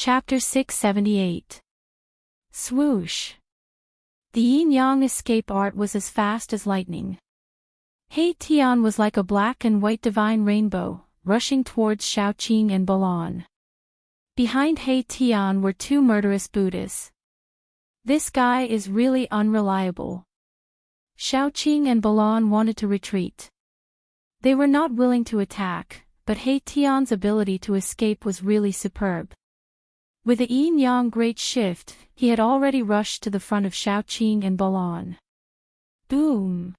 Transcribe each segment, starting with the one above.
Chapter 678. Swoosh. The yin-yang escape art was as fast as lightning. He Tian was like a black and white divine rainbow, rushing towards Xiaoqing and Balan. Behind He Tian were two murderous Buddhas. This guy is really unreliable. Xiaoqing and Balan wanted to retreat. They were not willing to attack, but He Tian's ability to escape was really superb. With a yin-yang great shift, he had already rushed to the front of Xiaoqing and Balan. Boom!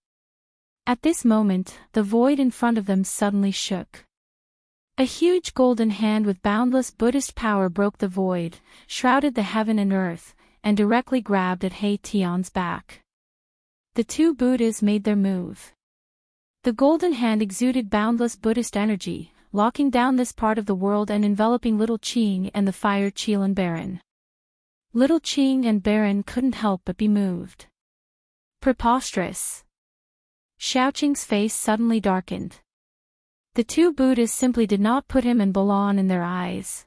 At this moment, the void in front of them suddenly shook. A huge golden hand with boundless Buddhist power broke the void, shrouded the heaven and earth, and directly grabbed at He Tian's back. The two Buddhas made their move. The golden hand exuded boundless Buddhist energy, locking down this part of the world and enveloping Little Qing and the fire Qilin Baron. Little Qing and Baron couldn't help but be moved. Preposterous. Xiaoqing's face suddenly darkened. The two Buddhas simply did not put him and Balan in their eyes.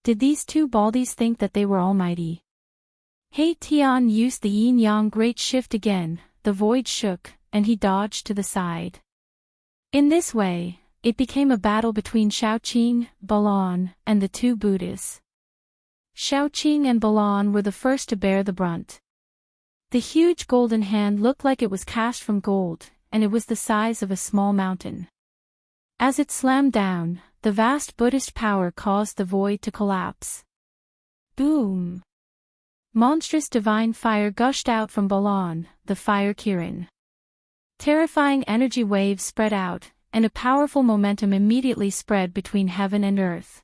Did these two baldies think that they were almighty? He Tian used the yin-yang great shift again, the void shook, and he dodged to the side. In this way, it became a battle between Xiaoqing, Balan, and the two Buddhas. Xiaoqing and Balan were the first to bear the brunt. The huge golden hand looked like it was cast from gold, and it was the size of a small mountain. As it slammed down, the vast Buddhist power caused the void to collapse. Boom! Monstrous divine fire gushed out from Balan, the fire Kirin. Terrifying energy waves spread out, and a powerful momentum immediately spread between heaven and earth.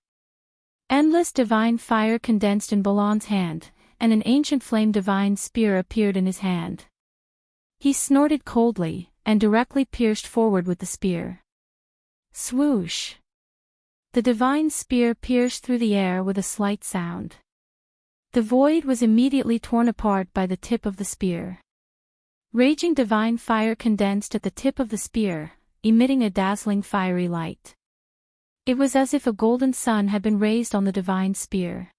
Endless divine fire condensed in Balan's hand, and an ancient flame divine spear appeared in his hand. He snorted coldly, and directly pierced forward with the spear. Swoosh! The divine spear pierced through the air with a slight sound. The void was immediately torn apart by the tip of the spear. Raging divine fire condensed at the tip of the spear, emitting a dazzling fiery light. It was as if a golden sun had been raised on the divine spear.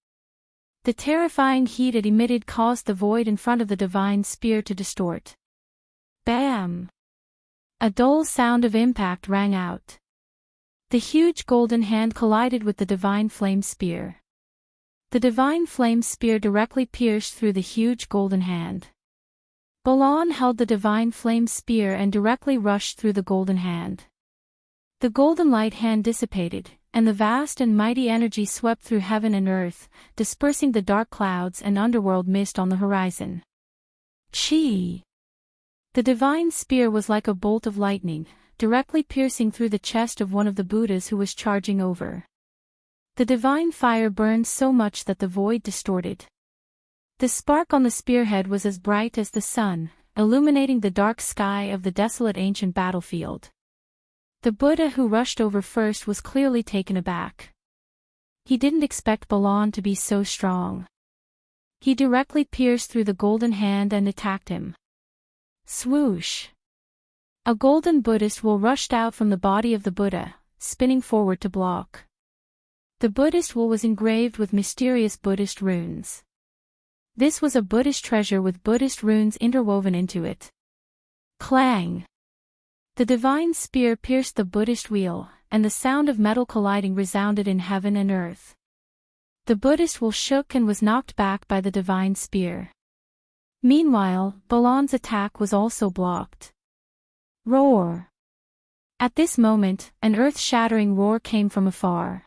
The terrifying heat it emitted caused the void in front of the divine spear to distort. Bam! A dull sound of impact rang out. The huge golden hand collided with the divine flame spear. The divine flame spear directly pierced through the huge golden hand. Balan held the divine flame spear and directly rushed through the golden hand. The golden light hand dissipated, and the vast and mighty energy swept through heaven and earth, dispersing the dark clouds and underworld mist on the horizon. Chi! The divine spear was like a bolt of lightning, directly piercing through the chest of one of the Buddhas who was charging over. The divine fire burned so much that the void distorted. The spark on the spearhead was as bright as the sun, illuminating the dark sky of the desolate ancient battlefield. The Buddha who rushed over first was clearly taken aback. He didn't expect Balan to be so strong. He directly pierced through the golden hand and attacked him. Swoosh! A golden Buddhist wool rushed out from the body of the Buddha, spinning forward to block. The Buddhist wool was engraved with mysterious Buddhist runes. This was a Buddhist treasure with Buddhist runes interwoven into it. Clang! The divine spear pierced the Buddhist wheel, and the sound of metal colliding resounded in heaven and earth. The Buddhist wool shook and was knocked back by the divine spear. Meanwhile, Balan's attack was also blocked. Roar! At this moment, an earth-shattering roar came from afar.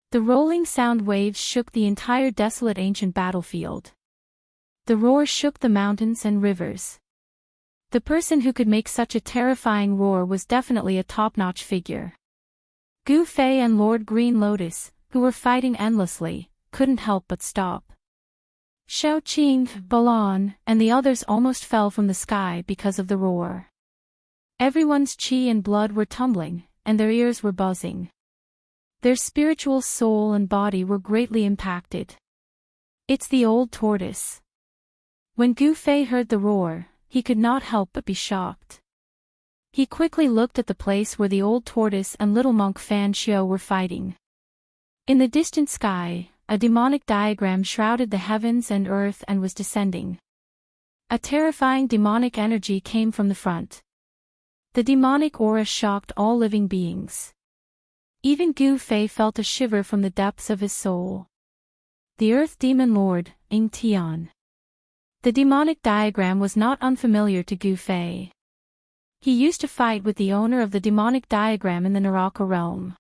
The rolling sound waves shook the entire desolate ancient battlefield. The roar shook the mountains and rivers. The person who could make such a terrifying roar was definitely a top-notch figure. Gu Fei and Lord Green Lotus, who were fighting endlessly, couldn't help but stop. Xiaoqing, Balan, and the others almost fell from the sky because of the roar. Everyone's qi and blood were tumbling, and their ears were buzzing. Their spiritual soul and body were greatly impacted. It's the old tortoise. When Gu Fei heard the roar, he could not help but be shocked. He quickly looked at the place where the old tortoise and little monk Fan Xiu were fighting. In the distant sky, a demonic diagram shrouded the heavens and earth and was descending. A terrifying demonic energy came from the front. The demonic aura shocked all living beings. Even Gu Fei felt a shiver from the depths of his soul. The Earth Demon Lord, Ying Tian. The demonic diagram was not unfamiliar to Gu Fei. He used to fight with the owner of the demonic diagram in the Naraka realm.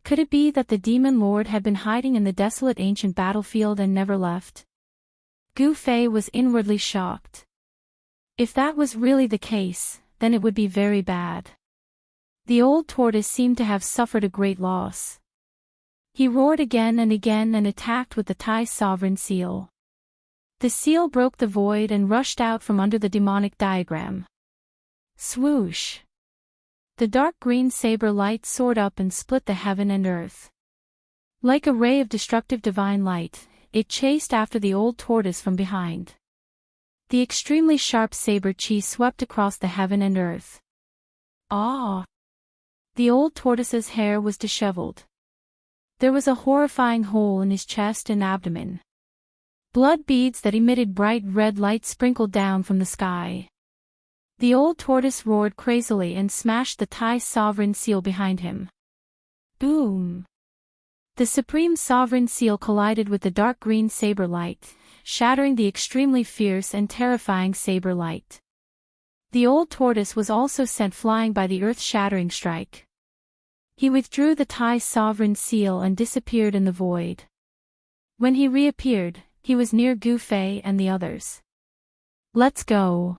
Could it be that the Demon Lord had been hiding in the desolate ancient battlefield and never left? Gu Fei was inwardly shocked. If that was really the case, then it would be very bad. The old tortoise seemed to have suffered a great loss. He roared again and attacked with the Tai sovereign seal. The seal broke the void and rushed out from under the demonic diagram. Swoosh! The dark green saber light soared up and split the heaven and earth. Like a ray of destructive divine light, it chased after the old tortoise from behind. The extremely sharp saber chi swept across the heaven and earth. Ah! The old tortoise's hair was disheveled. There was a horrifying hole in his chest and abdomen. Blood beads that emitted bright red light sprinkled down from the sky. The old tortoise roared crazily and smashed the Tai sovereign seal behind him. Boom! The supreme sovereign seal collided with the dark green saber light, shattering the extremely fierce and terrifying saber light. The old tortoise was also sent flying by the earth-shattering strike. He withdrew the Tai sovereign seal and disappeared in the void. When he reappeared, he was near Gu Fei and the others. Let's go!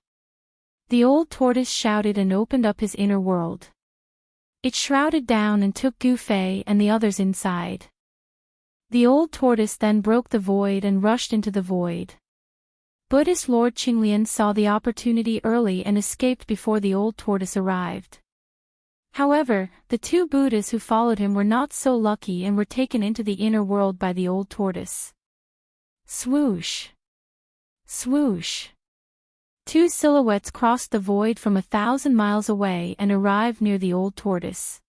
The old tortoise shouted and opened up his inner world. It shrouded down and took Gu Fei and the others inside. The old tortoise then broke the void and rushed into the void. Buddhist Lord Qinglian saw the opportunity early and escaped before the old tortoise arrived. However, the two Buddhas who followed him were not so lucky and were taken into the inner world by the old tortoise. Swoosh! Swoosh! Two silhouettes crossed the void from 1,000 miles away and arrived near the old tortoise.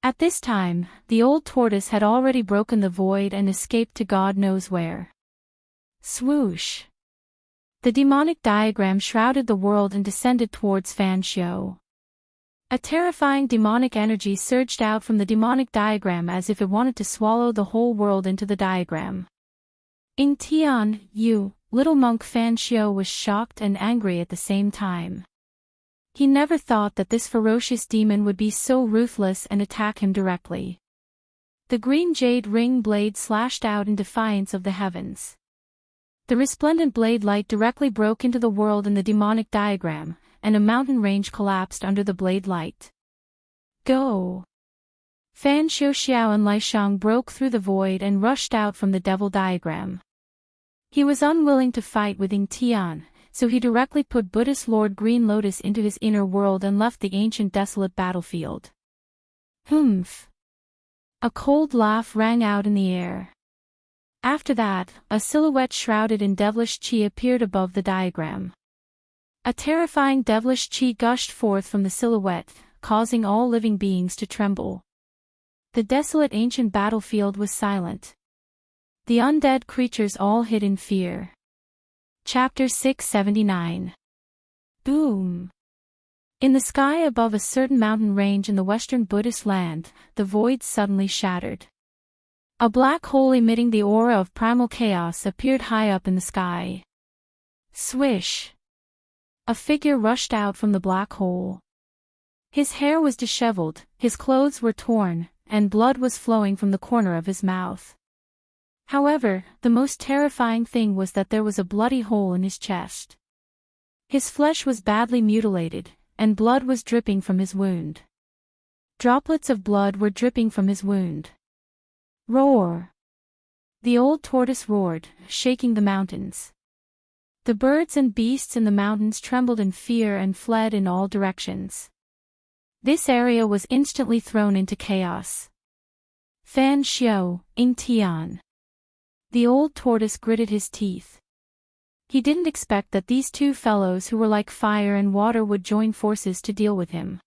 At this time, the old tortoise had already broken the void and escaped to God knows where. Swoosh! The demonic diagram shrouded the world and descended towards Fan Xiu. A terrifying demonic energy surged out from the demonic diagram as if it wanted to swallow the whole world into the diagram. Ying Tian, you, little monk Fan Xiu was shocked and angry at the same time. He never thought that this ferocious demon would be so ruthless and attack him directly. The green jade ring blade slashed out in defiance of the heavens. The resplendent blade light directly broke into the world in the demonic diagram, and a mountain range collapsed under the blade light. Go! Fan Xiao and Lishang broke through the void and rushed out from the devil diagram. He was unwilling to fight with Ying Tian, so he directly put Buddhist Lord Green Lotus into his inner world and left the ancient desolate battlefield. Humph! A cold laugh rang out in the air. After that, a silhouette shrouded in devilish chi appeared above the diagram. A terrifying devilish chi gushed forth from the silhouette, causing all living beings to tremble. The desolate ancient battlefield was silent. The undead creatures all hid in fear. Chapter 679. Boom! In the sky above a certain mountain range in the western Buddhist land, the void suddenly shattered. A black hole emitting the aura of primal chaos appeared high up in the sky. Swish! A figure rushed out from the black hole. His hair was disheveled, his clothes were torn, and blood was flowing from the corner of his mouth. However, the most terrifying thing was that there was a bloody hole in his chest. His flesh was badly mutilated, and blood was dripping from his wound. Droplets of blood were dripping from his wound. Roar! The old tortoise roared, shaking the mountains. The birds and beasts in the mountains trembled in fear and fled in all directions. This area was instantly thrown into chaos. Fan Xiu, Ying Tian. The old tortoise gritted his teeth. He didn't expect that these two fellows who were like fire and water would join forces to deal with him.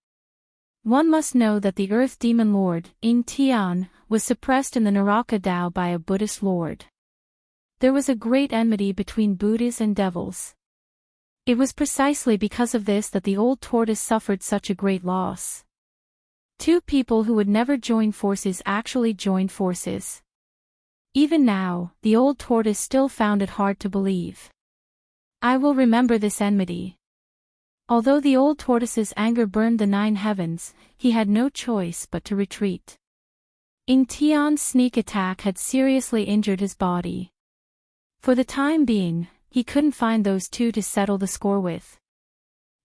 One must know that the Earth Demon Lord, Ing Tian, was suppressed in the Naraka Tao by a Buddhist lord. There was a great enmity between Buddhas and devils. It was precisely because of this that the old tortoise suffered such a great loss. Two people who would never join forces actually joined forces. Even now, the old tortoise still found it hard to believe. I will remember this enmity. Although the old tortoise's anger burned the 9 heavens, he had no choice but to retreat. Ing Tian's sneak attack had seriously injured his body. For the time being, he couldn't find those two to settle the score with.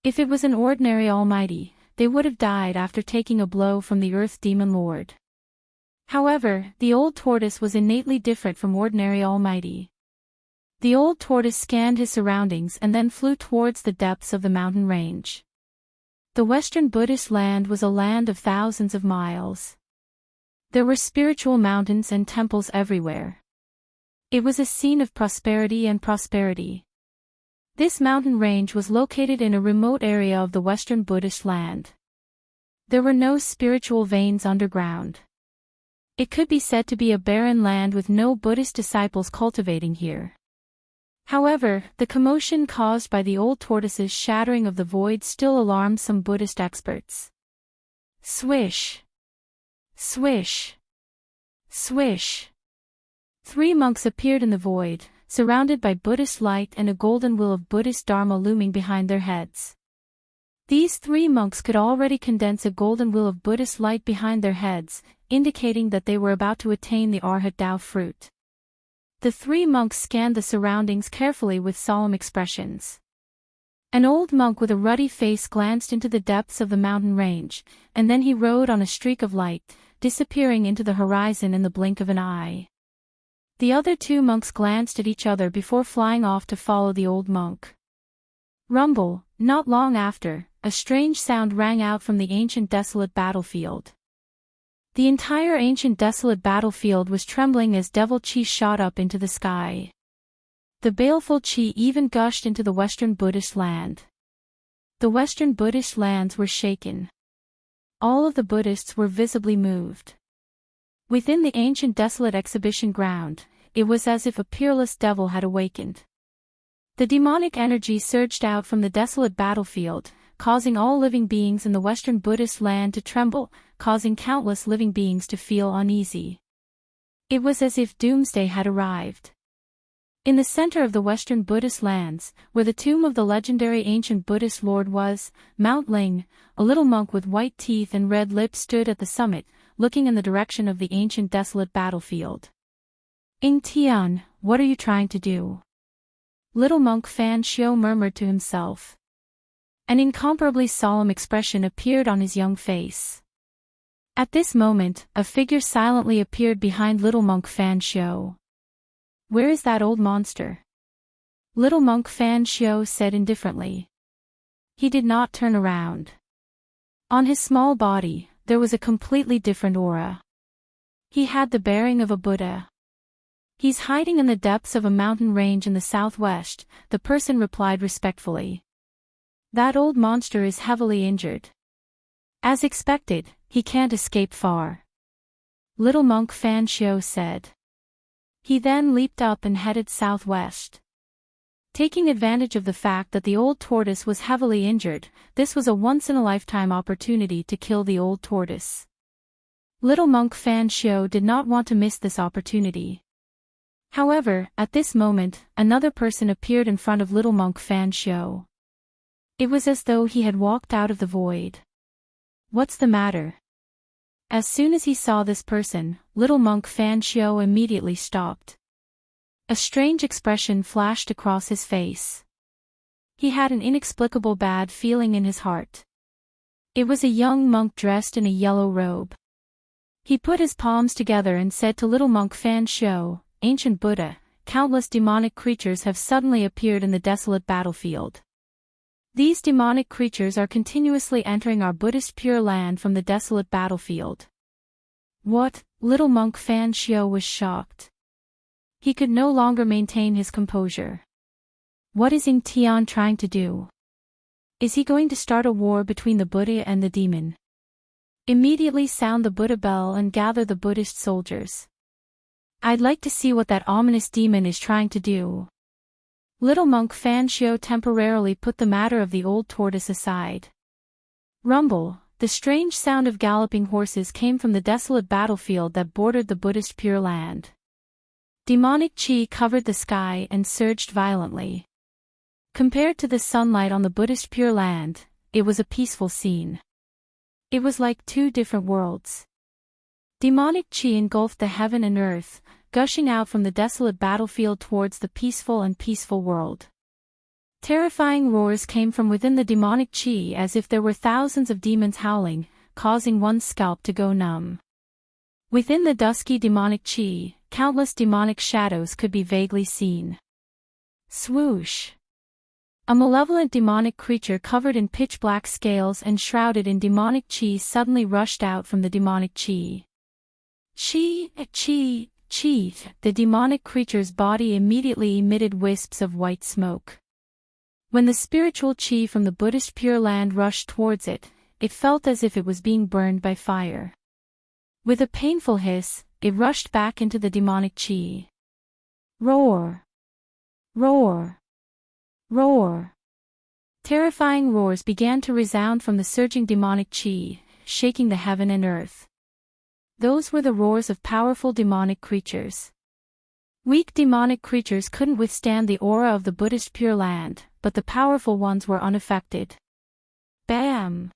If it was an ordinary almighty, they would have died after taking a blow from the Earth Demon Lord. However, the old tortoise was innately different from ordinary almighty. The old tortoise scanned his surroundings and then flew towards the depths of the mountain range. The Western Buddhist land was a land of thousands of miles. There were spiritual mountains and temples everywhere. It was a scene of prosperity and prosperity. This mountain range was located in a remote area of the Western Buddhist land. There were no spiritual veins underground. It could be said to be a barren land with no Buddhist disciples cultivating here. However, the commotion caused by the old tortoise's shattering of the void still alarmed some Buddhist experts. Swish! Swish! Swish! 3 monks appeared in the void, surrounded by Buddhist light and a golden wheel of Buddhist Dharma looming behind their heads. These 3 monks could already condense a golden wheel of Buddhist light behind their heads, indicating that they were about to attain the Arhat Tao fruit. The 3 monks scanned the surroundings carefully with solemn expressions. An old monk with a ruddy face glanced into the depths of the mountain range, and then he rode on a streak of light, disappearing into the horizon in the blink of an eye. The other 2 monks glanced at each other before flying off to follow the old monk. Rumble, not long after, a strange sound rang out from the ancient desolate battlefield. The entire ancient desolate battlefield was trembling as devil chi shot up into the sky. The baleful chi even gushed into the Western Buddhist land. The Western Buddhist lands were shaken. All of the Buddhists were visibly moved. Within the ancient desolate exhibition ground, it was as if a peerless devil had awakened. The demonic energy surged out from the desolate battlefield, causing all living beings in the Western Buddhist land to tremble, causing countless living beings to feel uneasy. It was as if doomsday had arrived. In the center of the Western Buddhist lands, where the tomb of the legendary ancient Buddhist lord was, Mount Ling, a little monk with white teeth and red lips stood at the summit, looking in the direction of the ancient desolate battlefield. Ing Tian, what are you trying to do? Little monk Fan Xiao murmured to himself. An incomparably solemn expression appeared on his young face. At this moment, a figure silently appeared behind little monk Fan Xiao. Where is that old monster? Little monk Fan Xiao said indifferently. He did not turn around. On his small body, there was a completely different aura. He had the bearing of a Buddha. He's hiding in the depths of a mountain range in the southwest, the person replied respectfully. That old monster is heavily injured. As expected, he can't escape far. Little monk Fan Xiao said. He then leaped up and headed southwest. Taking advantage of the fact that the old tortoise was heavily injured, this was a once-in-a-lifetime opportunity to kill the old tortoise. Little monk Fan Xiao did not want to miss this opportunity. However, at this moment, another person appeared in front of little monk Fan Xiao. It was as though he had walked out of the void. What's the matter? As soon as he saw this person, little monk Fan Xiao immediately stopped. A strange expression flashed across his face. He had an inexplicable bad feeling in his heart. It was a young monk dressed in a yellow robe. He put his palms together and said to little monk Fan Xiao, Ancient Buddha, countless demonic creatures have suddenly appeared in the desolate battlefield. These demonic creatures are continuously entering our Buddhist Pure Land from the desolate battlefield. What? Little monk Fan Xiao was shocked. He could no longer maintain his composure. What is Ing Tian trying to do? Is he going to start a war between the Buddha and the demon? Immediately sound the Buddha bell and gather the Buddhist soldiers. I'd like to see what that ominous demon is trying to do. Little monk Fan Xiu temporarily put the matter of the old tortoise aside. Rumble, the strange sound of galloping horses came from the desolate battlefield that bordered the Buddhist Pure Land. Demonic chi covered the sky and surged violently. Compared to the sunlight on the Buddhist Pure Land, it was a peaceful scene. It was like two different worlds. Demonic chi engulfed the heaven and earth, gushing out from the desolate battlefield towards the peaceful world. Terrifying roars came from within the demonic chi as if there were thousands of demons howling, causing one's scalp to go numb. Within the dusky demonic chi, countless demonic shadows could be vaguely seen. Swoosh! A malevolent demonic creature covered in pitch-black scales and shrouded in demonic chi suddenly rushed out from the demonic chi. Chi! The demonic creature's body immediately emitted wisps of white smoke. When the spiritual chi from the Buddhist Pure Land rushed towards it, it felt as if it was being burned by fire. With a painful hiss, it rushed back into the demonic chi. Roar! Roar! Roar! Terrifying roars began to resound from the surging demonic chi, shaking the heaven and earth. Those were the roars of powerful demonic creatures. Weak demonic creatures couldn't withstand the aura of the Buddhist Pure Land, but the powerful ones were unaffected. Bam!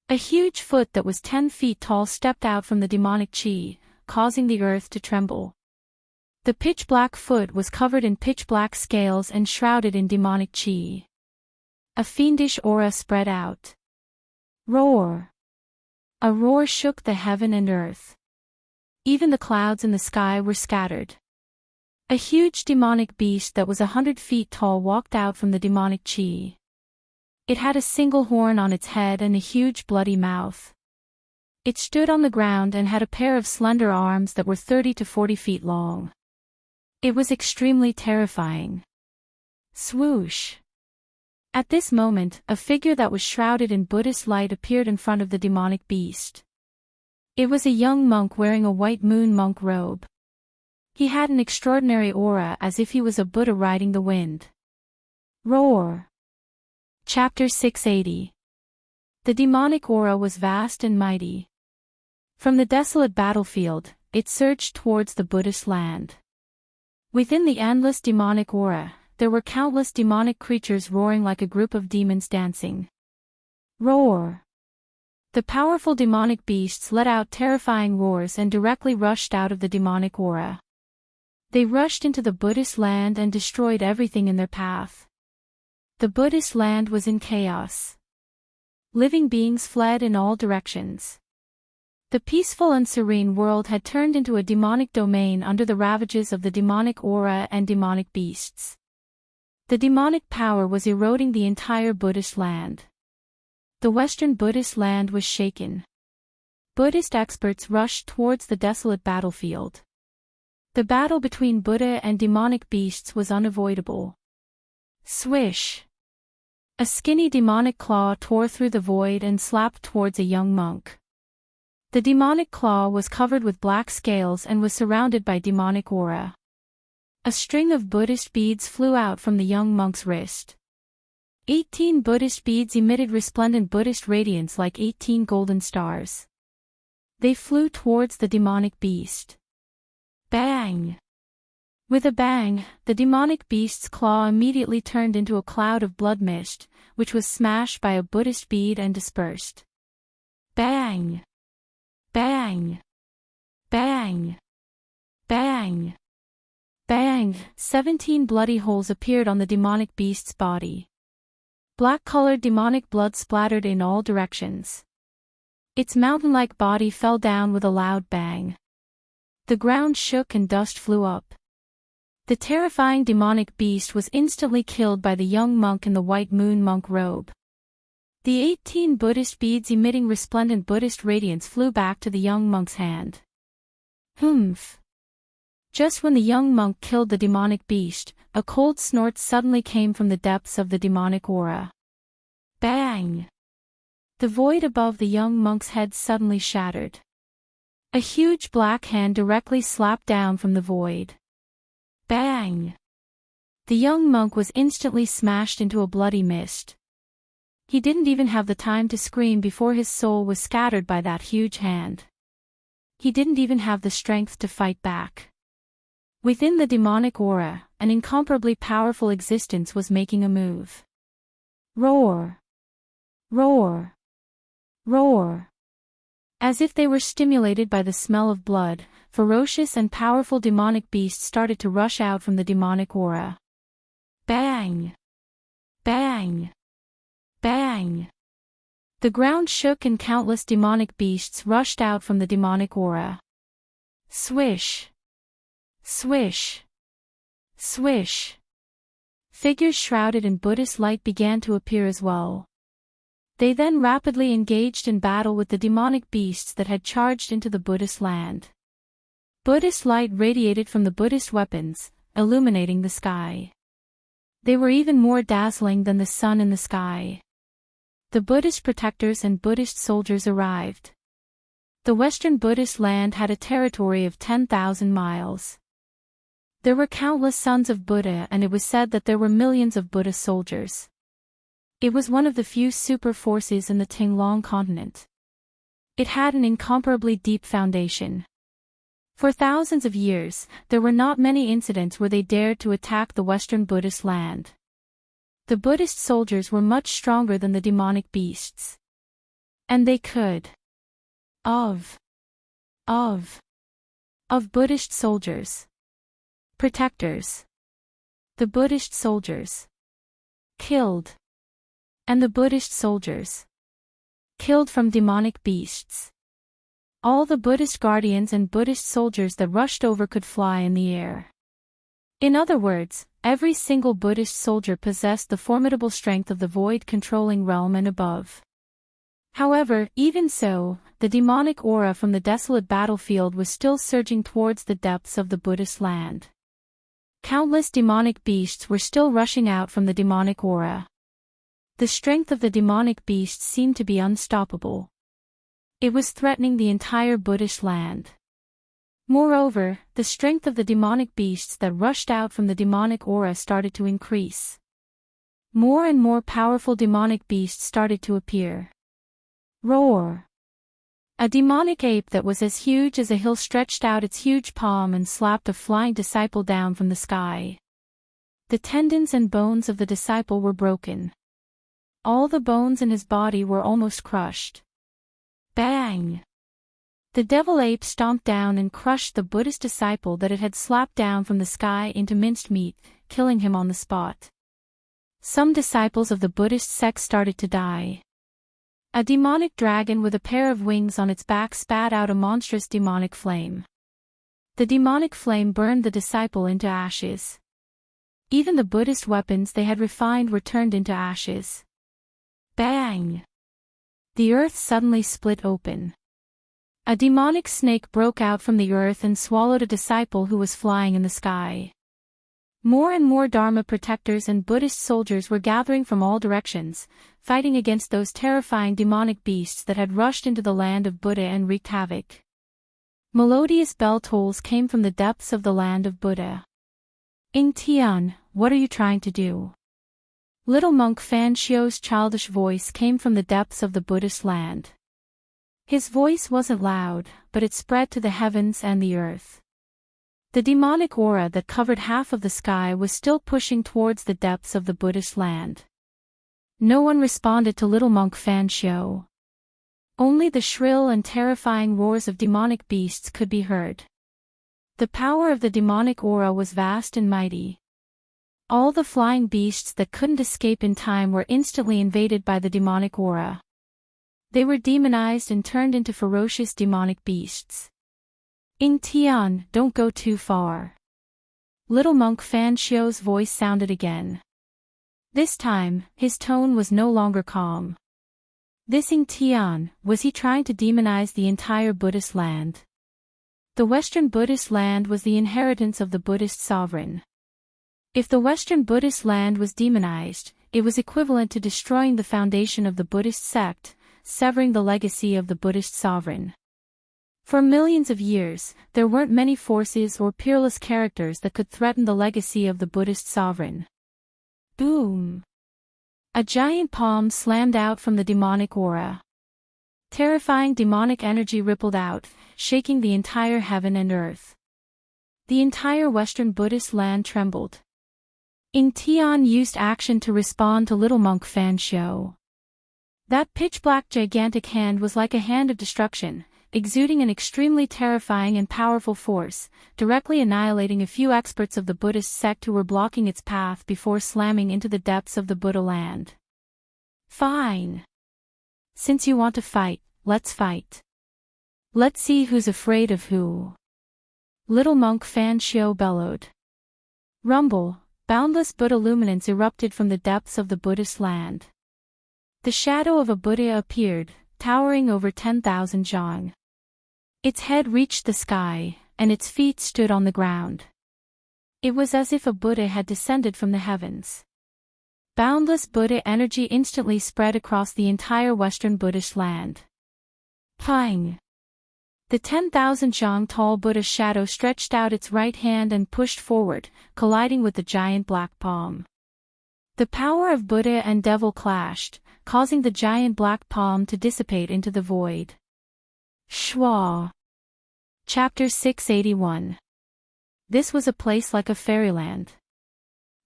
A huge foot that was 10 feet tall stepped out from the demonic chi, causing the earth to tremble. The pitch-black foot was covered in pitch-black scales and shrouded in demonic chi. A fiendish aura spread out. Roar! A roar shook the heaven and earth. Even the clouds in the sky were scattered. A huge demonic beast that was 100 feet tall walked out from the demonic chi. It had a single horn on its head and a huge bloody mouth. It stood on the ground and had a pair of slender arms that were 30 to 40 feet long. It was extremely terrifying. Swoosh! At this moment, a figure that was shrouded in Buddhist light appeared in front of the demonic beast. It was a young monk wearing a white moon monk robe. He had an extraordinary aura as if he was a Buddha riding the wind. Roar! Chapter 680. The demonic aura was vast and mighty. From the desolate battlefield, it surged towards the Buddhist land. Within the endless demonic aura, there were countless demonic creatures roaring like a group of demons dancing. Roar! The powerful demonic beasts let out terrifying roars and directly rushed out of the demonic aura. They rushed into the Buddhist land and destroyed everything in their path. The Buddhist land was in chaos. Living beings fled in all directions. The peaceful and serene world had turned into a demonic domain under the ravages of the demonic aura and demonic beasts. The demonic power was eroding the entire Buddhist land. The Western Buddhist land was shaken. Buddhist experts rushed towards the desolate battlefield. The battle between Buddha and demonic beasts was unavoidable. Swish! A skinny demonic claw tore through the void and slapped towards a young monk. The demonic claw was covered with black scales and was surrounded by demonic aura. A string of Buddhist beads flew out from the young monk's wrist. 18 Buddhist beads emitted resplendent Buddhist radiance like 18 golden stars. They flew towards the demonic beast. Bang! With a bang, the demonic beast's claw immediately turned into a cloud of blood mist, which was smashed by a Buddhist bead and dispersed. Bang! Bang! Bang! Bang! Bang! 17 bloody holes appeared on the demonic beast's body. Black-colored demonic blood splattered in all directions. Its mountain-like body fell down with a loud bang. The ground shook and dust flew up. The terrifying demonic beast was instantly killed by the young monk in the white moon monk robe. The 18 Buddhist beads emitting resplendent Buddhist radiance flew back to the young monk's hand. Humph! Just when the young monk killed the demonic beast, a cold snort suddenly came from the depths of the demonic aura. Bang! The void above the young monk's head suddenly shattered. A huge black hand directly slapped down from the void. Bang! The young monk was instantly smashed into a bloody mist. He didn't even have the time to scream before his soul was scattered by that huge hand. He didn't even have the strength to fight back. Within the demonic aura, an incomparably powerful existence was making a move. Roar! Roar! Roar! As if they were stimulated by the smell of blood, ferocious and powerful demonic beasts started to rush out from the demonic aura. Bang! Bang! Bang! The ground shook and countless demonic beasts rushed out from the demonic aura. Swish! Swish! Swish! Figures shrouded in Buddhist light began to appear as well. They then rapidly engaged in battle with the demonic beasts that had charged into the Buddhist land. Buddhist light radiated from the Buddhist weapons, illuminating the sky. They were even more dazzling than the sun in the sky. The Buddhist protectors and Buddhist soldiers arrived. The Western Buddhist land had a territory of 10,000 miles. There were countless sons of Buddha, and it was said that there were millions of Buddha soldiers. It was one of the few super forces in the Tinglong continent. It had an incomparably deep foundation. For thousands of years, there were not many incidents where they dared to attack the Western Buddhist land. The Buddhist soldiers were much stronger than the demonic beasts. And they could. Of Buddhist soldiers. Protectors. The Buddhist soldiers. Killed. And the Buddhist soldiers. Killed from demonic beasts. All the Buddhist guardians and Buddhist soldiers that rushed over could fly in the air. In other words, every single Buddhist soldier possessed the formidable strength of the void-controlling realm and above. However, even so, the demonic aura from the desolate battlefield was still surging towards the depths of the Buddhist land. Countless demonic beasts were still rushing out from the demonic aura. The strength of the demonic beasts seemed to be unstoppable. It was threatening the entire Buddhist land. Moreover, the strength of the demonic beasts that rushed out from the demonic aura started to increase. More and more powerful demonic beasts started to appear. Roar! A demonic ape that was as huge as a hill stretched out its huge palm and slapped a flying disciple down from the sky. The tendons and bones of the disciple were broken. All the bones in his body were almost crushed. Bang! The devil ape stomped down and crushed the Buddhist disciple that it had slapped down from the sky into minced meat, killing him on the spot. Some disciples of the Buddhist sect started to die. A demonic dragon with a pair of wings on its back spat out a monstrous demonic flame. The demonic flame burned the disciple into ashes. Even the Buddhist weapons they had refined were turned into ashes. Bang! The earth suddenly split open. A demonic snake broke out from the earth and swallowed a disciple who was flying in the sky. More and more Dharma protectors and Buddhist soldiers were gathering from all directions, fighting against those terrifying demonic beasts that had rushed into the land of Buddha and wreaked havoc. Melodious bell tolls came from the depths of the land of Buddha. Ing Tian, what are you trying to do? Little monk Fan Xiu's childish voice came from the depths of the Buddhist land. His voice wasn't loud, but it spread to the heavens and the earth. The demonic aura that covered half of the sky was still pushing towards the depths of the Buddhist land. No one responded to little monk Fan Xiu. Only the shrill and terrifying roars of demonic beasts could be heard. The power of the demonic aura was vast and mighty. All the flying beasts that couldn't escape in time were instantly invaded by the demonic aura. They were demonized and turned into ferocious demonic beasts. Ing Tian, don't go too far. Little monk Fan Xiu's voice sounded again. This time, his tone was no longer calm. This Ing Tian, was he trying to demonize the entire Buddhist land? The Western Buddhist land was the inheritance of the Buddhist sovereign. If the Western Buddhist land was demonized, it was equivalent to destroying the foundation of the Buddhist sect, severing the legacy of the Buddhist sovereign. For millions of years, there weren't many forces or peerless characters that could threaten the legacy of the Buddhist sovereign. Boom! A giant palm slammed out from the demonic aura. Terrifying demonic energy rippled out, shaking the entire heaven and earth. The entire Western Buddhist land trembled. Tian used action to respond to little monk Xianxia. That pitch-black gigantic hand was like a hand of destruction, exuding an extremely terrifying and powerful force, directly annihilating a few experts of the Buddhist sect who were blocking its path before slamming into the depths of the Buddha land. Fine. Since you want to fight, let's fight. Let's see who's afraid of who. Little monk Xianxia bellowed. Rumble, boundless Buddha luminance erupted from the depths of the Buddhist land. The shadow of a Buddha appeared, towering over 10,000 zhang. Its head reached the sky, and its feet stood on the ground. It was as if a Buddha had descended from the heavens. Boundless Buddha energy instantly spread across the entire Western Buddhist land. Pang! The 10,000 zhang tall Buddha shadow stretched out its right hand and pushed forward, colliding with the giant black palm. The power of Buddha and devil clashed, causing the giant black palm to dissipate into the void. Schwa. Chapter 681. This was a place like a fairyland.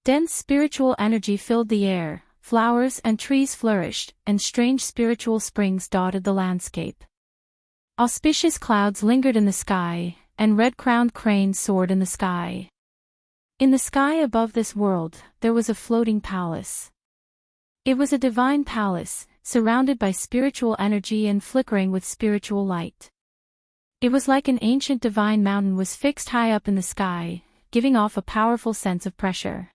Dense spiritual energy filled the air, flowers and trees flourished, and strange spiritual springs dotted the landscape. Auspicious clouds lingered in the sky, and red-crowned cranes soared in the sky. In the sky above this world, there was a floating palace. It was a divine palace, surrounded by spiritual energy and flickering with spiritual light. It was like an ancient divine mountain was fixed high up in the sky, giving off a powerful sense of pressure.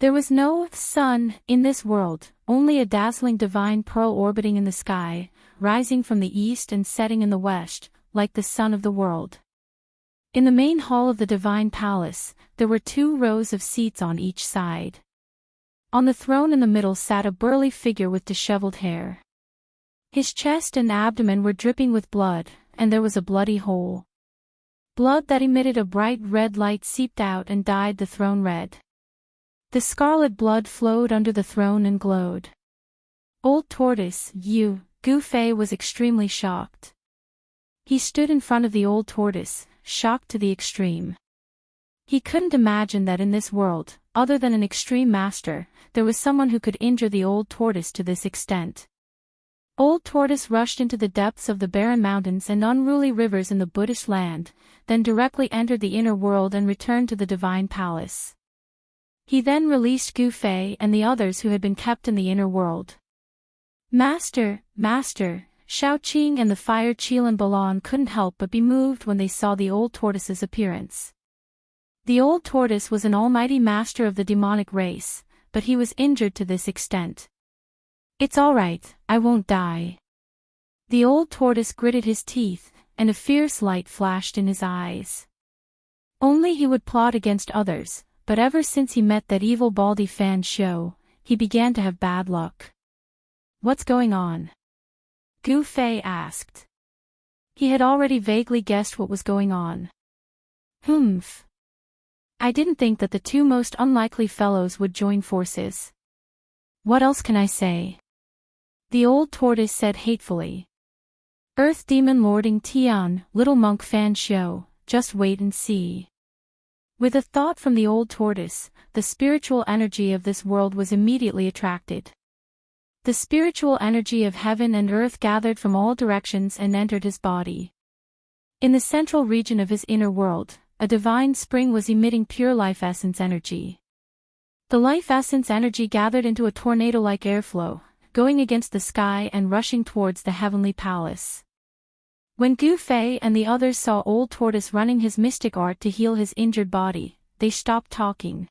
There was no sun in this world, only a dazzling divine pearl orbiting in the sky, rising from the east and setting in the west, like the sun of the world. In the main hall of the divine palace, there were 2 rows of seats on each side. On the throne in the middle sat a burly figure with disheveled hair. His chest and abdomen were dripping with blood, and there was a bloody hole. Blood that emitted a bright red light seeped out and dyed the throne red. The scarlet blood flowed under the throne and glowed. Old Tortoise, Gu Fei was extremely shocked. He stood in front of the old tortoise, shocked to the extreme. He couldn't imagine that in this world, other than an extreme master, there was someone who could injure the old tortoise to this extent. Old Tortoise rushed into the depths of the barren mountains and unruly rivers in the Buddhist land, then directly entered the inner world and returned to the divine palace. He then released Gu Fei and the others who had been kept in the inner world. Master, Shao Qing and the fire Qilan Balan couldn't help but be moved when they saw the old tortoise's appearance. The old tortoise was an almighty master of the demonic race, but he was injured to this extent. It's all right, I won't die. The old tortoise gritted his teeth, and a fierce light flashed in his eyes. Only he would plot against others, but ever since he met that evil baldy Fan Shou, he began to have bad luck. What's going on? Gu Fei asked. He had already vaguely guessed what was going on. Humph. I didn't think that the 2 most unlikely fellows would join forces. What else can I say? The old tortoise said hatefully. Earth demon lording Tian, little monk Fan Shou, just wait and see. With a thought from the old tortoise, the spiritual energy of this world was immediately attracted. The spiritual energy of heaven and earth gathered from all directions and entered his body. In the central region of his inner world, a divine spring was emitting pure life essence energy. The life essence energy gathered into a tornado-like airflow, going against the sky and rushing towards the heavenly palace. When Gu Fei and the others saw old tortoise running his mystic art to heal his injured body, they stopped talking.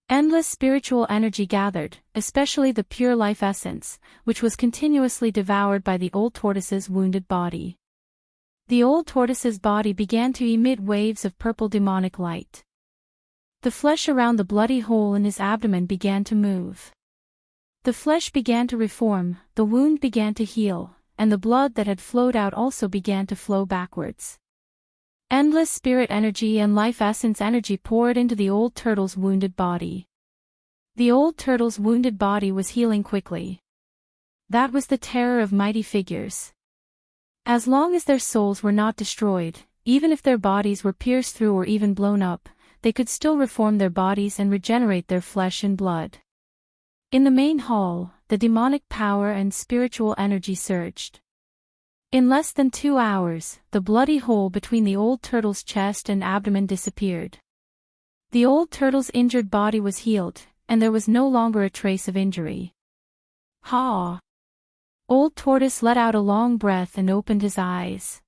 Endless spiritual energy gathered, especially the pure life essence, which was continuously devoured by the old tortoise's wounded body. The old tortoise's body began to emit waves of purple demonic light. The flesh around the bloody hole in his abdomen began to move. The flesh began to reform, the wound began to heal, and the blood that had flowed out also began to flow backwards. Endless spirit energy and life essence energy poured into the old turtle's wounded body. The old turtle's wounded body was healing quickly. That was the terror of mighty figures. As long as their souls were not destroyed, even if their bodies were pierced through or even blown up, they could still reform their bodies and regenerate their flesh and blood. In the main hall, the demonic power and spiritual energy surged. In less than 2 hours, the bloody hole between the old turtle's chest and abdomen disappeared. The old turtle's injured body was healed, and there was no longer a trace of injury. Ha! Old Tortoise let out a long breath and opened his eyes.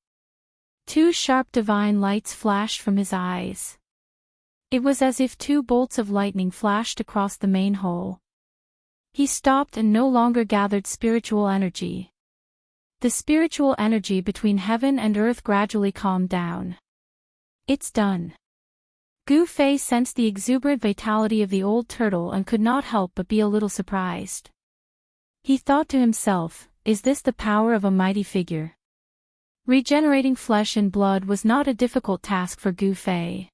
2 sharp divine lights flashed from his eyes. It was as if 2 bolts of lightning flashed across the main hole. He stopped and no longer gathered spiritual energy. The spiritual energy between heaven and earth gradually calmed down. It's done. Gu Fei sensed the exuberant vitality of the old turtle and could not help but be a little surprised. He thought to himself, is this the power of a mighty figure? Regenerating flesh and blood was not a difficult task for Gu Fei.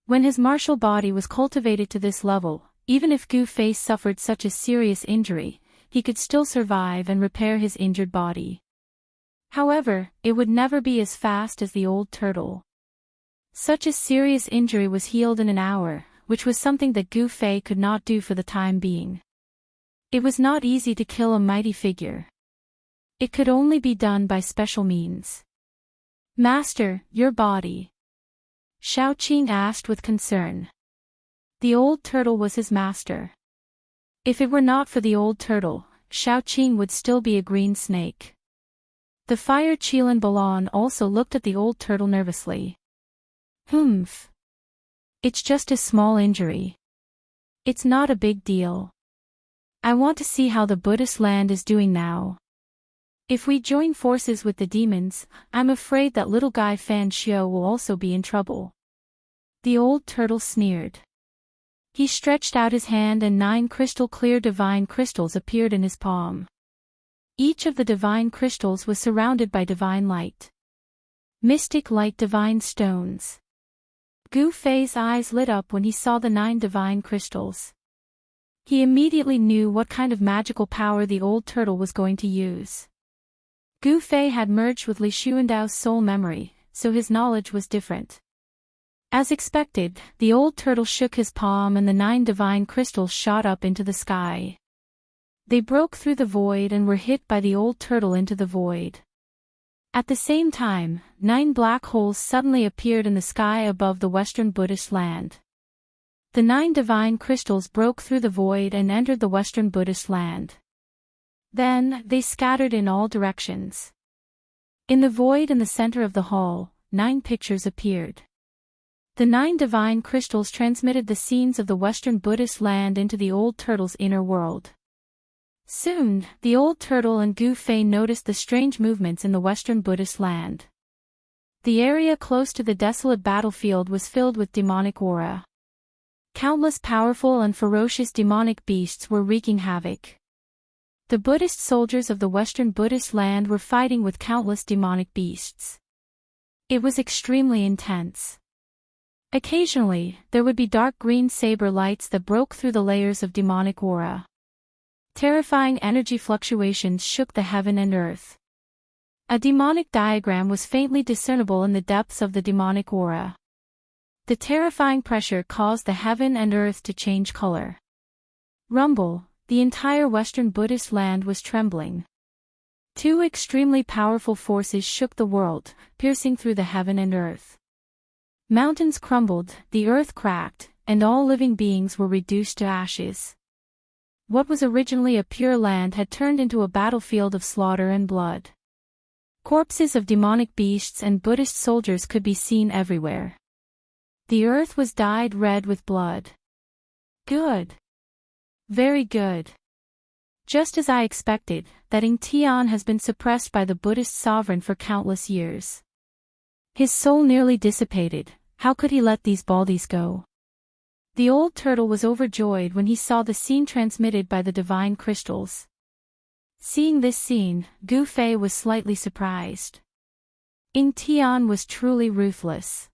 When his martial body was cultivated to this level, even if Gu Fei suffered such a serious injury, he could still survive and repair his injured body. However, it would never be as fast as the old turtle. Such a serious injury was healed in an hour, which was something that Gu Fei could not do for the time being. It was not easy to kill a mighty figure. It could only be done by special means. Master, your body. Xiaoqing asked with concern. The old turtle was his master. If it were not for the old turtle, Xiaoqing would still be a green snake. The fire Qilan Balan also looked at the old turtle nervously. Humph. It's just a small injury. It's not a big deal. I want to see how the Buddhist land is doing now. If we join forces with the demons, I'm afraid that little guy Fan Xiu will also be in trouble. The old turtle sneered. He stretched out his hand and 9 crystal-clear divine crystals appeared in his palm. Each of the divine crystals was surrounded by divine light. Mystic light divine stones. Gu Fei's eyes lit up when he saw the 9 divine crystals. He immediately knew what kind of magical power the old turtle was going to use. Gu Fei had merged with Li Xuandao's soul memory, so his knowledge was different. As expected, the old turtle shook his palm and the 9 divine crystals shot up into the sky. They broke through the void and were hit by the old turtle into the void. At the same time, 9 black holes suddenly appeared in the sky above the Western Buddhist land. The 9 divine crystals broke through the void and entered the Western Buddhist land. Then, they scattered in all directions. In the void in the center of the hall, 9 pictures appeared. The 9 divine crystals transmitted the scenes of the Western Buddhist land into the old turtle's inner world. Soon, the old turtle and Gu Fei noticed the strange movements in the Western Buddhist land. The area close to the desolate battlefield was filled with demonic aura. Countless powerful and ferocious demonic beasts were wreaking havoc. The Buddhist soldiers of the Western Buddhist land were fighting with countless demonic beasts. It was extremely intense. Occasionally, there would be dark green saber lights that broke through the layers of demonic aura. Terrifying energy fluctuations shook the heaven and earth. A demonic diagram was faintly discernible in the depths of the demonic aura. The terrifying pressure caused the heaven and earth to change color. Rumble, the entire Western Buddhist land was trembling. 2 extremely powerful forces shook the world, piercing through the heaven and earth. Mountains crumbled, the earth cracked, and all living beings were reduced to ashes. What was originally a pure land had turned into a battlefield of slaughter and blood. Corpses of demonic beasts and Buddhist soldiers could be seen everywhere. The earth was dyed red with blood. Good. Very good. Just as I expected, that Ing Tian has been suppressed by the Buddhist sovereign for countless years. His soul nearly dissipated, how could he let these baldies go? The old turtle was overjoyed when he saw the scene transmitted by the divine crystals. Seeing this scene, Gu Fei was slightly surprised. Ying Tian was truly ruthless.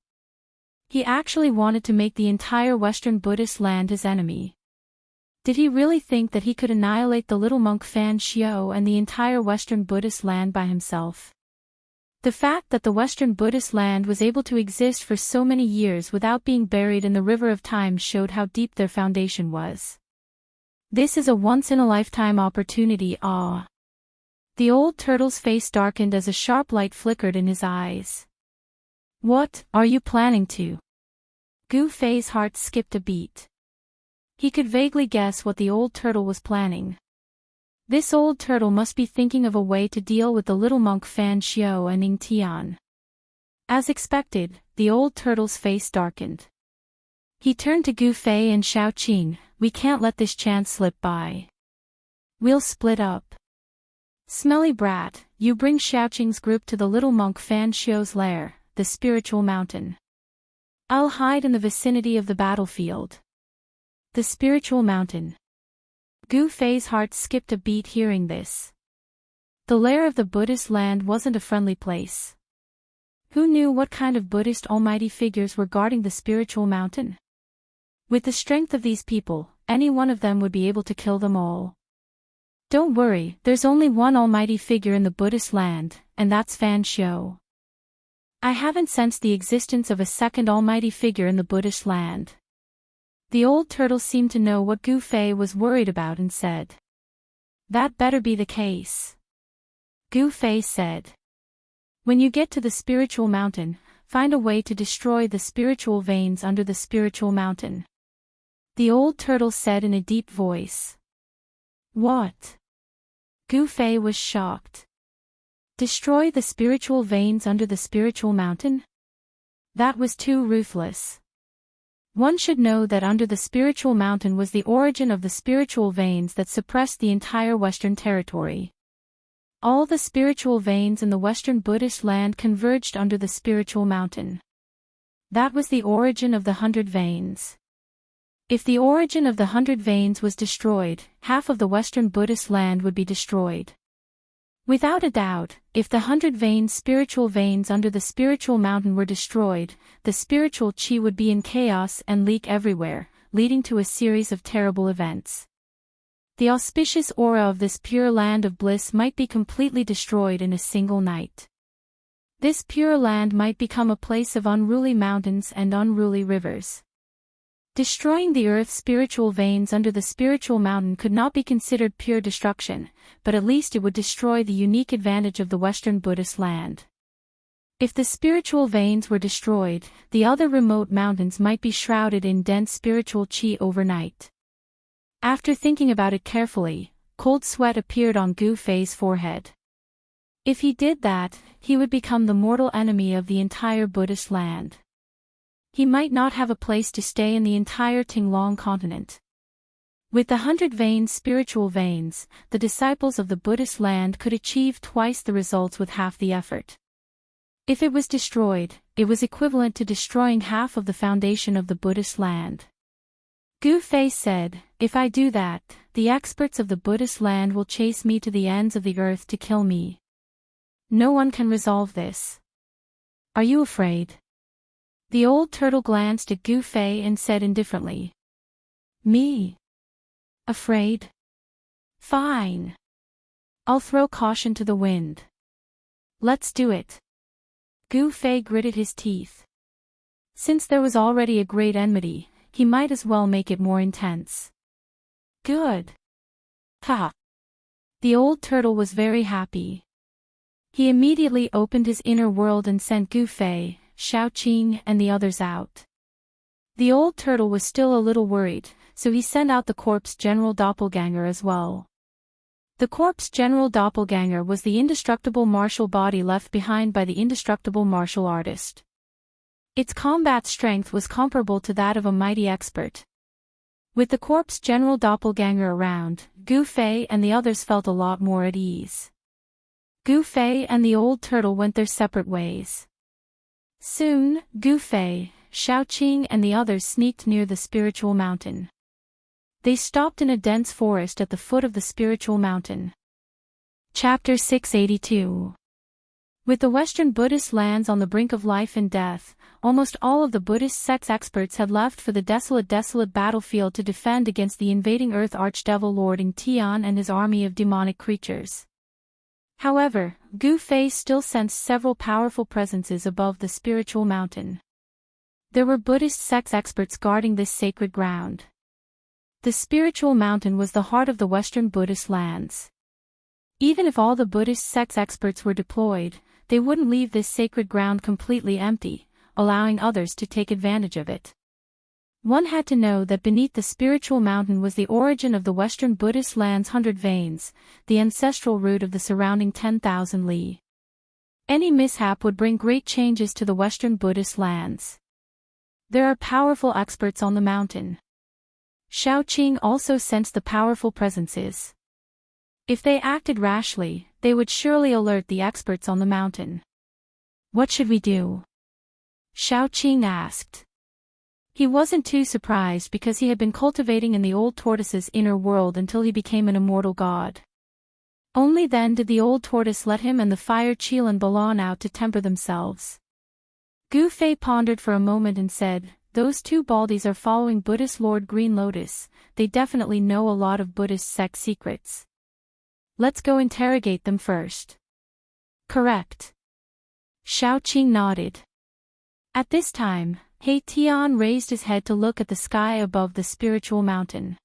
He actually wanted to make the entire Western Buddhist land his enemy. Did he really think that he could annihilate the little monk Fan Xiao and the entire Western Buddhist land by himself? The fact that the Western Buddhist land was able to exist for so many years without being buried in the river of time showed how deep their foundation was. This is a once-in-a-lifetime opportunity. The old turtle's face darkened as a sharp light flickered in his eyes. What are you planning to? Gu Fei's heart skipped a beat. He could vaguely guess what the old turtle was planning. This old turtle must be thinking of a way to deal with the little monk Fan Xiao and Ying Tian. As expected, the old turtle's face darkened. He turned to Gu Fei and Xiaoqing. We can't let this chance slip by. We'll split up. Smelly brat, you bring Xiaoqing's group to the little monk Fan Xiao's lair, the spiritual mountain. I'll hide in the vicinity of the battlefield. The spiritual mountain. Gu Fei's heart skipped a beat hearing this. The lair of the Buddhist land wasn't a friendly place. Who knew what kind of Buddhist almighty figures were guarding the spiritual mountain? With the strength of these people, any one of them would be able to kill them all. Don't worry, there's only one almighty figure in the Buddhist land, and that's Fan Xiao. I haven't sensed the existence of a second almighty figure in the Buddhist land. The old turtle seemed to know what Gu Fei was worried about and said. That better be the case. Gu Fei said. When you get to the spiritual mountain, find a way to destroy the spiritual veins under the spiritual mountain. The old turtle said in a deep voice. What? Gu Fei was shocked. Destroy the spiritual veins under the spiritual mountain? That was too ruthless. One should know that under the spiritual mountain was the origin of the spiritual veins that suppressed the entire Western territory. All the spiritual veins in the Western Buddhist land converged under the spiritual mountain. That was the origin of the 100 veins. If the origin of the 100 veins was destroyed, half of the Western Buddhist land would be destroyed. Without a doubt, if the 100 spiritual veins under the spiritual mountain were destroyed, the spiritual qi would be in chaos and leak everywhere, leading to a series of terrible events. The auspicious aura of this pure land of bliss might be completely destroyed in a single night. This pure land might become a place of unruly mountains and unruly rivers. Destroying the earth's spiritual veins under the spiritual mountain could not be considered pure destruction, but at least it would destroy the unique advantage of the Western Buddhist land. If the spiritual veins were destroyed, the other remote mountains might be shrouded in dense spiritual qi overnight. After thinking about it carefully, cold sweat appeared on Gu Fei's forehead. If he did that, he would become the mortal enemy of the entire Buddhist land. He might not have a place to stay in the entire Tinglong continent. With the 100 spiritual veins, the disciples of the Buddhist land could achieve twice the results with half the effort. If it was destroyed, it was equivalent to destroying half of the foundation of the Buddhist land. Gu Fei said, if I do that, the experts of the Buddhist land will chase me to the ends of the earth to kill me. No one can resolve this. Are you afraid? The old turtle glanced at Gu Fei and said indifferently. Me? Afraid? Fine. I'll throw caution to the wind. Let's do it. Gu Fei gritted his teeth. Since there was already a great enmity, he might as well make it more intense. Good. Ha! The old turtle was very happy. He immediately opened his inner world and sent Gu Fei, Xiaoqing and the others out. The old turtle was still a little worried, so he sent out the corpse general doppelganger as well. The corpse general doppelganger was the indestructible martial body left behind by the indestructible martial artist. Its combat strength was comparable to that of a mighty expert. With the corpse general doppelganger around, Gu Fei and the others felt a lot more at ease. Gu Fei and the old turtle went their separate ways. Soon, Gu Fei, Xiaoqing and the others sneaked near the spiritual mountain. They stopped in a dense forest at the foot of the spiritual mountain. Chapter 682. With the Western Buddhist lands on the brink of life and death, almost all of the Buddhist sect's experts had left for the desolate battlefield to defend against the invading Earth Archdevil Lord Tian and his army of demonic creatures. However, Gu Fei still sensed several powerful presences above the spiritual mountain. There were Buddhist sect experts guarding this sacred ground. The spiritual mountain was the heart of the Western Buddhist lands. Even if all the Buddhist sect experts were deployed, they wouldn't leave this sacred ground completely empty, allowing others to take advantage of it. One had to know that beneath the spiritual mountain was the origin of the Western Buddhist land's 100 veins, the ancestral root of the surrounding 10,000 li. Any mishap would bring great changes to the Western Buddhist lands. There are powerful experts on the mountain. Xiaoqing also sensed the powerful presences. If they acted rashly, they would surely alert the experts on the mountain. What should we do? Xiaoqing asked. He wasn't too surprised because he had been cultivating in the old tortoise's inner world until he became an immortal god. Only then did the old tortoise let him and the fire Qilan Balan out to temper themselves. Gu Fei pondered for a moment and said, "Those two baldies are following Buddhist Lord Green Lotus, they definitely know a lot of Buddhist sect secrets. Let's go interrogate them first." Correct. Xiaoqing nodded. At this time, He Tian raised his head to look at the sky above the spiritual mountain.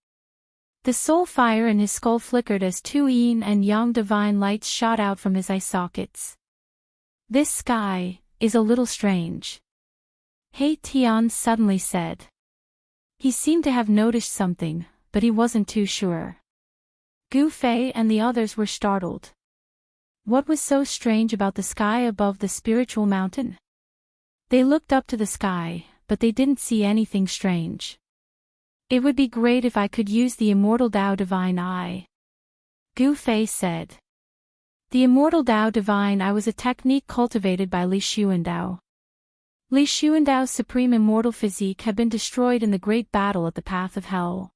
The soul fire in his skull flickered as two yin and yang divine lights shot out from his eye sockets. "This sky is a little strange," He Tian suddenly said. He seemed to have noticed something, but he wasn't too sure. Gu Fei and the others were startled. What was so strange about the sky above the spiritual mountain? They looked up to the sky, but they didn't see anything strange. "It would be great if I could use the Immortal Dao Divine Eye," Gu Fei said. The Immortal Dao Divine Eye was a technique cultivated by Li Xuandao. Li Xuandao's supreme immortal physique had been destroyed in the great battle at the Path of Hell.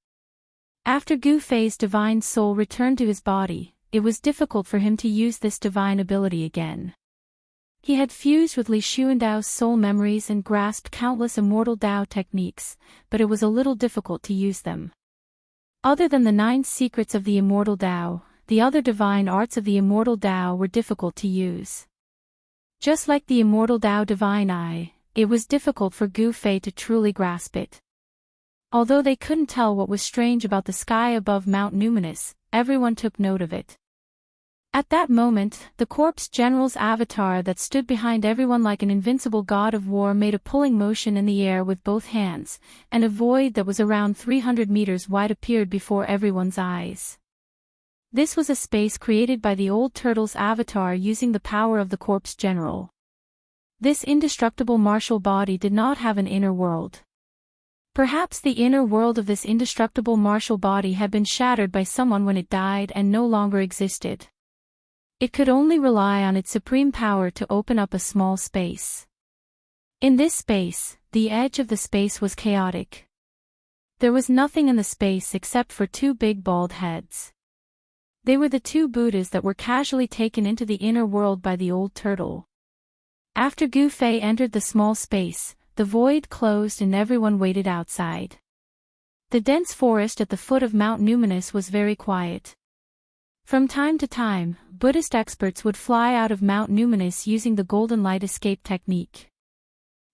After Gu Fei's divine soul returned to his body, it was difficult for him to use this divine ability again. He had fused with Li Xuandao's soul memories and grasped countless immortal Dao techniques, but it was a little difficult to use them. Other than the 9 secrets of the immortal Dao, the other divine arts of the immortal Dao were difficult to use. Just like the Immortal Dao Divine Eye, it was difficult for Gu Fei to truly grasp it. Although they couldn't tell what was strange about the sky above Mount Numinous, everyone took note of it. At that moment, the corpse general's avatar that stood behind everyone like an invincible god of war made a pulling motion in the air with both hands, and a void that was around 300 meters wide appeared before everyone's eyes. This was a space created by the old turtle's avatar using the power of the corpse general. This indestructible martial body did not have an inner world. Perhaps the inner world of this indestructible martial body had been shattered by someone when it died and no longer existed. It could only rely on its supreme power to open up a small space. In this space, the edge of the space was chaotic. There was nothing in the space except for 2 big bald heads. They were the 2 Buddhas that were casually taken into the inner world by the old turtle. After Gu Fei entered the small space, the void closed and everyone waited outside. The dense forest at the foot of Mount Numinous was very quiet. From time to time, Buddhist experts would fly out of Mount Numinous using the golden light escape technique.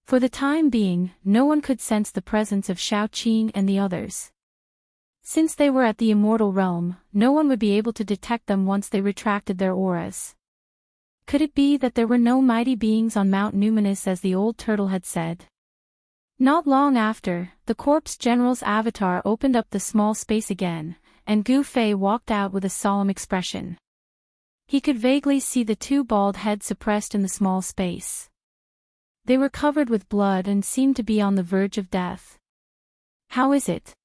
For the time being, no one could sense the presence of Xiaoqing and the others. Since they were at the immortal realm, no one would be able to detect them once they retracted their auras. Could it be that there were no mighty beings on Mount Numinous as the old turtle had said? Not long after, the corpse general's avatar opened up the small space again, and Gu Fei walked out with a solemn expression. He could vaguely see the 2 bald heads suppressed in the small space. They were covered with blood and seemed to be on the verge of death. "How is it?"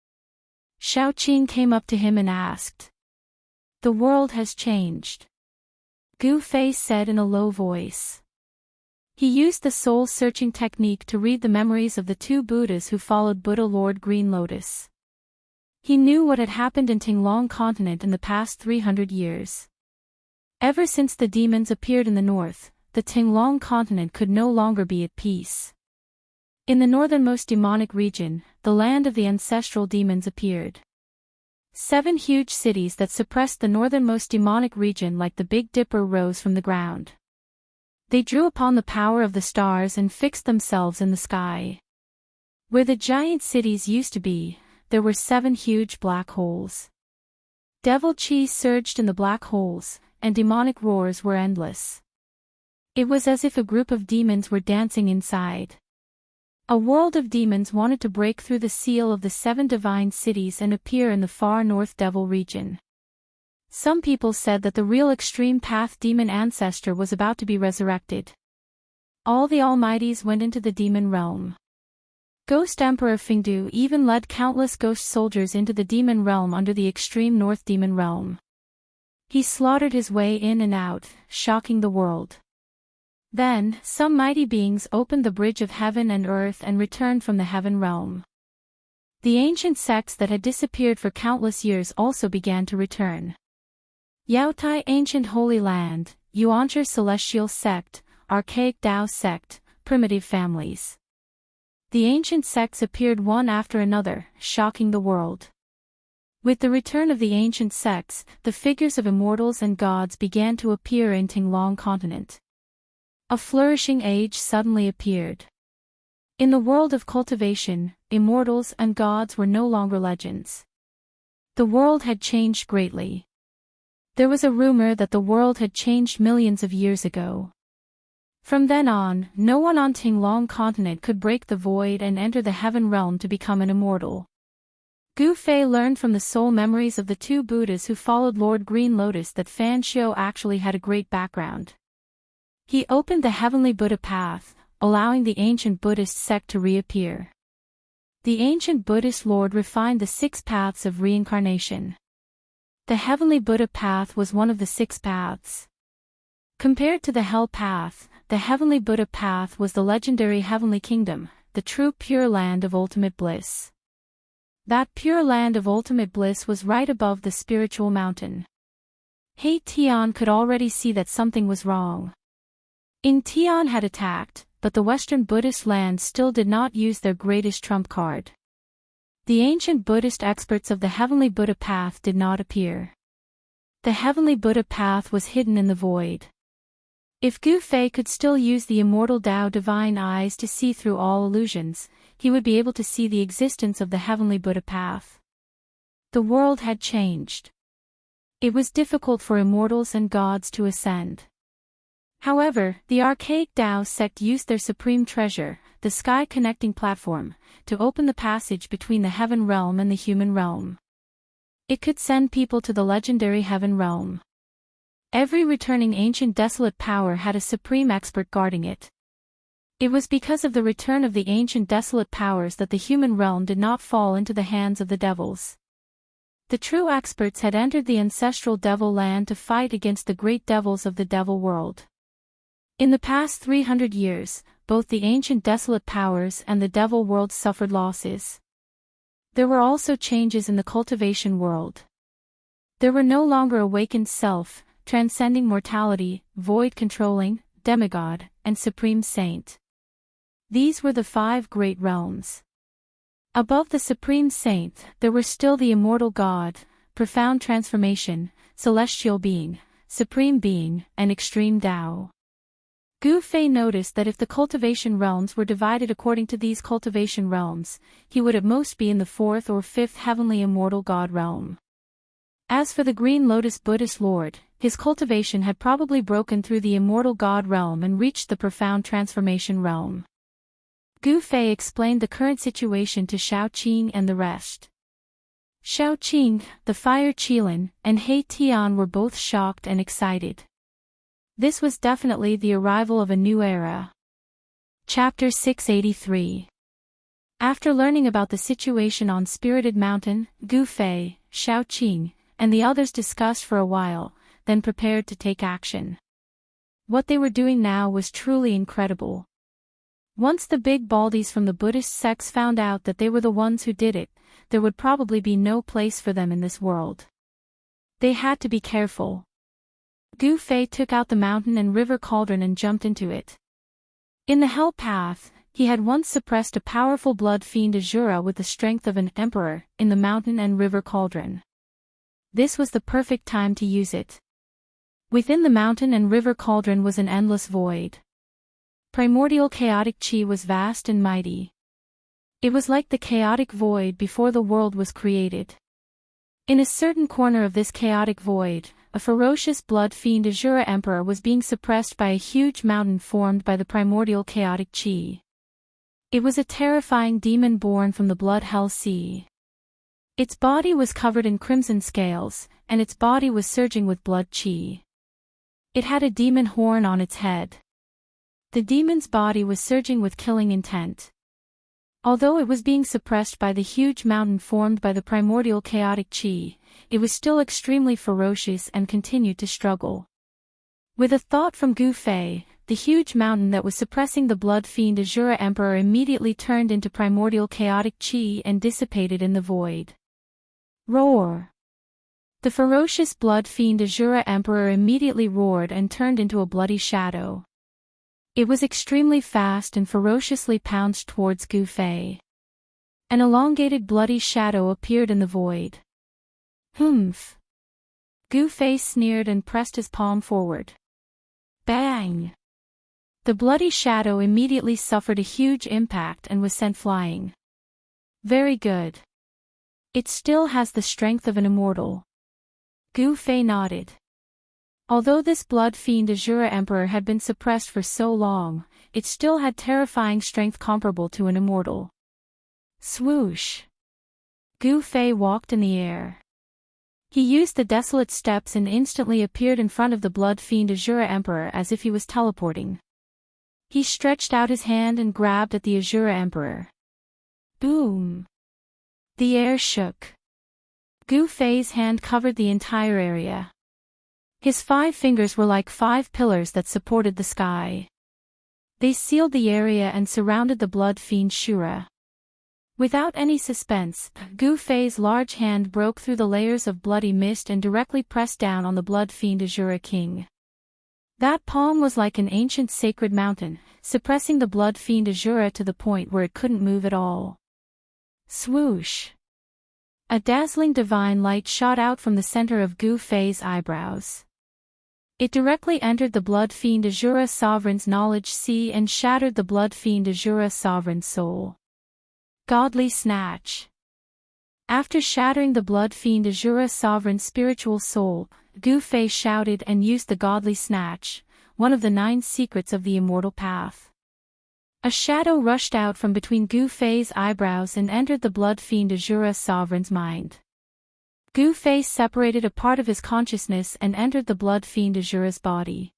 Xiaoqing came up to him and asked. "The world has changed," Gu Fei said in a low voice. He used the soul-searching technique to read the memories of the two Buddhas who followed Buddha Lord Green Lotus. He knew what had happened in Tinglong continent in the past 300 years. Ever since the demons appeared in the north, the Tinglong continent could no longer be at peace. In the northernmost demonic region, the land of the ancestral demons appeared. 7 huge cities that suppressed the northernmost demonic region like the Big Dipper rose from the ground. They drew upon the power of the stars and fixed themselves in the sky. Where the giant cities used to be, there were 7 huge black holes. Devil chi surged in the black holes, and demonic roars were endless. It was as if a group of demons were dancing inside. A world of demons wanted to break through the seal of the 7 divine cities and appear in the far north devil region. Some people said that the real extreme path demon ancestor was about to be resurrected. All the almighties went into the demon realm. Ghost Emperor Fingdu even led countless ghost soldiers into the demon realm under the extreme north demon realm. He slaughtered his way in and out, shocking the world. Then, some mighty beings opened the bridge of heaven and earth and returned from the heaven realm. The ancient sects that had disappeared for countless years also began to return. Yaotai Ancient Holy Land, Yuanzhi Celestial Sect, Archaic Tao Sect, Primitive Families. The ancient sects appeared one after another, shocking the world. With the return of the ancient sects, the figures of immortals and gods began to appear in Tinglong continent. A flourishing age suddenly appeared. In the world of cultivation, immortals and gods were no longer legends. The world had changed greatly. There was a rumor that the world had changed millions of years ago. From then on, no one on Tinglong continent could break the void and enter the heaven realm to become an immortal. Gu Fei learned from the soul memories of the 2 Buddhas who followed Lord Green Lotus that Fan Xiu actually had a great background. He opened the heavenly Buddha path, allowing the ancient Buddhist sect to reappear. The ancient Buddhist Lord refined the 6 paths of reincarnation. The heavenly Buddha path was one of the 6 paths. Compared to the hell path, the heavenly Buddha path was the legendary heavenly kingdom, the true pure land of ultimate bliss. That pure land of ultimate bliss was right above the spiritual mountain. He Tian could already see that something was wrong. In Tian had attacked, but the Western Buddhist lands still did not use their greatest trump card. The ancient Buddhist experts of the heavenly Buddha path did not appear. The heavenly Buddha path was hidden in the void. If Gu Fei could still use the immortal Tao divine eyes to see through all illusions, he would be able to see the existence of the heavenly Buddha path. The world had changed. It was difficult for immortals and gods to ascend. However, the archaic Tao sect used their supreme treasure, the sky connecting platform, to open the passage between the heaven realm and the human realm. It could send people to the legendary heaven realm. Every returning ancient desolate power had a supreme expert guarding it. It was because of the return of the ancient desolate powers that the human realm did not fall into the hands of the devils. The true experts had entered the ancestral devil land to fight against the great devils of the devil world. In the past 300 years, both the ancient desolate powers and the devil world suffered losses. There were also changes in the cultivation world. There were no longer awakened self, transcending mortality, void controlling, demigod, and supreme saint. These were the 5 great realms. Above the supreme saint, there were still the immortal God, profound transformation, celestial being, supreme being, and extreme Tao. Gu Fei noticed that if the cultivation realms were divided according to these cultivation realms, he would at most be in the 4th or 5th heavenly immortal God realm. As for the Green Lotus Buddhist Lord, his cultivation had probably broken through the immortal God realm and reached the profound transformation realm. Gu Fei explained the current situation to Xiao Qing and the rest. Xiao Qing, the Fire Qilin, and He Tian were both shocked and excited. This was definitely the arrival of a new era. Chapter 683. After learning about the situation on Spirited Mountain, Gu Fei, Xiao Qing, and the others discussed for a while, then prepared to take action. What they were doing now was truly incredible. Once the big baldies from the Buddhist sects found out that they were the ones who did it, there would probably be no place for them in this world. They had to be careful. Gu Fei took out the mountain and river cauldron and jumped into it. In the hell path, he had once suppressed a powerful blood fiend Azura with the strength of an emperor in the mountain and river cauldron. This was the perfect time to use it. Within the mountain and river cauldron was an endless void. Primordial chaotic chi was vast and mighty. It was like the chaotic void before the world was created. In a certain corner of this chaotic void, a ferocious blood fiend Azura Emperor was being suppressed by a huge mountain formed by the primordial chaotic chi. It was a terrifying demon born from the blood hell sea. Its body was covered in crimson scales, and its body was surging with blood chi. It had a demon horn on its head. The demon's body was surging with killing intent. Although it was being suppressed by the huge mountain formed by the primordial chaotic chi, it was still extremely ferocious and continued to struggle. With a thought from Gu Fei, the huge mountain that was suppressing the blood fiend Azura Emperor immediately turned into primordial chaotic chi and dissipated in the void. Roar! The ferocious blood fiend Azura Emperor immediately roared and turned into a bloody shadow. It was extremely fast and ferociously pounced towards Gu Fei. An elongated bloody shadow appeared in the void. Humph! Gu Fei sneered and pressed his palm forward. Bang! The bloody shadow immediately suffered a huge impact and was sent flying. Very good. It still has the strength of an immortal. Gu Fei nodded. Although this blood fiend Azura Emperor had been suppressed for so long, it still had terrifying strength comparable to an immortal. Swoosh! Gu Fei walked in the air. He used the desolate steps and instantly appeared in front of the blood fiend Azura Emperor as if he was teleporting. He stretched out his hand and grabbed at the Azura Emperor. Boom! The air shook. Gu Fei's hand covered the entire area. His 5 fingers were like 5 pillars that supported the sky. They sealed the area and surrounded the blood fiend Shura. Without any suspense, Gu Fei's large hand broke through the layers of bloody mist and directly pressed down on the blood fiend Azura King. That palm was like an ancient sacred mountain, suppressing the blood fiend Azura to the point where it couldn't move at all. Swoosh! A dazzling divine light shot out from the center of Gu Fei's eyebrows. It directly entered the blood fiend Azura Sovereign's knowledge sea and shattered the blood fiend Azura Sovereign's soul. Godly snatch. After shattering the blood fiend Azura Sovereign's spiritual soul, Gu Fei shouted and used the godly snatch, one of the 9 secrets of the immortal path. A shadow rushed out from between Gu Fei's eyebrows and entered the blood fiend Azura Sovereign's mind. Gu Fei separated a part of his consciousness and entered the blood fiend Azura's body.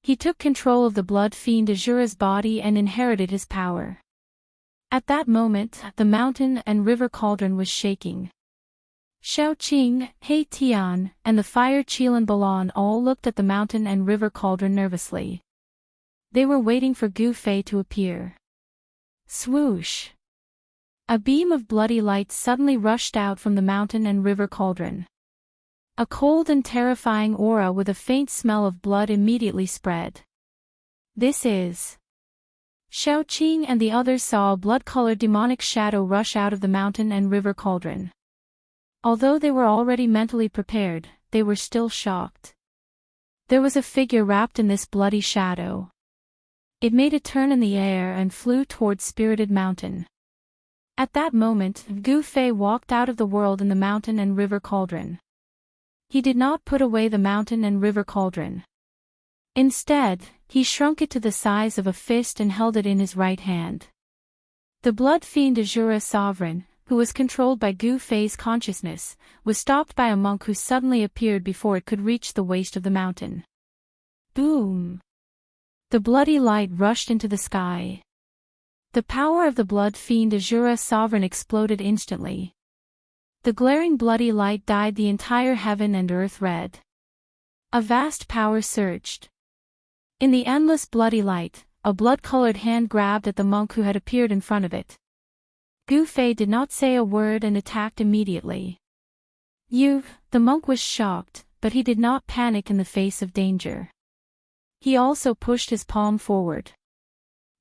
He took control of the blood fiend Azura's body and inherited his power. At that moment, the mountain and river cauldron was shaking. Xiaoqing, He Tian, and the fire Qilan Balan all looked at the mountain and river cauldron nervously. They were waiting for Gu Fei to appear. Swoosh! A beam of bloody light suddenly rushed out from the mountain and river cauldron. A cold and terrifying aura with a faint smell of blood immediately spread. This is... Xiaoqing and the others saw a blood-colored demonic shadow rush out of the mountain and river cauldron. Although they were already mentally prepared, they were still shocked. There was a figure wrapped in this bloody shadow. It made a turn in the air and flew towards Spirited Mountain. At that moment, Gu Fei walked out of the world in the mountain and river cauldron. He did not put away the mountain and river cauldron. Instead, he shrunk it to the size of a fist and held it in his right hand. The blood fiend Azura Sovereign, who was controlled by Gu Fei's consciousness, was stopped by a monk who suddenly appeared before it could reach the waist of the mountain. Boom! The bloody light rushed into the sky. The power of the blood fiend Azura Sovereign exploded instantly. The glaring bloody light dyed the entire heaven and earth red. A vast power surged. In the endless bloody light, a blood-colored hand grabbed at the monk who had appeared in front of it. Gu Fei did not say a word and attacked immediately. The monk was shocked, but he did not panic in the face of danger. He also pushed his palm forward.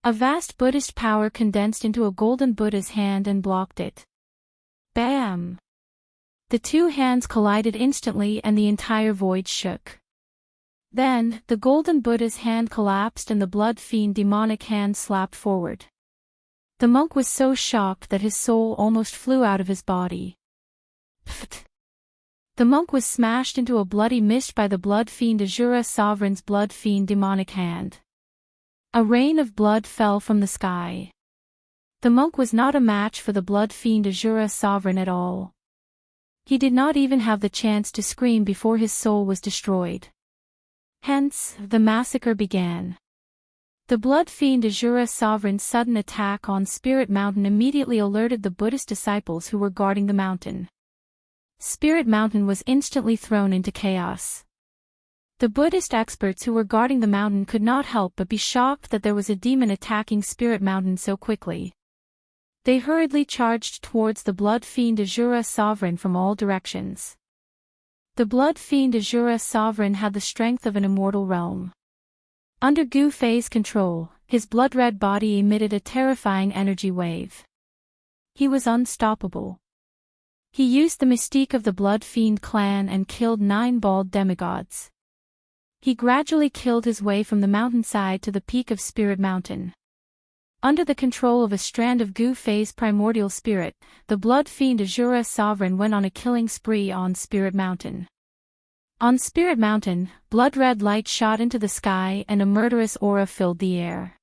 A vast Buddhist power condensed into a golden Buddha's hand and blocked it. Bam! The two hands collided instantly and the entire void shook. Then, the golden Buddha's hand collapsed and the blood-fiend demonic hand slapped forward. The monk was so shocked that his soul almost flew out of his body. Pfft! The monk was smashed into a bloody mist by the blood-fiend Azura Sovereign's blood-fiend demonic hand. A rain of blood fell from the sky. The monk was not a match for the blood-fiend Azura Sovereign at all. He did not even have the chance to scream before his soul was destroyed. Hence, the massacre began. The blood-fiend Azura Sovereign's sudden attack on Spirit Mountain immediately alerted the Buddhist disciples who were guarding the mountain. Spirit Mountain was instantly thrown into chaos. The Buddhist experts who were guarding the mountain could not help but be shocked that there was a demon attacking Spirit Mountain so quickly. They hurriedly charged towards the blood-fiend Azura Sovereign from all directions. The blood-fiend Azura Sovereign had the strength of an immortal realm. Under Gu Fei's control, his blood-red body emitted a terrifying energy wave. He was unstoppable. He used the mystique of the blood-fiend clan and killed 9 bald demigods. He gradually killed his way from the mountainside to the peak of Spirit Mountain. Under the control of a strand of Gu Fei's primordial spirit, the blood-fiend Azura Sovereign went on a killing spree on Spirit Mountain. On Spirit Mountain, blood-red light shot into the sky and a murderous aura filled the air.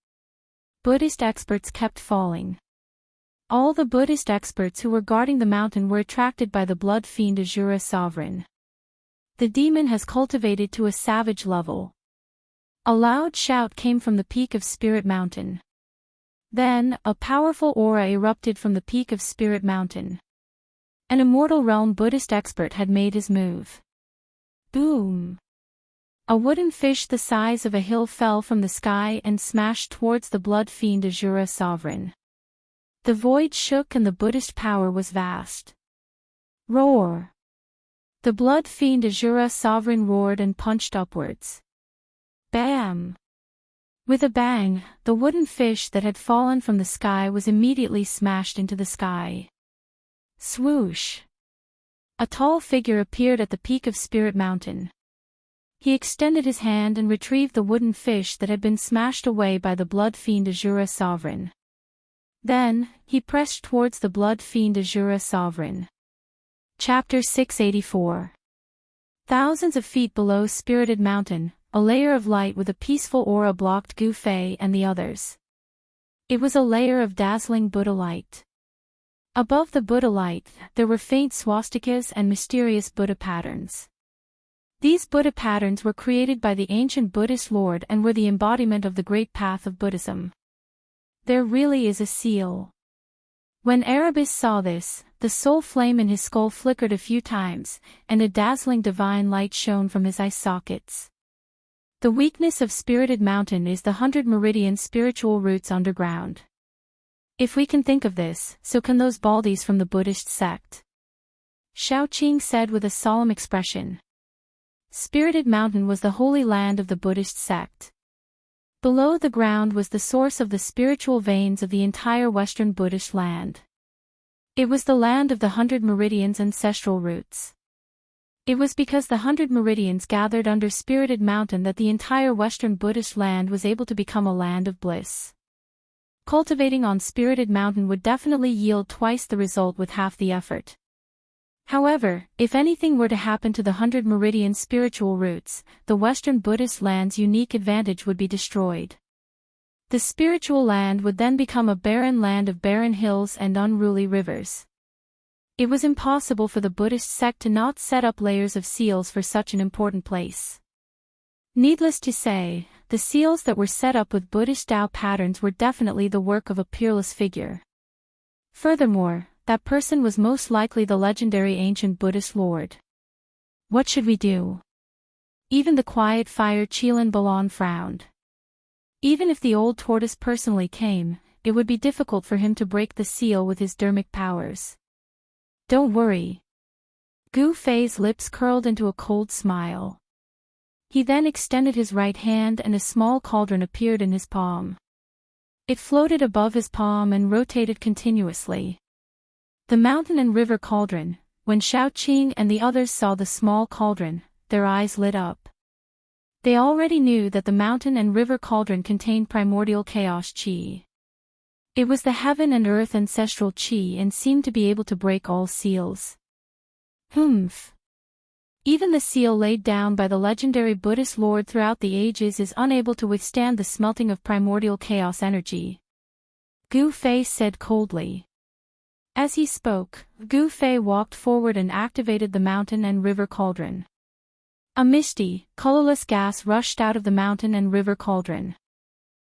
Buddhist experts kept falling. All the Buddhist experts who were guarding the mountain were attracted by the blood-fiend Azura Sovereign. The demon has cultivated to a savage level. A loud shout came from the peak of Spirit Mountain. Then, a powerful aura erupted from the peak of Spirit Mountain. An Immortal Realm Buddhist expert had made his move. Boom! A wooden fish the size of a hill fell from the sky and smashed towards the blood-fiend Azura Sovereign. The void shook and the Buddhist power was vast. Roar! The blood-fiend Azura Sovereign roared and punched upwards. Bam! With a bang, the wooden fish that had fallen from the sky was immediately smashed into the sky. Swoosh! A tall figure appeared at the peak of Spirit Mountain. He extended his hand and retrieved the wooden fish that had been smashed away by the blood-fiend Azura Sovereign. Then, he pressed towards the blood-fiend Azura Sovereign. Chapter 684. Thousands of feet below Spirited Mountain, a layer of light with a peaceful aura blocked Gu Fei and the others. It was a layer of dazzling Buddha light. Above the Buddha light, there were faint swastikas and mysterious Buddha patterns. These Buddha patterns were created by the ancient Buddhist Lord and were the embodiment of the great path of Buddhism. There really is a seal. When Erebus saw this, the soul flame in his skull flickered a few times, and a dazzling divine light shone from his eye sockets. The weakness of Spirited Mountain is the 100 meridian spiritual roots underground. If we can think of this, so can those baldies from the Buddhist sect. Shaoqing said with a solemn expression. Spirited Mountain was the holy land of the Buddhist sect. Below the ground was the source of the spiritual veins of the entire Western Buddhist land. It was the land of the 100 meridians' ancestral roots. It was because the 100 meridians gathered under Spirited Mountain that the entire Western Buddhist land was able to become a land of bliss. Cultivating on Spirited Mountain would definitely yield twice the result with half the effort. However, if anything were to happen to the 100 meridian spiritual roots, the Western Buddhist land's unique advantage would be destroyed. The spiritual land would then become a barren land of barren hills and unruly rivers. It was impossible for the Buddhist sect to not set up layers of seals for such an important place. Needless to say, the seals that were set up with Buddhist Tao patterns were definitely the work of a peerless figure. Furthermore, that person was most likely the legendary ancient Buddhist Lord. What should we do? Even the quiet fire Chilan Balan frowned. Even if the old tortoise personally came, it would be difficult for him to break the seal with his dermic powers. Don't worry. Gu Fei's lips curled into a cold smile. He then extended his right hand and a small cauldron appeared in his palm. It floated above his palm and rotated continuously. The mountain and river cauldron. When Xiaoqing and the others saw the small cauldron, their eyes lit up. They already knew that the mountain and river cauldron contained primordial chaos qi. It was the heaven and earth ancestral qi and seemed to be able to break all seals. Humph. Even the seal laid down by the legendary Buddhist lord throughout the ages is unable to withstand the smelting of primordial chaos energy. Gu Fei said coldly. As he spoke, Gu Fei walked forward and activated the mountain and river cauldron. A misty, colorless gas rushed out of the mountain and river cauldron.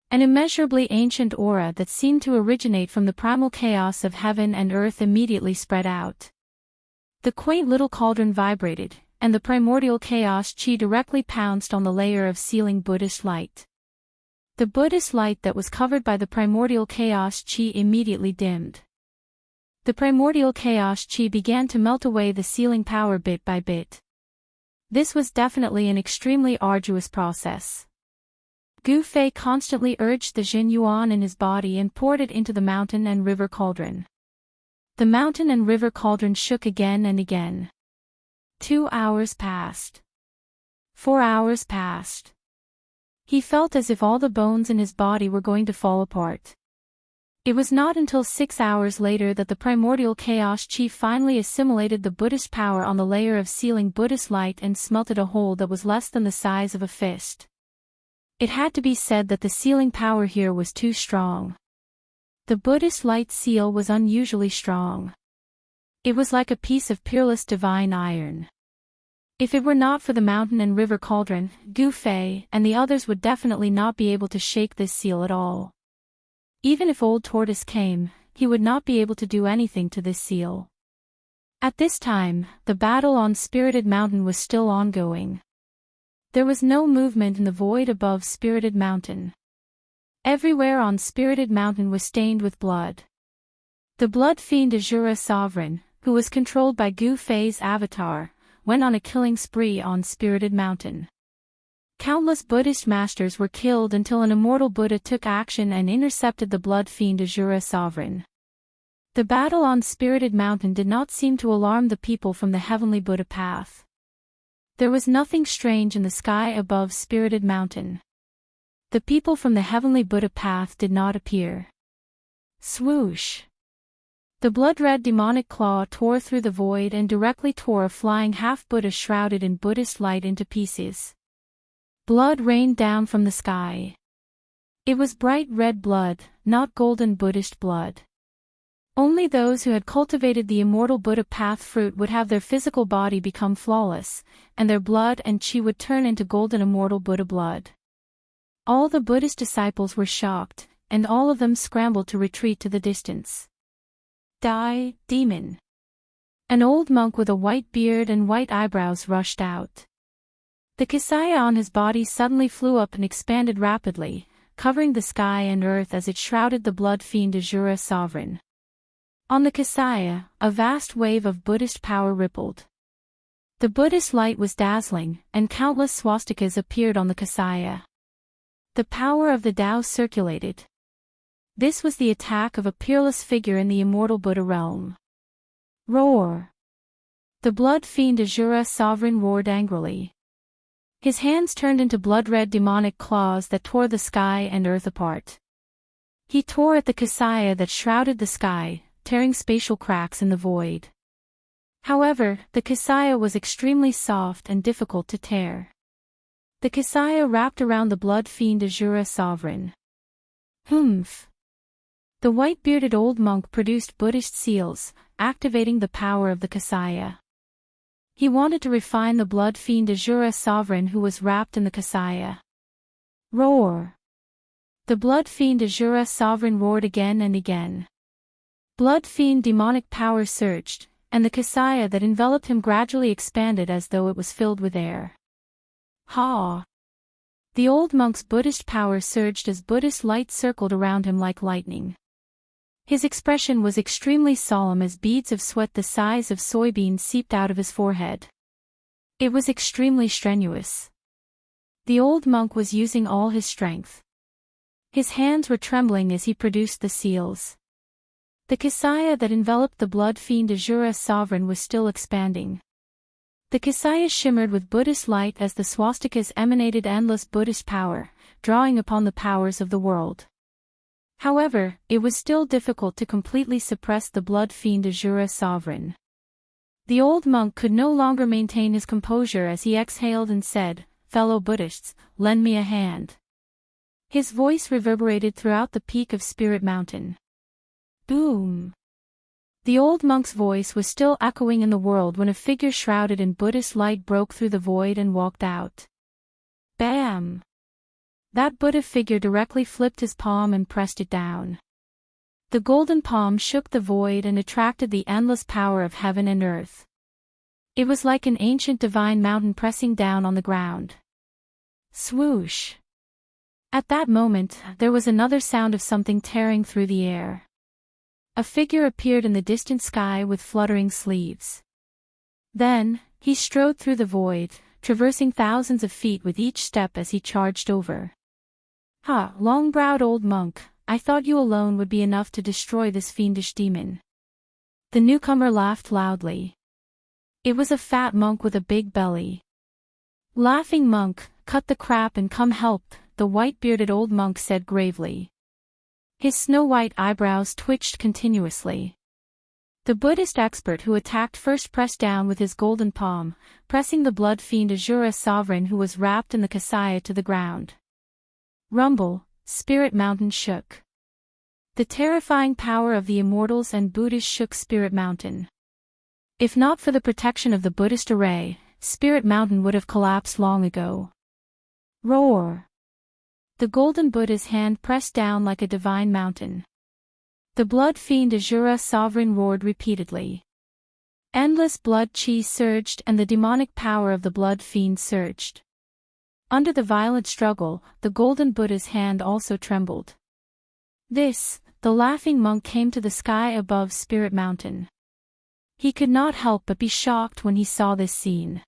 An immeasurably ancient aura that seemed to originate from the primal chaos of heaven and earth immediately spread out. The quaint little cauldron vibrated, and the primordial chaos qi directly pounced on the layer of sealing Buddhist light. The Buddhist light that was covered by the primordial chaos qi immediately dimmed. The primordial chaos qi began to melt away the sealing power bit by bit. This was definitely an extremely arduous process. Gu Fei constantly urged the Jin Yuan in his body and poured it into the mountain and river cauldron. The mountain and river cauldron shook again and again. 2 hours passed. 4 hours passed. He felt as if all the bones in his body were going to fall apart. It was not until 6 hours later that the primordial chaos qi finally assimilated the Buddhist power on the layer of sealing Buddhist light and smelted a hole that was less than the size of a fist. It had to be said that the sealing power here was too strong. The Buddhist light seal was unusually strong. It was like a piece of peerless divine iron. If it were not for the mountain and river cauldron, Gu Fei and the others would definitely not be able to shake this seal at all. Even if Old Tortoise came, he would not be able to do anything to this seal. At this time, the battle on Spirited Mountain was still ongoing. There was no movement in the void above Spirited Mountain. Everywhere on Spirited Mountain was stained with blood. The blood fiend Azura Sovereign, who was controlled by Gu Fei's avatar, went on a killing spree on Spirited Mountain. Countless Buddhist masters were killed until an immortal Buddha took action and intercepted the blood fiend Azura Sovereign. The battle on Spirited Mountain did not seem to alarm the people from the heavenly Buddha path. There was nothing strange in the sky above Spirited Mountain. The people from the heavenly Buddha path did not appear. Swoosh! The blood-red demonic claw tore through the void and directly tore a flying half-Buddha shrouded in Buddhist light into pieces. Blood rained down from the sky. It was bright red blood, not golden Buddhist blood. Only those who had cultivated the immortal Buddha path fruit would have their physical body become flawless, and their blood and qi would turn into golden immortal Buddha blood. All the Buddhist disciples were shocked, and all of them scrambled to retreat to the distance. Die, demon! An old monk with a white beard and white eyebrows rushed out. The Kasaya on his body suddenly flew up and expanded rapidly, covering the sky and earth as it shrouded the blood fiend Azura Sovereign. On the Kasaya, a vast wave of Buddhist power rippled. The Buddhist light was dazzling, and countless swastikas appeared on the Kasaya. The power of the Tao circulated. This was the attack of a peerless figure in the immortal Buddha realm. Roar! The blood fiend Azura Sovereign roared angrily. His hands turned into blood-red demonic claws that tore the sky and earth apart. He tore at the Kasaya that shrouded the sky, tearing spatial cracks in the void. However, the Kasaya was extremely soft and difficult to tear. The Kasaya wrapped around the blood fiend Azura Sovereign. Humph! The white-bearded old monk produced Buddhist seals, activating the power of the Kasaya. He wanted to refine the blood fiend Azura Sovereign who was wrapped in the Kasaya. Roar! The blood fiend Azura Sovereign roared again and again. Blood fiend demonic power surged, and the Kasaya that enveloped him gradually expanded as though it was filled with air. Ha! The old monk's Buddhist power surged as Buddhist light circled around him like lightning. His expression was extremely solemn as beads of sweat the size of soybeans seeped out of his forehead. It was extremely strenuous. The old monk was using all his strength. His hands were trembling as he produced the seals. The Xianxia that enveloped the blood fiend Azura sovereign was still expanding. The Xianxia shimmered with Buddhist light as the swastikas emanated endless Buddhist power, drawing upon the powers of the world. However, it was still difficult to completely suppress the blood fiend Azura sovereign. The old monk could no longer maintain his composure as he exhaled and said, "Fellow Buddhists, lend me a hand." His voice reverberated throughout the peak of Spirit Mountain. Boom! The old monk's voice was still echoing in the world when a figure shrouded in Buddhist light broke through the void and walked out. Bam! That Buddha figure directly flipped his palm and pressed it down. The golden palm shook the void and attracted the endless power of heaven and earth. It was like an ancient divine mountain pressing down on the ground. Swoosh! At that moment, there was another sound of something tearing through the air. A figure appeared in the distant sky with fluttering sleeves. Then, he strode through the void, traversing thousands of feet with each step as he charged over. "Ha, long-browed old monk, I thought you alone would be enough to destroy this fiendish demon." The newcomer laughed loudly. It was a fat monk with a big belly. "Laughing monk, cut the crap and come help," the white-bearded old monk said gravely. His snow-white eyebrows twitched continuously. The Buddhist expert who attacked first pressed down with his golden palm, pressing the blood fiend Azura sovereign who was wrapped in the Xianxia to the ground. Rumble, Spirit Mountain shook. The terrifying power of the Immortals and Buddhas shook Spirit Mountain. If not for the protection of the Buddhist array, Spirit Mountain would have collapsed long ago. Roar! The golden Buddha's hand pressed down like a divine mountain. The blood fiend Azura sovereign roared repeatedly. Endless blood chi surged and the demonic power of the blood fiend surged. Under the violent struggle, the golden Buddha's hand also trembled. The laughing monk came to the sky above Spirit Mountain. He could not help but be shocked when he saw this scene.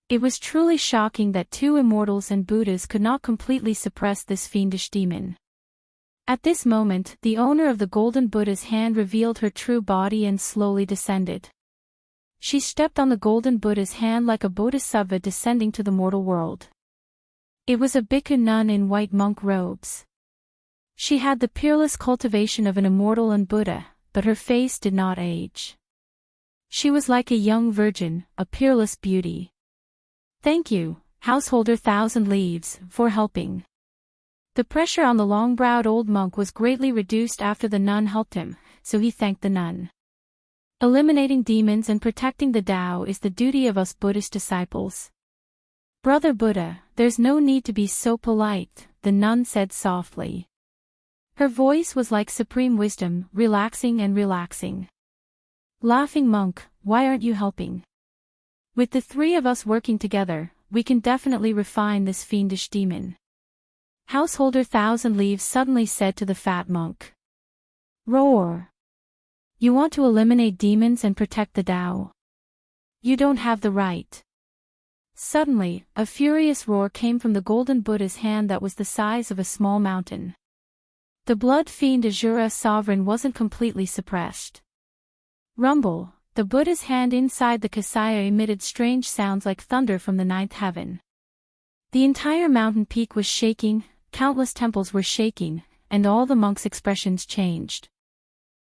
It was truly shocking that two immortals and Buddhas could not completely suppress this fiendish demon. At this moment, the owner of the golden Buddha's hand revealed her true body and slowly descended. She stepped on the golden Buddha's hand like a bodhisattva descending to the mortal world. It was a bhikkhu nun in white monk robes. She had the peerless cultivation of an immortal and Buddha, but her face did not age. She was like a young virgin, a peerless beauty. "Thank you, Householder Thousand Leaves, for helping." The pressure on the long-browed old monk was greatly reduced after the nun helped him, so he thanked the nun. Eliminating demons and protecting the Tao is the duty of us Buddhist disciples. "Brother Buddha, there's no need to be so polite," the nun said softly. Her voice was like supreme wisdom, relaxing and relaxing. "Laughing monk, why aren't you helping? With the three of us working together, we can definitely refine this fiendish demon." Householder Thousand Leaves suddenly said to the fat monk. "Roar! You want to eliminate demons and protect the Tao? You don't have the right." Suddenly, a furious roar came from the golden Buddha's hand that was the size of a small mountain. The blood fiend Azura sovereign wasn't completely suppressed. Rumble! The Buddha's hand inside the Xianxia emitted strange sounds like thunder from the ninth heaven. The entire mountain peak was shaking, countless temples were shaking, and all the monks' expressions changed.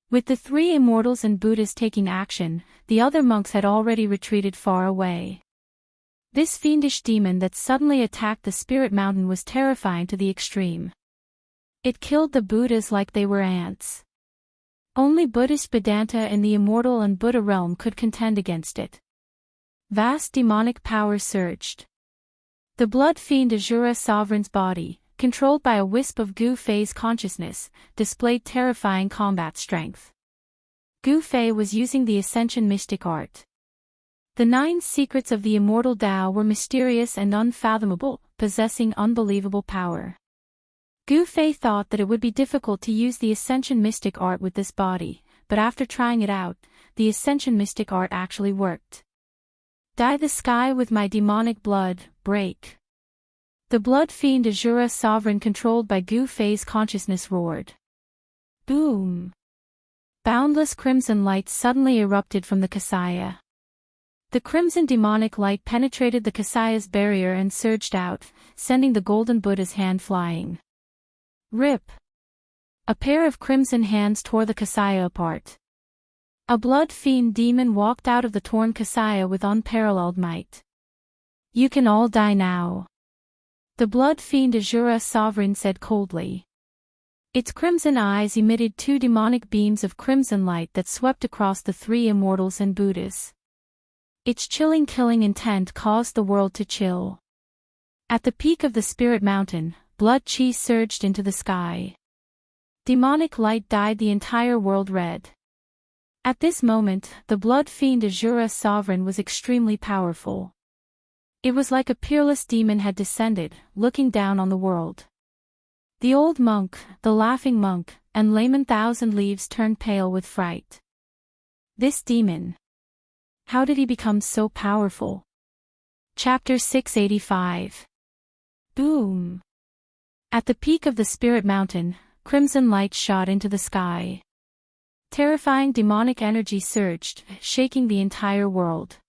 With the three immortals and Buddhas taking action, the other monks had already retreated far away. This fiendish demon that suddenly attacked the Spirit Mountain was terrifying to the extreme. It killed the Buddhas like they were ants. Only Buddhist Vedanta in the Immortal and Buddha realm could contend against it. Vast demonic power surged. The blood fiend Azura sovereign's body, controlled by a wisp of Gu Fei's consciousness, displayed terrifying combat strength. Gu Fei was using the Ascension mystic art. The 9 secrets of the immortal Tao were mysterious and unfathomable, possessing unbelievable power. Gu Fei thought that it would be difficult to use the Ascension Mystic Art with this body, but after trying it out, the Ascension Mystic Art actually worked. Dye the sky with my demonic blood, break. The blood fiend Azura sovereign controlled by Gu Fei's consciousness roared. Boom! Boundless crimson light suddenly erupted from the Kasaya. The crimson demonic light penetrated the Kasaya's barrier and surged out, sending the golden Buddha's hand flying. Rip! A pair of crimson hands tore the Kasaya apart. A blood fiend demon walked out of the torn Kasaya with unparalleled might. You can all die now. The blood fiend Azura sovereign said coldly. Its crimson eyes emitted two demonic beams of crimson light that swept across the three immortals and Buddhas. Its chilling killing intent caused the world to chill. At the peak of the spirit mountain, blood chi surged into the sky. Demonic light dyed the entire world red. At this moment, the blood fiend Azura sovereign was extremely powerful. It was like a peerless demon had descended, looking down on the world. The old monk, the laughing monk, and layman Thousand Leaves turned pale with fright. This demon. How did he become so powerful? Chapter 685. Boom! At the peak of the spirit mountain, crimson light shot into the sky. Terrifying demonic energy surged, shaking the entire world.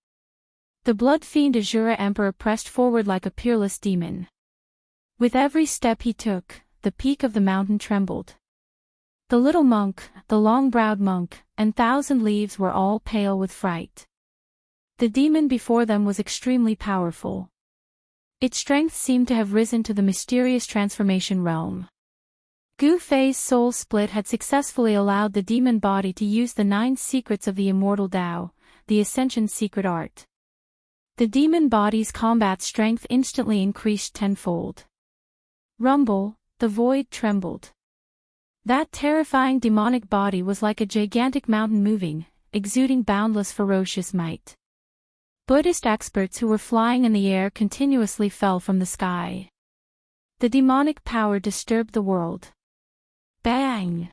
The blood fiend Azura Emperor pressed forward like a peerless demon. With every step he took, the peak of the mountain trembled. The little monk, the long-browed monk, and Thousand Leaves were all pale with fright. The demon before them was extremely powerful. Its strength seemed to have risen to the mysterious transformation realm. Gu Fei's soul split had successfully allowed the demon body to use the 9 secrets of the immortal Tao, the Ascension secret art. The demon body's combat strength instantly increased tenfold. Rumble, the void trembled. That terrifying demonic body was like a gigantic mountain moving, exuding boundless ferocious might. Buddhist experts who were flying in the air continuously fell from the sky. The demonic power disturbed the world. Bang!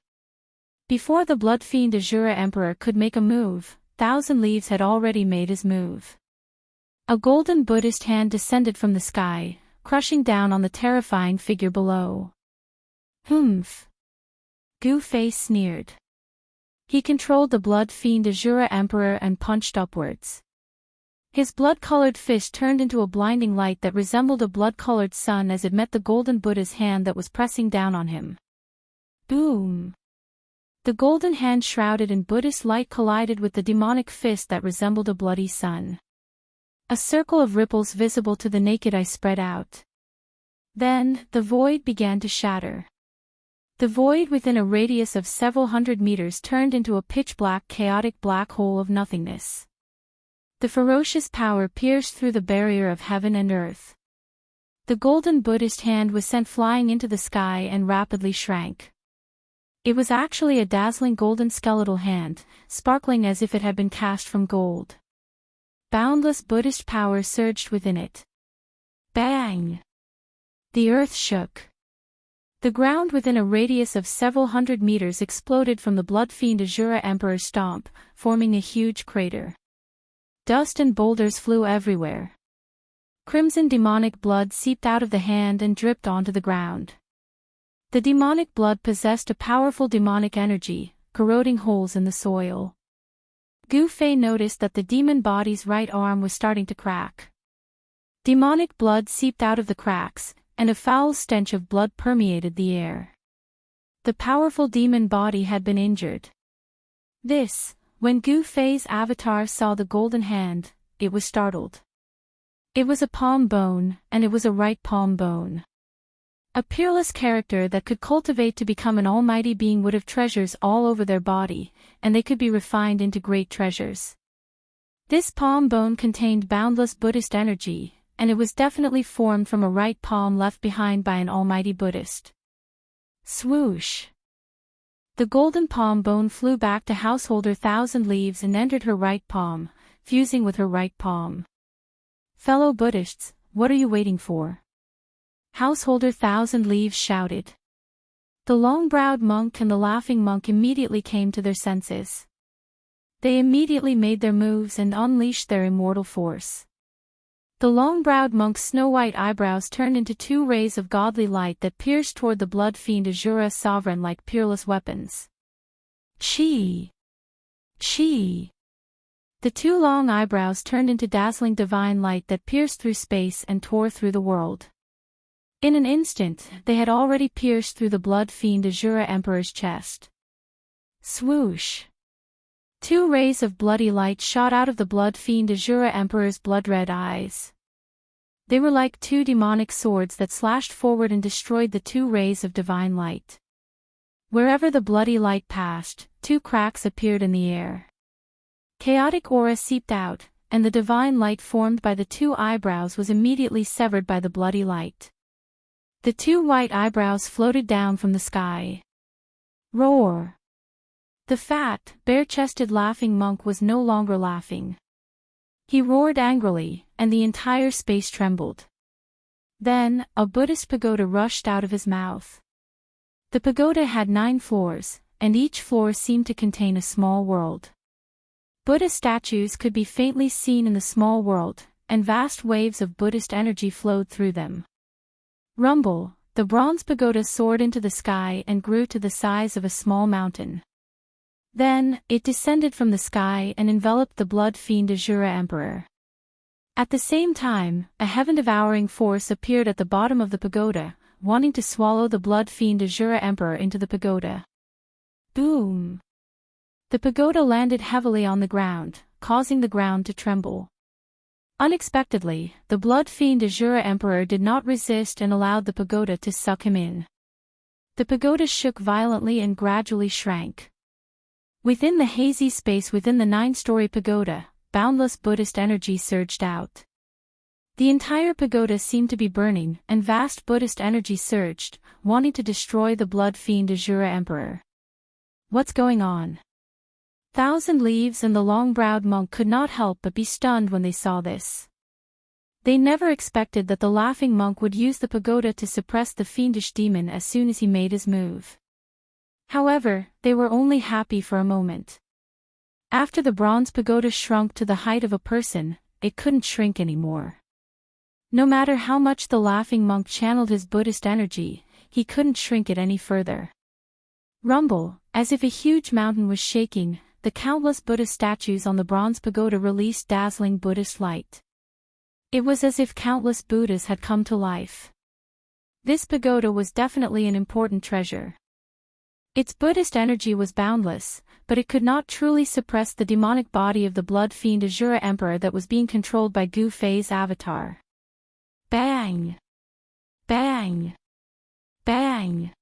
Before the blood fiend Azura Emperor could make a move, Thousand Leaves had already made his move. A golden Buddhist hand descended from the sky, crushing down on the terrifying figure below. Humph! Gu Fei sneered. He controlled the blood fiend Azura Emperor and punched upwards. His blood-colored fist turned into a blinding light that resembled a blood-colored sun as it met the golden Buddha's hand that was pressing down on him. Boom! The golden hand shrouded in Buddhist light collided with the demonic fist that resembled a bloody sun. A circle of ripples visible to the naked eye spread out. Then, the void began to shatter. The void within a radius of several hundred meters turned into a pitch-black chaotic black hole of nothingness. The ferocious power pierced through the barrier of heaven and earth. The golden Buddhist hand was sent flying into the sky and rapidly shrank. It was actually a dazzling golden skeletal hand, sparkling as if it had been cast from gold. Boundless Buddhist power surged within it. Bang! The earth shook. The ground within a radius of several hundred meters exploded from the blood fiend Azura Emperor's stomp, forming a huge crater. Dust and boulders flew everywhere. Crimson demonic blood seeped out of the hand and dripped onto the ground. The demonic blood possessed a powerful demonic energy, corroding holes in the soil. Gu Fei noticed that the demon body's right arm was starting to crack. Demonic blood seeped out of the cracks, and a foul stench of blood permeated the air. The powerful demon body had been injured. When Gu Fei's avatar saw the golden hand, it was startled. It was a palm bone, and it was a right palm bone. A peerless character that could cultivate to become an almighty being would have treasures all over their body, and they could be refined into great treasures. This palm bone contained boundless Buddhist energy, and it was definitely formed from a right palm left behind by an almighty Buddhist. Swoosh! The golden palm bone flew back to householder Thousand Leaves and entered her right palm, fusing with her right palm. Fellow Buddhists, what are you waiting for? Householder Thousand Leaves shouted. The long-browed monk and the laughing monk immediately came to their senses. They immediately made their moves and unleashed their immortal force. The long-browed monk's snow-white eyebrows turned into two rays of godly light that pierced toward the blood-fiend Azura sovereign like peerless weapons. Chi! Chi! The two long eyebrows turned into dazzling divine light that pierced through space and tore through the world. In an instant, they had already pierced through the blood-fiend Azura Emperor's chest. Swoosh! Two rays of bloody light shot out of the blood-fiend Azura Emperor's blood-red eyes. They were like two demonic swords that slashed forward and destroyed the two rays of divine light. Wherever the bloody light passed, two cracks appeared in the air. Chaotic aura seeped out, and the divine light formed by the two eyebrows was immediately severed by the bloody light. The two white eyebrows floated down from the sky. Roar! The fat, bare-chested laughing monk was no longer laughing. He roared angrily, and the entire space trembled. Then, a Buddhist pagoda rushed out of his mouth. The pagoda had 9 floors, and each floor seemed to contain a small world. Buddha statues could be faintly seen in the small world, and vast waves of Buddhist energy flowed through them. Rumble, the bronze pagoda soared into the sky and grew to the size of a small mountain. Then, it descended from the sky and enveloped the blood-fiend Azura Emperor. At the same time, a heaven-devouring force appeared at the bottom of the pagoda, wanting to swallow the blood-fiend Azura Emperor into the pagoda. Boom! The pagoda landed heavily on the ground, causing the ground to tremble. Unexpectedly, the blood-fiend Azura Emperor did not resist and allowed the pagoda to suck him in. The pagoda shook violently and gradually shrank. Within the hazy space within the 9-story pagoda, boundless Buddhist energy surged out. The entire pagoda seemed to be burning, and vast Buddhist energy surged, wanting to destroy the blood-fiend Azura Emperor. What's going on? Thousand Leaves and the long-browed monk could not help but be stunned when they saw this. They never expected that the laughing monk would use the pagoda to suppress the fiendish demon as soon as he made his move. However, they were only happy for a moment. After the bronze pagoda shrunk to the height of a person, it couldn't shrink anymore. No matter how much the laughing monk channeled his Buddhist energy, he couldn't shrink it any further. Rumble, as if a huge mountain was shaking, the countless Buddha statues on the bronze pagoda released dazzling Buddhist light. It was as if countless Buddhas had come to life. This pagoda was definitely an important treasure. Its Buddhist energy was boundless, but it could not truly suppress the demonic body of the blood-fiend Azura Emperor that was being controlled by Gu Fei's avatar. Bang! Bang! Bang!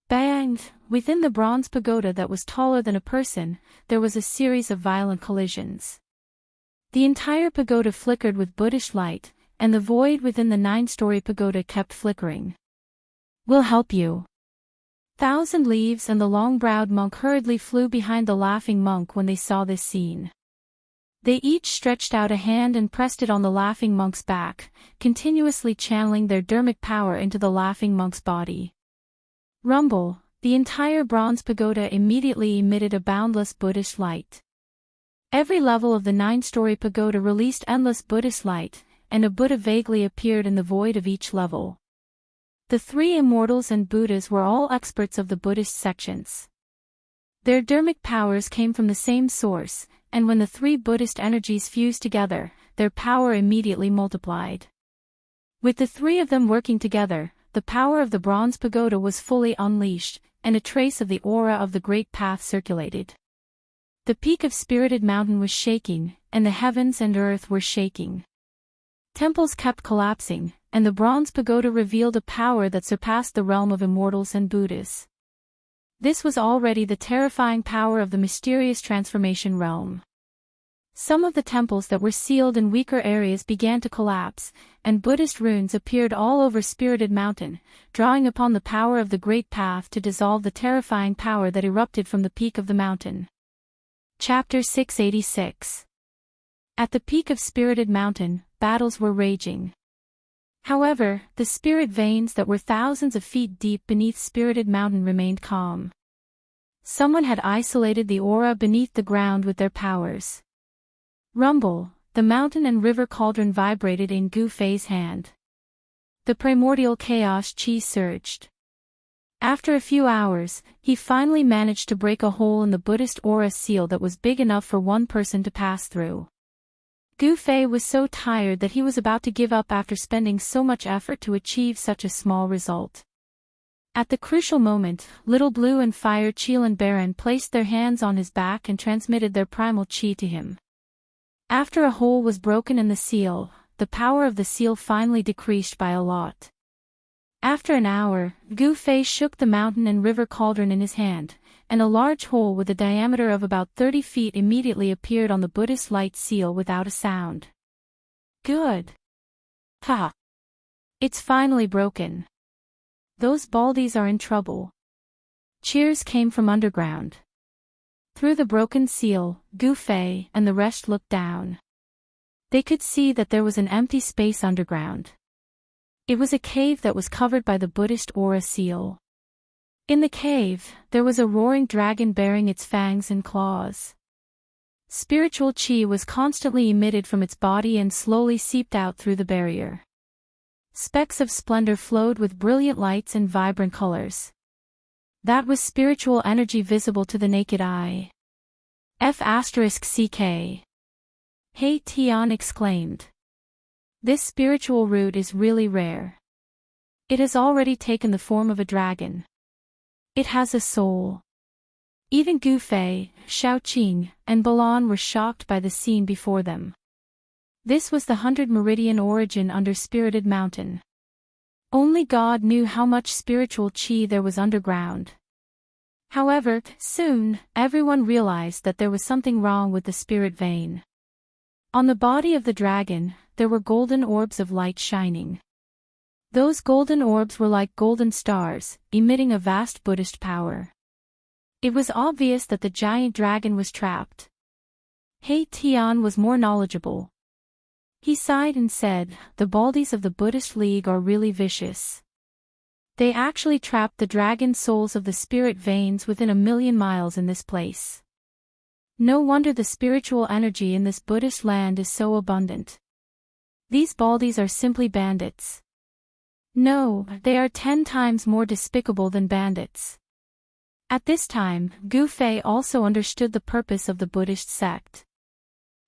Bang! Within the bronze pagoda that was taller than a person, there was a series of violent collisions. The entire pagoda flickered with Buddhist light, and the void within the 9-story pagoda kept flickering. We'll help you. Thousand Leaves and the long-browed monk hurriedly flew behind the laughing monk when they saw this scene. They each stretched out a hand and pressed it on the laughing monk's back, continuously channeling their dermic power into the laughing monk's body. Rumble, the entire bronze pagoda immediately emitted a boundless Buddhist light. Every level of the 9-story pagoda released endless Buddhist light, and a Buddha vaguely appeared in the void of each level. The 3 immortals and Buddhas were all experts of the Buddhist sections. Their dermic powers came from the same source, and when the 3 Buddhist energies fused together, their power immediately multiplied. With the 3 of them working together, the power of the bronze pagoda was fully unleashed, and a trace of the aura of the Great Path circulated. The peak of Spirited Mountain was shaking, and the heavens and earth were shaking. Temples kept collapsing, and the bronze pagoda revealed a power that surpassed the realm of immortals and Buddhas. This was already the terrifying power of the mysterious transformation realm. Some of the temples that were sealed in weaker areas began to collapse, and Buddhist runes appeared all over Spirited Mountain, drawing upon the power of the Great Path to dissolve the terrifying power that erupted from the peak of the mountain. Chapter 686. At the peak of Spirited Mountain, battles were raging. However, the spirit veins that were thousands of feet deep beneath Spirited Mountain remained calm. Someone had isolated the aura beneath the ground with their powers. Rumble, the mountain and river cauldron vibrated in Gu Fei's hand. The primordial chaos chi surged. After a few hours, he finally managed to break a hole in the Buddhist aura seal that was big enough for one person to pass through. Gu Fei was so tired that he was about to give up after spending so much effort to achieve such a small result. At the crucial moment, Little Blue and Fire Qilin Baron placed their hands on his back and transmitted their primal chi to him. After a hole was broken in the seal, the power of the seal finally decreased by a lot. After an hour, Gu Fei shook the mountain and river cauldron in his hand, and a large hole with a diameter of about 30 feet immediately appeared on the Buddhist light seal without a sound. Good. Ha! It's finally broken. Those baldies are in trouble. Cheers came from underground. Through the broken seal, Gu Fei and the rest looked down. They could see that there was an empty space underground. It was a cave that was covered by the Buddhist aura seal. In the cave, there was a roaring dragon bearing its fangs and claws. Spiritual chi was constantly emitted from its body and slowly seeped out through the barrier. Specks of splendor flowed with brilliant lights and vibrant colors. That was spiritual energy visible to the naked eye. F***ck. Hey Tian exclaimed. This spiritual root is really rare. It has already taken the form of a dragon. It has a soul. Even Gu Fei, Xiaoqing, and Balan were shocked by the scene before them. This was the 100 Meridian origin under Spirited Mountain. Only God knew how much spiritual chi there was underground. However, soon, everyone realized that there was something wrong with the spirit vein. On the body of the dragon, there were golden orbs of light shining. Those golden orbs were like golden stars, emitting a vast Buddhist power. It was obvious that the giant dragon was trapped. He Tian was more knowledgeable. He sighed and said, "The baldies of the Buddhist League are really vicious. They actually trapped the dragon souls of the spirit veins within 1,000,000 miles in this place. No wonder the spiritual energy in this Buddhist land is so abundant. These baldies are simply bandits. No, they are 10 times more despicable than bandits." At this time, Gu Fei also understood the purpose of the Buddhist sect.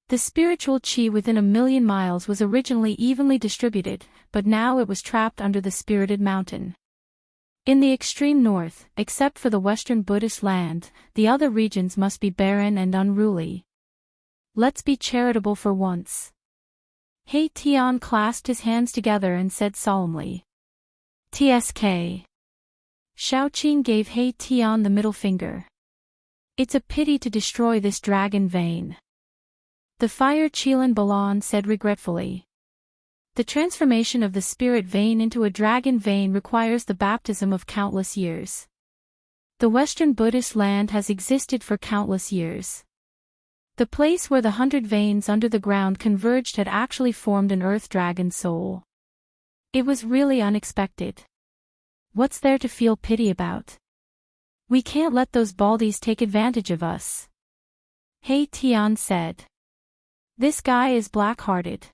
The spiritual chi within 1,000,000 miles was originally evenly distributed, but now it was trapped under the Spirited Mountain. In the extreme north, except for the western Buddhist land, the other regions must be barren and unruly. Let's be charitable for once. He Tian clasped his hands together and said solemnly. TSK. Xiaoqing gave He Tian the middle finger. It's a pity to destroy this dragon vein. The Fire Qilin Balan said regretfully. The transformation of the spirit vein into a dragon vein requires the baptism of countless years. The Western Buddhist land has existed for countless years. The place where the 100 veins under the ground converged had actually formed an earth dragon soul. It was really unexpected. What's there to feel pity about? We can't let those baldies take advantage of us. He Tian said. This guy is black-hearted.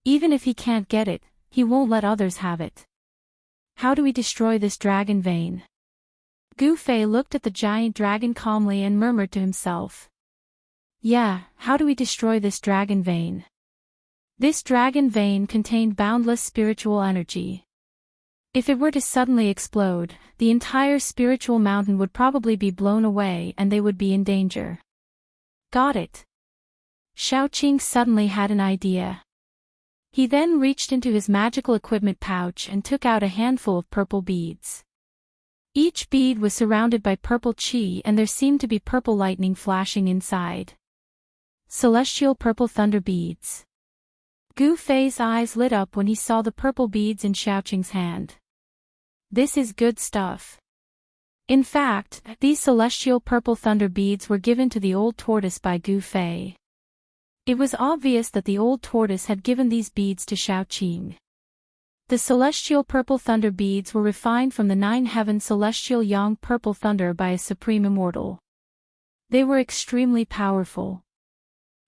Even if he can't get it, he won't let others have it. How do we destroy this dragon vein? Gu Fei looked at the giant dragon calmly and murmured to himself. Yeah, how do we destroy this dragon vein? This dragon vein contained boundless spiritual energy. If it were to suddenly explode, the entire spiritual mountain would probably be blown away and they would be in danger. Got it. Xiaoqing suddenly had an idea. He then reached into his magical equipment pouch and took out a handful of purple beads. Each bead was surrounded by purple chi and there seemed to be purple lightning flashing inside. Celestial purple thunder beads. Gu Fei's eyes lit up when he saw the purple beads in Xiaoqing's hand. This is good stuff. In fact, these celestial purple thunder beads were given to the old tortoise by Gu Fei. It was obvious that the old tortoise had given these beads to Xiaoqing. The celestial purple thunder beads were refined from the 9 heaven celestial yang purple thunder by a supreme immortal. They were extremely powerful.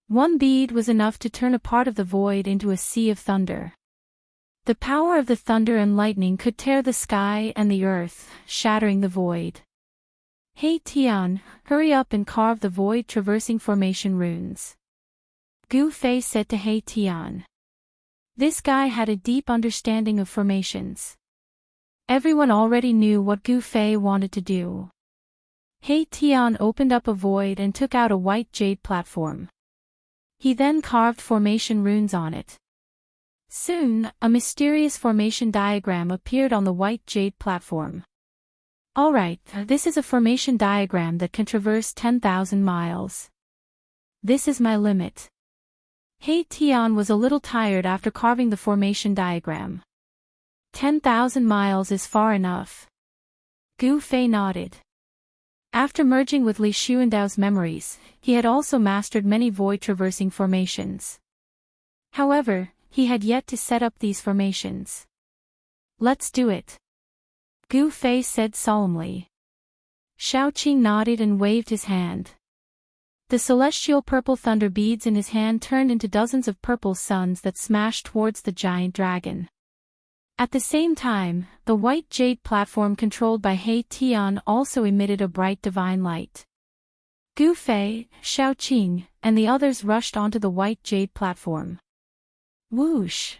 One bead was enough to turn a part of the void into a sea of thunder. The power of the thunder and lightning could tear the sky and the earth, shattering the void. Hey Tian, hurry up and carve the void-traversing formation runes. Gu Fei said to Hey Tian. This guy had a deep understanding of formations. Everyone already knew what Gu Fei wanted to do. Hey Tian opened up a void and took out a white jade platform. He then carved formation runes on it. Soon, a mysterious formation diagram appeared on the white jade platform. Alright, this is a formation diagram that can traverse 10,000 miles. This is my limit. Hey Tian was a little tired after carving the formation diagram. 10,000 miles is far enough. Gu Fei nodded. After merging with Li Xuandao's memories, he had also mastered many void-traversing formations. However, he had yet to set up these formations. Let's do it. Gu Fei said solemnly. Xiaoqing nodded and waved his hand. The celestial purple thunder beads in his hand turned into dozens of purple suns that smashed towards the giant dragon. At the same time, the white jade platform controlled by He Tian also emitted a bright divine light. Gu Fei, Xiaoqing, and the others rushed onto the white jade platform. Whoosh!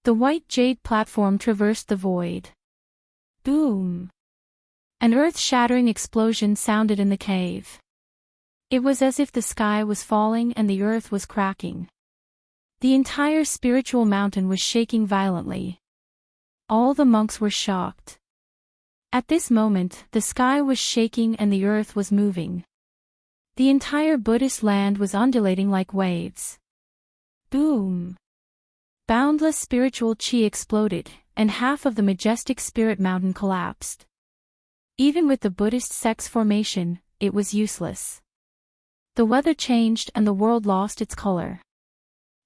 The white jade platform traversed the void. Boom! An earth-shattering explosion sounded in the cave. It was as if the sky was falling and the earth was cracking. The entire spiritual mountain was shaking violently. All the monks were shocked. At this moment, the sky was shaking and the earth was moving. The entire Buddhist land was undulating like waves. Boom! Boundless spiritual qi exploded, and half of the majestic spirit mountain collapsed. Even with the Buddhist sect's formation, it was useless. The weather changed and the world lost its color.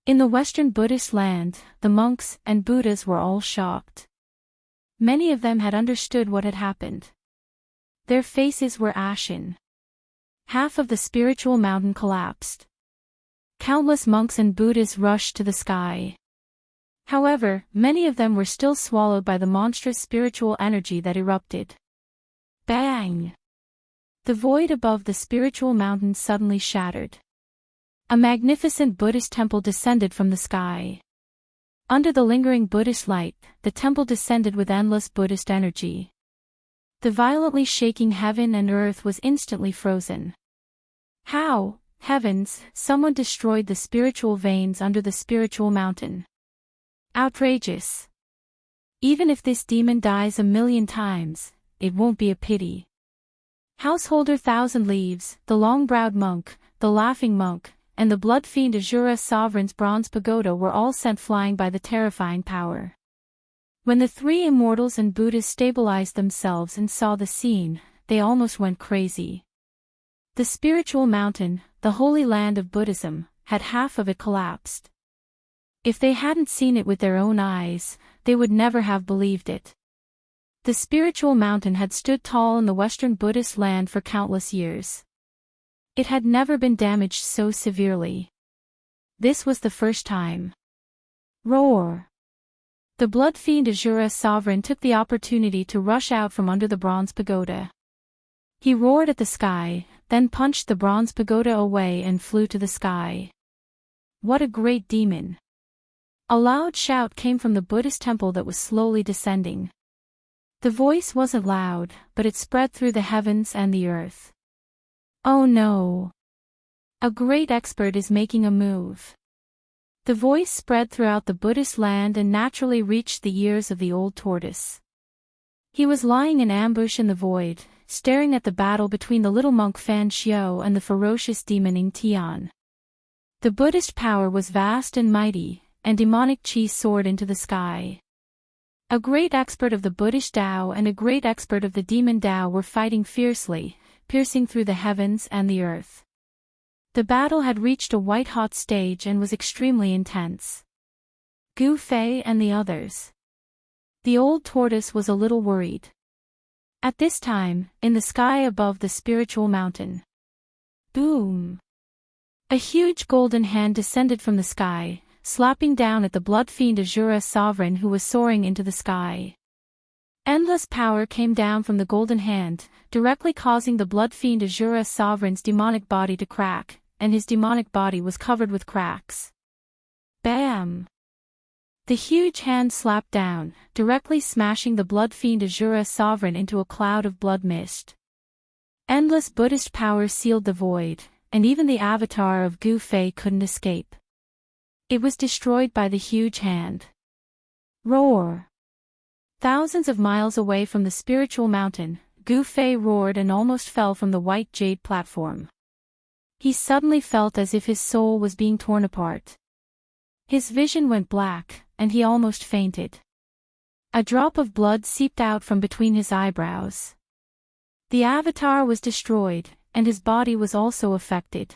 In the Western Buddhist land, the monks and Buddhas were all shocked. Many of them had understood what had happened. Their faces were ashen. Half of the spiritual mountain collapsed. Countless monks and Buddhas rushed to the sky. However, many of them were still swallowed by the monstrous spiritual energy that erupted. Bang! The void above the spiritual mountain suddenly shattered. A magnificent Buddhist temple descended from the sky. Under the lingering Buddhist light, the temple descended with endless Buddhist energy. The violently shaking heaven and earth was instantly frozen. How, heavens, someone destroyed the spiritual veins under the spiritual mountain. Outrageous. Even if this demon dies 1,000,000 times, it won't be a pity. Householder Thousand Leaves, the long-browed monk, the laughing monk, and the blood fiend Azura Sovereign's bronze pagoda were all sent flying by the terrifying power. When the three immortals and Buddhas stabilized themselves and saw the scene, they almost went crazy. The spiritual mountain, the holy land of Buddhism, had half of it collapsed. If they hadn't seen it with their own eyes, they would never have believed it. The spiritual mountain had stood tall in the Western Buddhist land for countless years. It had never been damaged so severely. This was the first time. Roar! The blood fiend Azura Sovereign took the opportunity to rush out from under the bronze pagoda. He roared at the sky, then punched the bronze pagoda away and flew to the sky. What a great demon! A loud shout came from the Buddhist temple that was slowly descending. The voice wasn't loud, but it spread through the heavens and the earth. Oh no! A great expert is making a move. The voice spread throughout the Buddhist land and naturally reached the ears of the old tortoise. He was lying in ambush in the void, staring at the battle between the little monk Fan Xiao and the ferocious demon Ing Tian. The Buddhist power was vast and mighty, and demonic qi soared into the sky. A great expert of the Buddhist Tao and a great expert of the demon Tao were fighting fiercely, piercing through the heavens and the earth. The battle had reached a white-hot stage and was extremely intense. Gu Fei and the others. The old tortoise was a little worried. At this time, in the sky above the spiritual mountain. Boom! A huge golden hand descended from the sky, slapping down at the blood fiend Azura sovereign who was soaring into the sky. Endless power came down from the golden hand, directly causing the blood fiend Azura sovereign's demonic body to crack, and his demonic body was covered with cracks. Bam! The huge hand slapped down, directly smashing the blood fiend Azura sovereign into a cloud of blood mist. Endless Buddhist power sealed the void, and even the avatar of Gu Fei couldn't escape. It was destroyed by the huge hand. Roar! Thousands of miles away from the spiritual mountain, Gu Fei roared and almost fell from the white jade platform. He suddenly felt as if his soul was being torn apart. His vision went black, and he almost fainted. A drop of blood seeped out from between his eyebrows. The avatar was destroyed, and his body was also affected.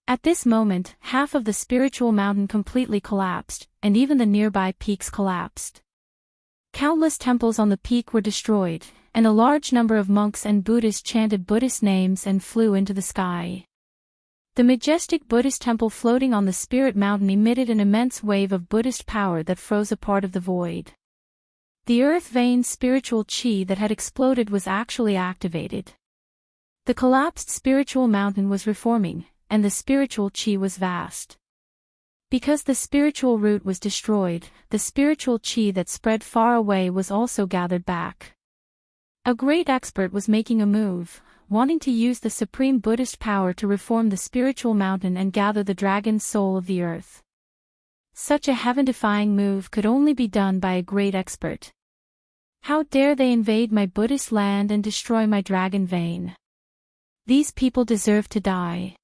At this moment, half of the spiritual mountain completely collapsed, and even the nearby peaks collapsed. Countless temples on the peak were destroyed, and a large number of monks and Buddhists chanted Buddhist names and flew into the sky. The majestic Buddhist temple floating on the spirit mountain emitted an immense wave of Buddhist power that froze a part of the void. The earth vein's spiritual chi that had exploded was actually activated. The collapsed spiritual mountain was reforming, and the spiritual chi was vast. Because the spiritual root was destroyed, the spiritual chi that spread far away was also gathered back. A great expert was making a move, wanting to use the supreme Buddhist power to reform the spiritual mountain and gather the dragon's soul of the earth. Such a heaven-defying move could only be done by a great expert. How dare they invade my Buddhist land and destroy my dragon vein? These people deserve to die.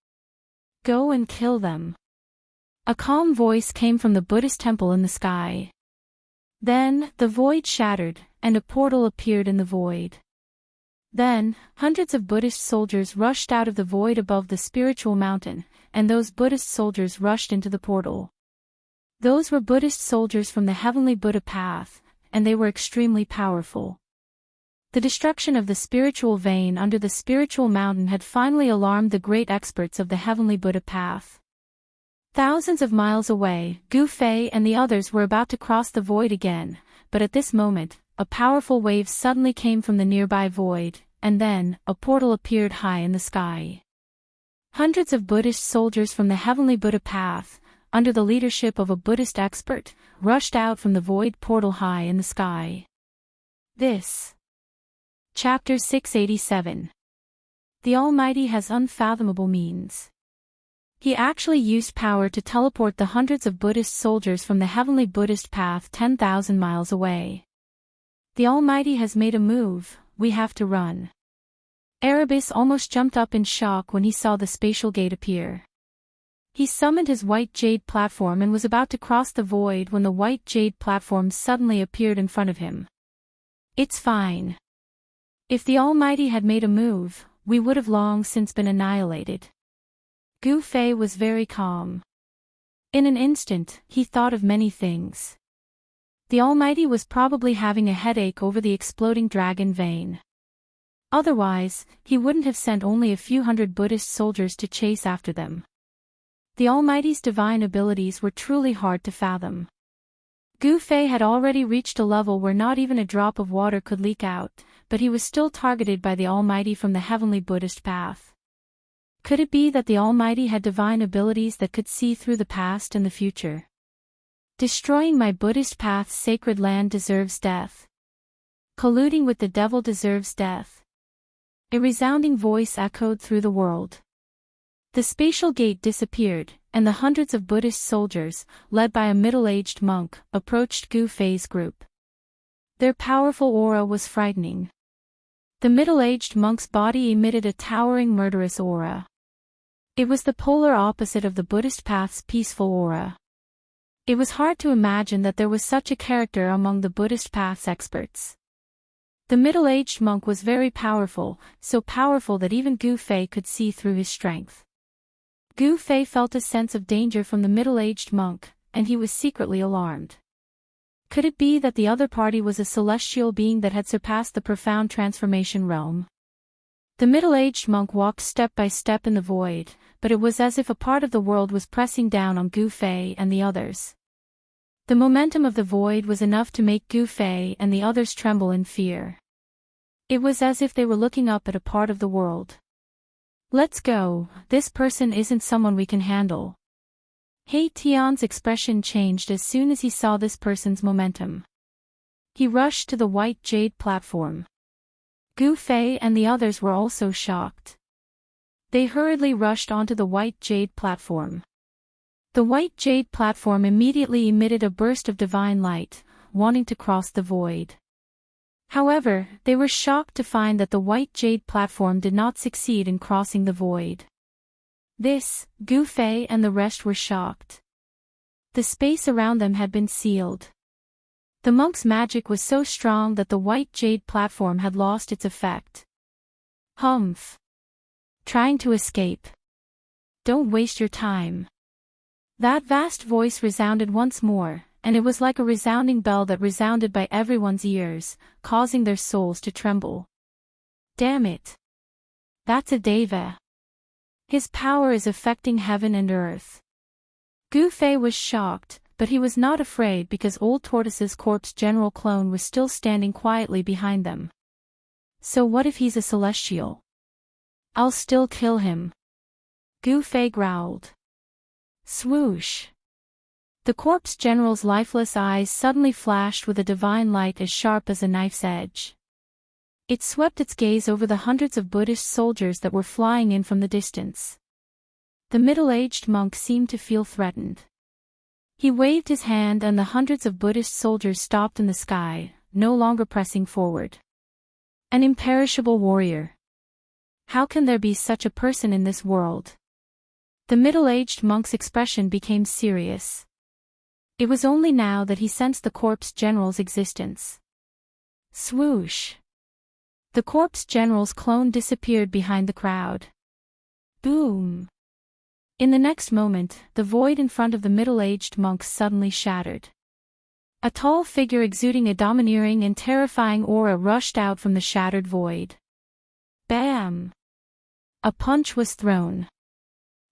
Go and kill them. A calm voice came from the Buddhist temple in the sky. Then, the void shattered, and a portal appeared in the void. Then, hundreds of Buddhist soldiers rushed out of the void above the spiritual mountain, and those Buddhist soldiers rushed into the portal. Those were Buddhist soldiers from the heavenly Buddha path, and they were extremely powerful. The destruction of the spiritual vein under the spiritual mountain had finally alarmed the great experts of the heavenly Buddha path. Thousands of miles away, Gu Fei and the others were about to cross the void again, but at this moment, a powerful wave suddenly came from the nearby void, and then, a portal appeared high in the sky. Hundreds of Buddhist soldiers from the heavenly Buddha path, under the leadership of a Buddhist expert, rushed out from the void portal high in the sky. This. Chapter 687. The Almighty has unfathomable means. He actually used power to teleport the hundreds of Buddhist soldiers from the heavenly Buddhist path 10,000 miles away. The Almighty has made a move, we have to run. Erebus almost jumped up in shock when he saw the spatial gate appear. He summoned his white jade platform and was about to cross the void when the white jade platform suddenly appeared in front of him. It's fine. If the Almighty had made a move, we would have long since been annihilated. Gu Fei was very calm. In an instant, he thought of many things. The Almighty was probably having a headache over the exploding dragon vein. Otherwise, he wouldn't have sent only a few hundred Buddhist soldiers to chase after them. The Almighty's divine abilities were truly hard to fathom. Gu Fei had already reached a level where not even a drop of water could leak out, but he was still targeted by the Almighty from the heavenly Buddhist path. Could it be that the Almighty had divine abilities that could see through the past and the future? Destroying my Buddhist path's sacred land deserves death. Colluding with the devil deserves death. A resounding voice echoed through the world. The spatial gate disappeared, and the hundreds of Buddhist soldiers, led by a middle-aged monk, approached Gu Fei's group. Their powerful aura was frightening. The middle-aged monk's body emitted a towering murderous aura. It was the polar opposite of the Buddhist path's peaceful aura. It was hard to imagine that there was such a character among the Buddhist path's experts. The middle-aged monk was very powerful, so powerful that even Gu Fei could see through his strength. Gu Fei felt a sense of danger from the middle-aged monk, and he was secretly alarmed. Could it be that the other party was a celestial being that had surpassed the profound transformation realm? The middle-aged monk walked step by step in the void, but it was as if a part of the world was pressing down on Gu Fei and the others. The momentum of the void was enough to make Gu Fei and the others tremble in fear. It was as if they were looking up at a part of the world. Let's go, this person isn't someone we can handle. He Tian's expression changed as soon as he saw this person's momentum. He rushed to the white jade platform. Gu Fei and the others were also shocked. They hurriedly rushed onto the white jade platform. The white jade platform immediately emitted a burst of divine light, wanting to cross the void. However, they were shocked to find that the white jade platform did not succeed in crossing the void. Gu Fei and the rest were shocked. The space around them had been sealed. The monk's magic was so strong that the white jade platform had lost its effect. Humph! Trying to escape. Don't waste your time. That vast voice resounded once more, and it was like a resounding bell that resounded by everyone's ears, causing their souls to tremble. Damn it! That's a deva. His power is affecting heaven and earth. Gu Fei was shocked, but he was not afraid because Old Tortoise's corpse general clone was still standing quietly behind them. So what if he's a celestial? I'll still kill him. Gu Fei growled. Swoosh! The corpse general's lifeless eyes suddenly flashed with a divine light as sharp as a knife's edge. It swept its gaze over the hundreds of Buddhist soldiers that were flying in from the distance. The middle-aged monk seemed to feel threatened. He waved his hand and the hundreds of Buddhist soldiers stopped in the sky, no longer pressing forward. An imperishable warrior. How can there be such a person in this world? The middle-aged monk's expression became serious. It was only now that he sensed the corpse general's existence. Swoosh! The corpse general's clone disappeared behind the crowd. Boom! In the next moment, the void in front of the middle-aged monk suddenly shattered. A tall figure exuding a domineering and terrifying aura rushed out from the shattered void. Bam! A punch was thrown.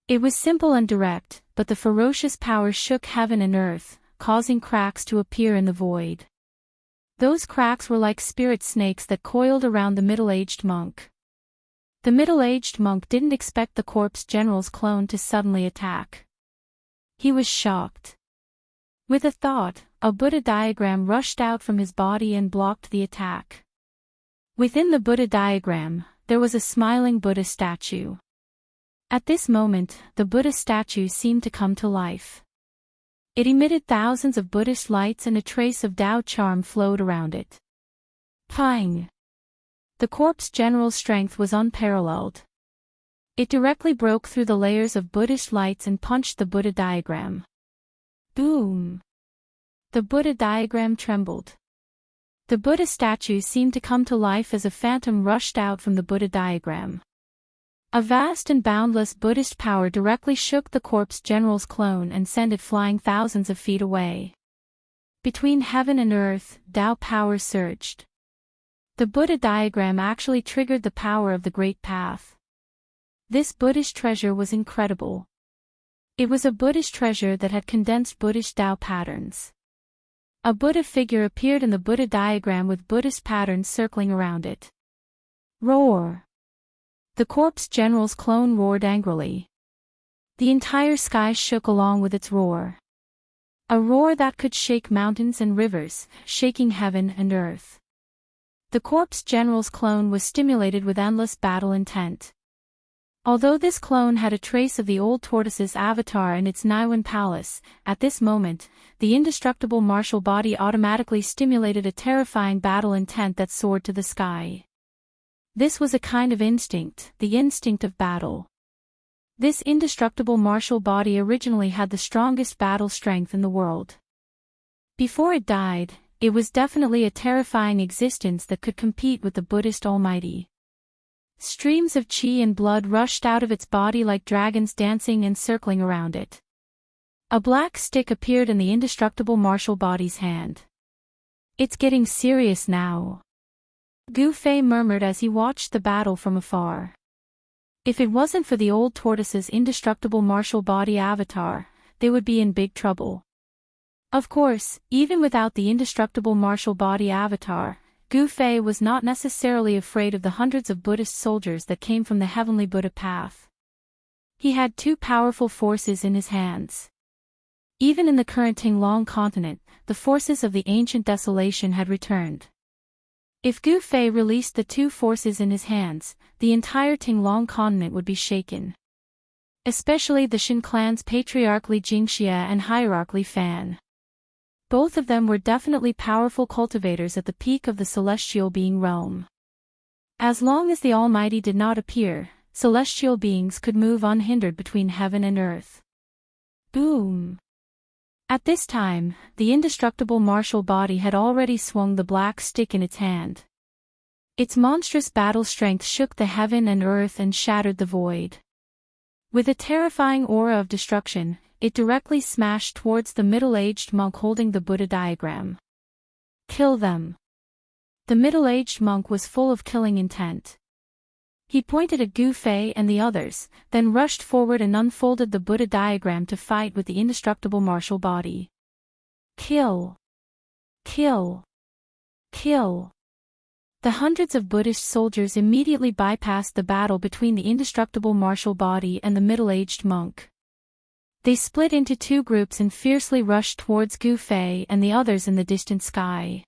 It was simple and direct, but the ferocious power shook heaven and earth, causing cracks to appear in the void. Those cracks were like spirit snakes that coiled around the middle-aged monk. The middle-aged monk didn't expect the corpse general's clone to suddenly attack. He was shocked. With a thought, a Buddha diagram rushed out from his body and blocked the attack. Within the Buddha diagram, there was a smiling Buddha statue. At this moment, the Buddha statue seemed to come to life. It emitted thousands of Buddhist lights and a trace of Tao charm flowed around it. Pang! The corpse general's strength was unparalleled. It directly broke through the layers of Buddhist lights and punched the Buddha diagram. Boom! The Buddha diagram trembled. The Buddha statue seemed to come to life as a phantom rushed out from the Buddha diagram. A vast and boundless Buddhist power directly shook the corpse general's clone and sent it flying thousands of feet away. Between heaven and earth, Tao power surged. The Buddha diagram actually triggered the power of the Great Path. This Buddhist treasure was incredible. It was a Buddhist treasure that had condensed Buddhist Tao patterns. A Buddha figure appeared in the Buddha diagram with Buddhist patterns circling around it. Roar! The corpse general's clone roared angrily. The entire sky shook along with its roar. A roar that could shake mountains and rivers, shaking heaven and earth. The corpse general's clone was stimulated with endless battle intent. Although this clone had a trace of the old tortoise's avatar in its Niwen palace, at this moment, the indestructible martial body automatically stimulated a terrifying battle intent that soared to the sky. This was a kind of instinct, the instinct of battle. This indestructible martial body originally had the strongest battle strength in the world. Before it died, it was definitely a terrifying existence that could compete with the Buddhist Almighty. Streams of qi and blood rushed out of its body like dragons dancing and circling around it. A black stick appeared in the indestructible martial body's hand. It's getting serious now, Gu Fei murmured as he watched the battle from afar. If it wasn't for the old tortoise's indestructible martial body avatar, they would be in big trouble. Of course, even without the indestructible martial body avatar, Gu Fei was not necessarily afraid of the hundreds of Buddhist soldiers that came from the heavenly Buddha path. He had two powerful forces in his hands. Even in the current Tinglong continent, the forces of the ancient desolation had returned. If Gu Fei released the two forces in his hands, the entire Tinglong continent would be shaken. Especially the Shin clan's patriarch Li Jingxia and hierarch Li Fan. Both of them were definitely powerful cultivators at the peak of the celestial being realm. As long as the Almighty did not appear, celestial beings could move unhindered between heaven and earth. Boom! At this time, the indestructible martial body had already swung the black stick in its hand. Its monstrous battle strength shook the heaven and earth and shattered the void. With a terrifying aura of destruction, it directly smashed towards the middle-aged monk holding the Buddha diagram. Kill them. The middle-aged monk was full of killing intent. He pointed at Gu Fei and the others, then rushed forward and unfolded the Buddha diagram to fight with the indestructible martial body. Kill! Kill! Kill! The hundreds of Buddhist soldiers immediately bypassed the battle between the indestructible martial body and the middle-aged monk. They split into two groups and fiercely rushed towards Gu Fei and the others in the distant sky.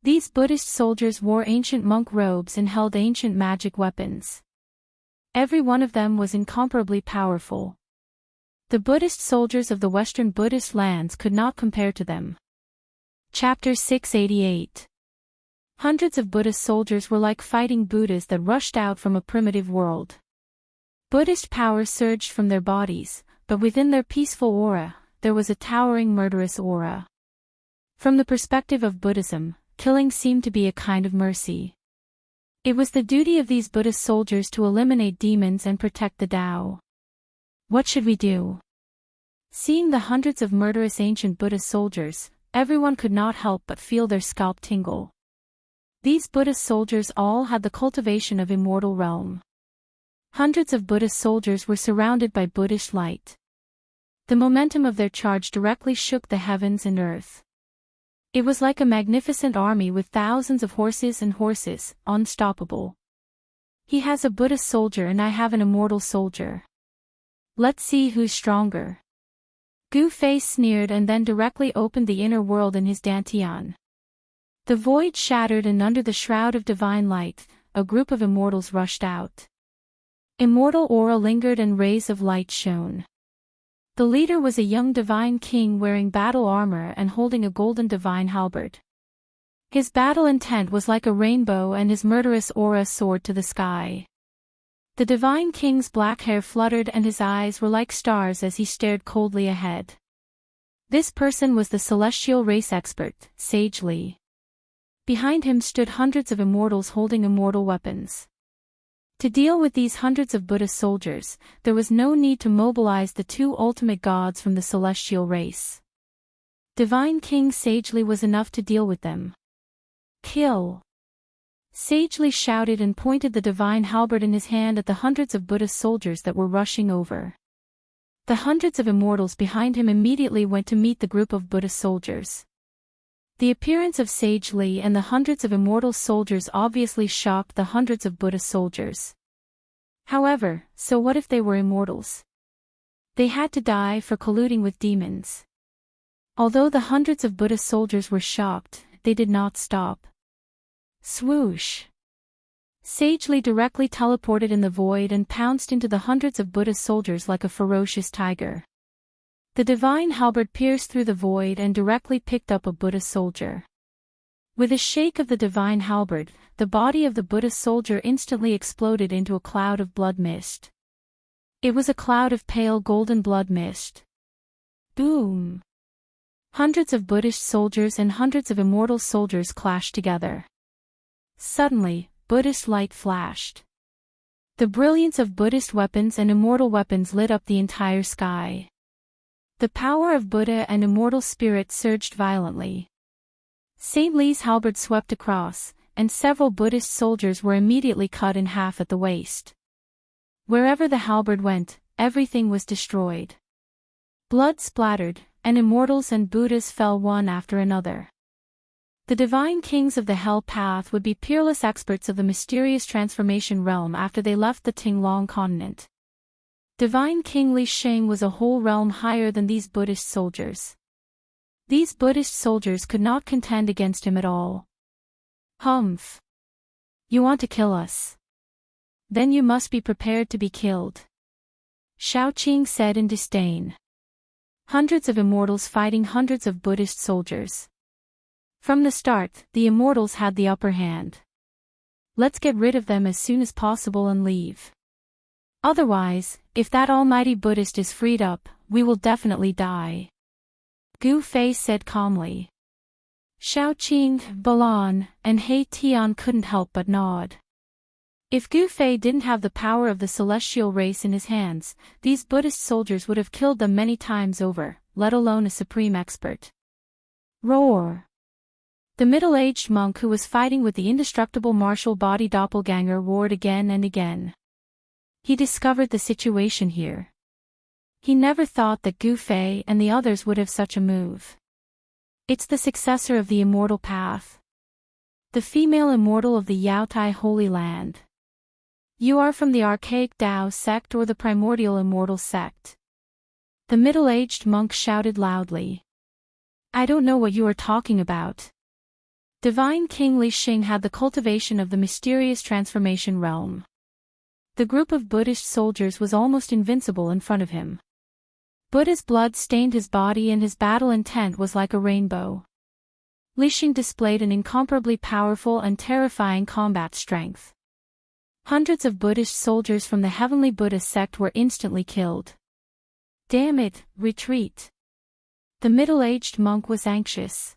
These Buddhist soldiers wore ancient monk robes and held ancient magic weapons. Every one of them was incomparably powerful. The Buddhist soldiers of the Western Buddhist lands could not compare to them. Chapter 688. Hundreds of Buddhist soldiers were like fighting Buddhas that rushed out from a primitive world. Buddhist power surged from their bodies, but within their peaceful aura, there was a towering murderous aura. From the perspective of Buddhism, killing seemed to be a kind of mercy. It was the duty of these Buddhist soldiers to eliminate demons and protect the Tao. What should we do? Seeing the hundreds of murderous ancient Buddhist soldiers, everyone could not help but feel their scalp tingle. These Buddhist soldiers all had the cultivation of immortal realm. Hundreds of Buddhist soldiers were surrounded by Buddhist light. The momentum of their charge directly shook the heavens and earth. It was like a magnificent army with thousands of horses and horses, unstoppable. He has a Buddhist soldier and I have an immortal soldier. Let's see who's stronger. Gu Fei sneered and then directly opened the inner world in his dantian. The void shattered and under the shroud of divine light, a group of immortals rushed out. Immortal aura lingered and rays of light shone. The leader was a young divine king wearing battle armor and holding a golden divine halberd. His battle intent was like a rainbow and his murderous aura soared to the sky. The divine king's black hair fluttered and his eyes were like stars as he stared coldly ahead. This person was the celestial race expert, Sage Li. Behind him stood hundreds of immortals holding immortal weapons. To deal with these hundreds of Buddhist soldiers, there was no need to mobilize the two ultimate gods from the celestial race. Divine King Sage Li was enough to deal with them. Kill! Sage Li shouted and pointed the divine halberd in his hand at the hundreds of Buddhist soldiers that were rushing over. The hundreds of immortals behind him immediately went to meet the group of Buddhist soldiers. The appearance of Sage Li and the hundreds of immortal soldiers obviously shocked the hundreds of Buddhist soldiers. However, so what if they were immortals? They had to die for colluding with demons. Although the hundreds of Buddhist soldiers were shocked, they did not stop. Swoosh! Sage Li directly teleported in the void and pounced into the hundreds of Buddhist soldiers like a ferocious tiger. The divine halberd pierced through the void and directly picked up a Buddhist soldier. With a shake of the divine halberd, the body of the Buddhist soldier instantly exploded into a cloud of blood mist. It was a cloud of pale golden blood mist. Boom! Hundreds of Buddhist soldiers and hundreds of immortal soldiers clashed together. Suddenly, Buddhist light flashed. The brilliance of Buddhist weapons and immortal weapons lit up the entire sky. The power of Buddha and immortal spirit surged violently. Saint Li's halberd swept across, and several Buddhist soldiers were immediately cut in half at the waist. Wherever the halberd went, everything was destroyed. Blood splattered, and immortals and Buddhas fell one after another. The divine kings of the Hell Path would be peerless experts of the mysterious transformation realm after they left the Tinglong continent. Divine King Li Xing was a whole realm higher than these Buddhist soldiers. These Buddhist soldiers could not contend against him at all. Humph! You want to kill us? Then you must be prepared to be killed. Xiaoqing said in disdain. Hundreds of immortals fighting hundreds of Buddhist soldiers. From the start, the immortals had the upper hand. Let's get rid of them as soon as possible and leave. Otherwise, if that almighty Buddhist is freed up, we will definitely die. Gu Fei said calmly. Xiaoqing, Balan, and He Tian couldn't help but nod. If Gu Fei didn't have the power of the celestial race in his hands, these Buddhist soldiers would have killed them many times over, let alone a supreme expert. Roar! The middle-aged monk who was fighting with the indestructible martial body doppelganger roared again and again. He discovered the situation here. He never thought that Gu Fei and the others would have such a move. It's the successor of the Immortal Path. The female immortal of the Yaotai Holy Land. You are from the archaic Dao sect or the primordial immortal sect? The middle-aged monk shouted loudly. I don't know what you are talking about. Divine King Li Xing had the cultivation of the mysterious transformation realm. The group of Buddhist soldiers was almost invincible in front of him. Buddha's blood stained his body and his battle intent was like a rainbow. Li Xing displayed an incomparably powerful and terrifying combat strength. Hundreds of Buddhist soldiers from the Heavenly Buddha sect were instantly killed. Damn it, retreat. The middle-aged monk was anxious.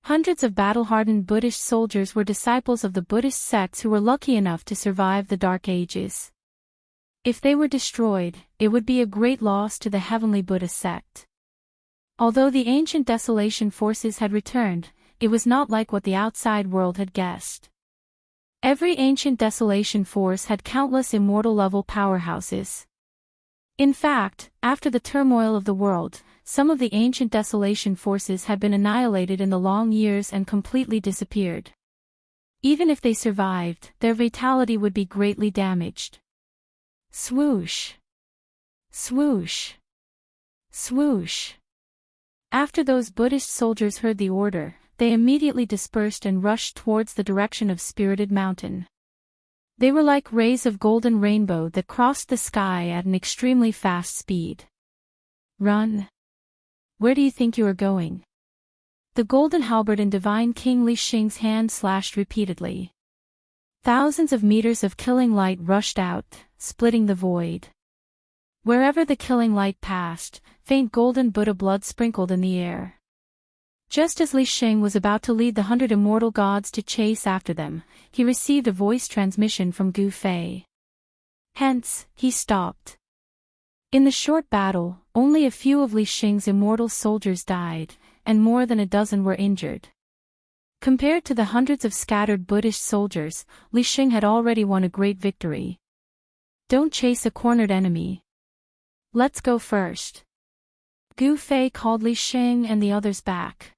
Hundreds of battle-hardened Buddhist soldiers were disciples of the Buddhist sects who were lucky enough to survive the Dark Ages. If they were destroyed, it would be a great loss to the Heavenly Buddha sect. Although the ancient desolation forces had returned, it was not like what the outside world had guessed. Every ancient desolation force had countless immortal-level powerhouses. In fact, after the turmoil of the world, some of the ancient desolation forces had been annihilated in the long years and completely disappeared. Even if they survived, their vitality would be greatly damaged. Swoosh! Swoosh! Swoosh! After those Buddhist soldiers heard the order, they immediately dispersed and rushed towards the direction of Spirited Mountain. They were like rays of golden rainbow that crossed the sky at an extremely fast speed. Run! Where do you think you are going? The golden halberd in Divine King Li Xing's hand slashed repeatedly. Thousands of meters of killing light rushed out, splitting the void. Wherever the killing light passed, faint golden Buddha blood sprinkled in the air. Just as Li Xing was about to lead the 100 immortal gods to chase after them, he received a voice transmission from Gu Fei. Hence, he stopped. In the short battle, only a few of Li Xing's immortal soldiers died, and more than a dozen were injured. Compared to the hundreds of scattered Buddhist soldiers, Li Xing had already won a great victory. Don't chase a cornered enemy. Let's go first. Gu Fei called Li Xing and the others back.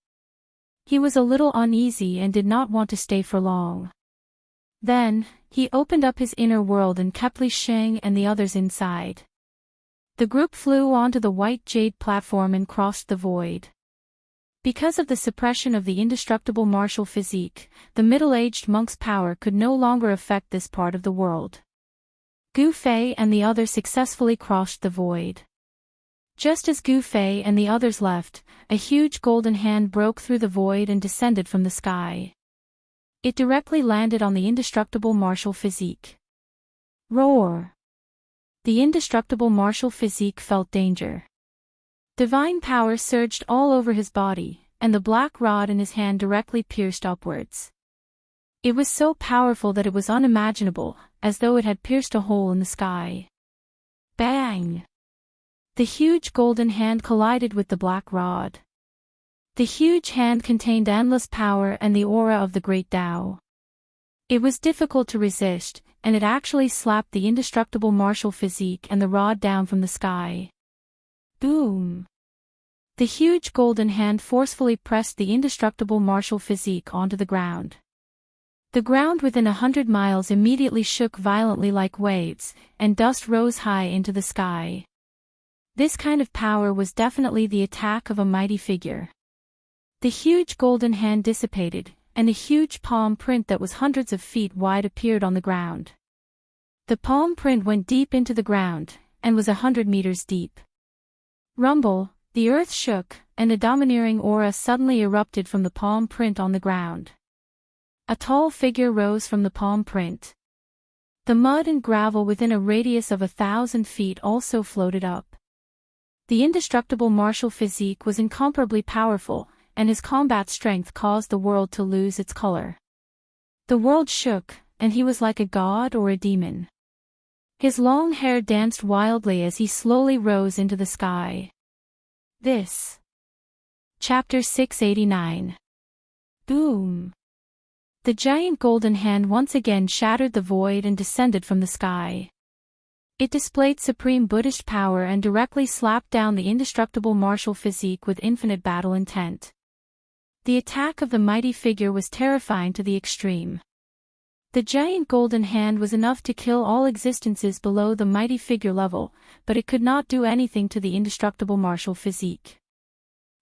He was a little uneasy and did not want to stay for long. Then, he opened up his inner world and kept Li Xing and the others inside. The group flew onto the white jade platform and crossed the void. Because of the suppression of the indestructible martial physique, the middle-aged monk's power could no longer affect this part of the world. Gu Fei and the others successfully crossed the void. Just as Gu Fei and the others left, a huge golden hand broke through the void and descended from the sky. It directly landed on the indestructible martial physique. Roar! The indestructible martial physique felt danger. Divine power surged all over his body, and the black rod in his hand directly pierced upwards. It was so powerful that it was unimaginable, as though it had pierced a hole in the sky. Bang! The huge golden hand collided with the black rod. The huge hand contained endless power and the aura of the great Tao. It was difficult to resist, and it actually slapped the indestructible martial physique and the rod down from the sky. Boom! The huge golden hand forcefully pressed the indestructible martial physique onto the ground. The ground within 100 miles immediately shook violently like waves, and dust rose high into the sky. This kind of power was definitely the attack of a mighty figure. The huge golden hand dissipated, and a huge palm print that was hundreds of feet wide appeared on the ground. The palm print went deep into the ground, and was 100 meters deep. Rumble, the earth shook, and a domineering aura suddenly erupted from the palm print on the ground. A tall figure rose from the palm print. The mud and gravel within a radius of 1,000 feet also floated up. The indestructible martial physique was incomparably powerful, and his combat strength caused the world to lose its color. The world shook, and he was like a god or a demon. His long hair danced wildly as he slowly rose into the sky. This. Chapter 689. Boom! The giant golden hand once again shattered the void and descended from the sky. It displayed supreme Buddhist power and directly slapped down the indestructible martial physique with infinite battle intent. The attack of the mighty figure was terrifying to the extreme. The giant golden hand was enough to kill all existences below the mighty figure level, but it could not do anything to the indestructible martial physique.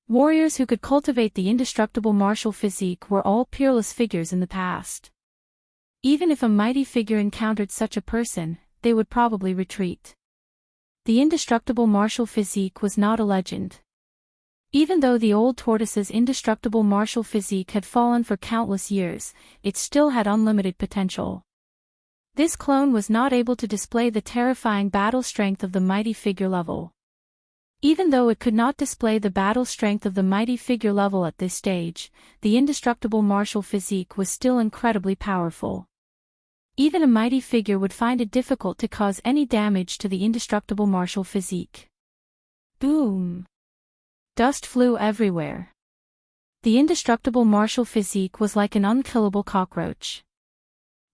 Warriors who could cultivate the indestructible martial physique were all peerless figures in the past. Even if a mighty figure encountered such a person, they would probably retreat. The indestructible martial physique was not a legend. Even though the old tortoise's indestructible martial physique had fallen for countless years, it still had unlimited potential. This clone was not able to display the terrifying battle strength of the mighty figure level. Even though it could not display the battle strength of the mighty figure level at this stage, the indestructible martial physique was still incredibly powerful. Even a mighty figure would find it difficult to cause any damage to the indestructible martial physique. Boom! Dust flew everywhere. The indestructible martial physique was like an unkillable cockroach.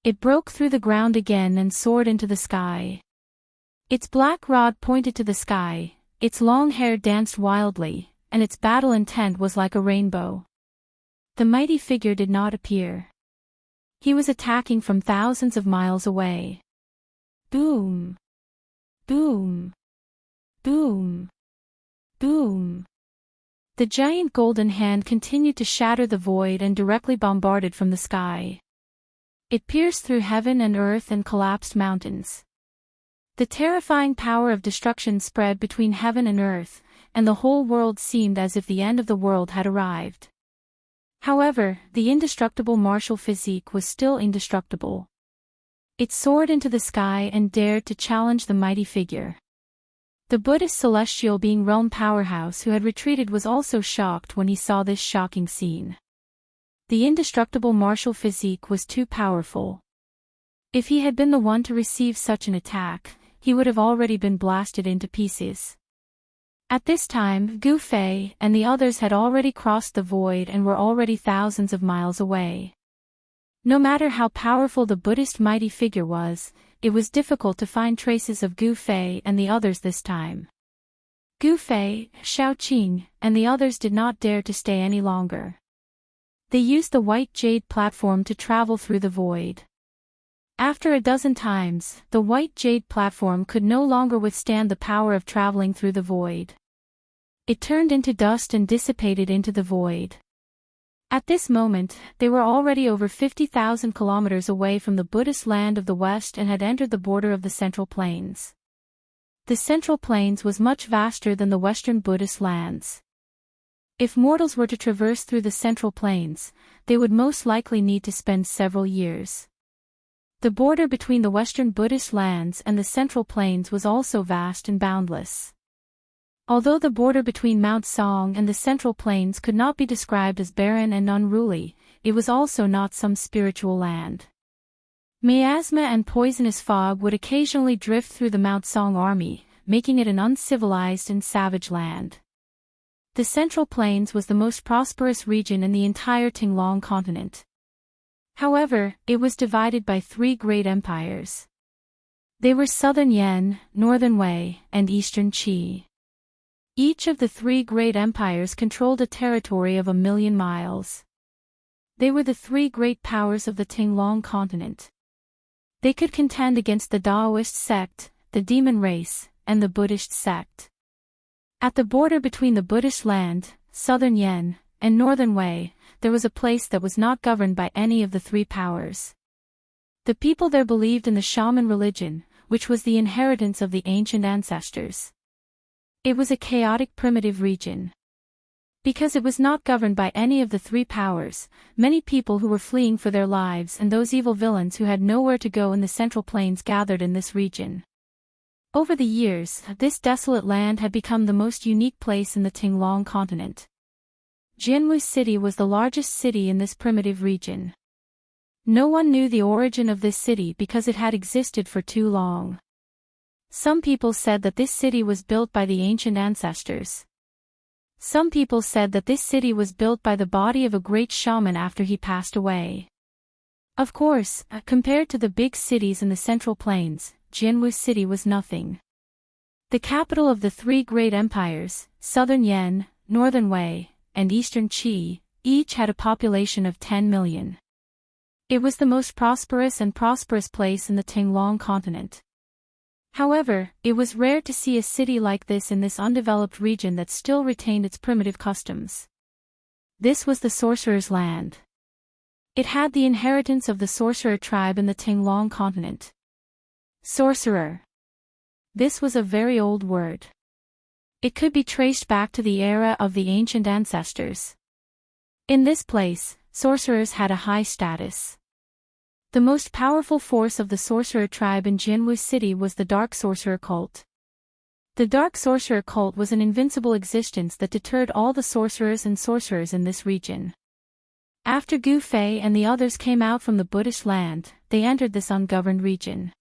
It broke through the ground again and soared into the sky. Its black rod pointed to the sky, its long hair danced wildly, and its battle intent was like a rainbow. The mighty figure did not appear. He was attacking from thousands of miles away. Boom! Boom! Boom! Boom! The giant golden hand continued to shatter the void and directly bombarded from the sky. It pierced through heaven and earth and collapsed mountains. The terrifying power of destruction spread between heaven and earth, and the whole world seemed as if the end of the world had arrived. However, the indestructible martial physique was still indestructible. It soared into the sky and dared to challenge the mighty figure. The Buddhist celestial being realm powerhouse who had retreated was also shocked when he saw this shocking scene. The indestructible martial physique was too powerful. If he had been the one to receive such an attack, he would have already been blasted into pieces. At this time, Gu Fei and the others had already crossed the void and were already thousands of miles away. No matter how powerful the Buddhist mighty figure was, it was difficult to find traces of Gu Fei and the others this time. Gu Fei, Xiao Qing, and the others did not dare to stay any longer. They used the white jade platform to travel through the void. After a dozen times, the white jade platform could no longer withstand the power of traveling through the void. It turned into dust and dissipated into the void. At this moment, they were already over 50,000 kilometers away from the Buddhist land of the West and had entered the border of the Central Plains. The Central Plains was much vaster than the Western Buddhist lands. If mortals were to traverse through the Central Plains, they would most likely need to spend several years. The border between the Western Buddhist lands and the Central Plains was also vast and boundless. Although the border between Mount Song and the Central Plains could not be described as barren and unruly, it was also not some spiritual land. Miasma and poisonous fog would occasionally drift through the Mount Song army, making it an uncivilized and savage land. The Central Plains was the most prosperous region in the entire Tinglong continent. However, it was divided by three great empires. They were Southern Yan, Northern Wei, and Eastern Qi. Each of the three great empires controlled a territory of 1,000,000 miles. They were the three great powers of the Tinglong continent. They could contend against the Daoist sect, the demon race, and the Buddhist sect. At the border between the Buddhist land, Southern Yan, and Northern Wei, there was a place that was not governed by any of the three powers. The people there believed in the shaman religion, which was the inheritance of the ancient ancestors. It was a chaotic primitive region. Because it was not governed by any of the three powers, many people who were fleeing for their lives and those evil villains who had nowhere to go in the Central Plains gathered in this region. Over the years, this desolate land had become the most unique place in the Tinglong continent. Jianwu City was the largest city in this primitive region. No one knew the origin of this city because it had existed for too long. Some people said that this city was built by the ancient ancestors. Some people said that this city was built by the body of a great shaman after he passed away. Of course, compared to the big cities in the Central Plains, Jianwu City was nothing. The capital of the three great empires, Southern Yan, Northern Wei, and Eastern Qi, each had a population of 10 million. It was the most prosperous place in the Tinglong continent. However, it was rare to see a city like this in this undeveloped region that still retained its primitive customs. This was the sorcerer's land. It had the inheritance of the sorcerer tribe in the Tinglong continent. Sorcerer. This was a very old word. It could be traced back to the era of the ancient ancestors. In this place, sorcerers had a high status. The most powerful force of the sorcerer tribe in Jianwu City was the Dark Sorcerer cult. The Dark Sorcerer cult was an invincible existence that deterred all the sorcerers and sorcerers in this region. After Gu Fei and the others came out from the Buddhist land, they entered this ungoverned region.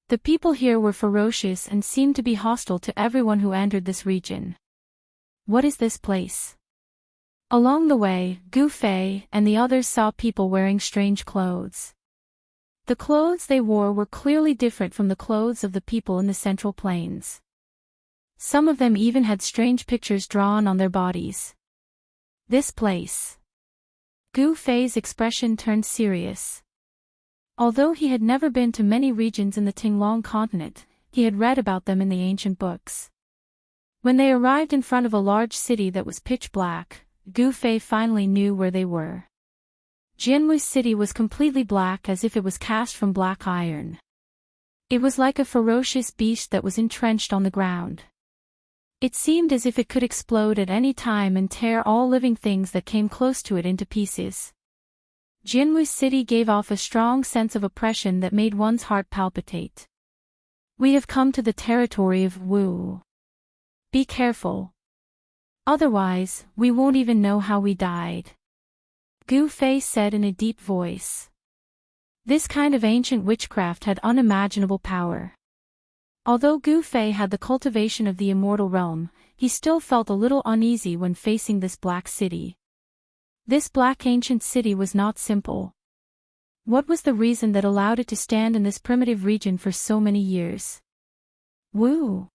The people here were ferocious and seemed to be hostile to everyone who entered this region. What is this place? Along the way, Gu Fei and the others saw people wearing strange clothes. The clothes they wore were clearly different from the clothes of the people in the Central Plains. Some of them even had strange pictures drawn on their bodies. This place. Gu Fei's expression turned serious. Although he had never been to many regions in the Tinglong continent, he had read about them in the ancient books. When they arrived in front of a large city that was pitch black, Gu Fei finally knew where they were. Jianwu City was completely black as if it was cast from black iron. It was like a ferocious beast that was entrenched on the ground. It seemed as if it could explode at any time and tear all living things that came close to it into pieces. Jianwu City gave off a strong sense of oppression that made one's heart palpitate. We have come to the territory of Wu. Be careful. Otherwise, we won't even know how we died. Gu Fei said in a deep voice. This kind of ancient witchcraft had unimaginable power. Although Gu Fei had the cultivation of the immortal realm, he still felt a little uneasy when facing this black city. This black ancient city was not simple. What was the reason that allowed it to stand in this primitive region for so many years? Wu.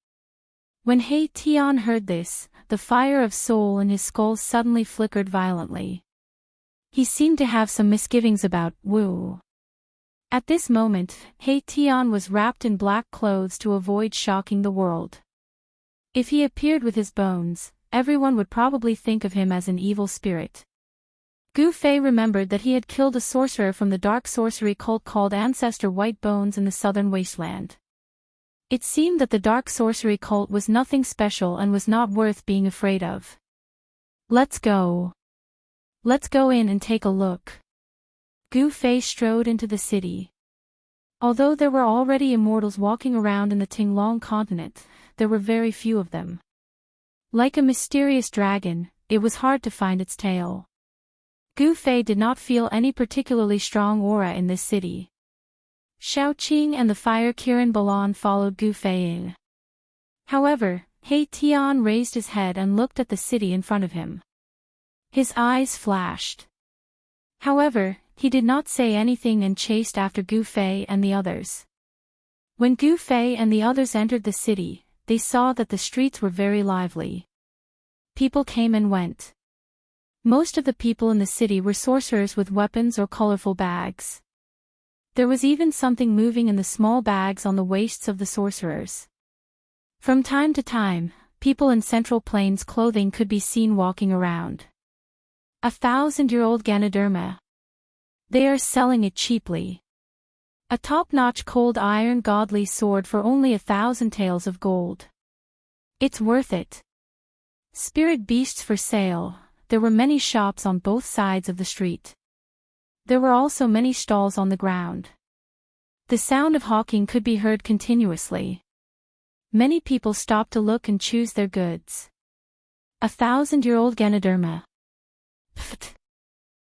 When He Tian heard this, the fire of soul in his skull suddenly flickered violently. He seemed to have some misgivings about Wu. At this moment, He Tian was wrapped in black clothes to avoid shocking the world. If he appeared with his bones, everyone would probably think of him as an evil spirit. Gu Fei remembered that he had killed a sorcerer from the dark sorcery cult called Ancestor White Bones in the southern wasteland. It seemed that the dark sorcery cult was nothing special and was not worth being afraid of. Let's go. Let's go in and take a look. Gu Fei strode into the city. Although there were already immortals walking around in the Tinglong continent, there were very few of them. Like a mysterious dragon, it was hard to find its tail. Gu Fei did not feel any particularly strong aura in this city. Xiao Qing and the fire Kiran Balan followed Gu Fei in. However, He Tian raised his head and looked at the city in front of him. His eyes flashed. However, he did not say anything and chased after Gu Fei and the others. When Gu Fei and the others entered the city, they saw that the streets were very lively. People came and went. Most of the people in the city were sorcerers with weapons or colorful bags. There was even something moving in the small bags on the waists of the sorcerers. From time to time, people in Central Plains clothing could be seen walking around. 1,000-year-old Ganoderma. They are selling it cheaply. A top-notch cold iron godly sword for only 1,000 taels of gold. It's worth it. Spirit beasts for sale. There were many shops on both sides of the street. There were also many stalls on the ground. The sound of hawking could be heard continuously. Many people stopped to look and choose their goods. 1,000-year-old Ganoderma. Pfft.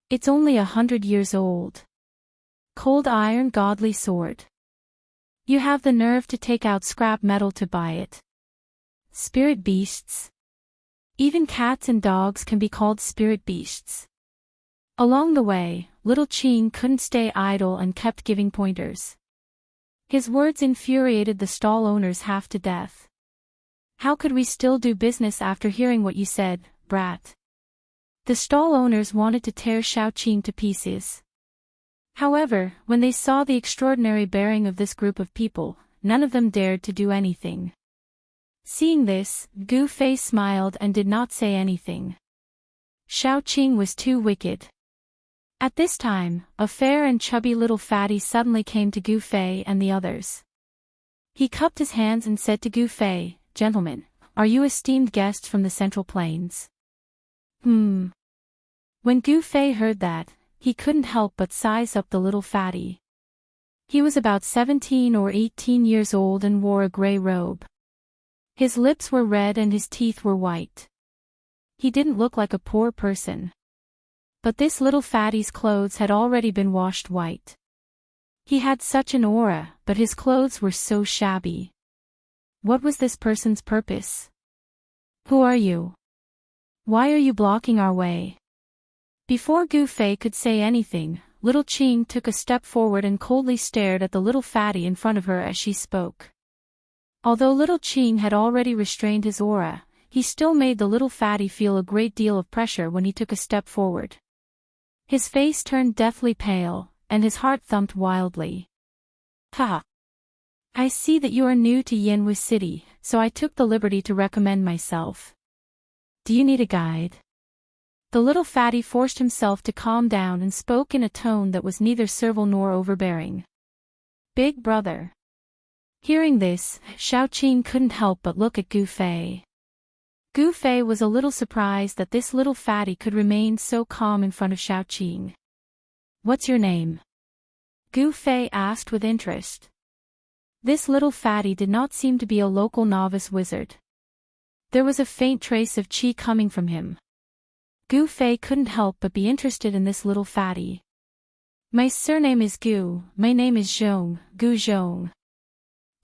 It's only 100 years old. Cold iron godly sword. You have the nerve to take out scrap metal to buy it. Spirit beasts. Even cats and dogs can be called spirit beasts. Along the way, little Qing couldn't stay idle and kept giving pointers. His words infuriated the stall owners half to death. How could we still do business after hearing what you said, brat? The stall owners wanted to tear Xiaoqing to pieces. However, when they saw the extraordinary bearing of this group of people, none of them dared to do anything. Seeing this, Gu Fei smiled and did not say anything. Xiaoqing was too wicked. At this time, a fair and chubby little fatty suddenly came to Gu Fei and the others. He cupped his hands and said to Gu Fei, "Gentlemen, are you esteemed guests from the Central Plains?" When Gu Fei heard that, he couldn't help but size up the little fatty. He was about 17 or 18 years old and wore a gray robe. His lips were red and his teeth were white. He didn't look like a poor person. But this little fatty's clothes had already been washed white. He had such an aura, but his clothes were so shabby. What was this person's purpose? Who are you? Why are you blocking our way? Before Gu Fei could say anything, little Qing took a step forward and coldly stared at the little fatty in front of her as she spoke. Although little Qing had already restrained his aura, he still made the little fatty feel a great deal of pressure when he took a step forward. His face turned deathly pale, and his heart thumped wildly. Ha! I see that you are new to Yanwu City, so I took the liberty to recommend myself. Do you need a guide? The little fatty forced himself to calm down and spoke in a tone that was neither servile nor overbearing. Big brother. Hearing this, Xiaoqing couldn't help but look at Gu Fei. Gu Fei was a little surprised that this little fatty could remain so calm in front of Xiaoqing. What's your name? Gu Fei asked with interest. This little fatty did not seem to be a local novice wizard. There was a faint trace of qi coming from him. Gu Fei couldn't help but be interested in this little fatty. My surname is Gu, my name is Zhong, Gu Zhong.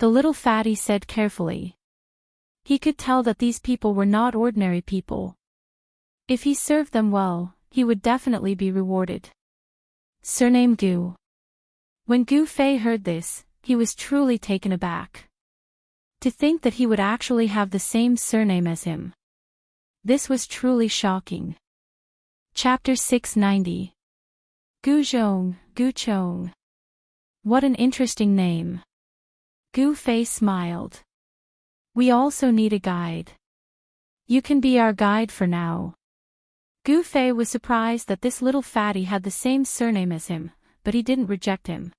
The little fatty said carefully. He could tell that these people were not ordinary people. If he served them well, he would definitely be rewarded. Surname Gu. When Gu Fei heard this, he was truly taken aback. To think that he would actually have the same surname as him. This was truly shocking. Chapter 690. Gu Zhong, Gu Chong. What an interesting name. Gu Fei smiled. We also need a guide. You can be our guide for now. Gu Fei was surprised that this little fatty had the same surname as him, but he didn't reject him.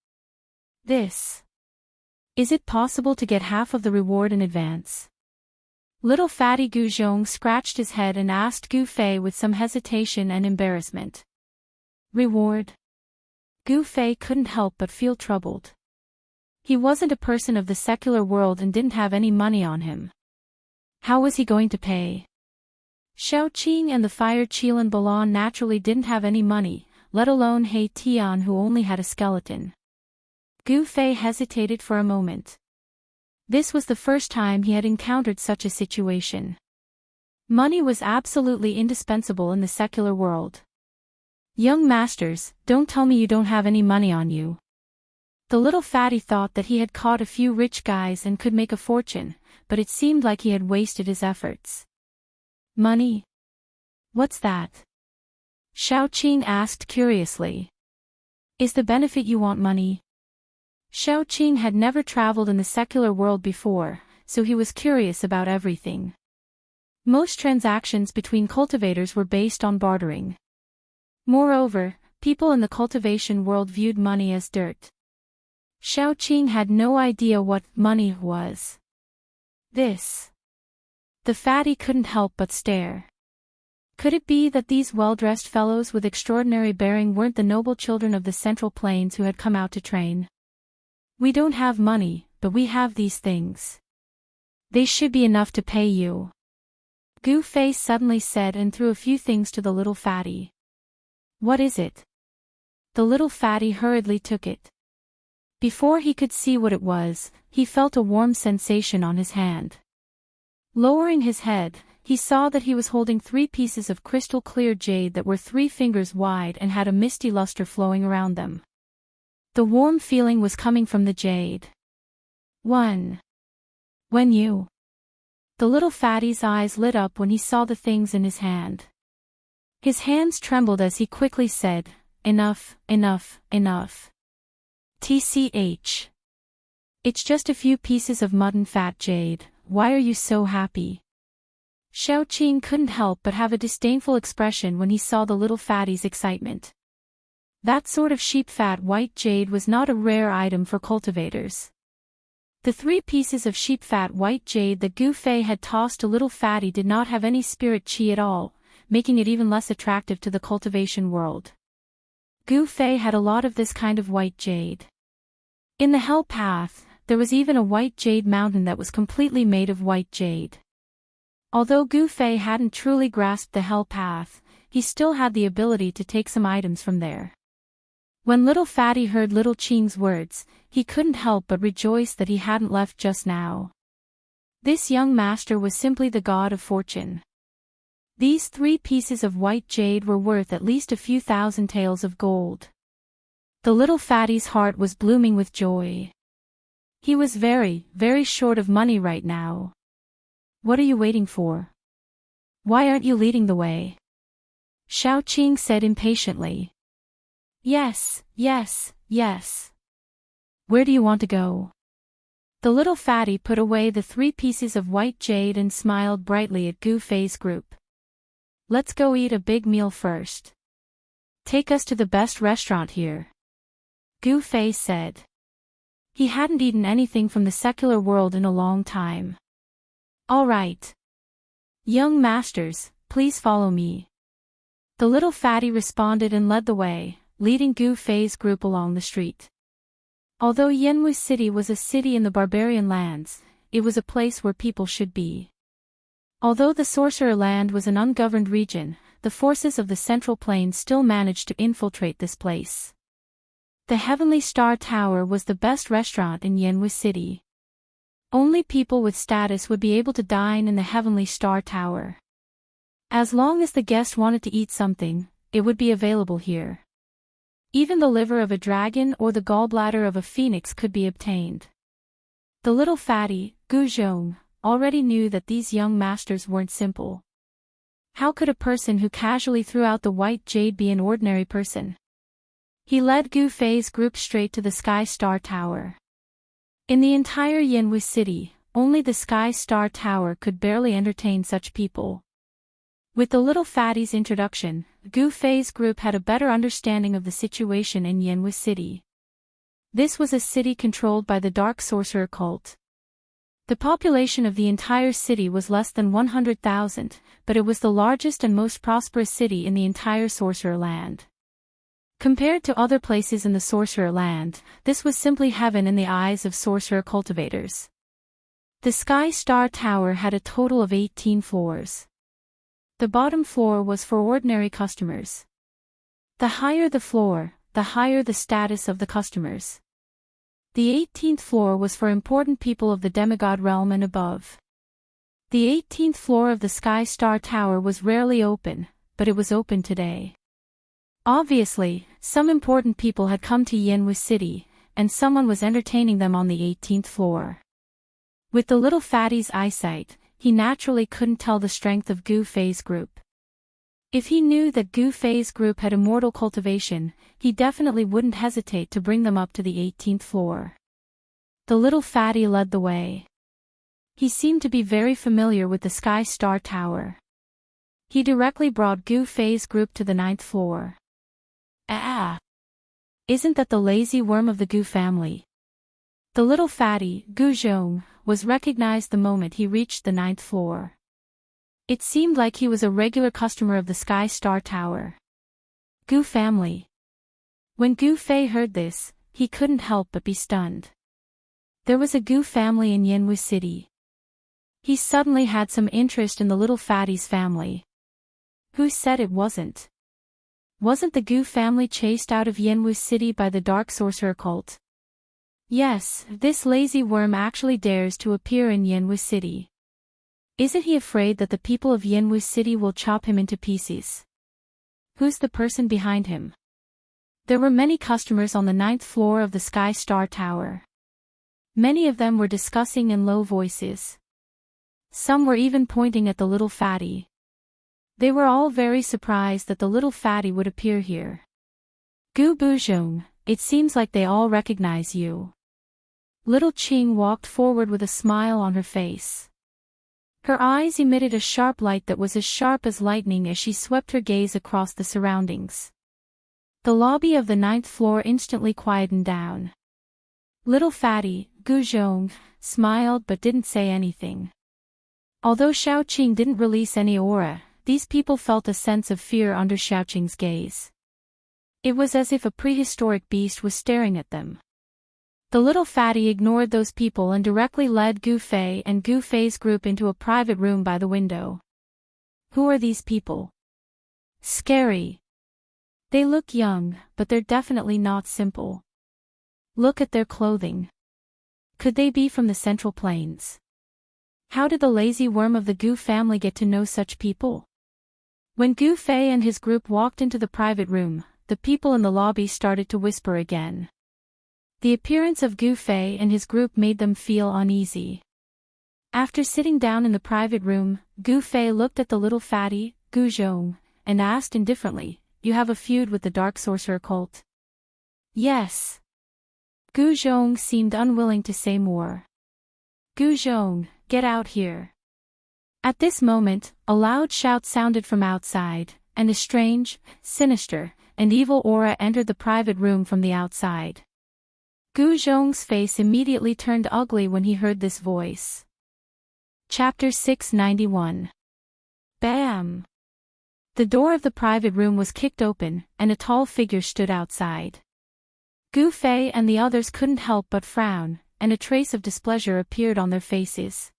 Is it possible to get half of the reward in advance? Little fatty Gu Zhong scratched his head and asked Gu Fei with some hesitation and embarrassment. Reward? Gu Fei couldn't help but feel troubled. He wasn't a person of the secular world and didn't have any money on him. How was he going to pay? Xiaoqing and the fire Qilan Balan naturally didn't have any money, let alone He Tian who only had a skeleton. Gu Fei hesitated for a moment. This was the first time he had encountered such a situation. Money was absolutely indispensable in the secular world. Young masters, don't tell me you don't have any money on you. The little fatty thought that he had caught a few rich guys and could make a fortune, but it seemed like he had wasted his efforts. Money? What's that? Xiaoqing asked curiously. Is the benefit you want money? Xiaoqing had never traveled in the secular world before, so he was curious about everything. Most transactions between cultivators were based on bartering. Moreover, people in the cultivation world viewed money as dirt. Xiaoqing had no idea what money was. This. The fatty couldn't help but stare. Could it be that these well-dressed fellows with extraordinary bearing weren't the noble children of the Central Plains who had come out to train? We don't have money, but we have these things. They should be enough to pay you. Gu Fei suddenly said and threw a few things to the little fatty. What is it? The little fatty hurriedly took it. Before he could see what it was, he felt a warm sensation on his hand. Lowering his head, he saw that he was holding 3 pieces of crystal-clear jade that were 3 fingers wide and had a misty luster flowing around them. The warm feeling was coming from the jade. When you... The little fatty's eyes lit up when he saw the things in his hand. His hands trembled as he quickly said, Enough, enough, enough. TCH. It's just a few pieces of mutton fat jade, why are you so happy? Xiaoqing couldn't help but have a disdainful expression when he saw the little fatty's excitement. That sort of sheep fat white jade was not a rare item for cultivators. The 3 pieces of sheep fat white jade that Gu Fei had tossed to little fatty did not have any spirit qi at all, making it even less attractive to the cultivation world. Gu Fei had a lot of this kind of white jade. In the Hell Path, there was even a white jade mountain that was completely made of white jade. Although Gu Fei hadn't truly grasped the Hell Path, he still had the ability to take some items from there. When little fatty heard little Qing's words, he couldn't help but rejoice that he hadn't left just now. This young master was simply the god of fortune. These 3 pieces of white jade were worth at least a few thousand taels of gold. The little fatty's heart was blooming with joy. He was very, very short of money right now. What are you waiting for? Why aren't you leading the way? Xiaoqing said impatiently. Yes, yes, yes. Where do you want to go? The little fatty put away the 3 pieces of white jade and smiled brightly at Gu Fei's group. Let's go eat a big meal first. Take us to the best restaurant here. Gu Fei said. He hadn't eaten anything from the secular world in a long time. All right. Young masters, please follow me. The little fatty responded and led the way, leading Gu Fei's group along the street. Although Yanwu City was a city in the barbarian lands, it was a place where people should be. Although the Sorcerer Land was an ungoverned region, the forces of the Central Plains still managed to infiltrate this place. The Heavenly Star Tower was the best restaurant in Yanwu City. Only people with status would be able to dine in the Heavenly Star Tower. As long as the guest wanted to eat something, it would be available here. Even the liver of a dragon or the gallbladder of a phoenix could be obtained. The little fatty, Gu Zhong, already knew that these young masters weren't simple. How could a person who casually threw out the white jade be an ordinary person? He led Gu Fei's group straight to the Sky Star Tower. In the entire Yanwu City, only the Sky Star Tower could barely entertain such people. With the little fatty's introduction, Gu Fei's group had a better understanding of the situation in Yanwu City. This was a city controlled by the Dark Sorcerer cult. The population of the entire city was less than 100,000, but it was the largest and most prosperous city in the entire Sorcerer Land. Compared to other places in the Sorcerer Land, this was simply heaven in the eyes of sorcerer cultivators. The Sky Star Tower had a total of 18 floors. The bottom floor was for ordinary customers. The higher the floor, the higher the status of the customers. The 18th floor was for important people of the demigod realm and above. The 18th floor of the Sky Star Tower was rarely open, but it was open today. Obviously, some important people had come to Yanwu City, and someone was entertaining them on the 18th floor. With the little fatty's eyesight, he naturally couldn't tell the strength of Gu Fei's group. If he knew that Gu Fei's group had immortal cultivation, he definitely wouldn't hesitate to bring them up to the 18th floor. The little fatty led the way. He seemed to be very familiar with the Sky Star Tower. He directly brought Gu Fei's group to the 9th floor. Ah! Isn't that the lazy worm of the Gu family? The little fatty, Gu Zhong, was recognized the moment he reached the 9th floor. It seemed like he was a regular customer of the Sky Star Tower. Gu family. When Gu Fei heard this, he couldn't help but be stunned. There was a Gu family in Yanwu City. He suddenly had some interest in the little fatty's family. Who said it wasn't? Wasn't the Gu family chased out of Yanwu City by the Dark Sorcerer cult? Yes, this lazy worm actually dares to appear in Yanwu City. Isn't he afraid that the people of Yanwu City will chop him into pieces? Who's the person behind him? There were many customers on the 9th floor of the Sky Star Tower. Many of them were discussing in low voices. Some were even pointing at the little fatty. They were all very surprised that the little fatty would appear here. Gu Buzhong, it seems like they all recognize you. Little Qing walked forward with a smile on her face. Her eyes emitted a sharp light that was as sharp as lightning as she swept her gaze across the surroundings. The lobby of the 9th floor instantly quietened down. Little fatty, Gu Zhong, smiled but didn't say anything. Although Xiaoqing didn't release any aura, these people felt a sense of fear under Xiaoqing's gaze. It was as if a prehistoric beast was staring at them. The little fatty ignored those people and directly led Gu Fei and Gu Fei's group into a private room by the window. Who are these people? Scary. They look young, but they're definitely not simple. Look at their clothing. Could they be from the Central Plains? How did the lazy worm of the Gu family get to know such people? When Gu Fei and his group walked into the private room, the people in the lobby started to whisper again. The appearance of Gu Fei and his group made them feel uneasy. After sitting down in the private room, Gu Fei looked at the little fatty, Gu Zhong, and asked indifferently, "You have a feud with the Dark Sorcerer cult?" "Yes." Gu Zhong seemed unwilling to say more. "Gu Zhong, get out here." At this moment, a loud shout sounded from outside, and a strange, sinister, and evil aura entered the private room from the outside. Gu Zhong's face immediately turned ugly when he heard this voice. Chapter 691. Bam! The door of the private room was kicked open, and a tall figure stood outside. Gu Fei and the others couldn't help but frown, and a trace of displeasure appeared on their faces.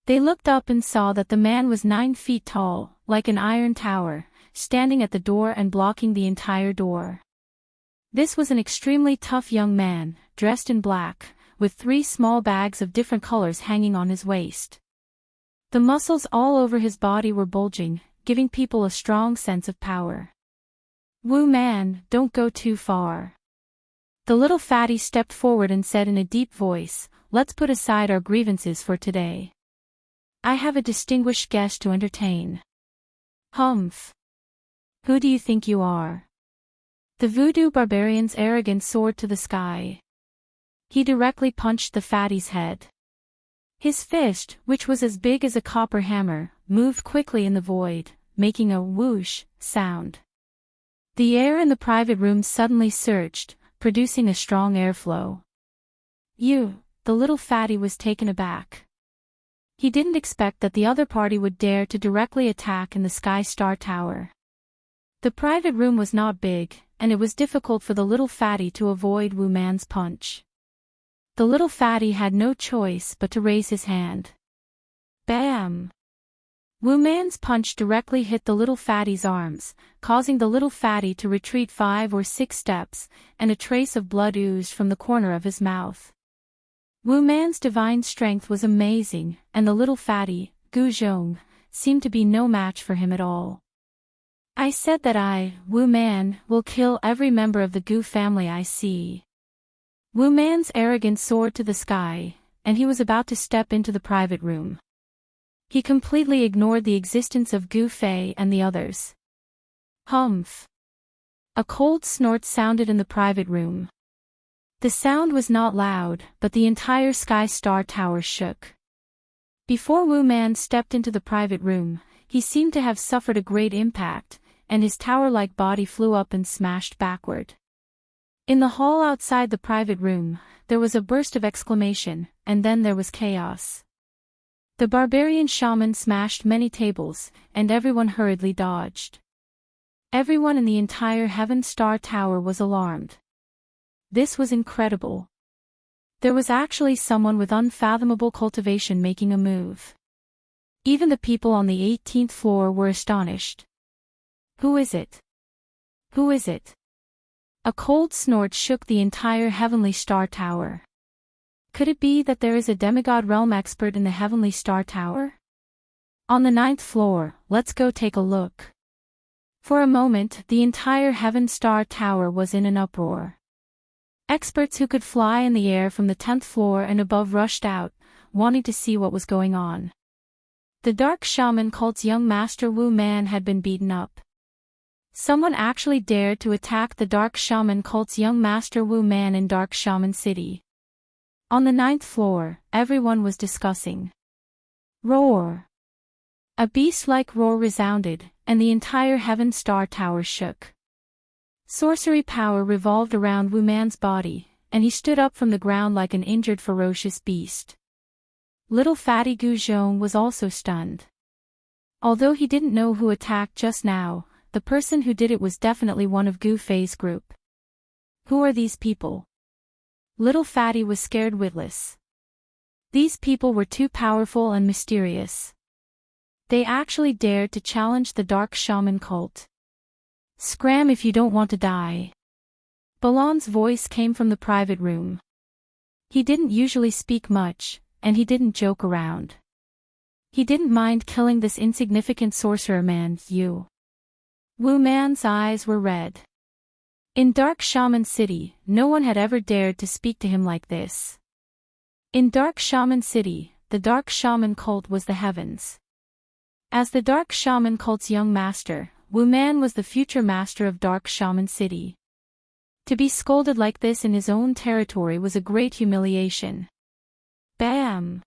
They looked up and saw that the man was 9 feet tall, like an iron tower, standing at the door and blocking the entire door. This was an extremely tough young man, dressed in black, with 3 small bags of different colors hanging on his waist. The muscles all over his body were bulging, giving people a strong sense of power. "Wu man, don't go too far." The little fatty stepped forward and said in a deep voice, "Let's put aside our grievances for today. I have a distinguished guest to entertain." "Humph. Who do you think you are?" The voodoo barbarian's arrogance soared to the sky. He directly punched the fatty's head. His fist, which was as big as a copper hammer, moved quickly in the void, making a whoosh sound. The air in the private room suddenly surged, producing a strong airflow. The little fatty was taken aback. He didn't expect that the other party would dare to directly attack in the Sky Star Tower. The private room was not big, and it was difficult for the little fatty to avoid Wu Man's punch. The little fatty had no choice but to raise his hand. Bam! Wu Man's punch directly hit the little fatty's arms, causing the little fatty to retreat 5 or 6 steps, and a trace of blood oozed from the corner of his mouth. Wu Man's divine strength was amazing, and the little fatty, Gu Zhong, seemed to be no match for him at all. I said that I, Wu Man, will kill every member of the Gu family I see. Wu Man's arrogance soared to the sky, and he was about to step into the private room. He completely ignored the existence of Gu Fei and the others. Humph! A cold snort sounded in the private room. The sound was not loud, but the entire Sky Star Tower shook. Before Wu Man stepped into the private room, he seemed to have suffered a great impact, and his tower-like body flew up and smashed backward. In the hall outside the private room, there was a burst of exclamation, and then there was chaos. The barbarian shaman smashed many tables, and everyone hurriedly dodged. Everyone in the entire Heaven Star Tower was alarmed. This was incredible. There was actually someone with unfathomable cultivation making a move. Even the people on the 18th floor were astonished. Who is it? Who is it? A cold snort shook the entire Heavenly Star Tower. Could it be that there is a demigod realm expert in the Heavenly Star Tower? On the 9th floor, let's go take a look. For a moment, the entire Heaven Star Tower was in an uproar. Experts who could fly in the air from the 10th floor and above rushed out, wanting to see what was going on. The Dark Shaman cult's young master Wu Man had been beaten up. Someone actually dared to attack the Dark Shaman cult's young master Wu Man in Dark Shaman City. On the 9th floor, everyone was discussing. Roar! A beast-like roar resounded, and the entire Heaven Star Tower shook. Sorcery power revolved around Wu Man's body, and he stood up from the ground like an injured ferocious beast. Little fatty Gu Zhong was also stunned. Although he didn't know who attacked just now, the person who did it was definitely one of Gu Fei's group. Who are these people? Little fatty was scared witless. These people were too powerful and mysterious. They actually dared to challenge the Dark Shaman cult. Scram if you don't want to die. Balon's voice came from the private room. He didn't usually speak much, and he didn't joke around. He didn't mind killing this insignificant sorcerer man, Yu. Wu Man's eyes were red. In Dark Shaman City, no one had ever dared to speak to him like this. In Dark Shaman City, the Dark Shaman cult was the heavens. As the Dark Shaman cult's young master, Wu Man was the future master of Dark Shaman City. To be scolded like this in his own territory was a great humiliation. Bam!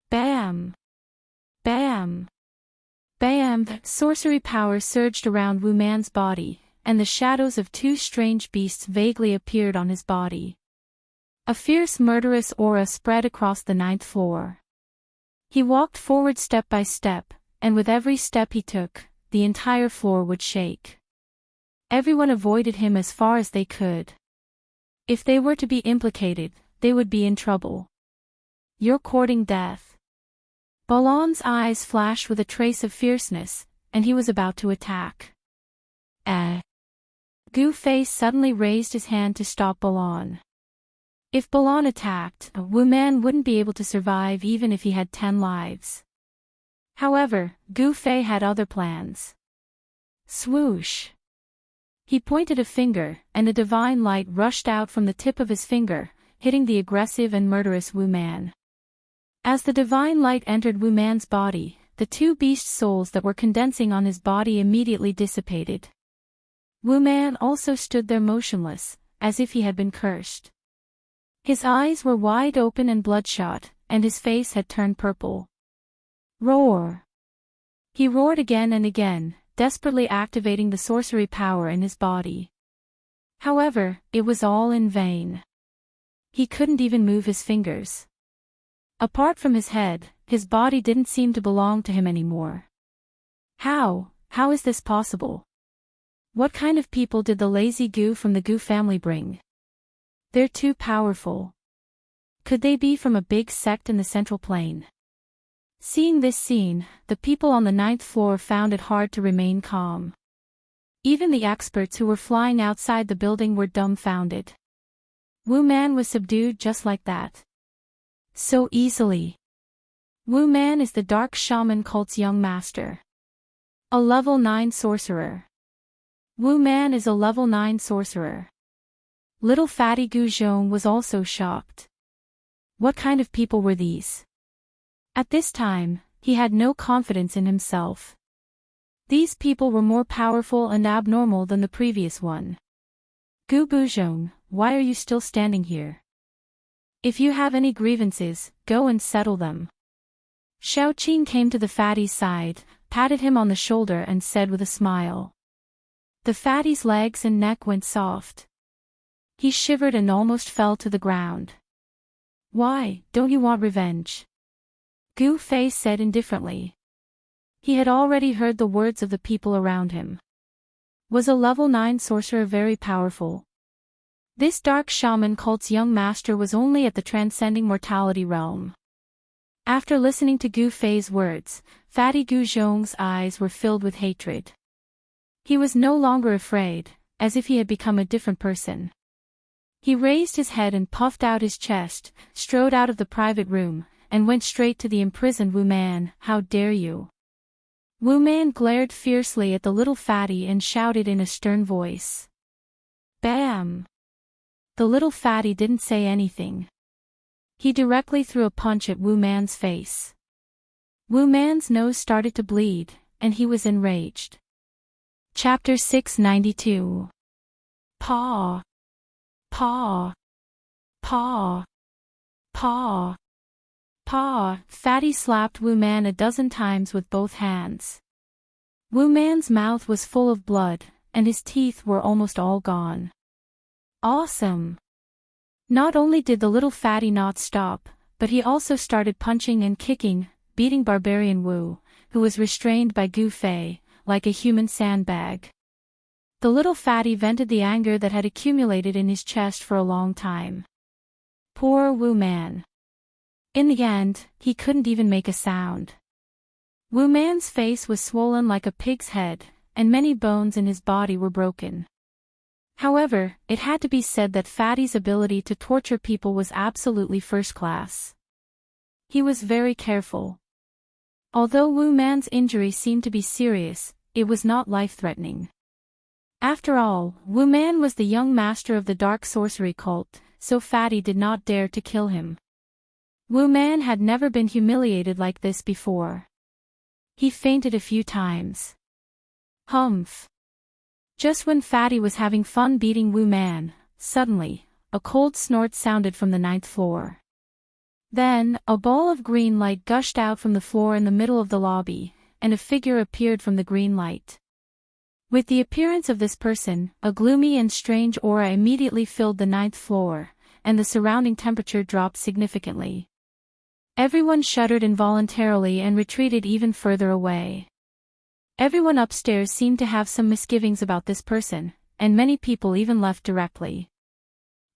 Bam! Bam! Bam! Sorcery power surged around Wu Man's body, and the shadows of 2 strange beasts vaguely appeared on his body. A fierce murderous aura spread across the 9th floor. He walked forward step by step, and with every step he took, the entire floor would shake. Everyone avoided him as far as they could. If they were to be implicated, they would be in trouble. You're courting death. Balon's eyes flashed with a trace of fierceness, and he was about to attack. Gu Fei suddenly raised his hand to stop Balon. If Balon attacked, Wu Man wouldn't be able to survive even if he had 10 lives. However, Gu Fei had other plans. Swoosh! He pointed a finger, and a divine light rushed out from the tip of his finger, hitting the aggressive and murderous Wu Man. As the divine light entered Wu Man's body, the 2 beast souls that were condensing on his body immediately dissipated. Wu Man also stood there motionless, as if he had been cursed. His eyes were wide open and bloodshot, and his face had turned purple. Roar! He roared again and again, desperately activating the sorcery power in his body. However, it was all in vain. He couldn't even move his fingers. Apart from his head, his body didn't seem to belong to him anymore. How is this possible? What kind of people did the lazy Gu from the Gu family bring? They're too powerful. Could they be from a big sect in the Central Plain? Seeing this scene, the people on the ninth floor found it hard to remain calm. Even the experts who were flying outside the building were dumbfounded. Wu Man was subdued just like that. So easily. Wu Man is the Dark Shaman cult's young master. A level 9 sorcerer. Wu Man is a level 9 sorcerer. Little fatty Gu Zhong was also shocked. What kind of people were these? At this time, he had no confidence in himself. These people were more powerful and abnormal than the previous one. Gu Buzhong, why are you still standing here? If you have any grievances, go and settle them. Xiao Qing came to the fatty's side, patted him on the shoulder and said with a smile. The fatty's legs and neck went soft. He shivered and almost fell to the ground. Why, don't you want revenge? Gu Fei said indifferently. He had already heard the words of the people around him. Was a level 9 sorcerer very powerful? This dark shaman cult's young master was only at the transcending mortality realm. After listening to Gu Fei's words, fatty Gu Zhong's eyes were filled with hatred. He was no longer afraid, as if he had become a different person. He raised his head and puffed out his chest, strode out of the private room, and went straight to the imprisoned Wu Man. How dare you? Wu Man glared fiercely at the little fatty and shouted in a stern voice. Bam! The little fatty didn't say anything. He directly threw a punch at Wu Man's face. Wu Man's nose started to bleed, and he was enraged. Chapter 692. Paw. Paw. Paw. Paw. Paw. Fatty slapped Wu Man a dozen times with both hands. Wu Man's mouth was full of blood, and his teeth were almost all gone. Awesome! Not only did the little fatty not stop, but he also started punching and kicking, beating Barbarian Wu, who was restrained by Gu Fei, like a human sandbag. The little fatty vented the anger that had accumulated in his chest for a long time. Poor Wu Man. In the end, he couldn't even make a sound. Wu Man's face was swollen like a pig's head, and many bones in his body were broken. However, it had to be said that Fatty's ability to torture people was absolutely first class. He was very careful. Although Wu Man's injury seemed to be serious, it was not life-threatening. After all, Wu Man was the young master of the dark sorcery cult, so Fatty did not dare to kill him. Wu Man had never been humiliated like this before. He fainted a few times. Humph. Just when Fatty was having fun beating Wu Man, suddenly, a cold snort sounded from the 9th floor. Then, a ball of green light gushed out from the floor in the middle of the lobby, and a figure appeared from the green light. With the appearance of this person, a gloomy and strange aura immediately filled the 9th floor, and the surrounding temperature dropped significantly. Everyone shuddered involuntarily and retreated even further away. Everyone upstairs seemed to have some misgivings about this person, and many people even left directly.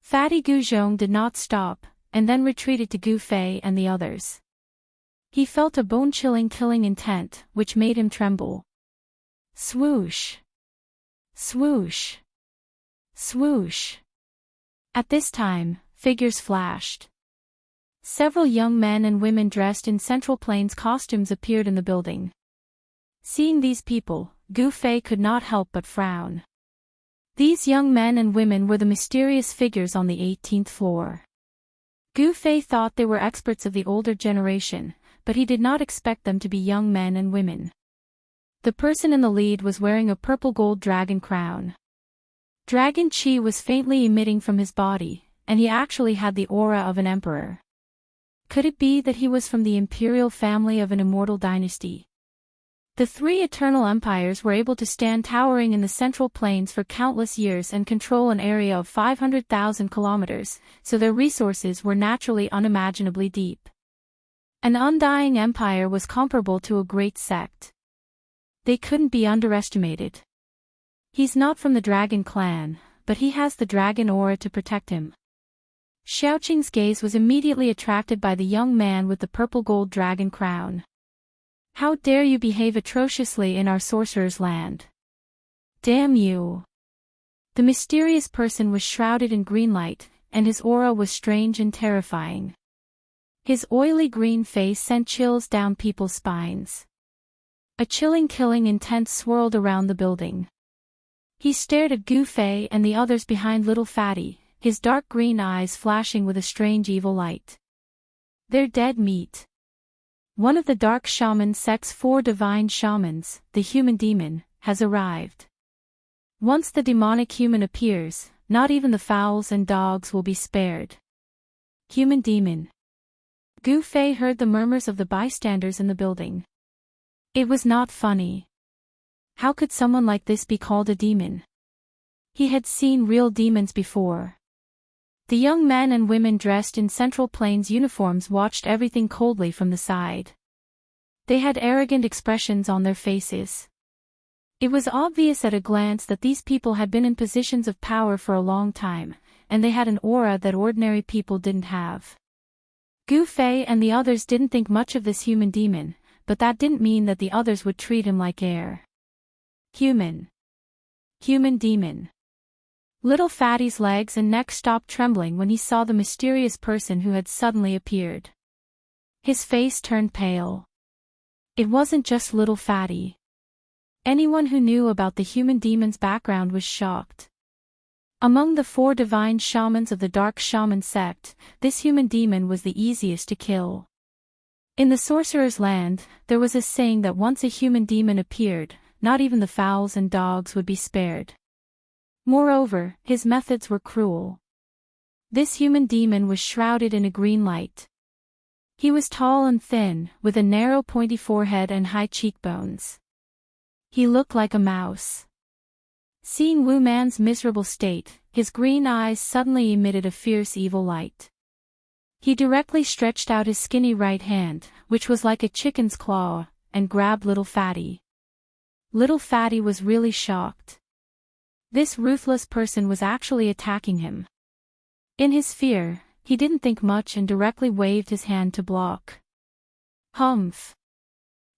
Fatty Gu Zhong did not stop, and then retreated to Gu Fei and the others. He felt a bone-chilling killing intent, which made him tremble. Swoosh! Swoosh! Swoosh! At this time, figures flashed. Several young men and women dressed in Central Plains costumes appeared in the building. Seeing these people, Gu Fei could not help but frown. These young men and women were the mysterious figures on the 18th floor. Gu Fei thought they were experts of the older generation, but he did not expect them to be young men and women. The person in the lead was wearing a purple gold dragon crown. Dragon Qi was faintly emitting from his body, and he actually had the aura of an emperor. Could it be that he was from the imperial family of an immortal dynasty? The 3 eternal empires were able to stand towering in the Central Plains for countless years and control an area of 500,000 kilometers, so their resources were naturally unimaginably deep. An undying empire was comparable to a great sect. They couldn't be underestimated. He's not from the dragon clan, but he has the dragon aura to protect him. Xiaoqing's gaze was immediately attracted by the young man with the purple gold dragon crown. How dare you behave atrociously in our sorcerer's land? Damn you! The mysterious person was shrouded in green light, and his aura was strange and terrifying. His oily green face sent chills down people's spines. A chilling killing intent swirled around the building. He stared at Gu Fei and the others behind Little Fatty, his dark green eyes flashing with a strange evil light. They're dead meat. One of the dark shaman sect's 4 divine shamans, the human demon, has arrived. Once the demonic human appears, not even the fowls and dogs will be spared. Human demon. Gu Fei heard the murmurs of the bystanders in the building. It was not funny. How could someone like this be called a demon? He had seen real demons before. The young men and women dressed in Central Plains uniforms watched everything coldly from the side. They had arrogant expressions on their faces. It was obvious at a glance that these people had been in positions of power for a long time, and they had an aura that ordinary people didn't have. Gu Fei and the others didn't think much of this human demon, but that didn't mean that the others would treat him like air. Human. Human demon. Little Fatty's legs and neck stopped trembling when he saw the mysterious person who had suddenly appeared. His face turned pale. It wasn't just Little Fatty. Anyone who knew about the human demon's background was shocked. Among the 4 divine shamans of the Dark Shaman sect, this human demon was the easiest to kill. In the sorcerer's land, there was a saying that once a human demon appeared, not even the fowls and dogs would be spared. Moreover, his methods were cruel. This human demon was shrouded in a green light. He was tall and thin, with a narrow pointy forehead and high cheekbones. He looked like a mouse. Seeing Wu Man's miserable state, his green eyes suddenly emitted a fierce evil light. He directly stretched out his skinny right hand, which was like a chicken's claw, and grabbed Little Fatty. Little Fatty was really shocked. This ruthless person was actually attacking him. In his fear, he didn't think much and directly waved his hand to block. Humph!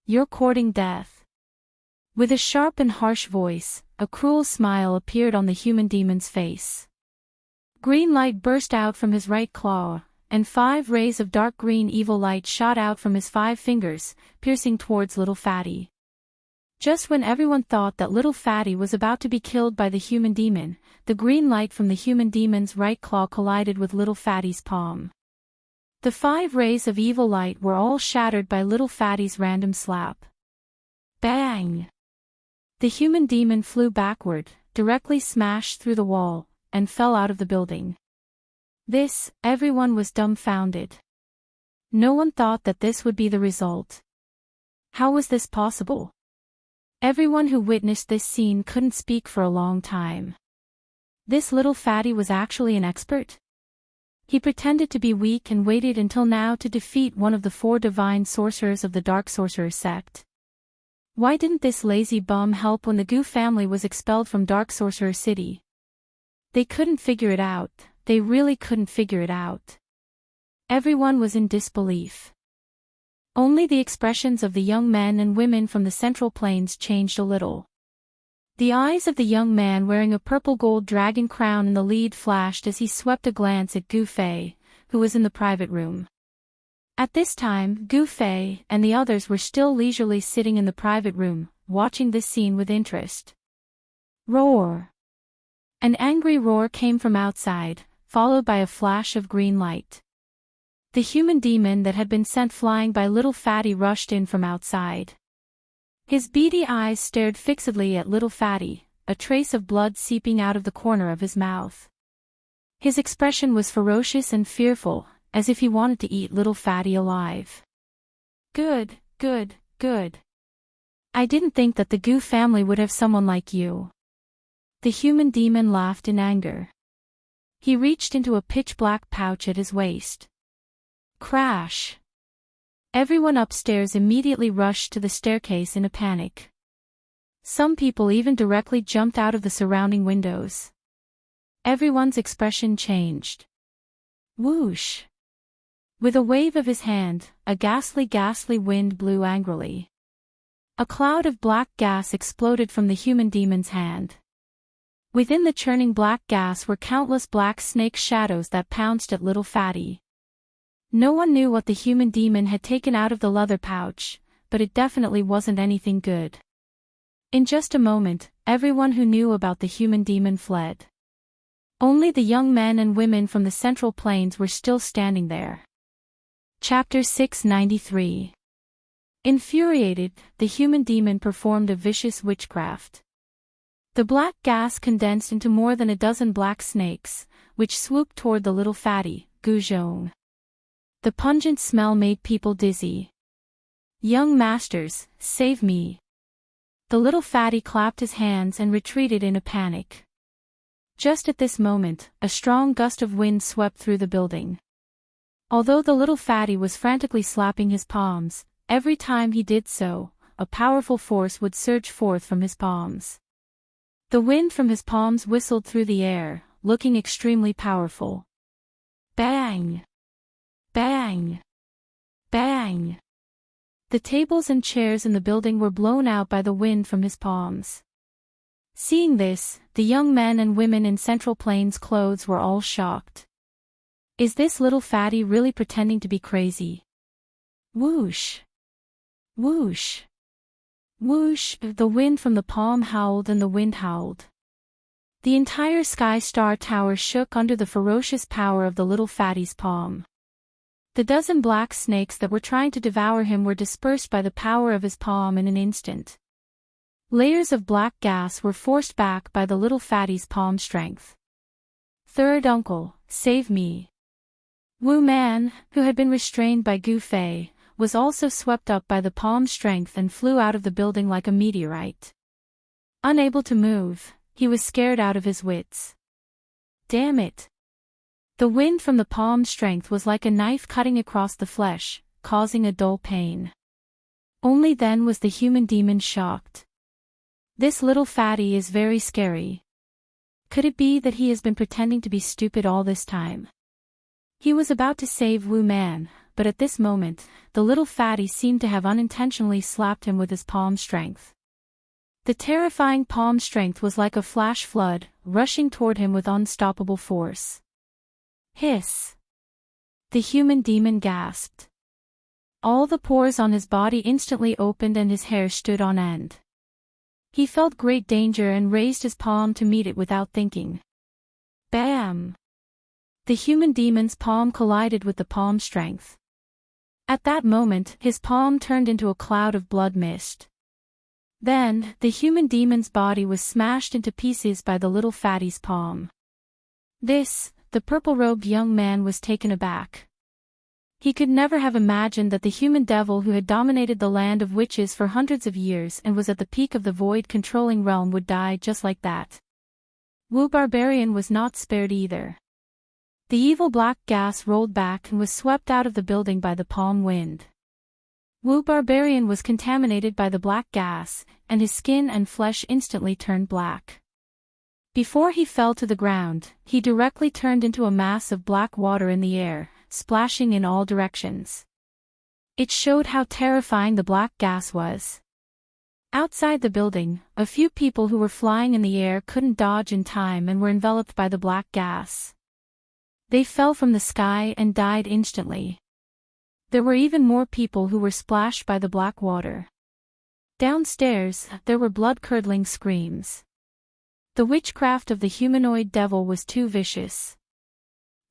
You're courting death. With a sharp and harsh voice, a cruel smile appeared on the human demon's face. Green light burst out from his right claw, and 5 rays of dark green evil light shot out from his 5 fingers, piercing towards Little Fatty. Just when everyone thought that Little Fatty was about to be killed by the human demon, the green light from the human demon's right claw collided with Little Fatty's palm. The 5 rays of evil light were all shattered by Little Fatty's random slap. Bang! The human demon flew backward, directly smashed through the wall, and fell out of the building. Everyone was dumbfounded. No one thought that this would be the result. How was this possible? Everyone who witnessed this scene couldn't speak for a long time. This Little Fatty was actually an expert? He pretended to be weak and waited until now to defeat one of the 4 divine sorcerers of the Dark Sorcerer sect. Why didn't this lazy bum help when the Gu family was expelled from Dark Sorcerer City? They couldn't figure it out, they really couldn't figure it out. Everyone was in disbelief. Only the expressions of the young men and women from the Central Plains changed a little. The eyes of the young man wearing a purple gold dragon crown in the lead flashed as he swept a glance at Gu Fei, who was in the private room. At this time, Gu Fei and the others were still leisurely sitting in the private room, watching this scene with interest. Roar! An angry roar came from outside, followed by a flash of green light. The human demon that had been sent flying by Little Fatty rushed in from outside. His beady eyes stared fixedly at Little Fatty, a trace of blood seeping out of the corner of his mouth. His expression was ferocious and fearful, as if he wanted to eat Little Fatty alive. Good, good, good. I didn't think that the Gu family would have someone like you. The human demon laughed in anger. He reached into a pitch-black pouch at his waist. Crash! Everyone upstairs immediately rushed to the staircase in a panic. Some people even directly jumped out of the surrounding windows. Everyone's expression changed. Whoosh! With a wave of his hand, a ghastly wind blew angrily. A cloud of black gas exploded from the human demon's hand. Within the churning black gas were countless black snake shadows that pounced at little Fatty. No one knew what the human demon had taken out of the leather pouch, but it definitely wasn't anything good. In just a moment, everyone who knew about the human demon fled. Only the young men and women from the Central Plains were still standing there. Chapter 693. Infuriated, the human demon performed a vicious witchcraft. The black gas condensed into more than a dozen black snakes, which swooped toward the little Fatty, Guzhong. The pungent smell made people dizzy. "Young masters, save me!" The little Fatty clapped his hands and retreated in a panic. Just at this moment, a strong gust of wind swept through the building. Although the little Fatty was frantically slapping his palms, every time he did so, a powerful force would surge forth from his palms. The wind from his palms whistled through the air, looking extremely powerful. Bang! Bang! Bang! The tables and chairs in the building were blown out by the wind from his palms. Seeing this, the young men and women in Central Plains clothes were all shocked. Is this little Fatty really pretending to be crazy? Whoosh! Whoosh! Whoosh! The wind from the palm howled and the wind howled. The entire Sky Star Tower shook under the ferocious power of the little Fatty's palm. The dozen black snakes that were trying to devour him were dispersed by the power of his palm in an instant. Layers of black gas were forced back by the little Fatty's palm strength. "Third uncle, save me!" Wu Man, who had been restrained by Gu Fei, was also swept up by the palm strength and flew out of the building like a meteorite. Unable to move, he was scared out of his wits. Damn it! The wind from the palm strength was like a knife cutting across the flesh, causing a dull pain. Only then was the human demon shocked. This little Fatty is very scary. Could it be that he has been pretending to be stupid all this time? He was about to save Wu Man, but at this moment, the little Fatty seemed to have unintentionally slapped him with his palm strength. The terrifying palm strength was like a flash flood, rushing toward him with unstoppable force. Hiss! The human demon gasped. All the pores on his body instantly opened and his hair stood on end. He felt great danger and raised his palm to meet it without thinking. Bam! The human demon's palm collided with the palm strength. At that moment, his palm turned into a cloud of blood mist. Then, the human demon's body was smashed into pieces by the little Fatty's palm. The purple-robed young man was taken aback. He could never have imagined that the human devil who had dominated the land of witches for hundreds of years and was at the peak of the void-controlling realm would die just like that. Wu Barbarian was not spared either. The evil black gas rolled back and was swept out of the building by the palm wind. Wu Barbarian was contaminated by the black gas, and his skin and flesh instantly turned black. Before he fell to the ground, he directly turned into a mass of black water in the air, splashing in all directions. It showed how terrifying the black gas was. Outside the building, a few people who were flying in the air couldn't dodge in time and were enveloped by the black gas. They fell from the sky and died instantly. There were even more people who were splashed by the black water. Downstairs, there were blood-curdling screams. The witchcraft of the humanoid devil was too vicious.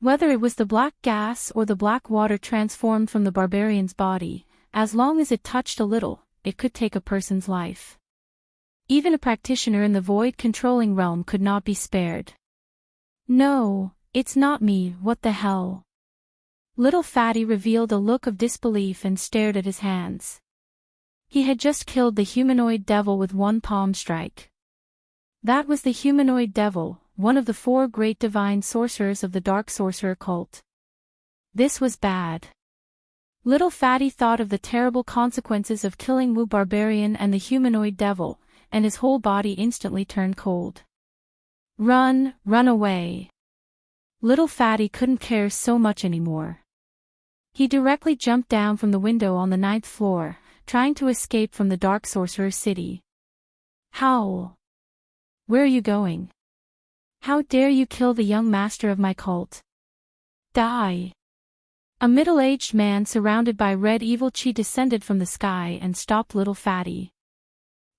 Whether it was the black gas or the black water transformed from the barbarian's body, as long as it touched a little, it could take a person's life. Even a practitioner in the void-controlling realm could not be spared. No, it's not me, what the hell? Little Fatty revealed a look of disbelief and stared at his hands. He had just killed the humanoid devil with one palm strike. That was the humanoid devil, one of the 4 great divine sorcerers of the dark sorcerer cult. This was bad. Little Fatty thought of the terrible consequences of killing Wu Barbarian and the humanoid devil, and his whole body instantly turned cold. Run away. Little Fatty couldn't care so much anymore. He directly jumped down from the window on the 9th floor, trying to escape from the Dark Sorcerer City. Howl! Where are you going? How dare you kill the young master of my cult? Die! A middle-aged man surrounded by red evil chi descended from the sky and stopped little fatty.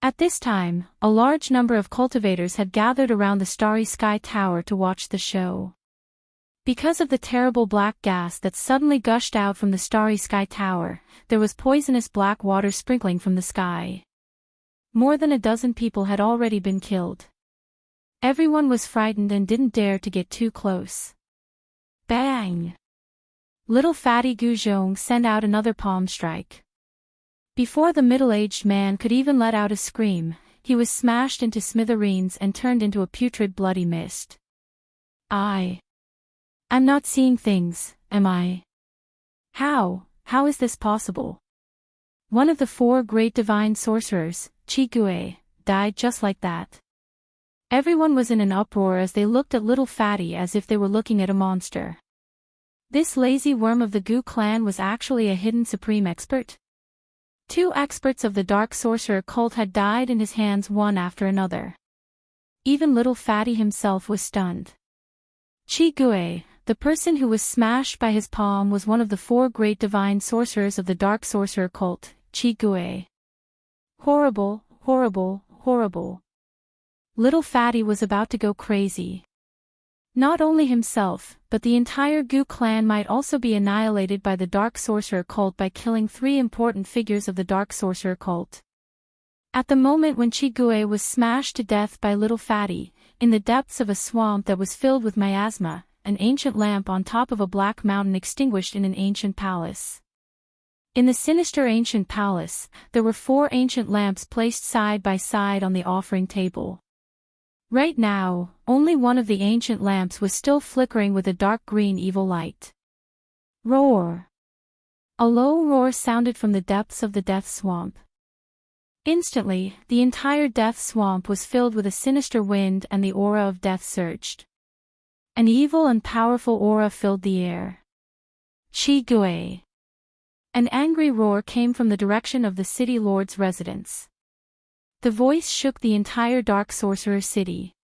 At this time, a large number of cultivators had gathered around the starry sky tower to watch the show. Because of the terrible black gas that suddenly gushed out from the starry sky tower, there was poisonous black water sprinkling from the sky. More than a dozen people had already been killed. Everyone was frightened and didn't dare to get too close. Bang! Little fatty Gu Zhong sent out another palm strike. Before the middle-aged man could even let out a scream, he was smashed into smithereens and turned into a putrid bloody mist. I'm not seeing things, am I? How is this possible? One of the 4 great divine sorcerers, Qi Gui, died just like that. Everyone was in an uproar as they looked at little fatty as if they were looking at a monster. This lazy worm of the Gu clan was actually a hidden supreme expert? 2 experts of the Dark Sorcerer cult had died in his hands one after another. Even little fatty himself was stunned. Qi Gui, the person who was smashed by his palm, was one of the 4 great divine sorcerers of the Dark Sorcerer cult, Qi Gui. Horrible, horrible, horrible. Little fatty was about to go crazy. Not only himself, but the entire Gu clan might also be annihilated by the Dark Sorcerer cult by killing 3 important figures of the Dark Sorcerer cult. At the moment when Qi Gui was smashed to death by little fatty, in the depths of a swamp that was filled with miasma, an ancient lamp on top of a black mountain extinguished in an ancient palace. In the sinister ancient palace, there were 4 ancient lamps placed side by side on the offering table. Right now, only one of the ancient lamps was still flickering with a dark green evil light. Roar! A low roar sounded from the depths of the death swamp. Instantly, the entire death swamp was filled with a sinister wind and the aura of death surged. An evil and powerful aura filled the air. Qi Gui! An angry roar came from the direction of the city lord's residence. The voice shook the entire Dark Sorcerer city.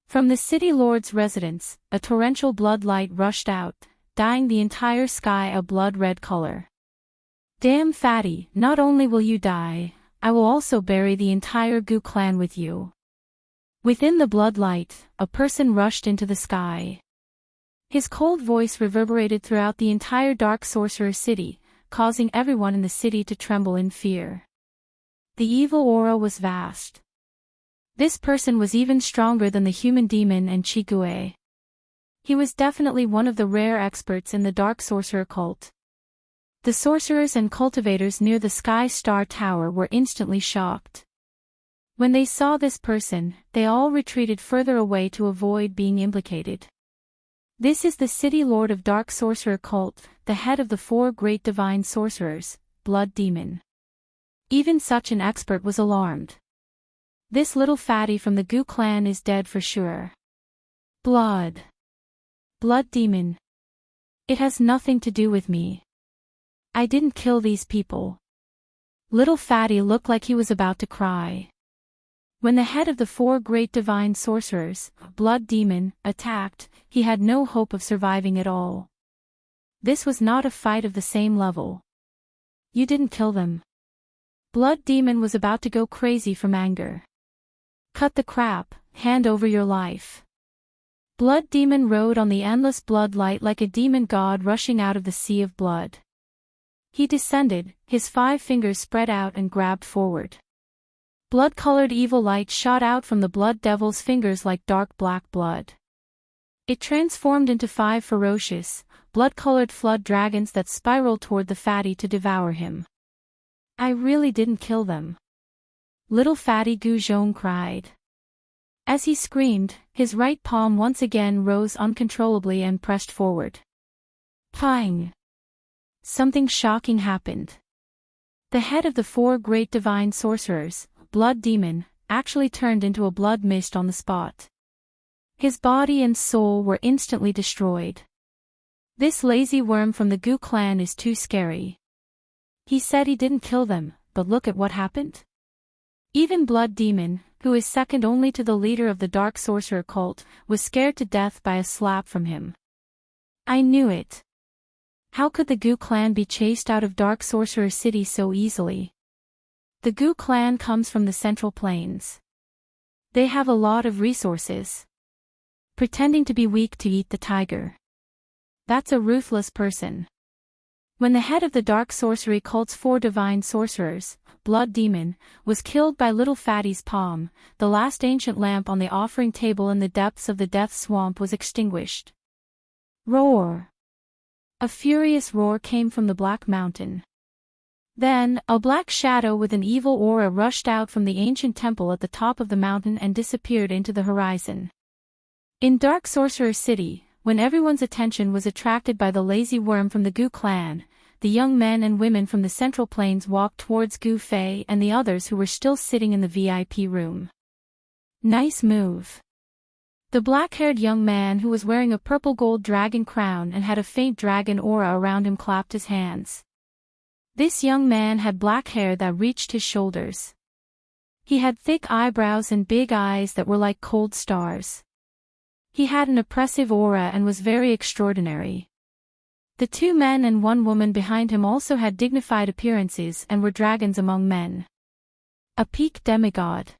From the city lord's residence, a torrential blood light rushed out, dyeing the entire sky a blood-red color. Damn fatty, not only will you die, I will also bury the entire Gu clan with you. Within the blood light, a person rushed into the sky. His cold voice reverberated throughout the entire Dark Sorcerer city, causing everyone in the city to tremble in fear. The evil aura was vast. This person was even stronger than the human demon and Qi Gui. He was definitely one of the rare experts in the Dark Sorcerer cult. The sorcerers and cultivators near the Sky Star Tower were instantly shocked. When they saw this person, they all retreated further away to avoid being implicated. This is the City Lord of Dark Sorcerer cult, the head of the 4 great divine sorcerers, Blood Demon. Even such an expert was alarmed. This little fatty from the Gu clan is dead for sure. Blood Demon. It has nothing to do with me. I didn't kill these people. Little fatty looked like he was about to cry. When the head of the 4 great divine sorcerers, Blood Demon, attacked, he had no hope of surviving at all. This was not a fight of the same level. You didn't kill them. Blood Demon was about to go crazy from anger. Cut the crap, hand over your life. Blood Demon rode on the endless blood light like a demon god rushing out of the sea of blood. He descended, his 5 fingers spread out and grabbed forward. Blood-colored evil light shot out from the blood devil's fingers like dark black blood. It transformed into 5 ferocious, blood-colored flood dragons that spiraled toward the fatty to devour him. I really didn't kill them. Little fatty Gu Zhong cried. As he screamed, his right palm once again rose uncontrollably and pressed forward. Pang! Something shocking happened. The head of the 4 great divine sorcerers, Blood Demon, actually turned into a blood mist on the spot. His body and soul were instantly destroyed. This lazy worm from the Gu clan is too scary. He said he didn't kill them, but look at what happened. Even Blood Demon, who is second only to the leader of the Dark Sorcerer cult, was scared to death by a slap from him. I knew it. How could the Gu clan be chased out of Dark Sorcerer City so easily? The Gu clan comes from the Central Plains. They have a lot of resources. Pretending to be weak to eat the tiger. That's a ruthless person. When the head of the Dark Sorcery cult's 4 divine sorcerers, Blood Demon, was killed by Little Fatty's palm, the last ancient lamp on the offering table in the depths of the Death Swamp was extinguished. Roar! A furious roar came from the Black Mountain. Then, a black shadow with an evil aura rushed out from the ancient temple at the top of the mountain and disappeared into the horizon. In Dark Sorcerer City, when everyone's attention was attracted by the lazy worm from the Gu clan, the young men and women from the Central Plains walked towards Gu Fei and the others who were still sitting in the VIP room. Nice move. The black-haired young man who was wearing a purple gold dragon crown and had a faint dragon aura around him clapped his hands. This young man had black hair that reached his shoulders. He had thick eyebrows and big eyes that were like cold stars. He had an oppressive aura and was very extraordinary. The 2 men and 1 woman behind him also had dignified appearances and were dragons among men. A peak demigod.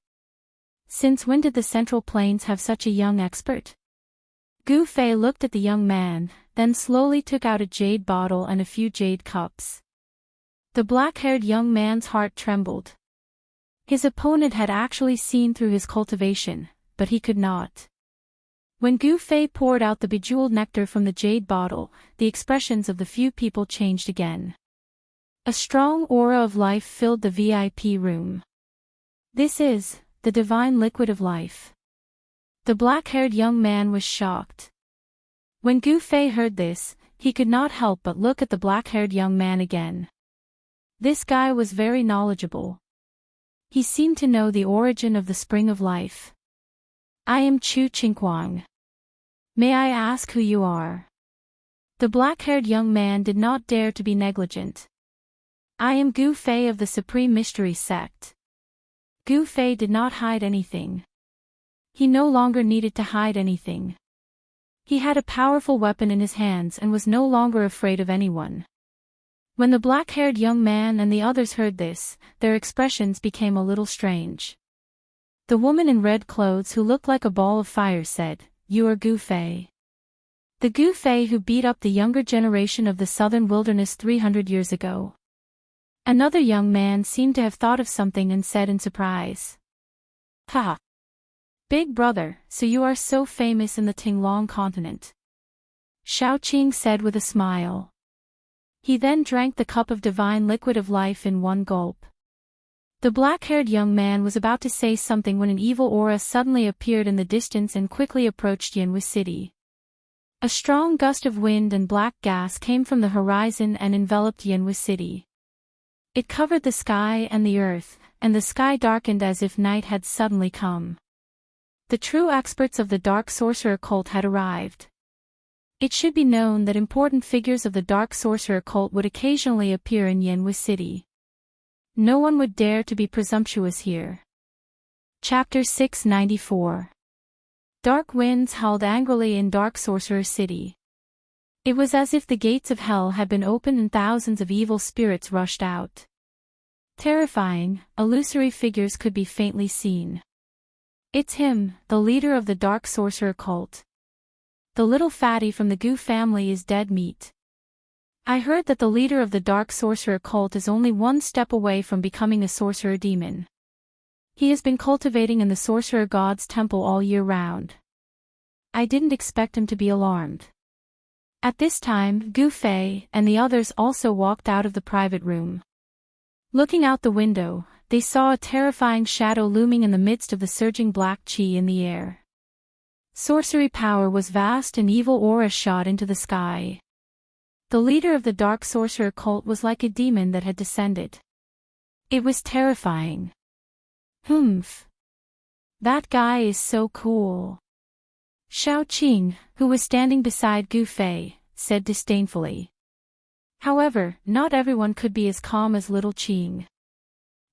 Since when did the Central Plains have such a young expert? Gu Fei looked at the young man, then slowly took out a jade bottle and a few jade cups. The black-haired young man's heart trembled. His opponent had actually seen through his cultivation, but he could not. When Gu Fei poured out the bejeweled nectar from the jade bottle, the expressions of the few people changed again. A strong aura of life filled the VIP room. This is the divine liquid of life. The black-haired young man was shocked. When Gu Fei heard this, he could not help but look at the black-haired young man again. This guy was very knowledgeable. He seemed to know the origin of the spring of life. I am Chu Qingquang. May I ask who you are? The black-haired young man did not dare to be negligent. I am Gu Fei of the Supreme Mystery Sect. Gu Fei did not hide anything. He no longer needed to hide anything. He had a powerful weapon in his hands and was no longer afraid of anyone. When the black-haired young man and the others heard this, their expressions became a little strange. The woman in red clothes who looked like a ball of fire said, "You are Gu Fei. The Gu Fei who beat up the younger generation of the southern wilderness 300 years ago." Another young man seemed to have thought of something and said in surprise, "Ha! Big brother, so you are so famous in the Tinglong continent." Shaoqing said with a smile. He then drank the cup of divine liquid of life in one gulp. The black-haired young man was about to say something when an evil aura suddenly appeared in the distance and quickly approached Yanwu City. A strong gust of wind and black gas came from the horizon and enveloped Yanwu City. It covered the sky and the earth, and the sky darkened as if night had suddenly come. The true experts of the Dark Sorcerer cult had arrived. It should be known that important figures of the Dark Sorcerer cult would occasionally appear in Yanwu City. No one would dare to be presumptuous here. Chapter 694. Dark winds howled angrily in Dark Sorcerer City. It was as if the gates of hell had been opened and thousands of evil spirits rushed out. Terrifying, illusory figures could be faintly seen. It's him, the leader of the Dark Sorcerer cult. The little fatty from the Gu family is dead meat. I heard that the leader of the Dark Sorcerer cult is only one step away from becoming a sorcerer demon. He has been cultivating in the Sorcerer God's temple all year round. I didn't expect him to be alarmed. At this time, Gu Fei and the others also walked out of the private room. Looking out the window, they saw a terrifying shadow looming in the midst of the surging black qi in the air. Sorcery power was vast and evil auras shot into the sky. The leader of the Dark Sorcerer cult was like a demon that had descended. It was terrifying. Humph. That guy is so cool. Shaoqing, who was standing beside Gu Fei, said disdainfully. However, not everyone could be as calm as little Qing.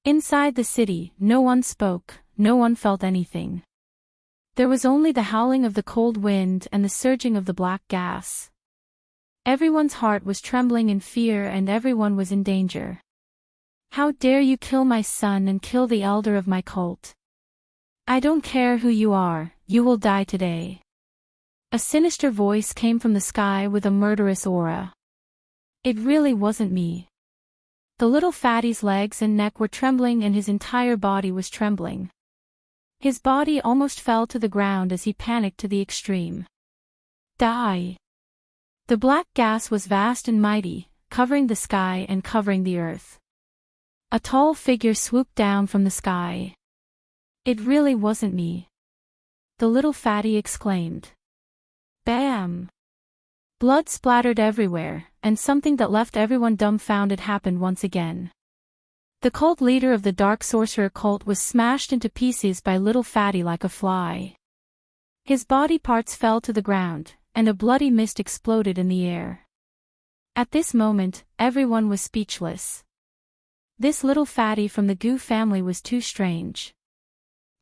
Inside the city, no one spoke, no one felt anything. There was only the howling of the cold wind and the surging of the black gas. Everyone's heart was trembling in fear and everyone was in danger. How dare you kill my son and kill the elder of my cult? I don't care who you are, you will die today. A sinister voice came from the sky with a murderous aura. It really wasn't me. The little fatty's legs and neck were trembling and his entire body was trembling. His body almost fell to the ground as he panicked to the extreme. Die! The black gas was vast and mighty, covering the sky and covering the earth. A tall figure swooped down from the sky. It really wasn't me. The little fatty exclaimed. Bam! Blood splattered everywhere, and something that left everyone dumbfounded happened once again. The cult leader of the Dark Sorcerer cult was smashed into pieces by little fatty like a fly. His body parts fell to the ground, and a bloody mist exploded in the air. At this moment, everyone was speechless. This little fatty from the Gu family was too strange.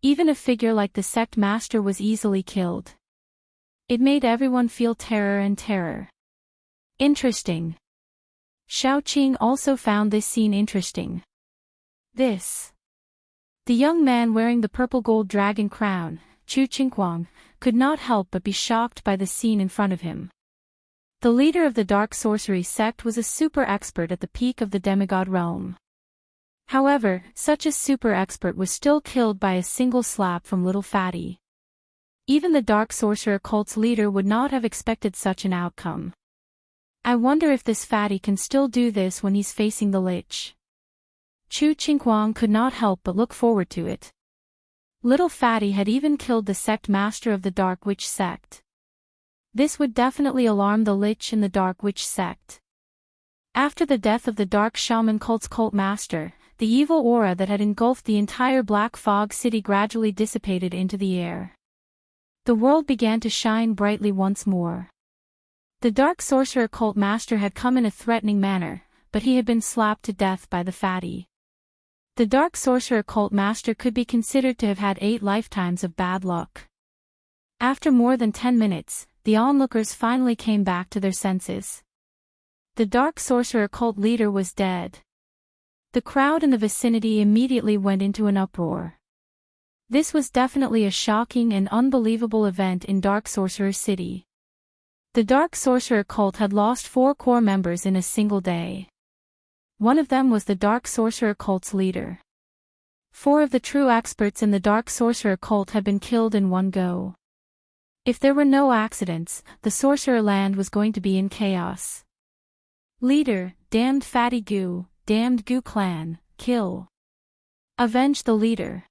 Even a figure like the sect master was easily killed. It made everyone feel terror and terror. Interesting. Xiaoqing also found this scene interesting. The young man wearing the purple gold dragon crown, Chu Qinghuang, could not help but be shocked by the scene in front of him. The leader of the dark sorcery sect was a super expert at the peak of the demigod realm. However, such a super expert was still killed by a single slap from little fatty. Even the dark sorcerer cult's leader would not have expected such an outcome. I wonder if this fatty can still do this when he's facing the lich. Chu Qinghuang could not help but look forward to it. Little fatty had even killed the sect master of the dark witch sect. This would definitely alarm the lich in the dark witch sect. After the death of the dark shaman cult's cult master, the evil aura that had engulfed the entire Black Fog City gradually dissipated into the air. The world began to shine brightly once more. The dark sorcerer cult master had come in a threatening manner, but he had been slapped to death by the fatty. The dark sorcerer cult master could be considered to have had 8 lifetimes of bad luck. After more than 10 minutes, the onlookers finally came back to their senses. The dark sorcerer cult leader was dead. The crowd in the vicinity immediately went into an uproar. This was definitely a shocking and unbelievable event in Dark Sorcerer City. The Dark Sorcerer cult had lost 4 core members in a single day. One of them was the Dark Sorcerer cult's leader. 4 of the true experts in the Dark Sorcerer cult had been killed in one go. If there were no accidents, the Sorcerer Land was going to be in chaos. Leader, damned fatty Gu, damned Gu clan, kill. Avenge the leader.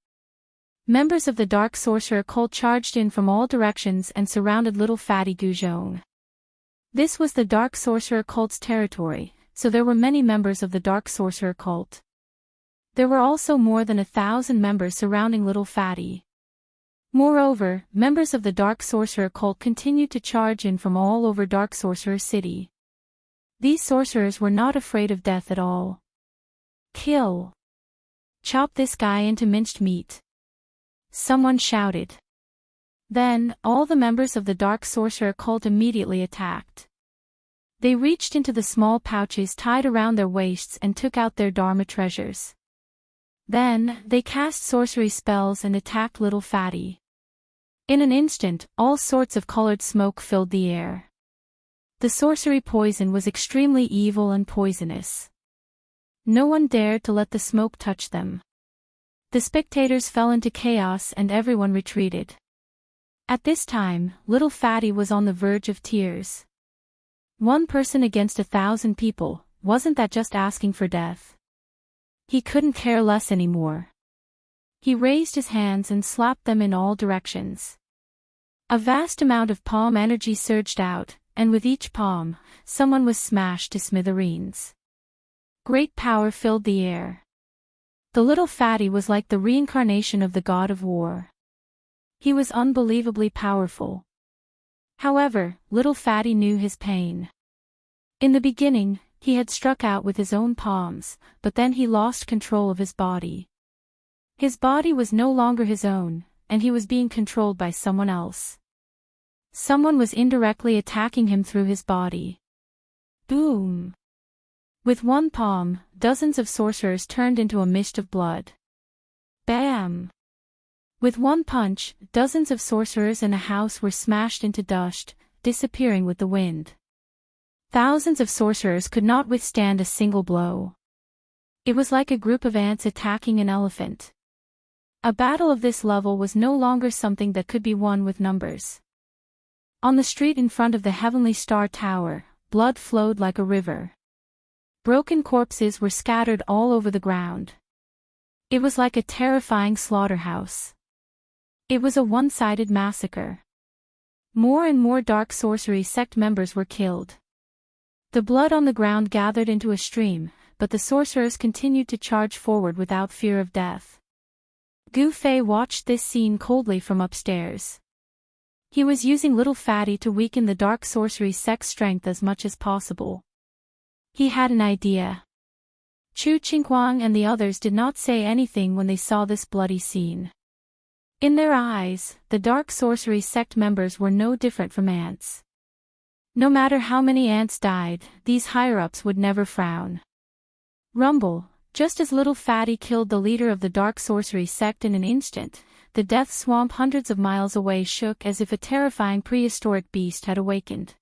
Members of the Dark Sorcerer cult charged in from all directions and surrounded little fatty Guzhong. This was the Dark Sorcerer cult's territory, so there were many members of the Dark Sorcerer cult. There were also more than 1,000 members surrounding little fatty. Moreover, members of the Dark Sorcerer cult continued to charge in from all over Dark Sorcerer City. These sorcerers were not afraid of death at all. Kill. Chop this guy into minced meat. Someone shouted. Then, all the members of the Dark Sorcerer cult immediately attacked. They reached into the small pouches tied around their waists and took out their Dharma treasures. Then, they cast sorcery spells and attacked little fatty. In an instant, all sorts of colored smoke filled the air. The sorcery poison was extremely evil and poisonous. No one dared to let the smoke touch them. The spectators fell into chaos and everyone retreated. At this time, little fatty was on the verge of tears. 1 person against 1,000 people, wasn't that just asking for death? He couldn't care less anymore. He raised his hands and slapped them in all directions. A vast amount of palm energy surged out, and with each palm, someone was smashed to smithereens. Great power filled the air. The little fatty was like the reincarnation of the god of war. He was unbelievably powerful. However, little fatty knew his pain. In the beginning, He had struck out with his own palms, but then he lost control of his body. His body was no longer his own, and he was being controlled by someone else. Someone was indirectly attacking him through his body. Boom! With one palm, dozens of sorcerers turned into a mist of blood. Bam! With one punch, dozens of sorcerers in a house were smashed into dust, disappearing with the wind. Thousands of sorcerers could not withstand a single blow. It was like a group of ants attacking an elephant. A battle of this level was no longer something that could be won with numbers. On the street in front of the Heavenly Star Tower, blood flowed like a river. Broken corpses were scattered all over the ground. It was like a terrifying slaughterhouse. It was a one-sided massacre. More and more dark sorcery sect members were killed. The blood on the ground gathered into a stream, but the sorcerers continued to charge forward without fear of death. Gu Fei watched this scene coldly from upstairs. He was using Little Fatty to weaken the dark sorcery sect's strength as much as possible. He had an idea. Chu Qinghuang and the others did not say anything when they saw this bloody scene. In their eyes, the dark sorcery sect members were no different from ants. No matter how many ants died, these higher-ups would never frown. Rumble, just as Little Fatty killed the leader of the dark sorcery sect in an instant, the death swamp hundreds of miles away shook as if a terrifying prehistoric beast had awakened.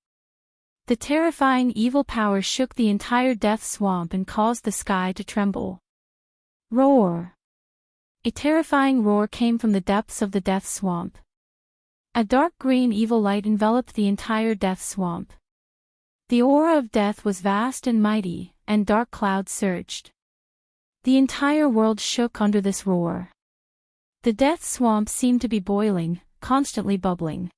The terrifying evil power shook the entire death swamp and caused the sky to tremble. Roar! A terrifying roar came from the depths of the death swamp. A dark green evil light enveloped the entire death swamp. The aura of death was vast and mighty, and dark clouds surged. The entire world shook under this roar. The death swamp seemed to be boiling, constantly bubbling.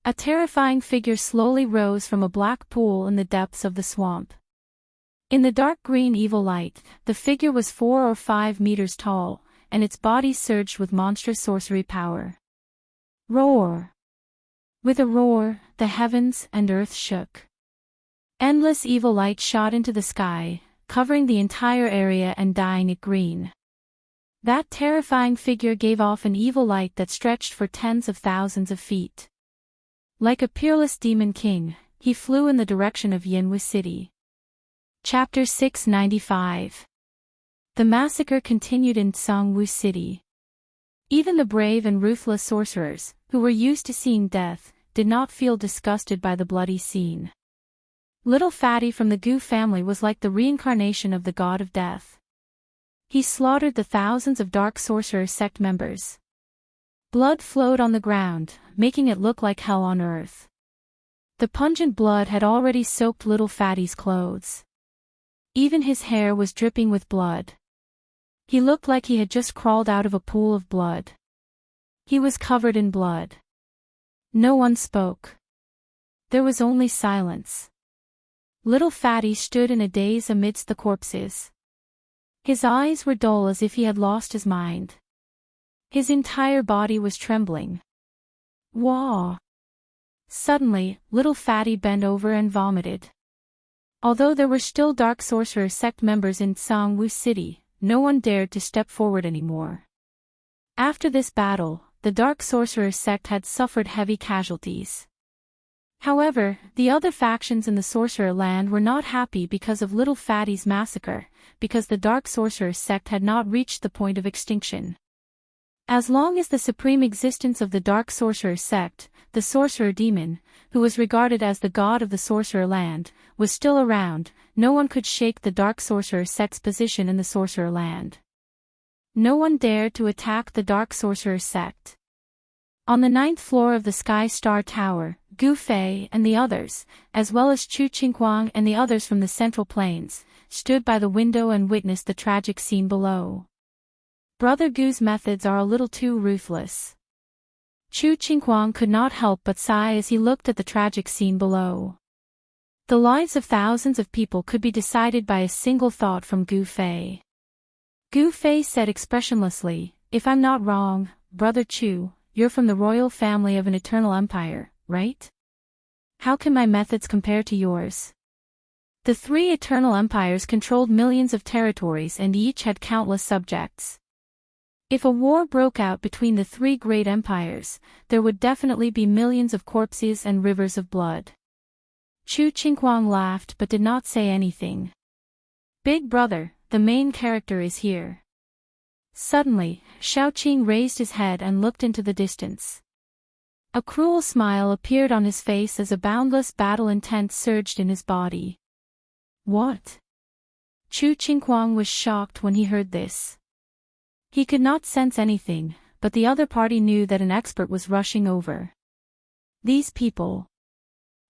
A terrifying figure slowly rose from a black pool in the depths of the swamp. In the dark green evil light, the figure was 4 or 5 meters tall, and its body surged with monstrous sorcery power. Roar! With a roar, the heavens and earth shook. Endless evil light shot into the sky, covering the entire area and dyeing it green. That terrifying figure gave off an evil light that stretched for tens of thousands of feet. Like a peerless demon king, he flew in the direction of Yinwu City. Chapter 695. The massacre continued in Songwu City. Even the brave and ruthless sorcerers, who were used to seeing death, did not feel disgusted by the bloody scene. Little Fatty from the Gu family was like the reincarnation of the god of death. He slaughtered the thousands of dark sorcerer sect members. Blood flowed on the ground, making it look like hell on earth. The pungent blood had already soaked Little Fatty's clothes. Even his hair was dripping with blood. He looked like he had just crawled out of a pool of blood. He was covered in blood. No one spoke. There was only silence. Little Fatty stood in a daze amidst the corpses. His eyes were dull as if he had lost his mind. His entire body was trembling. Wah! Suddenly, Little Fatty bent over and vomited. Although there were still dark sorcerer sect members in Songwu City, no one dared to step forward anymore. After this battle, the dark sorcerer sect had suffered heavy casualties. However, the other factions in the sorcerer land were not happy because of Little Fatty's massacre, because the dark sorcerer sect had not reached the point of extinction. As long as the supreme existence of the dark sorcerer sect, the sorcerer demon, who was regarded as the god of the sorcerer land, was still around, no one could shake the dark sorcerer sect's position in the sorcerer land. No one dared to attack the dark sorcerer sect. On the 9th floor of the Sky Star Tower, Gu Fei and the others, as well as Chu Qinghuang and the others from the Central Plains, stood by the window and witnessed the tragic scene below. Brother Gu's methods are a little too ruthless. Chu Qinghuang could not help but sigh as he looked at the tragic scene below. The lives of thousands of people could be decided by a single thought from Gu Fei. Gu Fei said expressionlessly, "If I'm not wrong, Brother Chu, you're from the royal family of an eternal empire, right? How can my methods compare to yours?" The three eternal empires controlled millions of territories and each had countless subjects. If a war broke out between the three great empires, there would definitely be millions of corpses and rivers of blood. Chu Qinghuang laughed but did not say anything. Big brother, the main character is here. Suddenly, Shaoqing raised his head and looked into the distance. A cruel smile appeared on his face as a boundless battle intent surged in his body. What? Chu Qinghuang was shocked when he heard this. He could not sense anything, but the other party knew that an expert was rushing over. These people.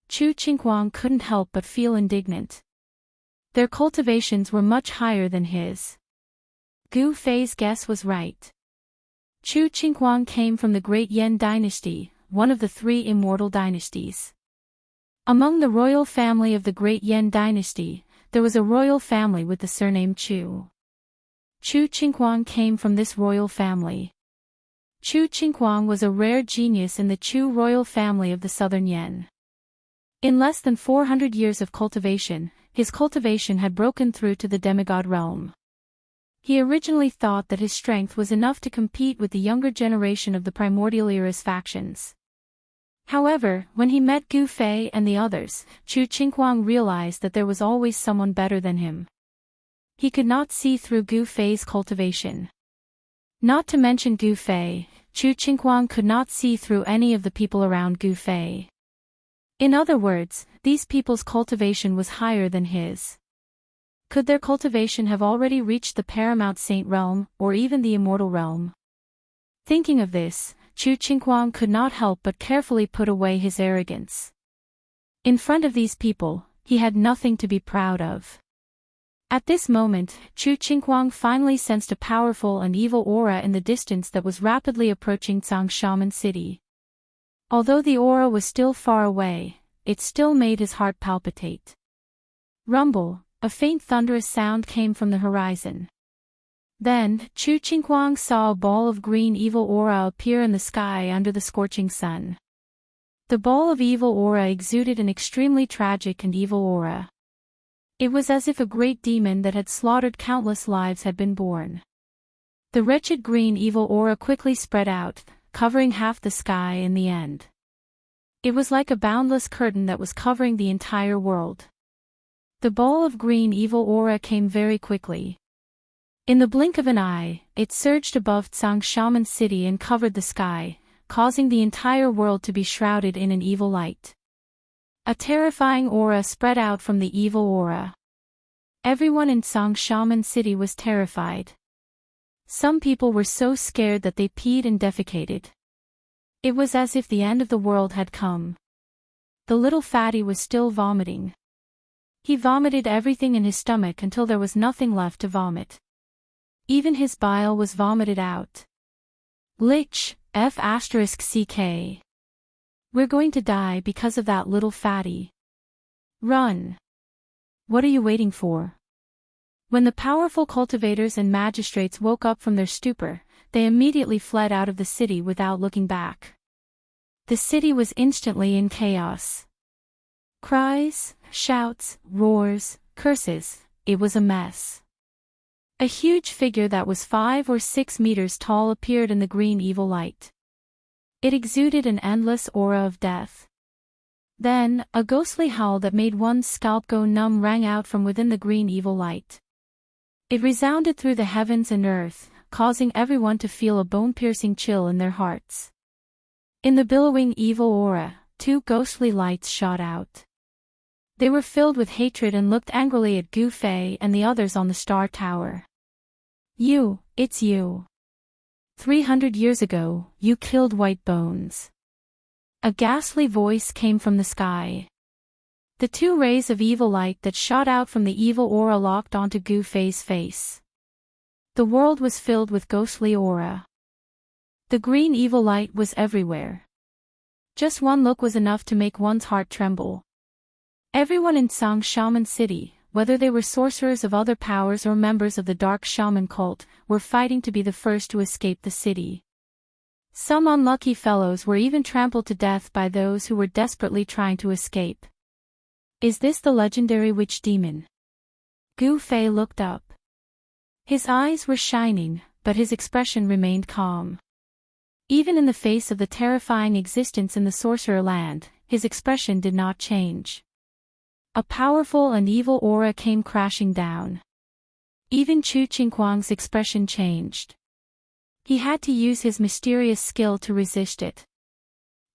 Chu Qinghuang couldn't help but feel indignant. Their cultivations were much higher than his. Gu Fei's guess was right. Chu Qinghuang came from the Great Yan dynasty, one of the three immortal dynasties. Among the royal family of the Great Yan dynasty, there was a royal family with the surname Chu. Chu Qinghuang came from this royal family. Chu Qinghuang was a rare genius in the Chu royal family of the southern Yan. In less than 400 years of cultivation, his cultivation had broken through to the demigod realm. He originally thought that his strength was enough to compete with the younger generation of the primordial era's factions. However, when he met Gu Fei and the others, Chu Qinghuang realized that there was always someone better than him. He could not see through Gu Fei's cultivation. Not to mention Gu Fei, Chu Qinghuang could not see through any of the people around Gu Fei. In other words, these people's cultivation was higher than his. Could their cultivation have already reached the paramount saint realm, or even the immortal realm? Thinking of this, Chu Qinghuang could not help but carefully put away his arrogance. In front of these people, he had nothing to be proud of. At this moment, Chu Qinghuang finally sensed a powerful and evil aura in the distance that was rapidly approaching Xiangshaman city. Although the aura was still far away, it still made his heart palpitate. Rumble, a faint thunderous sound came from the horizon. Then, Chu Qinghuang saw a ball of green evil aura appear in the sky under the scorching sun. The ball of evil aura exuded an extremely tragic and evil aura. It was as if a great demon that had slaughtered countless lives had been born. The wretched green evil aura quickly spread out, covering half the sky in the end. It was like a boundless curtain that was covering the entire world. The ball of green evil aura came very quickly. In the blink of an eye, it surged above Xiangshaman city and covered the sky, causing the entire world to be shrouded in an evil light. A terrifying aura spread out from the evil aura. Everyone in Xiangshaman city was terrified. Some people were so scared that they peed and defecated. It was as if the end of the world had come. The little fatty was still vomiting. He vomited everything in his stomach until there was nothing left to vomit. Even his bile was vomited out. Lich, F***ck. We're going to die because of that little fatty. Run. What are you waiting for? When the powerful cultivators and magistrates woke up from their stupor, they immediately fled out of the city without looking back. The city was instantly in chaos. Cries, shouts, roars, curses, it was a mess. A huge figure that was 5 or 6 meters tall appeared in the green evil light. It exuded an endless aura of death. Then, a ghostly howl that made one's scalp go numb rang out from within the green evil light. It resounded through the heavens and earth, causing everyone to feel a bone-piercing chill in their hearts. In the billowing evil aura, 2 ghostly lights shot out. They were filled with hatred and looked angrily at Gu Fei and the others on the Star Tower. You, it's you. 300 years ago, you killed White Bones. A ghastly voice came from the sky. The 2 rays of evil light that shot out from the evil aura locked onto Gu Fei's face. The world was filled with ghostly aura. The green evil light was everywhere. Just one look was enough to make one's heart tremble. Everyone in Xiangshaman city, whether they were sorcerers of other powers or members of the dark shaman cult, were fighting to be the first to escape the city. Some unlucky fellows were even trampled to death by those who were desperately trying to escape. Is this the legendary witch demon? Gu Fei looked up. His eyes were shining, but his expression remained calm. Even in the face of the terrifying existence in the sorcerer land, his expression did not change. A powerful and evil aura came crashing down. Even Chu Qingguang's expression changed. He had to use his mysterious skill to resist it.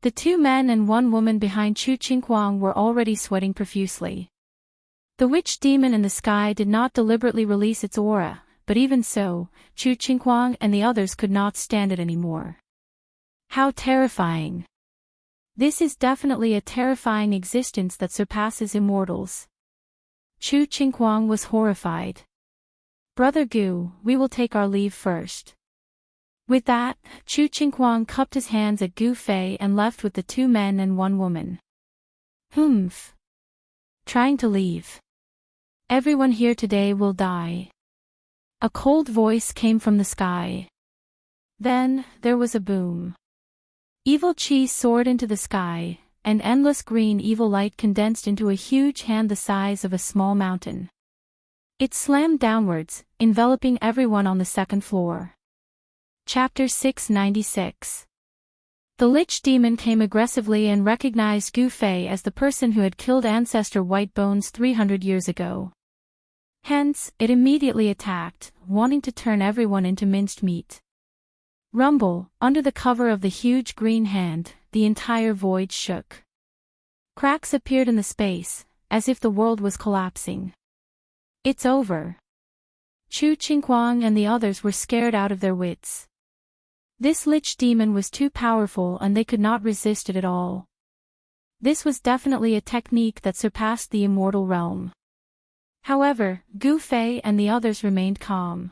The 2 men and 1 woman behind Chu Qingguang were already sweating profusely. The witch demon in the sky did not deliberately release its aura, but even so, Chu Qingguang and the others could not stand it anymore. How terrifying! This is definitely a terrifying existence that surpasses immortals. Chu Qingguang was horrified. Brother Gu, we will take our leave first. With that, Chu Qingguang cupped his hands at Gu Fei and left with the 2 men and 1 woman. Humph. Trying to leave. Everyone here today will die. A cold voice came from the sky. Then, there was a boom. Evil chi soared into the sky, and endless green evil light condensed into a huge hand the size of a small mountain. It slammed downwards, enveloping everyone on the 2nd floor. Chapter 696. The Lich Demon came aggressively and recognized Gu Fei as the person who had killed Ancestor White Bones 300 years ago. Hence, it immediately attacked, wanting to turn everyone into minced meat. Rumble, under the cover of the huge green hand, the entire void shook. Cracks appeared in the space, as if the world was collapsing. It's over. Chu Qingguang and the others were scared out of their wits. This Lich Demon was too powerful and they could not resist it at all. This was definitely a technique that surpassed the immortal realm. However, Gu Fei and the others remained calm.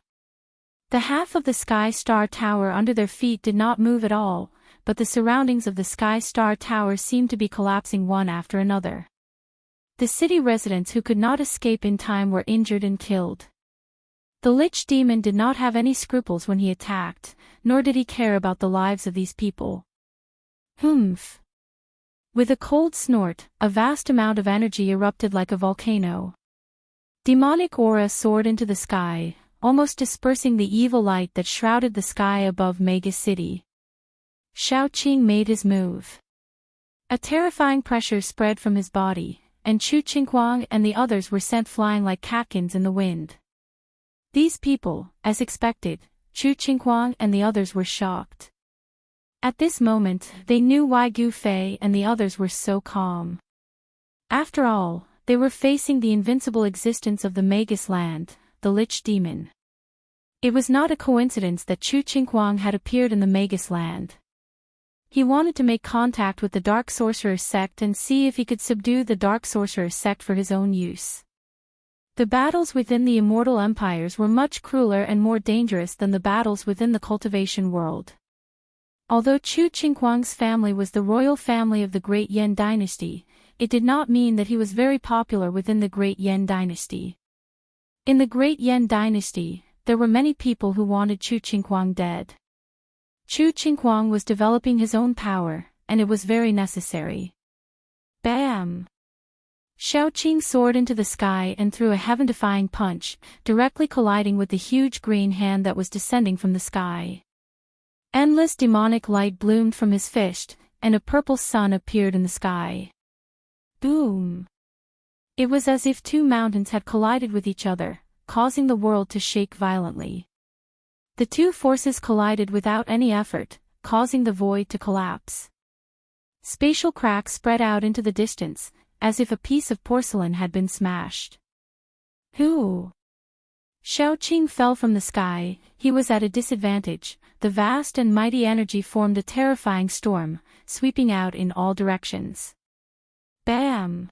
The half of the Sky Star Tower under their feet did not move at all, but the surroundings of the Sky Star Tower seemed to be collapsing one after another. The city residents who could not escape in time were injured and killed. The Lich Demon did not have any scruples when he attacked, nor did he care about the lives of these people. Humph! With a cold snort, a vast amount of energy erupted like a volcano. Demonic aura soared into the sky, almost dispersing the evil light that shrouded the sky above Mega City. Xiaoqing made his move. A terrifying pressure spread from his body, and Chu Qingguang and the others were sent flying like catkins in the wind. These people, as expected, Chu Qingguang and the others were shocked. At this moment, they knew why Gu Fei and the others were so calm. After all, they were facing the invincible existence of the Magus land, the Lich Demon. It was not a coincidence that Chu Qingguang had appeared in the Magus land. He wanted to make contact with the Dark Sorcerer sect and see if he could subdue the Dark Sorcerer sect for his own use. The battles within the Immortal Empires were much crueler and more dangerous than the battles within the Cultivation world. Although Chu Qingguang's family was the royal family of the Great Yan dynasty, it did not mean that he was very popular within the Great Yan dynasty. In the Great Yan dynasty, there were many people who wanted Chu Qingguang dead. Chu Qingguang was developing his own power, and it was very necessary. Bam! Xiaoqing soared into the sky and threw a heaven-defying punch, directly colliding with the huge green hand that was descending from the sky. Endless demonic light bloomed from his fist, and a purple sun appeared in the sky. Boom! It was as if 2 mountains had collided with each other, causing the world to shake violently. The 2 forces collided without any effort, causing the void to collapse. Spatial cracks spread out into the distance, as if a piece of porcelain had been smashed. Who? Xiaoqing fell from the sky. He was at a disadvantage. The vast and mighty energy formed a terrifying storm, sweeping out in all directions. Bam!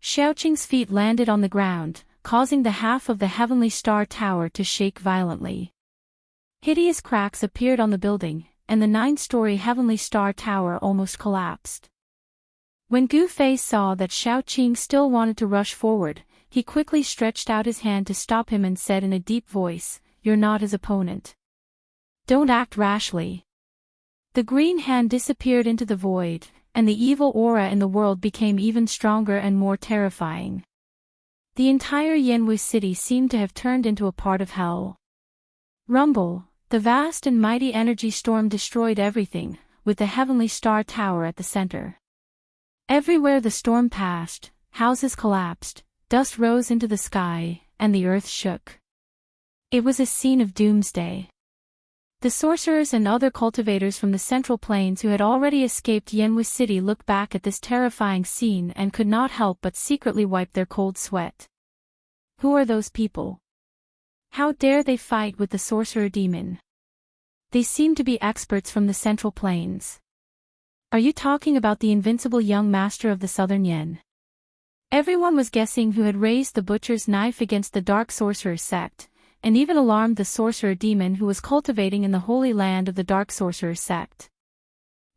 Xiaoqing's feet landed on the ground, causing the half of the Heavenly Star Tower to shake violently. Hideous cracks appeared on the building, and the 9-story Heavenly Star Tower almost collapsed. When Gu Fei saw that Xiaoqing still wanted to rush forward, he quickly stretched out his hand to stop him and said in a deep voice, "You're not his opponent. Don't act rashly." The green hand disappeared into the void, and the evil aura in the world became even stronger and more terrifying. The entire Yanwu city seemed to have turned into a part of hell. Rumble, the vast and mighty energy storm destroyed everything, with the heavenly star tower at the center. Everywhere the storm passed, houses collapsed, dust rose into the sky, and the earth shook. It was a scene of doomsday. The sorcerers and other cultivators from the Central Plains who had already escaped Yanwu City looked back at this terrifying scene and could not help but secretly wipe their cold sweat. Who are those people? How dare they fight with the sorcerer demon? They seem to be experts from the Central Plains. Are you talking about the invincible young master of the Southern Yen? Everyone was guessing who had raised the butcher's knife against the dark sorcerer sect, and even alarmed the sorcerer demon who was cultivating in the holy land of the dark sorcerer sect.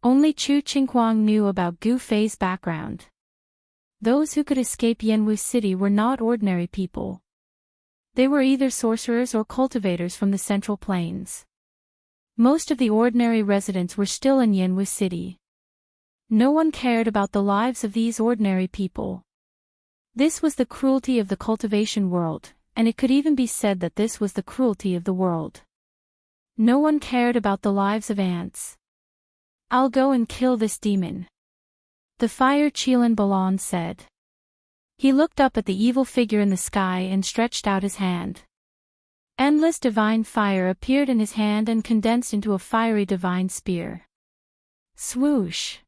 Only Chu Qinghuang knew about Gu Fei's background. Those who could escape Yanwu City were not ordinary people. They were either sorcerers or cultivators from the Central Plains. Most of the ordinary residents were still in Yanwu City. No one cared about the lives of these ordinary people. This was the cruelty of the cultivation world, and it could even be said that this was the cruelty of the world. No one cared about the lives of ants. I'll go and kill this demon. The fire Qilan Balan said. He looked up at the evil figure in the sky and stretched out his hand. Endless divine fire appeared in his hand and condensed into a fiery divine spear. Swoosh!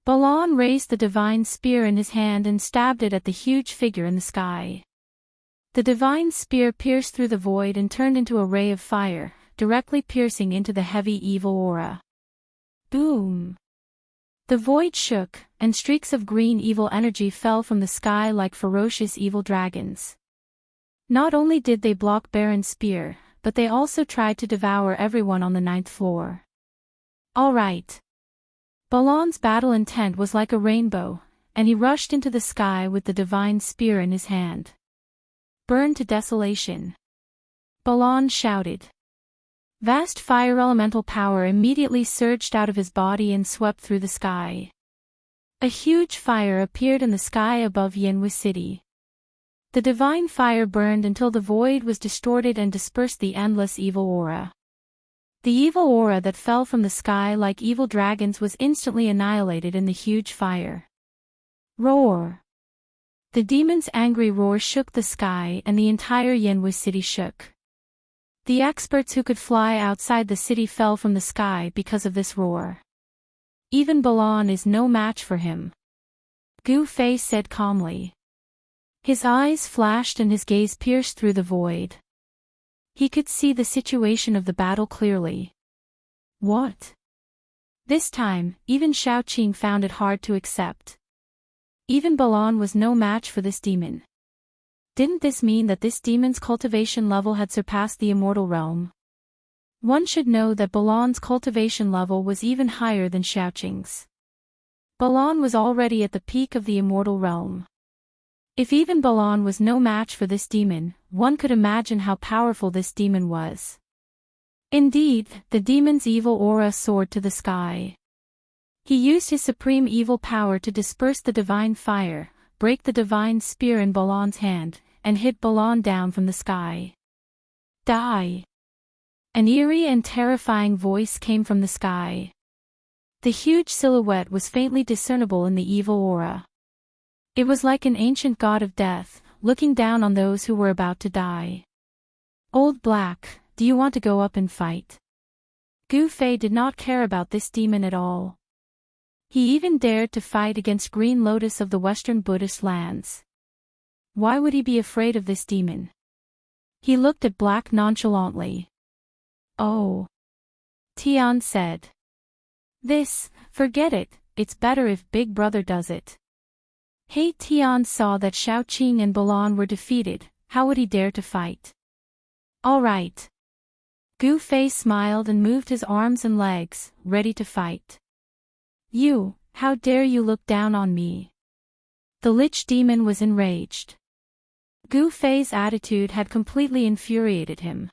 Balan raised the divine spear in his hand and stabbed it at the huge figure in the sky. The divine spear pierced through the void and turned into a ray of fire, directly piercing into the heavy evil aura. Boom! The void shook, and streaks of green evil energy fell from the sky like ferocious evil dragons. Not only did they block Baron's spear, but they also tried to devour everyone on the 9th floor. All right. Balan's battle intent was like a rainbow, and he rushed into the sky with the divine spear in his hand. Burn to desolation! Balan shouted. Vast fire elemental power immediately surged out of his body and swept through the sky. A huge fire appeared in the sky above Yanwu City. The divine fire burned until the void was distorted and dispersed the endless evil aura. The evil aura that fell from the sky like evil dragons was instantly annihilated in the huge fire. Roar! The demon's angry roar shook the sky and the entire Yanwu City shook. The experts who could fly outside the city fell from the sky because of this roar. Even Balan is no match for him. Gu Fei said calmly. His eyes flashed and his gaze pierced through the void. He could see the situation of the battle clearly. What? This time, even Xiaoqing found it hard to accept. Even Balan was no match for this demon. Didn't this mean that this demon's cultivation level had surpassed the immortal realm? One should know that Balan's cultivation level was even higher than Xiaoqing's. Balan was already at the peak of the immortal realm. If even Balan was no match for this demon, one could imagine how powerful this demon was. Indeed, the demon's evil aura soared to the sky. He used his supreme evil power to disperse the divine fire, break the divine spear in Balan's hand, and hit Balan down from the sky. Die! An eerie and terrifying voice came from the sky. The huge silhouette was faintly discernible in the evil aura. It was like an ancient god of death, looking down on those who were about to die. Old Black, do you want to go up and fight? Gu Fei did not care about this demon at all. He even dared to fight against Green Lotus of the Western Buddhist lands. Why would he be afraid of this demon? He looked at Black nonchalantly. Oh. Tian said. Forget it, it's better if Big Brother does it. He Tian saw that Xiaoqing and Balan were defeated, how would he dare to fight? All right. Gu Fei smiled and moved his arms and legs, ready to fight. You, how dare you look down on me? The Lich demon was enraged. Gu Fei's attitude had completely infuriated him.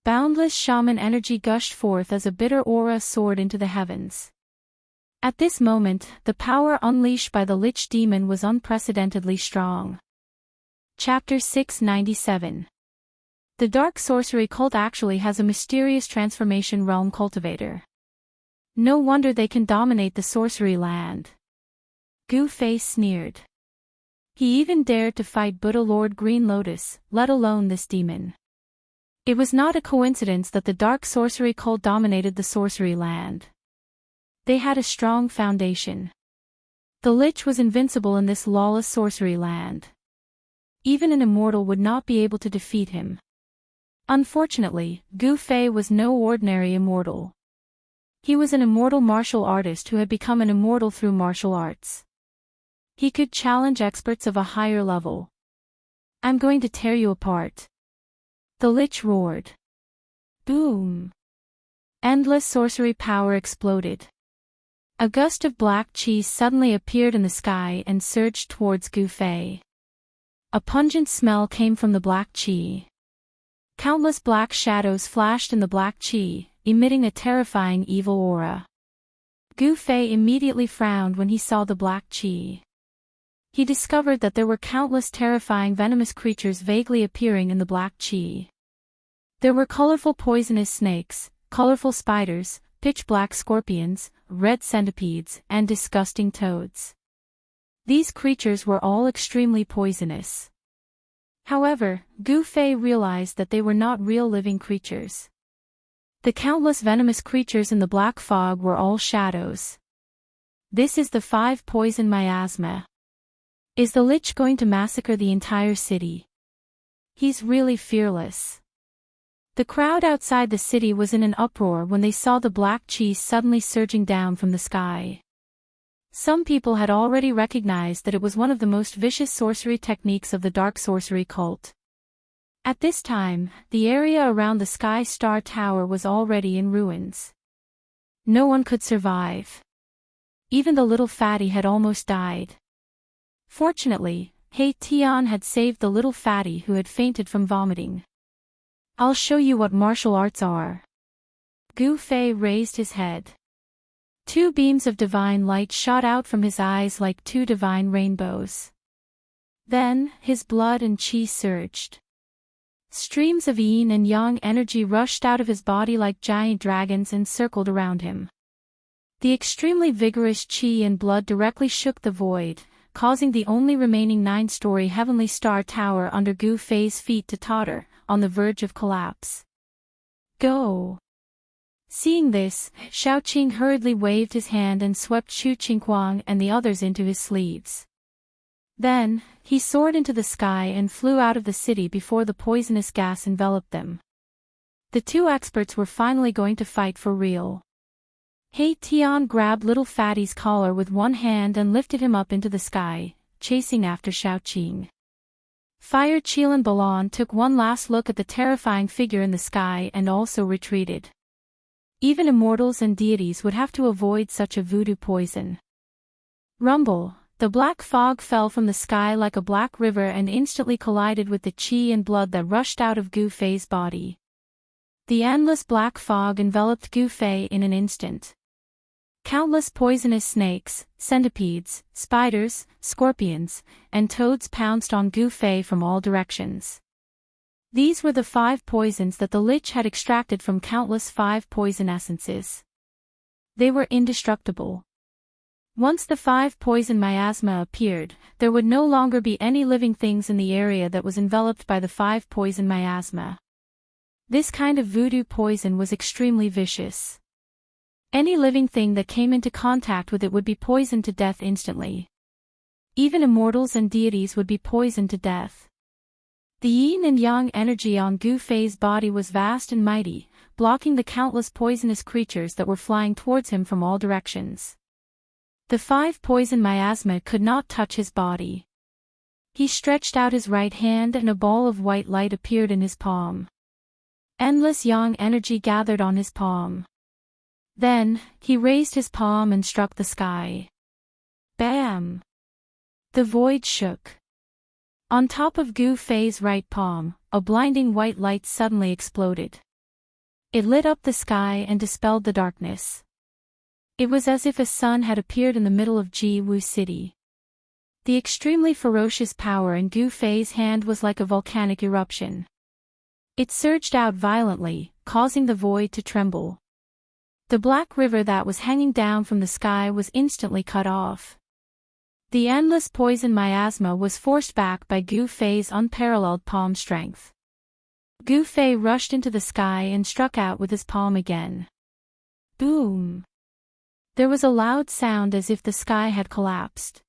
Boundless shaman energy gushed forth as a bitter aura soared into the heavens. At this moment, the power unleashed by the Lich Demon was unprecedentedly strong. Chapter 697. The Dark Sorcery Cult actually has a mysterious transformation realm cultivator. No wonder they can dominate the sorcery land. Gu Fei sneered. He even dared to fight Buddha Lord Green Lotus, let alone this demon. It was not a coincidence that the Dark Sorcery Cult dominated the sorcery land. They had a strong foundation. The Lich was invincible in this lawless sorcery land. Even an immortal would not be able to defeat him. Unfortunately, Gu Fei was no ordinary immortal. He was an immortal martial artist who had become an immortal through martial arts. He could challenge experts of a higher level. I'm going to tear you apart. The Lich roared. Boom! Endless sorcery power exploded. A gust of black chi suddenly appeared in the sky and surged towards Gu Fei. A pungent smell came from the black chi. Countless black shadows flashed in the black chi, emitting a terrifying evil aura. Gu Fei immediately frowned when he saw the black chi. He discovered that there were countless terrifying venomous creatures vaguely appearing in the black chi. There were colorful poisonous snakes, colorful spiders, pitch-black scorpions, red centipedes, and disgusting toads. These creatures were all extremely poisonous. However, Gu Fei realized that they were not real living creatures. The countless venomous creatures in the black fog were all shadows. This is the 5 poison miasma. Is the Lich going to massacre the entire city? He's really fearless. The crowd outside the city was in an uproar when they saw the black chi suddenly surging down from the sky. Some people had already recognized that it was one of the most vicious sorcery techniques of the Dark Sorcery Cult. At this time, the area around the Sky Star Tower was already in ruins. No one could survive. Even the little fatty had almost died. Fortunately, He Tian had saved the little fatty who had fainted from vomiting. I'll show you what martial arts are. Gu Fei raised his head. 2 beams of divine light shot out from his eyes like 2 divine rainbows. Then, his blood and chi surged. Streams of yin and yang energy rushed out of his body like giant dragons and circled around him. The extremely vigorous chi and blood directly shook the void, causing the only remaining 9-story heavenly star tower under Gu Fei's feet to totter, on the verge of collapse. Go! Seeing this, Xiaoqing hurriedly waved his hand and swept Xu Qinghuang and the others into his sleeves. Then, he soared into the sky and flew out of the city before the poisonous gas enveloped them. The 2 experts were finally going to fight for real. He Tian grabbed little Fatty's collar with one hand and lifted him up into the sky, chasing after Xiaoqing. Fire Qilan Balan took one last look at the terrifying figure in the sky and also retreated. Even immortals and deities would have to avoid such a voodoo poison. Rumble, the black fog fell from the sky like a black river and instantly collided with the chi and blood that rushed out of Gu Fei's body. The endless black fog enveloped Gu Fei in an instant. Countless poisonous snakes, centipedes, spiders, scorpions, and toads pounced on Gu Fei from all directions. These were the 5 poisons that the Lich had extracted from countless 5 poison essences. They were indestructible. Once the 5 poison miasma appeared, there would no longer be any living things in the area that was enveloped by the 5 poison miasma. This kind of voodoo poison was extremely vicious. Any living thing that came into contact with it would be poisoned to death instantly. Even immortals and deities would be poisoned to death. The yin and yang energy on Gu Fei's body was vast and mighty, blocking the countless poisonous creatures that were flying towards him from all directions. The 5 poison miasma could not touch his body. He stretched out his right hand and a ball of white light appeared in his palm. Endless yang energy gathered on his palm. Then, he raised his palm and struck the sky. Bam! The void shook. On top of Gu Fei's right palm, a blinding white light suddenly exploded. It lit up the sky and dispelled the darkness. It was as if a sun had appeared in the middle of Ji-Wu City. The extremely ferocious power in Gu Fei's hand was like a volcanic eruption. It surged out violently, causing the void to tremble. The black river that was hanging down from the sky was instantly cut off. The endless poison miasma was forced back by Gu Fei's unparalleled palm strength. Gu Fei rushed into the sky and struck out with his palm again. Boom! There was a loud sound as if the sky had collapsed.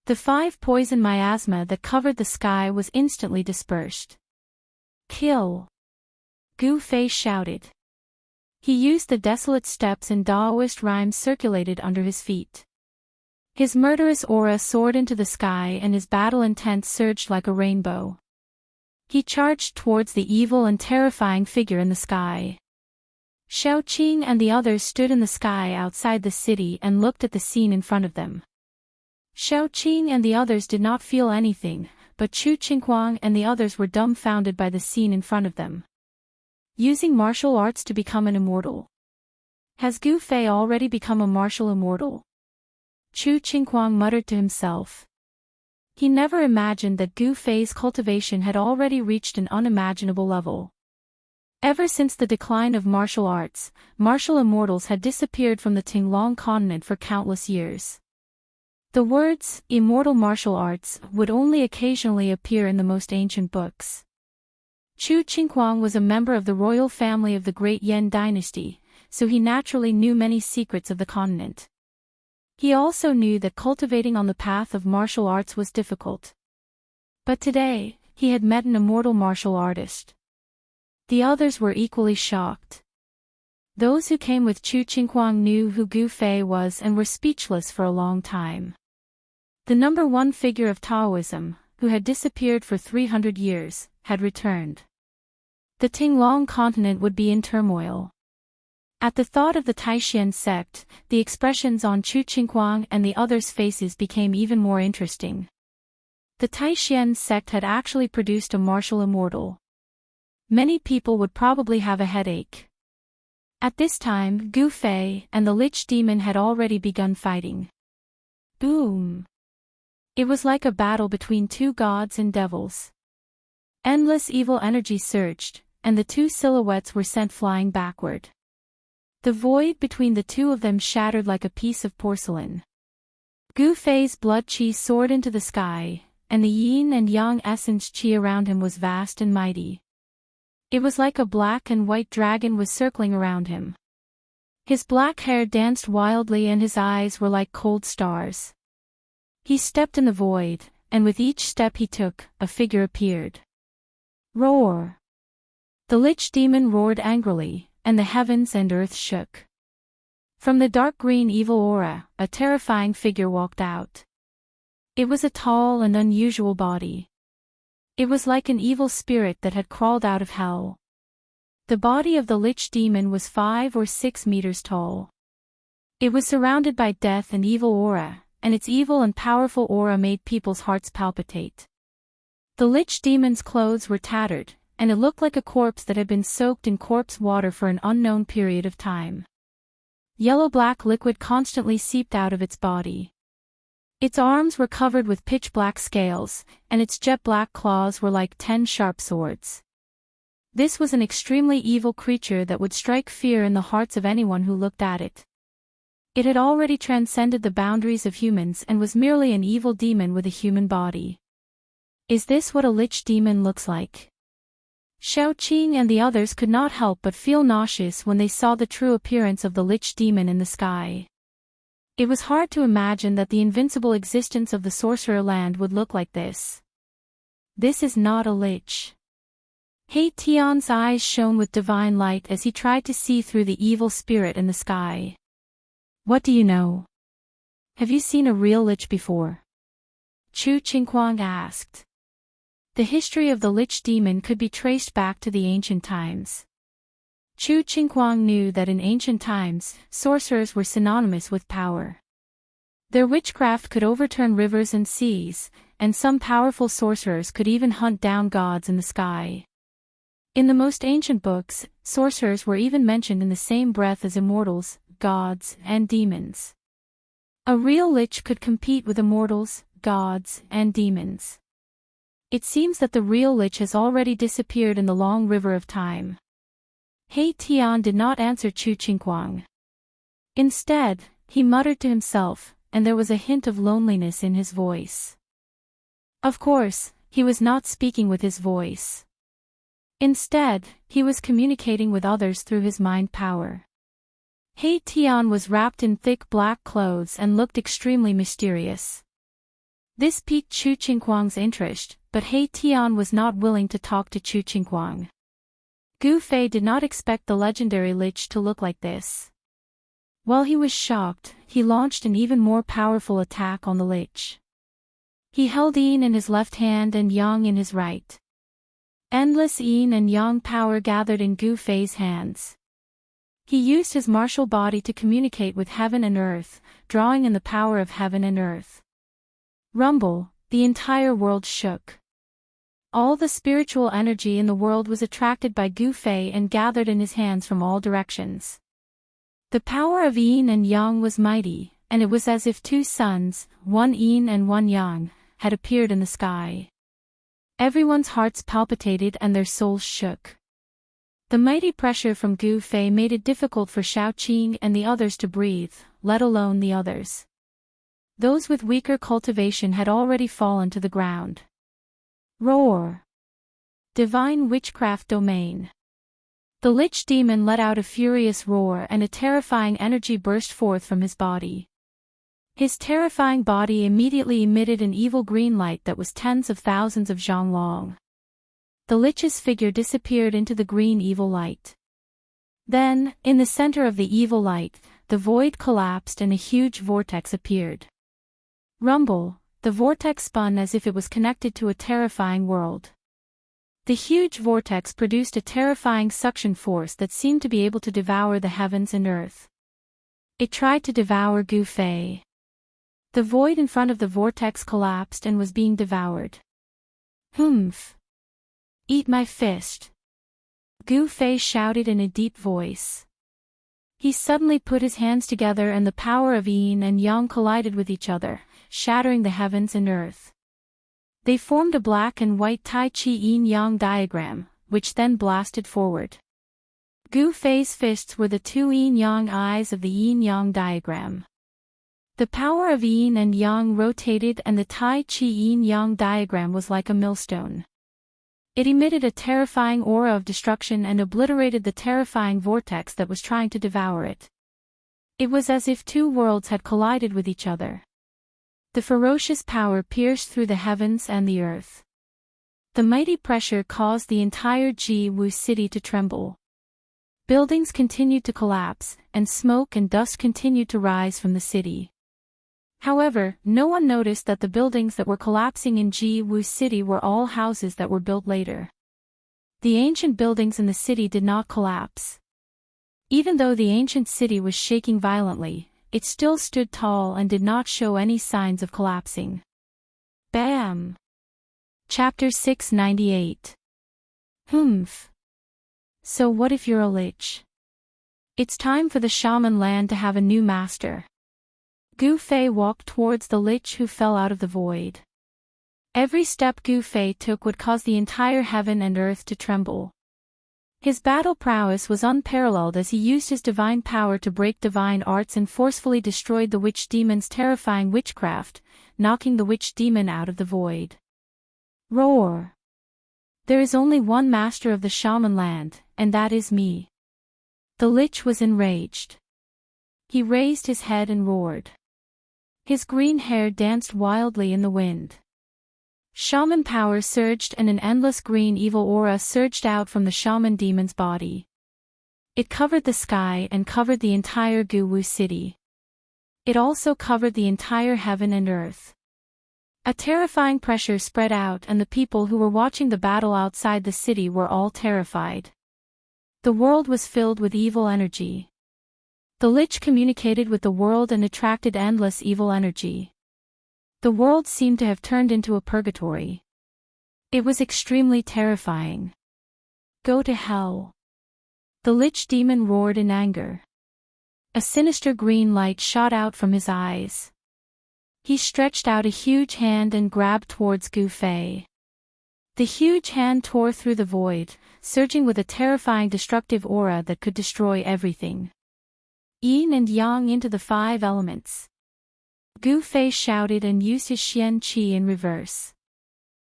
The 5 poison miasma that covered the sky was instantly dispersed. Kill! Gu Fei shouted. He used the desolate steps and Daoist rhymes circulated under his feet. His murderous aura soared into the sky and his battle intent surged like a rainbow. He charged towards the evil and terrifying figure in the sky. Xiaoqing and the others stood in the sky outside the city and looked at the scene in front of them. Xiaoqing and the others did not feel anything, but Chu Qinghuang and the others were dumbfounded by the scene in front of them. Using martial arts to become an immortal. Has Gu Fei already become a martial immortal? Chu Qinghuang muttered to himself. He never imagined that Gu Fei's cultivation had already reached an unimaginable level. Ever since the decline of martial arts, martial immortals had disappeared from the Tinglong continent for countless years. The words, immortal martial arts, would only occasionally appear in the most ancient books. Chu Qinghuang was a member of the royal family of the Great Yan dynasty, so he naturally knew many secrets of the continent. He also knew that cultivating on the path of martial arts was difficult. But today, he had met an immortal martial artist. The others were equally shocked. Those who came with Chu Qinghuang knew who Gu Fei was and were speechless for a long time. The number 1 figure of Taoism, who had disappeared for 300 years, had returned. The Tinglong continent would be in turmoil. At the thought of the Taoxian sect, the expressions on Chu Qinghuang and the others' faces became even more interesting. The Taoxian sect had actually produced a martial immortal. Many people would probably have a headache. At this time, Gu Fei and the Lich Demon had already begun fighting. Boom! It was like a battle between 2 gods and devils. Endless evil energy surged, and the 2 silhouettes were sent flying backward. The void between the 2 of them shattered like a piece of porcelain. Gu Fei's blood qi soared into the sky, and the yin and yang essence qi around him was vast and mighty. It was like a black and white dragon was circling around him. His black hair danced wildly and his eyes were like cold stars. He stepped in the void, and with each step he took, a figure appeared. Roar! The Lich Demon roared angrily, and the heavens and earth shook. From the dark green evil aura, a terrifying figure walked out. It was a tall and unusual body. It was like an evil spirit that had crawled out of hell. The body of the Lich Demon was 5 or 6 meters tall. It was surrounded by death and evil aura, and its evil and powerful aura made people's hearts palpitate. The Lich Demon's clothes were tattered, and it looked like a corpse that had been soaked in corpse water for an unknown period of time. Yellow-black liquid constantly seeped out of its body. Its arms were covered with pitch-black scales, and its jet-black claws were like 10 sharp swords. This was an extremely evil creature that would strike fear in the hearts of anyone who looked at it. It had already transcended the boundaries of humans and was merely an evil demon with a human body. Is this what a Lich Demon looks like? Xiaoqing and the others could not help but feel nauseous when they saw the true appearance of the Lich Demon in the sky. It was hard to imagine that the invincible existence of the Sorcerer Land would look like this. This is not a lich. He Tian's eyes shone with divine light as he tried to see through the evil spirit in the sky. What do you know? Have you seen a real lich before? Chu Qinghuang asked. The history of the Lich Demon could be traced back to the ancient times. Chu Qinghuang knew that in ancient times, sorcerers were synonymous with power. Their witchcraft could overturn rivers and seas, and some powerful sorcerers could even hunt down gods in the sky. In the most ancient books, sorcerers were even mentioned in the same breath as immortals, gods, and demons. A real lich could compete with immortals, gods, and demons. It seems that the real lich has already disappeared in the long river of time. He Tian did not answer Chu Qingguang. Instead, he muttered to himself, and there was a hint of loneliness in his voice. Of course, he was not speaking with his voice. Instead, he was communicating with others through his mind power. He Tian was wrapped in thick black clothes and looked extremely mysterious. This piqued Chu Qingguang's interest, but He Tian was not willing to talk to Chu Qingguang. Gu Fei did not expect the legendary lich to look like this. While he was shocked, he launched an even more powerful attack on the lich. He held yin in his left hand and yang in his right. Endless yin and yang power gathered in Gu Fei's hands. He used his martial body to communicate with heaven and earth, drawing in the power of heaven and earth. Rumble, the entire world shook. All the spiritual energy in the world was attracted by Gu Fei and gathered in his hands from all directions. The power of yin and yang was mighty, and it was as if two suns, one yin and one yang, had appeared in the sky. Everyone's hearts palpitated and their souls shook. The mighty pressure from Gu Fei made it difficult for Xiaoqing and the others to breathe, let alone the others. Those with weaker cultivation had already fallen to the ground. Roar! Divine Witchcraft Domain. The Lich Demon let out a furious roar and a terrifying energy burst forth from his body. His terrifying body immediately emitted an evil green light that was tens of thousands of zhang long. The Lich's figure disappeared into the green evil light. Then, in the center of the evil light, the void collapsed and a huge vortex appeared. Rumble, the vortex spun as if it was connected to a terrifying world. The huge vortex produced a terrifying suction force that seemed to be able to devour the heavens and earth. It tried to devour Gu Fei. The void in front of the vortex collapsed and was being devoured. Humph! Eat my fist! Gu Fei shouted in a deep voice. He suddenly put his hands together and the power of yin and yang collided with each other, shattering the heavens and earth. They formed a black and white Tai Chi yin-yang diagram, which then blasted forward. Gu Fei's fists were the two yin-yang eyes of the yin-yang diagram. The power of yin and yang rotated and the Tai Chi yin-yang diagram was like a millstone. It emitted a terrifying aura of destruction and obliterated the terrifying vortex that was trying to devour it. It was as if two worlds had collided with each other. The ferocious power pierced through the heavens and the earth. The mighty pressure caused the entire Ji-Wu city to tremble. Buildings continued to collapse, and smoke and dust continued to rise from the city. However, no one noticed that the buildings that were collapsing in Ji-Wu city were all houses that were built later. The ancient buildings in the city did not collapse. Even though the ancient city was shaking violently, it still stood tall and did not show any signs of collapsing. Bam! Chapter 698. Humph! So what if you're a lich? It's time for the shaman land to have a new master. Gu Fei walked towards the lich who fell out of the void. Every step Gu Fei took would cause the entire heaven and earth to tremble. His battle prowess was unparalleled as he used his divine power to break divine arts and forcefully destroyed the witch demon's terrifying witchcraft, knocking the witch demon out of the void. Roar! There is only one master of the shaman land, and that is me. The lich was enraged. He raised his head and roared. His green hair danced wildly in the wind. Shaman power surged and an endless green evil aura surged out from the shaman demon's body. It covered the sky and covered the entire Gu-Wu city. It also covered the entire heaven and earth. A terrifying pressure spread out and the people who were watching the battle outside the city were all terrified. The world was filled with evil energy. The lich communicated with the world and attracted endless evil energy. The world seemed to have turned into a purgatory. It was extremely terrifying. Go to hell! The lich demon roared in anger. A sinister green light shot out from his eyes. He stretched out a huge hand and grabbed towards Gu Fei. The huge hand tore through the void, surging with a terrifying destructive aura that could destroy everything. Yin and yang into the 5 elements. Gu Fei shouted and used his Xian Qi in reverse.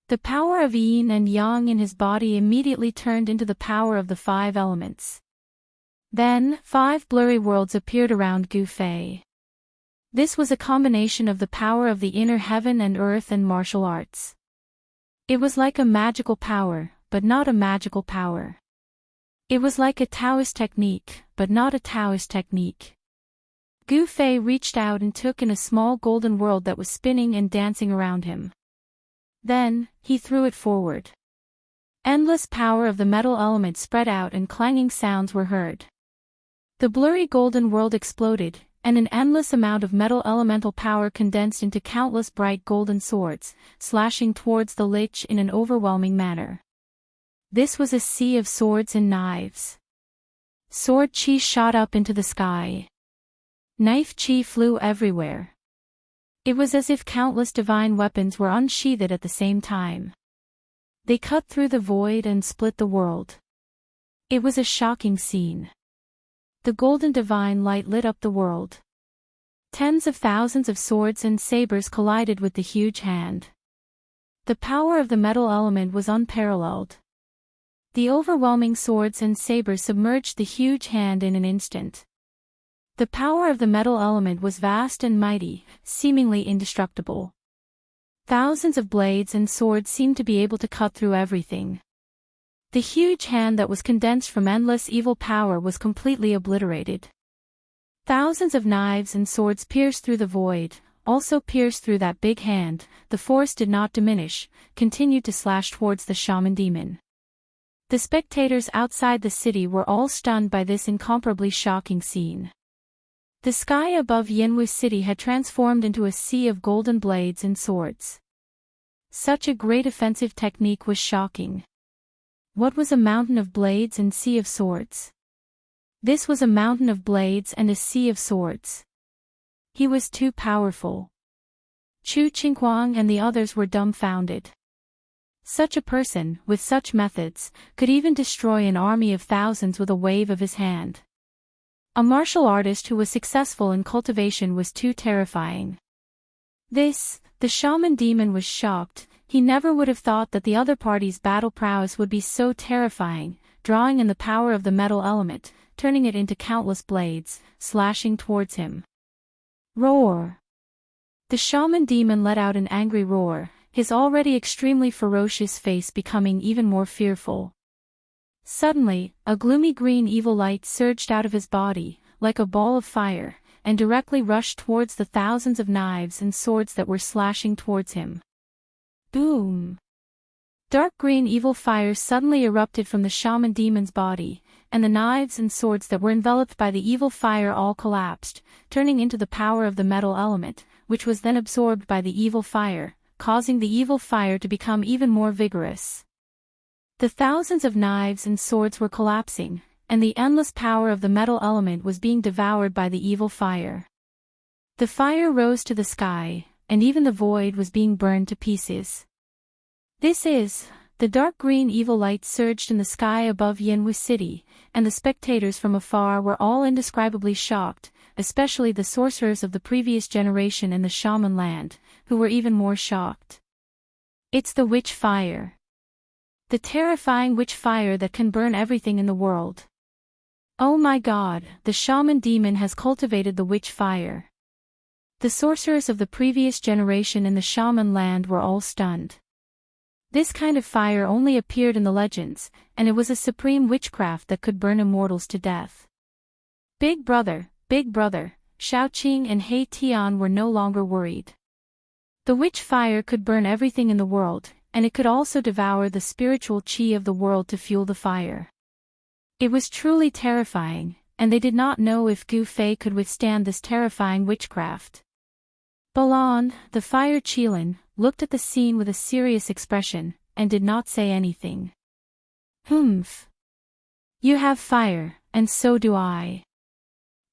The power of yin and yang in his body immediately turned into the power of the 5 elements. Then, 5 blurry worlds appeared around Gu Fei. This was a combination of the power of the inner heaven and earth and martial arts. It was like a magical power, but not a magical power. It was like a Daoist technique, but not a Daoist technique. Gu Fei reached out and took in a small golden world that was spinning and dancing around him. Then, he threw it forward. Endless power of the metal element spread out and clanging sounds were heard. The blurry golden world exploded, and an endless amount of metal elemental power condensed into countless bright golden swords, slashing towards the Lich in an overwhelming manner. This was a sea of swords and knives. Sword chi shot up into the sky. Knife chi flew everywhere. It was as if countless divine weapons were unsheathed at the same time. They cut through the void and split the world. It was a shocking scene. The golden divine light lit up the world. Tens of thousands of swords and sabers collided with the huge hand. The power of the metal element was unparalleled. The overwhelming swords and sabers submerged the huge hand in an instant. The power of the metal element was vast and mighty, seemingly indestructible. Thousands of blades and swords seemed to be able to cut through everything. The huge hand that was condensed from endless evil power was completely obliterated. Thousands of knives and swords pierced through the void, also pierced through that big hand. The force did not diminish, continued to slash towards the shaman demon. The spectators outside the city were all stunned by this incomparably shocking scene. The sky above Yanwu City had transformed into a sea of golden blades and swords. Such a great offensive technique was shocking. What was a mountain of blades and sea of swords? This was a mountain of blades and a sea of swords. He was too powerful. Chu Qinghuang and the others were dumbfounded. Such a person, with such methods, could even destroy an army of thousands with a wave of his hand. A martial artist who was successful in cultivation was too terrifying. The shaman demon was shocked. He never would have thought that the other party's battle prowess would be so terrifying, drawing in the power of the metal element, turning it into countless blades, slashing towards him. Roar! The shaman demon let out an angry roar, his already extremely ferocious face becoming even more fearful. Suddenly, a gloomy green evil light surged out of his body, like a ball of fire, and directly rushed towards the thousands of knives and swords that were slashing towards him. Boom! Dark green evil fire suddenly erupted from the shaman demon's body, and the knives and swords that were enveloped by the evil fire all collapsed, turning into the power of the metal element, which was then absorbed by the evil fire, causing the evil fire to become even more vigorous. The thousands of knives and swords were collapsing, and the endless power of the metal element was being devoured by the evil fire. The fire rose to the sky, and even the void was being burned to pieces. The dark green evil light surged in the sky above Yanwu City, and the spectators from afar were all indescribably shocked, especially the sorcerers of the previous generation in the shaman land, who were even more shocked. It's the witch fire. The terrifying witch fire that can burn everything in the world. Oh my god, the shaman demon has cultivated the witch fire. The sorcerers of the previous generation in the shaman land were all stunned. This kind of fire only appeared in the legends, and it was a supreme witchcraft that could burn immortals to death. Big brother, Shaoqing and He Tian were no longer worried. The witch fire could burn everything in the world, and it could also devour the spiritual qi of the world to fuel the fire. It was truly terrifying, and they did not know if Gu Fei could withstand this terrifying witchcraft. Balan, the fire Qilin, looked at the scene with a serious expression, and did not say anything. Humph. You have fire, and so do I.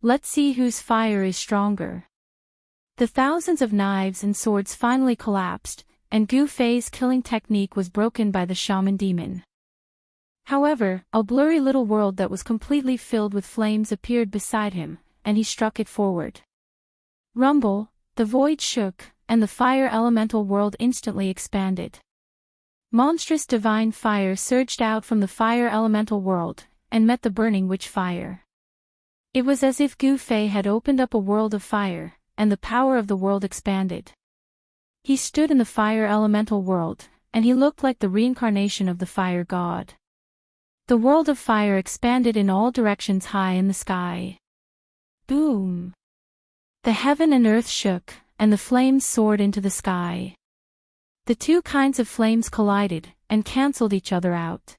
Let's see whose fire is stronger. The thousands of knives and swords finally collapsed, and Gu Fei's killing technique was broken by the shaman demon. However, a blurry little world that was completely filled with flames appeared beside him, and he struck it forward. Rumble, the void shook, and the fire elemental world instantly expanded. Monstrous divine fire surged out from the fire elemental world, and met the burning witch fire. It was as if Gu Fei had opened up a world of fire, and the power of the world expanded. He stood in the fire elemental world, and he looked like the reincarnation of the fire god. The world of fire expanded in all directions high in the sky. Boom! The heaven and earth shook, and the flames soared into the sky. The two kinds of flames collided, and cancelled each other out.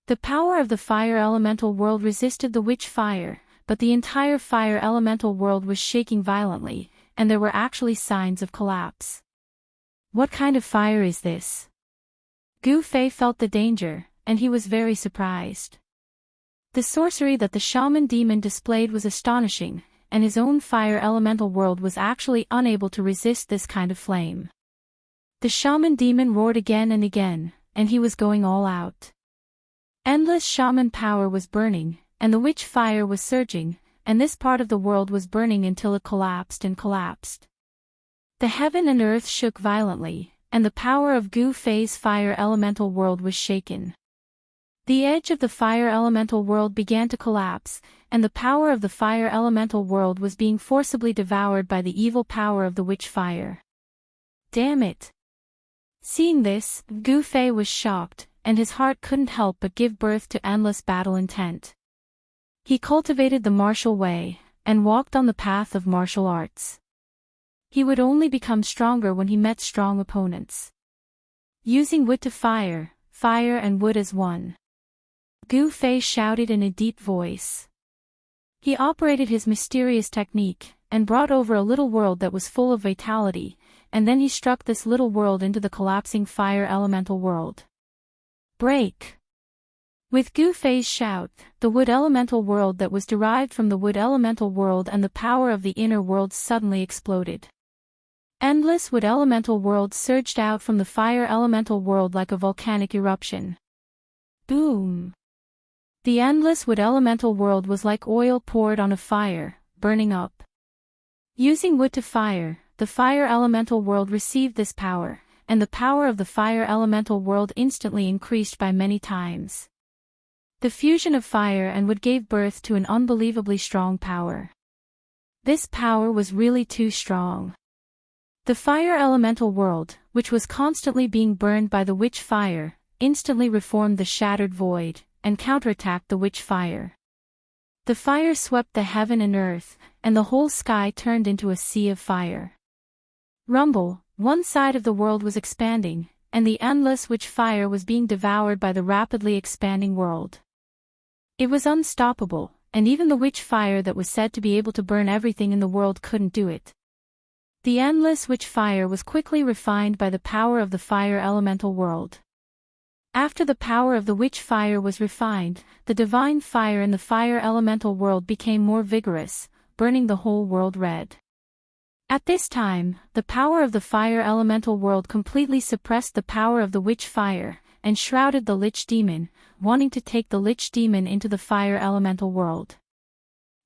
The power of the fire elemental world resisted the witch fire, but the entire fire elemental world was shaking violently, and there were actually signs of collapse. What kind of fire is this? Gu Fei felt the danger, and he was very surprised. The sorcery that the shaman demon displayed was astonishing, and his own fire elemental world was actually unable to resist this kind of flame. The shaman demon roared again and again, and he was going all out. Endless shaman power was burning, and the witch fire was surging, and this part of the world was burning until it collapsed and collapsed. The heaven and earth shook violently, and the power of Gu Fei's fire elemental world was shaken. The edge of the fire elemental world began to collapse, and the power of the fire elemental world was being forcibly devoured by the evil power of the witch fire. Damn it! Seeing this, Gu Fei was shocked, and his heart couldn't help but give birth to endless battle intent. He cultivated the martial way, and walked on the path of martial arts. He would only become stronger when he met strong opponents. Using wood to fire, fire and wood as one. Gu Fei shouted in a deep voice. He operated his mysterious technique, and brought over a little world that was full of vitality, and then he struck this little world into the collapsing fire elemental world. Break! With Gu Fei's shout, the wood elemental world that was derived from the wood elemental world and the power of the inner world suddenly exploded. Endless wood elemental worlds surged out from the fire elemental world like a volcanic eruption. Boom! The endless wood elemental world was like oil poured on a fire, burning up. Using wood to fire, the fire elemental world received this power, and the power of the fire elemental world instantly increased by many times. The fusion of fire and wood gave birth to an unbelievably strong power. This power was really too strong. The fire elemental world, which was constantly being burned by the witch fire, instantly reformed the shattered void, and counterattacked the witch fire. The fire swept the heaven and earth, and the whole sky turned into a sea of fire. Rumble, one side of the world was expanding, and the endless witch fire was being devoured by the rapidly expanding world. It was unstoppable, and even the witch fire that was said to be able to burn everything in the world couldn't do it. The endless witch fire was quickly refined by the power of the fire elemental world. After the power of the witch fire was refined, the divine fire in the fire elemental world became more vigorous, burning the whole world red. At this time, the power of the fire elemental world completely suppressed the power of the witch fire, and shrouded the lich demon, wanting to take the lich demon into the fire elemental world.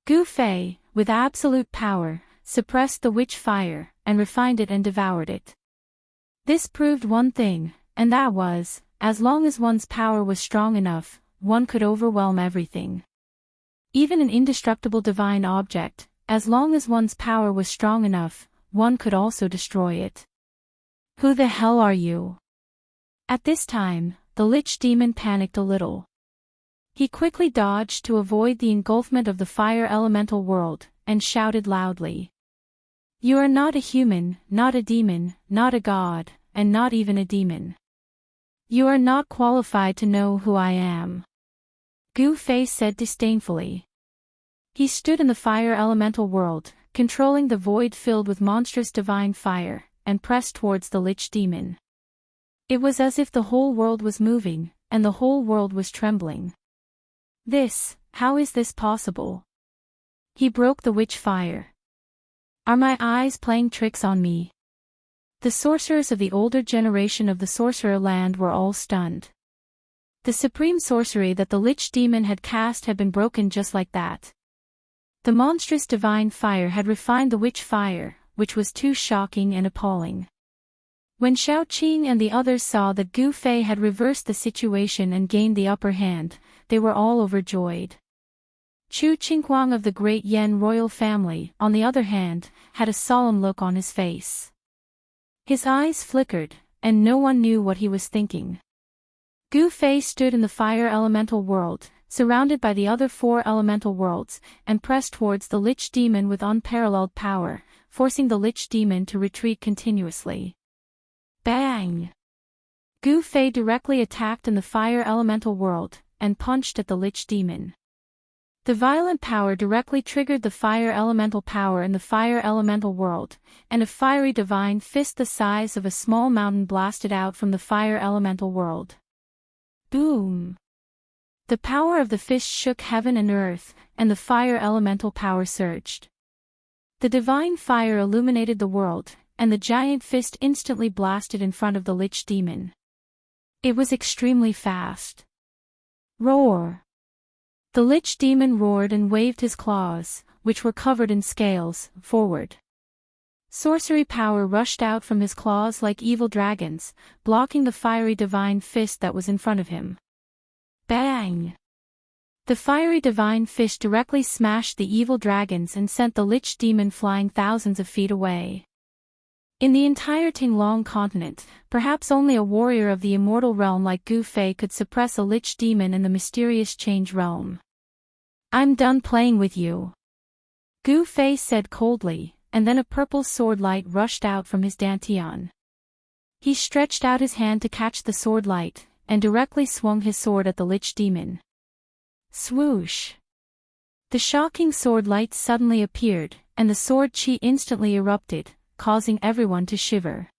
Gu Fei, with absolute power, suppressed the witch fire, and refined it and devoured it. This proved one thing, and that was, as long as one's power was strong enough, one could overwhelm everything. Even an indestructible divine object, as long as one's power was strong enough, one could also destroy it. Who the hell are you? At this time, the lich demon panicked a little. He quickly dodged to avoid the engulfment of the fire elemental world, and shouted loudly. You are not a human, not a demon, not a god, and not even a demon. You are not qualified to know who I am. Gu Fei said disdainfully. He stood in the fire elemental world, controlling the void filled with monstrous divine fire, and pressed towards the lich demon. It was as if the whole world was moving, and the whole world was trembling. How is this possible? He broke the witch fire. Are my eyes playing tricks on me? The sorcerers of the older generation of the sorcerer land were all stunned. The supreme sorcery that the lich demon had cast had been broken just like that. The monstrous divine fire had refined the witch fire, which was too shocking and appalling. When Xiaoqing and the others saw that Gu Fei had reversed the situation and gained the upper hand, they were all overjoyed. Chu Qinghuang of the great Yan royal family, on the other hand, had a solemn look on his face. His eyes flickered, and no one knew what he was thinking. Gu Fei stood in the fire elemental world, surrounded by the other 4 elemental worlds, and pressed towards the lich demon with unparalleled power, forcing the lich demon to retreat continuously. Bang! Gu Fei directly attacked in the fire elemental world, and punched at the lich demon. The violent power directly triggered the fire elemental power in the fire elemental world, and a fiery divine fist the size of a small mountain blasted out from the fire elemental world. Boom! The power of the fist shook heaven and earth, and the fire elemental power surged. The divine fire illuminated the world, and the giant fist instantly blasted in front of the lich demon. It was extremely fast. Roar! The lich demon roared and waved his claws, which were covered in scales, forward. Sorcery power rushed out from his claws like evil dragons, blocking the fiery divine fist that was in front of him. Bang! The fiery divine fist directly smashed the evil dragons and sent the lich demon flying thousands of feet away. In the entire Tinglong continent, perhaps only a warrior of the immortal realm like Gu Fei could suppress a lich demon in the mysterious change realm. I'm done playing with you, Gu Fei said coldly, and then a purple sword light rushed out from his dantian. He stretched out his hand to catch the sword light, and directly swung his sword at the lich demon. Swoosh! The shocking sword light suddenly appeared, and the sword chi instantly erupted, causing everyone to shiver.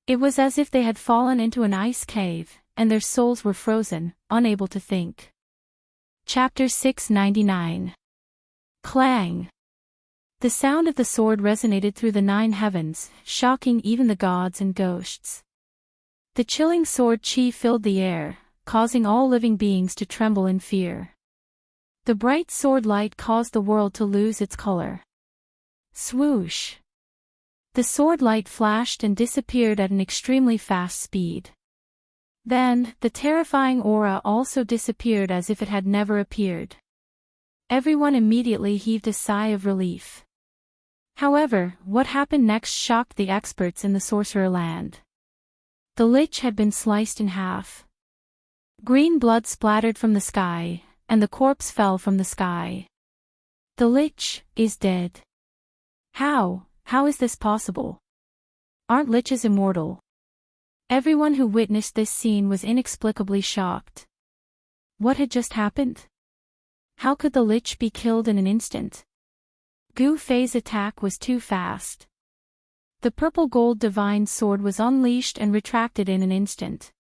It was as if they had fallen into an ice cave, and their souls were frozen, unable to think. Chapter 699. Clang! The sound of the sword resonated through the 9 heavens, shocking even the gods and ghosts. The chilling sword chi filled the air, causing all living beings to tremble in fear. The bright sword light caused the world to lose its color. Swoosh! The sword light flashed and disappeared at an extremely fast speed. Then, the terrifying aura also disappeared as if it had never appeared. Everyone immediately heaved a sigh of relief. However, what happened next shocked the experts in the sorcerer land. The lich had been sliced in half. Green blood splattered from the sky, and the corpse fell from the sky. The lich is dead. How is this possible? Aren't liches immortal? Everyone who witnessed this scene was inexplicably shocked. What had just happened? How could the lich be killed in an instant? Gu Fei's attack was too fast. The purple gold divine sword was unleashed and retracted in an instant.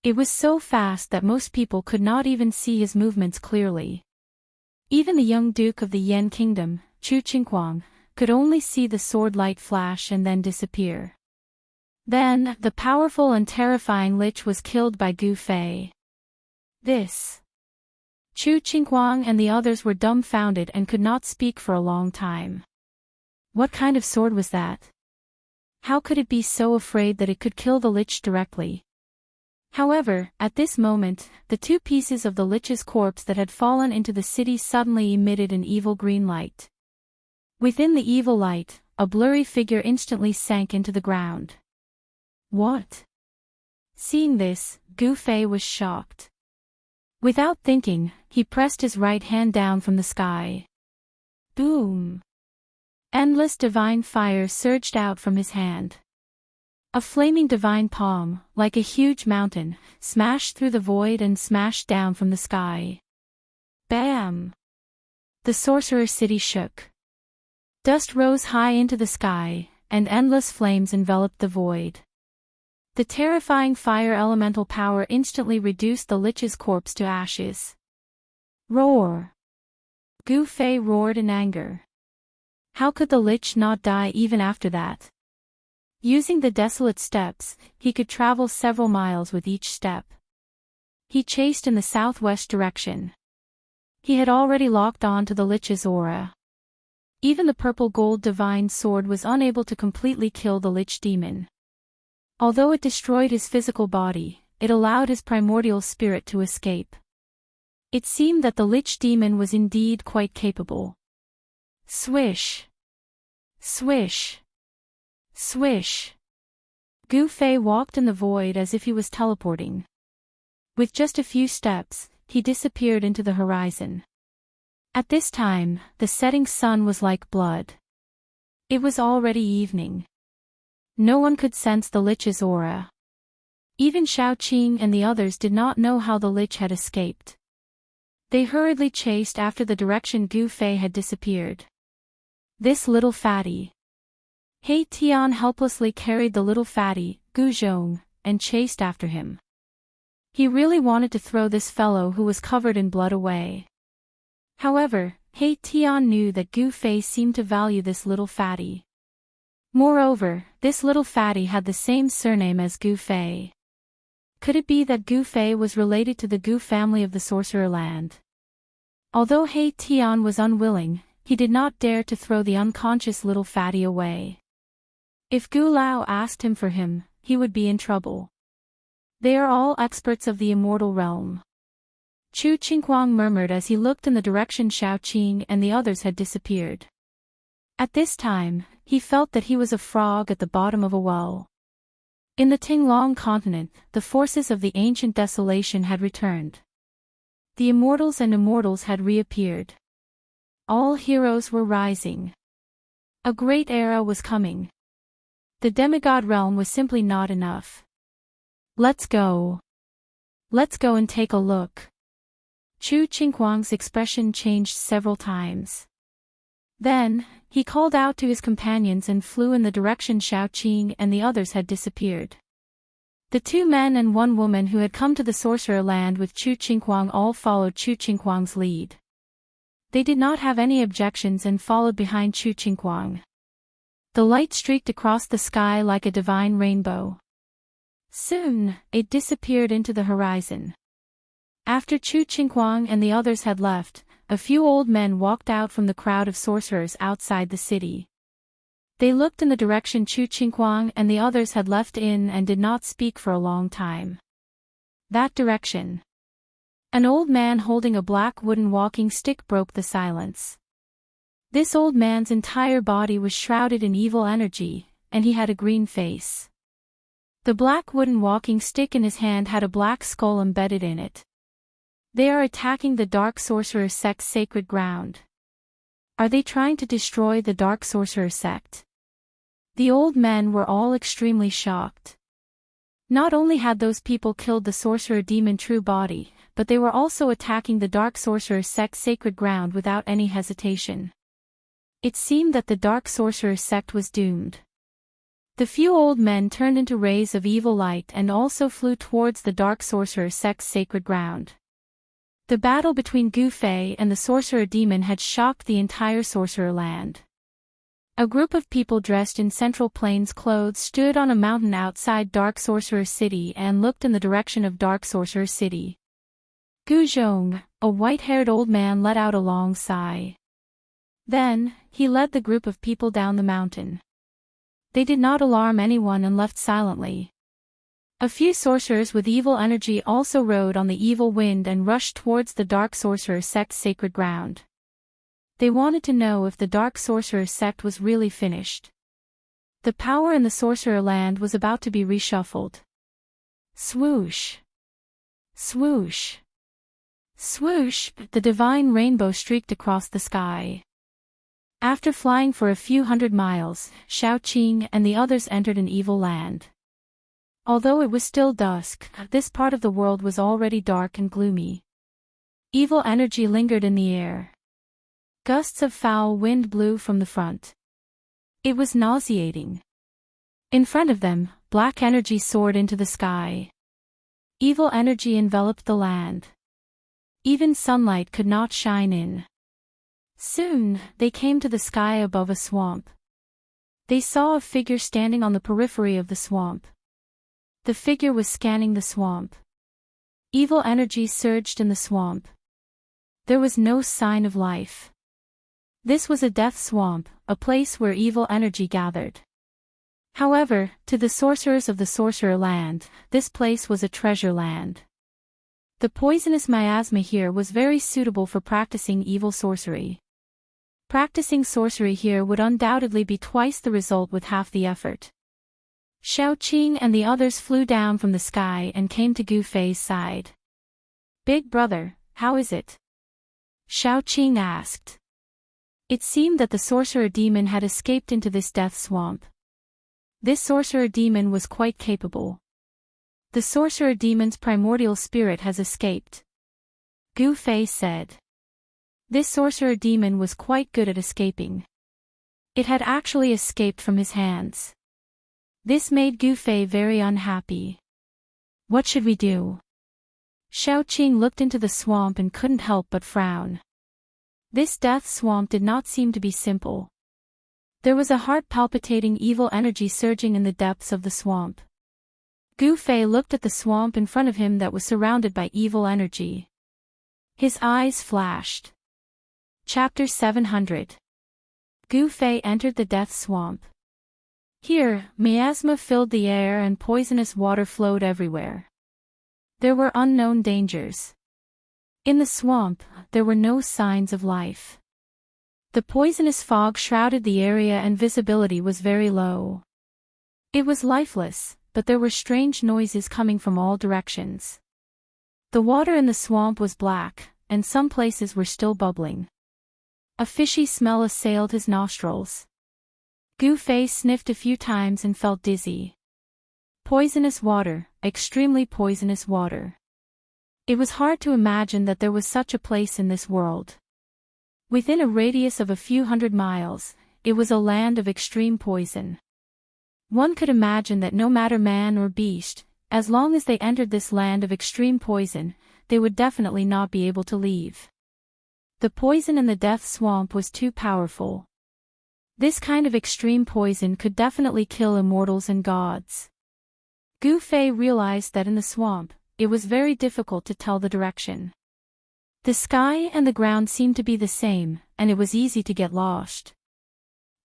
It was so fast that most people could not even see his movements clearly. Even the young duke of the Yan kingdom, Chu Qinghuang, could only see the sword light flash and then disappear. Then, the powerful and terrifying lich was killed by Gu Fei. This. Chu Qinghuang and the others were dumbfounded and could not speak for a long time. What kind of sword was that? How could it be so afraid that it could kill the lich directly? However, at this moment, the 2 pieces of the lich's corpse that had fallen into the city suddenly emitted an evil green light. Within the evil light, a blurry figure instantly sank into the ground. What? Seeing this, Gu Fei was shocked. Without thinking, he pressed his right hand down from the sky. Boom! Endless divine fire surged out from his hand. A flaming divine palm, like a huge mountain, smashed through the void and smashed down from the sky. Bam! The sorcerer city shook. Dust rose high into the sky, and endless flames enveloped the void. The terrifying fire elemental power instantly reduced the lich's corpse to ashes. Roar! Gu Fei roared in anger. How could the lich not die even after that? Using the desolate steps, he could travel several miles with each step. He chased in the southwest direction. He had already locked on to the lich's aura. Even the purple gold divine sword was unable to completely kill the lich demon. Although it destroyed his physical body, it allowed his primordial spirit to escape. It seemed that the lich demon was indeed quite capable. Swish! Swish! Swish! Gu Fei walked in the void as if he was teleporting. With just a few steps, he disappeared into the horizon. At this time, the setting sun was like blood. It was already evening. No one could sense the lich's aura. Even Xiaoqing and the others did not know how the lich had escaped. They hurriedly chased after the direction Gu Fei had disappeared. This little fatty. He Tian helplessly carried the little fatty, Gu Zhong, and chased after him. He really wanted to throw this fellow who was covered in blood away. However, He Tian knew that Gu Fei seemed to value this little fatty. Moreover, this little fatty had the same surname as Gu Fei. Could it be that Gu Fei was related to the Gu family of the Sorcerer Land? Although He Tian was unwilling, he did not dare to throw the unconscious little fatty away. If Gu Lao asked him for him, he would be in trouble. They are all experts of the immortal realm. Chu Qingguang murmured as he looked in the direction Xiaoqing and the others had disappeared. At this time, he felt that he was a frog at the bottom of a well. In the Tinglong continent, the forces of the ancient desolation had returned. The immortals and immortals had reappeared. All heroes were rising. A great era was coming. The demigod realm was simply not enough. Let's go. Let's go and take a look. Chu Qingguang's expression changed several times. Then, he called out to his companions and flew in the direction Xiaoqing and the others had disappeared. The two men and one woman who had come to the Sorcerer Land with Chu Qingguang all followed Chu Qingguang's lead. They did not have any objections and followed behind Chu Qingguang. The light streaked across the sky like a divine rainbow. Soon, it disappeared into the horizon. After Chu Qingguang and the others had left, a few old men walked out from the crowd of sorcerers outside the city. They looked in the direction Chu Qingguang and the others had left in and did not speak for a long time. That direction. An old man holding a black wooden walking stick broke the silence. This old man's entire body was shrouded in evil energy, and he had a green face. The black wooden walking stick in his hand had a black skull embedded in it. They are attacking the Dark Sorcerer sect's sacred ground. Are they trying to destroy the Dark Sorcerer sect? The old men were all extremely shocked. Not only had those people killed the sorcerer demon true body, but they were also attacking the Dark Sorcerer sect's sacred ground without any hesitation. It seemed that the Dark Sorcerer sect was doomed. The few old men turned into rays of evil light and also flew towards the Dark Sorcerer sect's sacred ground. The battle between Gu Fei and the sorcerer demon had shocked the entire Sorcerer Land. A group of people dressed in Central Plains clothes stood on a mountain outside Dark Sorcerer City and looked in the direction of Dark Sorcerer City. Gu Zhong, a white-haired old man, let out a long sigh. Then, he led the group of people down the mountain. They did not alarm anyone and left silently. A few sorcerers with evil energy also rode on the evil wind and rushed towards the Dark Sorcerer sect's sacred ground. They wanted to know if the Dark Sorcerer sect was really finished. The power in the Sorcerer Land was about to be reshuffled. Swoosh! Swoosh! Swoosh! The divine rainbow streaked across the sky. After flying for a few hundred miles, Xiaoqing and the others entered an evil land. Although it was still dusk, this part of the world was already dark and gloomy. Evil energy lingered in the air. Gusts of foul wind blew from the front. It was nauseating. In front of them, black energy soared into the sky. Evil energy enveloped the land. Even sunlight could not shine in. Soon, they came to the sky above a swamp. They saw a figure standing on the periphery of the swamp. The figure was scanning the swamp. Evil energy surged in the swamp. There was no sign of life. This was a death swamp, a place where evil energy gathered. However, to the sorcerers of the Sorcerer Land, this place was a treasure land. The poisonous miasma here was very suitable for practicing evil sorcery. Practicing sorcery here would undoubtedly be twice the result with half the effort. Xiaoqing and the others flew down from the sky and came to Gu Fei's side. "Big brother, how is it?" Xiaoqing asked. It seemed that the sorcerer demon had escaped into this death swamp. This sorcerer demon was quite capable. The sorcerer demon's primordial spirit has escaped, Gu Fei said. This sorcerer demon was quite good at escaping. It had actually escaped from his hands. This made Gu Fei very unhappy. "What should we do?" Xiaoqing looked into the swamp and couldn't help but frown. This death swamp did not seem to be simple. There was a heart-palpitating evil energy surging in the depths of the swamp. Gu Fei looked at the swamp in front of him that was surrounded by evil energy. His eyes flashed. Chapter 700. Gu Fei entered the death swamp. Here, miasma filled the air and poisonous water flowed everywhere. There were unknown dangers. In the swamp, there were no signs of life. The poisonous fog shrouded the area and visibility was very low. It was lifeless, but there were strange noises coming from all directions. The water in the swamp was black, and some places were still bubbling. A fishy smell assailed his nostrils. Gu Fei sniffed a few times and felt dizzy. Poisonous water, extremely poisonous water. It was hard to imagine that there was such a place in this world. Within a radius of a few hundred miles, it was a land of extreme poison. One could imagine that no matter man or beast, as long as they entered this land of extreme poison, they would definitely not be able to leave. The poison in the death swamp was too powerful. This kind of extreme poison could definitely kill immortals and gods. Gu Fei realized that in the swamp, it was very difficult to tell the direction. The sky and the ground seemed to be the same, and it was easy to get lost.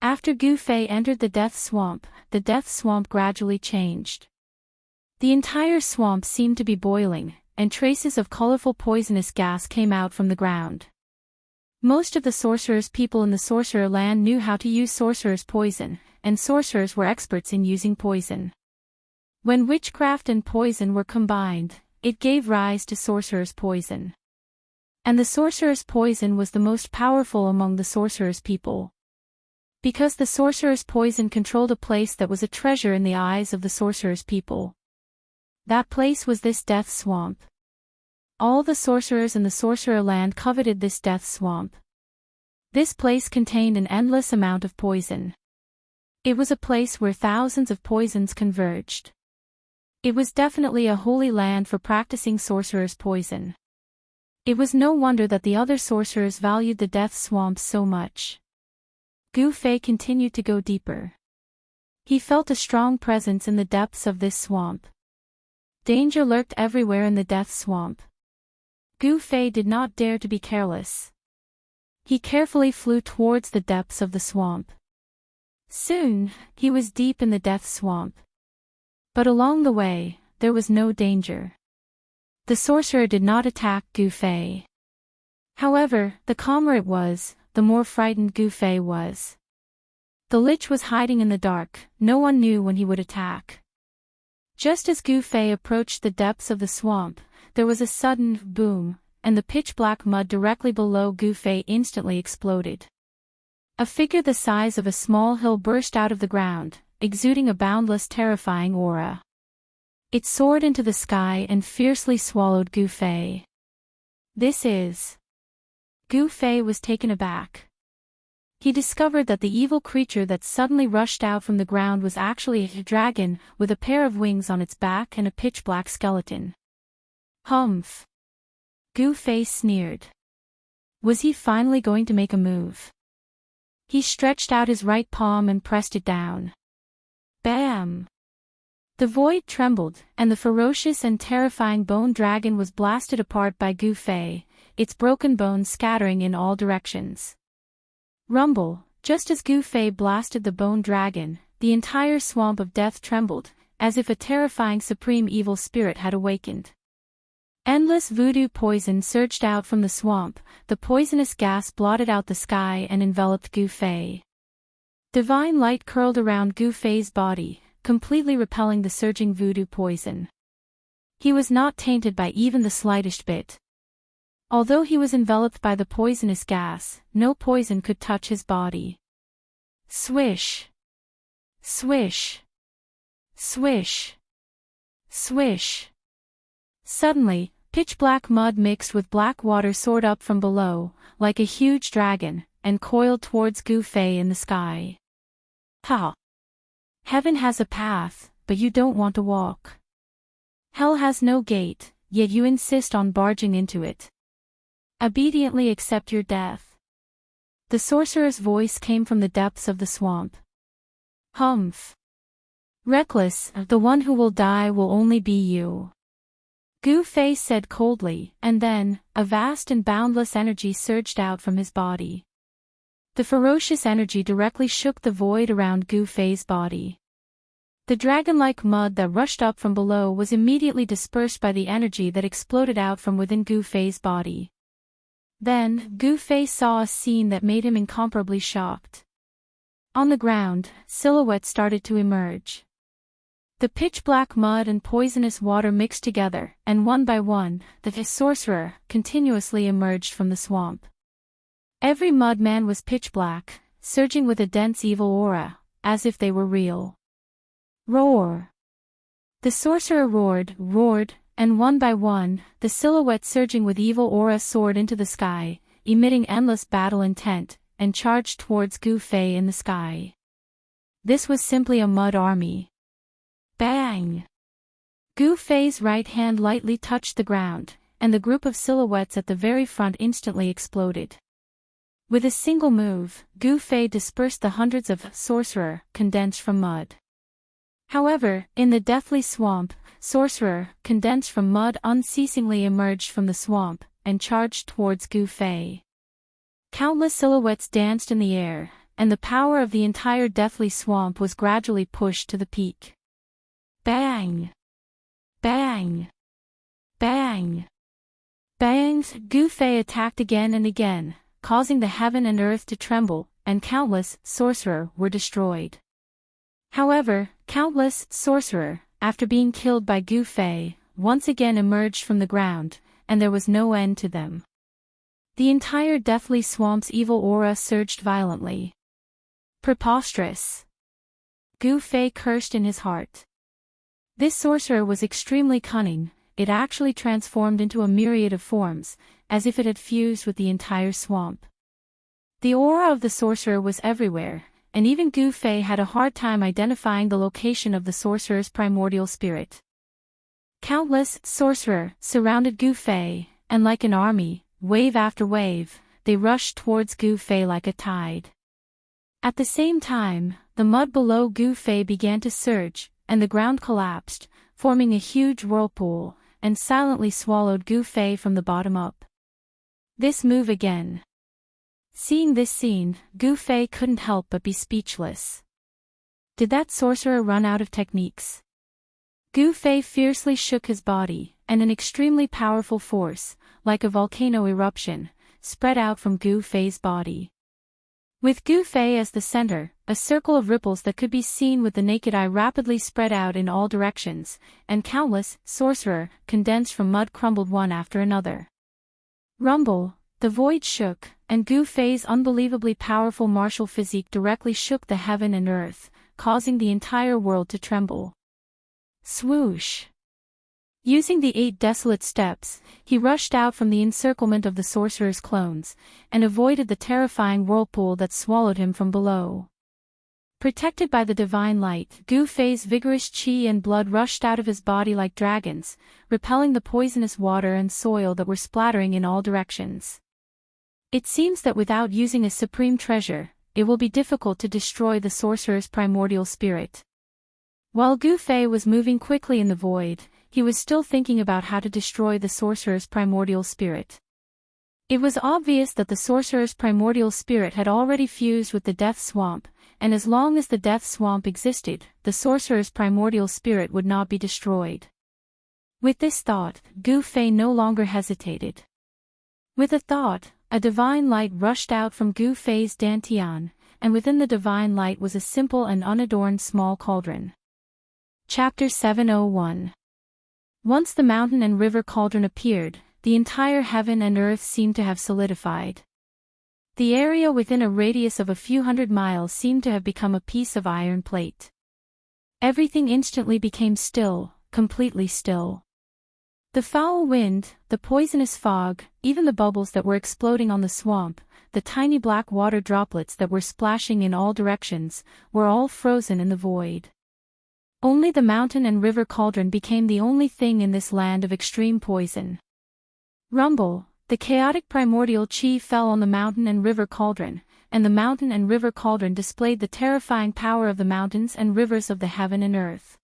After Gu Fei entered the death swamp gradually changed. The entire swamp seemed to be boiling, and traces of colorful poisonous gas came out from the ground. Most of the sorcerers' people in the Sorcerer Land knew how to use sorcerer's poison, and sorcerers were experts in using poison. When witchcraft and poison were combined, it gave rise to sorcerer's poison. And the sorcerer's poison was the most powerful among the sorcerer's people. Because the sorcerer's poison controlled a place that was a treasure in the eyes of the sorcerer's people. That place was this death swamp. All the sorcerers in the Sorcerer Land coveted this death swamp. This place contained an endless amount of poison. It was a place where thousands of poisons converged. It was definitely a holy land for practicing sorcerer's poison. It was no wonder that the other sorcerers valued the death swamp so much. Gu Fei continued to go deeper. He felt a strong presence in the depths of this swamp. Danger lurked everywhere in the death swamp. Gu Fei did not dare to be careless. He carefully flew towards the depths of the swamp. Soon, he was deep in the death swamp. But along the way, there was no danger. The sorcerer did not attack Gu Fei. However, the calmer it was, the more frightened Gu Fei was. The lich was hiding in the dark, no one knew when he would attack. Just as Gu Fei approached the depths of the swamp, there was a sudden boom, and the pitch-black mud directly below Gu Fei instantly exploded. A figure the size of a small hill burst out of the ground, exuding a boundless terrifying aura. It soared into the sky and fiercely swallowed Gu Fei. This is... Gu Fei was taken aback. He discovered that the evil creature that suddenly rushed out from the ground was actually a dragon, with a pair of wings on its back and a pitch-black skeleton. Humph! Gu Fei sneered. Was he finally going to make a move? He stretched out his right palm and pressed it down. Bam! The void trembled, and the ferocious and terrifying bone dragon was blasted apart by Gu Fei, its broken bones scattering in all directions. Rumble! Just as Gu Fei blasted the bone dragon, the entire swamp of death trembled, as if a terrifying supreme evil spirit had awakened. Endless voodoo poison surged out from the swamp, the poisonous gas blotted out the sky and enveloped Gu Fei. Divine light curled around Gu Fei's body, completely repelling the surging voodoo poison. He was not tainted by even the slightest bit. Although he was enveloped by the poisonous gas, no poison could touch his body. Swish! Swish! Swish! Swish! Suddenly, pitch-black mud mixed with black water soared up from below, like a huge dragon, and coiled towards Gu Fei in the sky. Ha! Heaven has a path, but you don't want to walk. Hell has no gate, yet you insist on barging into it. Obediently accept your death. The sorcerer's voice came from the depths of the swamp. Humph! Reckless, the one who will die will only be you. Gu Fei said coldly, and then, a vast and boundless energy surged out from his body. The ferocious energy directly shook the void around Gu Fei's body. The dragon-like mud that rushed up from below was immediately dispersed by the energy that exploded out from within Gu Fei's body. Then, Gu Fei saw a scene that made him incomparably shocked. On the ground, silhouettes started to emerge. The pitch-black mud and poisonous water mixed together, and one by one, the sorcerer continuously emerged from the swamp. Every mud man was pitch-black, surging with a dense evil aura, as if they were real. Roar! The sorcerer roared, and one by one, the silhouette surging with evil aura soared into the sky, emitting endless battle intent, and charged towards Gu Fei in the sky. This was simply a mud army. Bang! Gu Fei's right hand lightly touched the ground, and the group of silhouettes at the very front instantly exploded. With a single move, Gu Fei dispersed the hundreds of sorcerer condensed from mud. However, in the deathly swamp, sorcerer condensed from mud unceasingly emerged from the swamp, and charged towards Gu Fei. Countless silhouettes danced in the air, and the power of the entire deathly swamp was gradually pushed to the peak. Bang! Bang! Bang! Bangs! Gu Fei attacked again and again, causing the heaven and earth to tremble, and countless sorcerer were destroyed. However, countless sorcerer, after being killed by Gu Fei, once again emerged from the ground, and there was no end to them. The entire deathly swamp's evil aura surged violently. Preposterous! Gu Fei cursed in his heart. This sorcerer was extremely cunning, it actually transformed into a myriad of forms, as if it had fused with the entire swamp. The aura of the sorcerer was everywhere, and even Gu Fei had a hard time identifying the location of the sorcerer's primordial spirit. Countless sorcerer surrounded Gu Fei, and like an army, wave after wave, they rushed towards Gu Fei like a tide. At the same time, the mud below Gu Fei began to surge, and the ground collapsed, forming a huge whirlpool, and silently swallowed Gu Fei from the bottom up. This move again. Seeing this scene, Gu Fei couldn't help but be speechless. Did that sorcerer run out of techniques? Gu Fei fiercely shook his body, and an extremely powerful force, like a volcano eruption, spread out from Gu Fei's body. With Gu Fei as the center, a circle of ripples that could be seen with the naked eye rapidly spread out in all directions, and countless sorcerer condensed from mud crumbled one after another. Rumble! The void shook, and Gu Fei's unbelievably powerful martial physique directly shook the heaven and earth, causing the entire world to tremble. Swoosh! Using the 8 desolate steps, he rushed out from the encirclement of the sorcerer's clones, and avoided the terrifying whirlpool that swallowed him from below. Protected by the divine light, Gu Fei's vigorous qi and blood rushed out of his body like dragons, repelling the poisonous water and soil that were splattering in all directions. It seems that without using a supreme treasure, it will be difficult to destroy the sorcerer's primordial spirit. While Gu Fei was moving quickly in the void, he was still thinking about how to destroy the sorcerer's primordial spirit. It was obvious that the sorcerer's primordial spirit had already fused with the death swamp, and as long as the death swamp existed, the sorcerer's primordial spirit would not be destroyed. With this thought, Gu Fei no longer hesitated. With a thought, a divine light rushed out from Gu Fei's dantian, and within the divine light was a simple and unadorned small cauldron. Chapter 701. Once the mountain and river cauldron appeared, the entire heaven and earth seemed to have solidified. The area within a radius of a few hundred miles seemed to have become a piece of iron plate. Everything instantly became still, completely still. The foul wind, the poisonous fog, even the bubbles that were exploding on the swamp, the tiny black water droplets that were splashing in all directions, were all frozen in the void. Only the mountain and river cauldron became the only thing in this land of extreme poison. Rumble, the chaotic primordial chi fell on the mountain and river cauldron, and the mountain and river cauldron displayed the terrifying power of the mountains and rivers of the heaven and earth.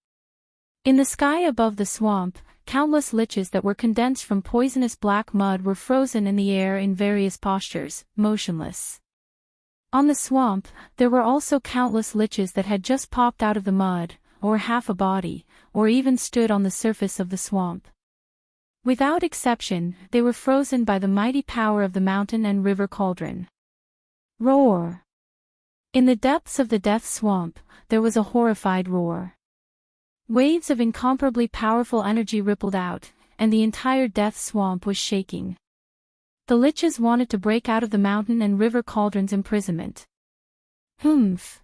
In the sky above the swamp, countless liches that were condensed from poisonous black mud were frozen in the air in various postures, motionless. On the swamp, there were also countless liches that had just popped out of the mud, or half a body, or even stood on the surface of the swamp. Without exception, they were frozen by the mighty power of the mountain and river cauldron. Roar! In the depths of the death swamp, there was a horrified roar. Waves of incomparably powerful energy rippled out, and the entire death swamp was shaking. The liches wanted to break out of the mountain and river cauldron's imprisonment. Humph!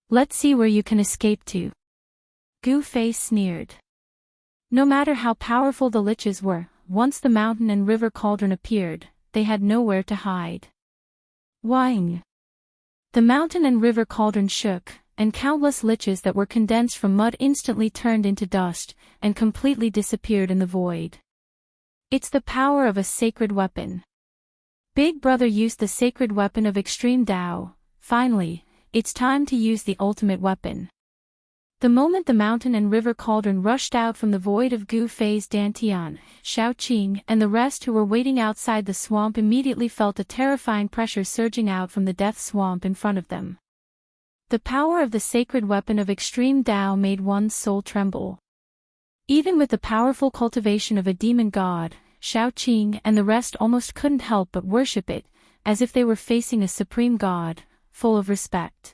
Let's see where you can escape to. Gu Fei sneered. No matter how powerful the liches were, once the mountain and river cauldron appeared, they had nowhere to hide. Wang! The mountain and river cauldron shook, and countless liches that were condensed from mud instantly turned into dust, and completely disappeared in the void. It's the power of a sacred weapon. Big Brother used the sacred weapon of extreme Tao. Finally, it's time to use the ultimate weapon. The moment the mountain and river cauldron rushed out from the void of Gu Fei's dantian, Xiaoqing and the rest who were waiting outside the swamp immediately felt a terrifying pressure surging out from the death swamp in front of them. The power of the sacred weapon of extreme Tao made one's soul tremble. Even with the powerful cultivation of a demon god, Xiaoqing and the rest almost couldn't help but worship it, as if they were facing a supreme god, full of respect.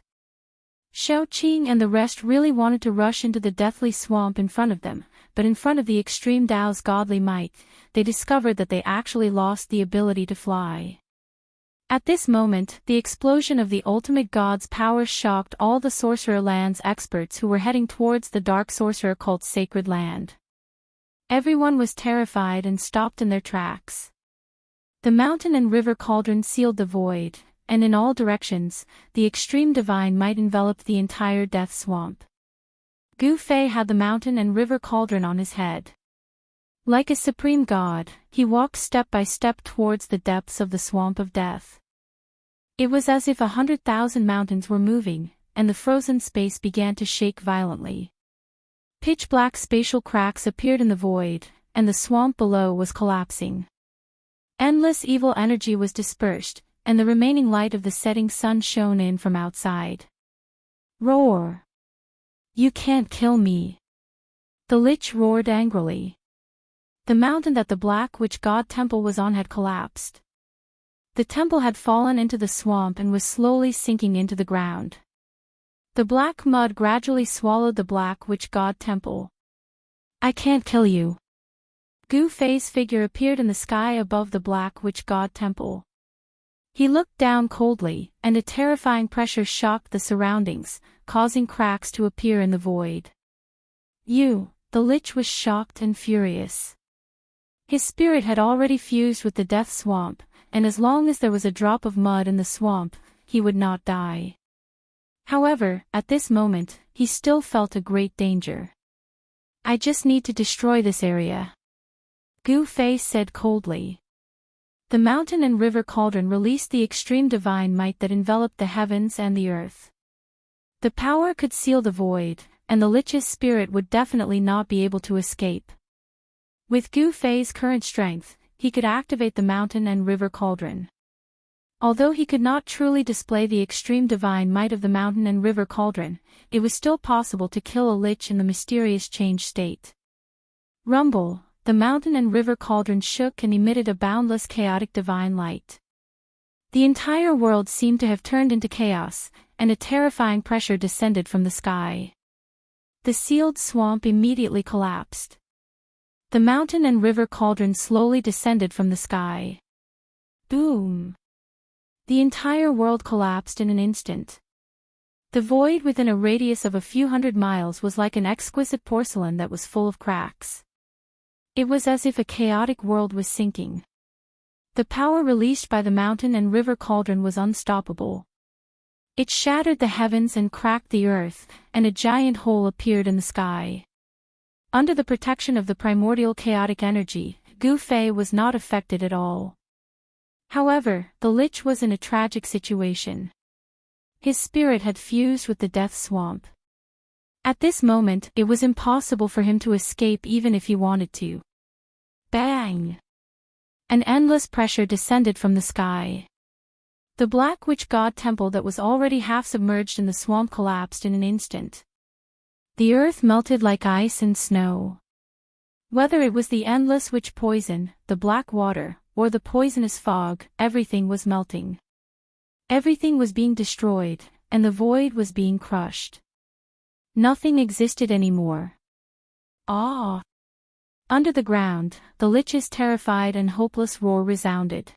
Xiaoqing and the rest really wanted to rush into the deathly swamp in front of them, but in front of the extreme Tao's godly might, they discovered that they actually lost the ability to fly. At this moment, the explosion of the ultimate god's power shocked all the Sorcerer Land's experts who were heading towards the Dark Sorcerer cult's sacred land. Everyone was terrified and stopped in their tracks. The mountain and river cauldron sealed the void, and in all directions, the extreme divine might enveloped the entire death swamp. Gu Fei had the mountain and river cauldron on his head. Like a supreme god, he walked step by step towards the depths of the swamp of death. It was as if 100,000 mountains were moving, and the frozen space began to shake violently. Pitch-black spatial cracks appeared in the void, and the swamp below was collapsing. Endless evil energy was dispersed, and the remaining light of the setting sun shone in from outside. Roar! You can't kill me! The lich roared angrily. The mountain that the Black Witch God temple was on had collapsed. The temple had fallen into the swamp and was slowly sinking into the ground. The black mud gradually swallowed the Black Witch God temple. I can't kill you. Gu Fei's figure appeared in the sky above the Black Witch God temple. He looked down coldly, and a terrifying pressure shocked the surroundings, causing cracks to appear in the void. The lich was shocked and furious. His spirit had already fused with the death swamp, and as long as there was a drop of mud in the swamp, he would not die. However, at this moment, he still felt a great danger. I just need to destroy this area. Gu Fei said coldly. The mountain and river cauldron released the extreme divine might that enveloped the heavens and the earth. The power could seal the void, and the Lich's spirit would definitely not be able to escape. With Gu Fei's current strength, he could activate the mountain and river cauldron. Although he could not truly display the extreme divine might of the mountain and river cauldron, it was still possible to kill a lich in the mysterious changed state. Rumble, the mountain and river cauldron shook and emitted a boundless chaotic divine light. The entire world seemed to have turned into chaos, and a terrifying pressure descended from the sky. The sealed swamp immediately collapsed. The mountain and river cauldron slowly descended from the sky. Boom! The entire world collapsed in an instant. The void within a radius of a few hundred miles was like an exquisite porcelain that was full of cracks. It was as if a chaotic world was sinking. The power released by the mountain and river cauldron was unstoppable. It shattered the heavens and cracked the earth, and a giant hole appeared in the sky. Under the protection of the primordial chaotic energy, Gu Fei was not affected at all. However, the Lich was in a tragic situation. His spirit had fused with the death swamp. At this moment, it was impossible for him to escape even if he wanted to. Bang! An endless pressure descended from the sky. The Black Witch God temple that was already half submerged in the swamp collapsed in an instant. The earth melted like ice and snow. Whether it was the endless witch poison, the black water, or the poisonous fog, everything was melting. Everything was being destroyed, and the void was being crushed. Nothing existed anymore. Ah! Under the ground, the Lich's terrified and hopeless roar resounded.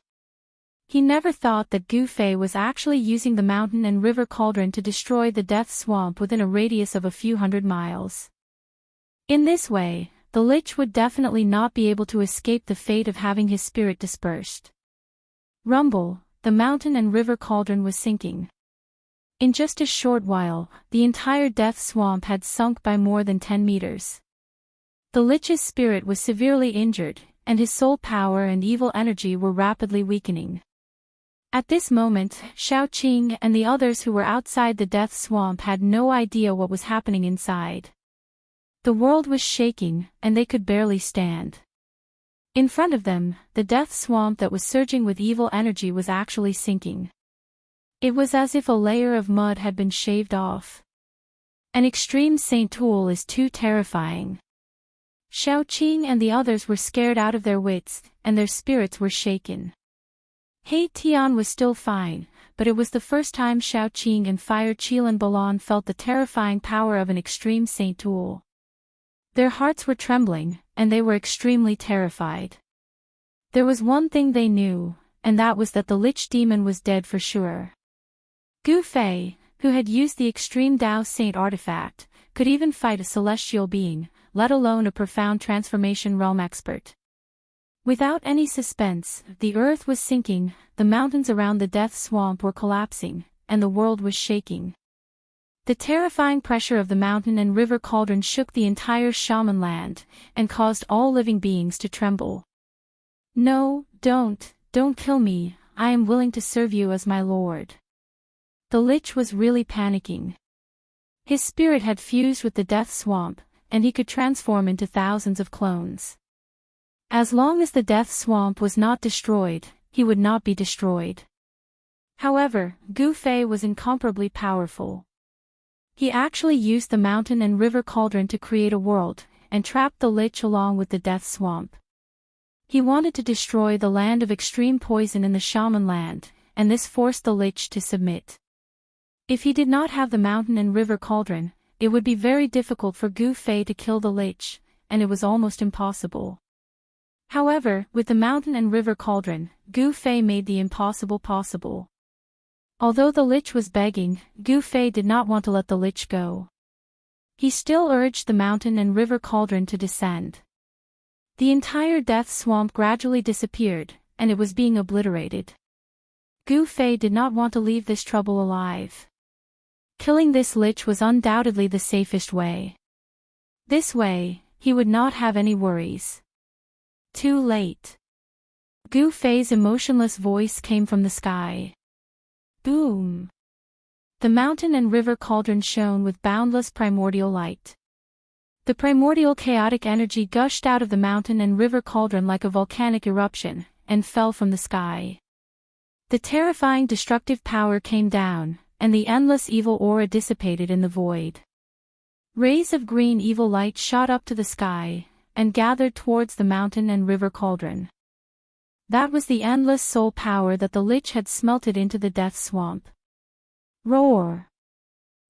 He never thought that Gu Fei was actually using the mountain and river cauldron to destroy the death swamp within a radius of a few hundred miles. In this way, the Lich would definitely not be able to escape the fate of having his spirit dispersed. Rumble, the mountain and river cauldron was sinking. In just a short while, the entire death swamp had sunk by more than 10 meters. The Lich's spirit was severely injured, and his soul power and evil energy were rapidly weakening. At this moment, Xiaoqing and the others who were outside the death swamp had no idea what was happening inside. The world was shaking, and they could barely stand. In front of them, the death swamp that was surging with evil energy was actually sinking. It was as if a layer of mud had been shaved off. An extreme Saint tool is too terrifying. Xiaoqing and the others were scared out of their wits, and their spirits were shaken. He Tian was still fine, but it was the first time Xiaoqing and Fire Qilan Balan felt the terrifying power of an extreme Saint tool. Their hearts were trembling, and they were extremely terrified. There was one thing they knew, and that was that the Lich demon was dead for sure. Gu Fei, who had used the extreme Dao Saint artifact, could even fight a celestial being, let alone a profound transformation realm expert. Without any suspense, the earth was sinking, the mountains around the death swamp were collapsing, and the world was shaking. The terrifying pressure of the mountain and river cauldron shook the entire shaman land, and caused all living beings to tremble. No, don't kill me, I am willing to serve you as my lord. The Lich was really panicking. His spirit had fused with the death swamp, and he could transform into thousands of clones. As long as the death swamp was not destroyed, he would not be destroyed. However, Gu Fei was incomparably powerful. He actually used the mountain and river cauldron to create a world, and trapped the Lich along with the death swamp. He wanted to destroy the land of extreme poison in the shaman land, and this forced the Lich to submit. If he did not have the mountain and river cauldron, it would be very difficult for Gu Fei to kill the Lich, and it was almost impossible. However, with the mountain and river cauldron, Gu Fei made the impossible possible. Although the Lich was begging, Gu Fei did not want to let the Lich go. He still urged the mountain and river cauldron to descend. The entire death swamp gradually disappeared, and it was being obliterated. Gu Fei did not want to leave this trouble alive. Killing this Lich was undoubtedly the safest way. This way, he would not have any worries. Too late. Gu Fei's emotionless voice came from the sky. Boom! The mountain and river cauldron shone with boundless primordial light. The primordial chaotic energy gushed out of the mountain and river cauldron like a volcanic eruption, and fell from the sky. The terrifying destructive power came down, and the endless evil aura dissipated in the void. Rays of green evil light shot up to the sky, and gathered towards the mountain and river cauldron. That was the endless soul power that the Lich had smelted into the death swamp. Roar!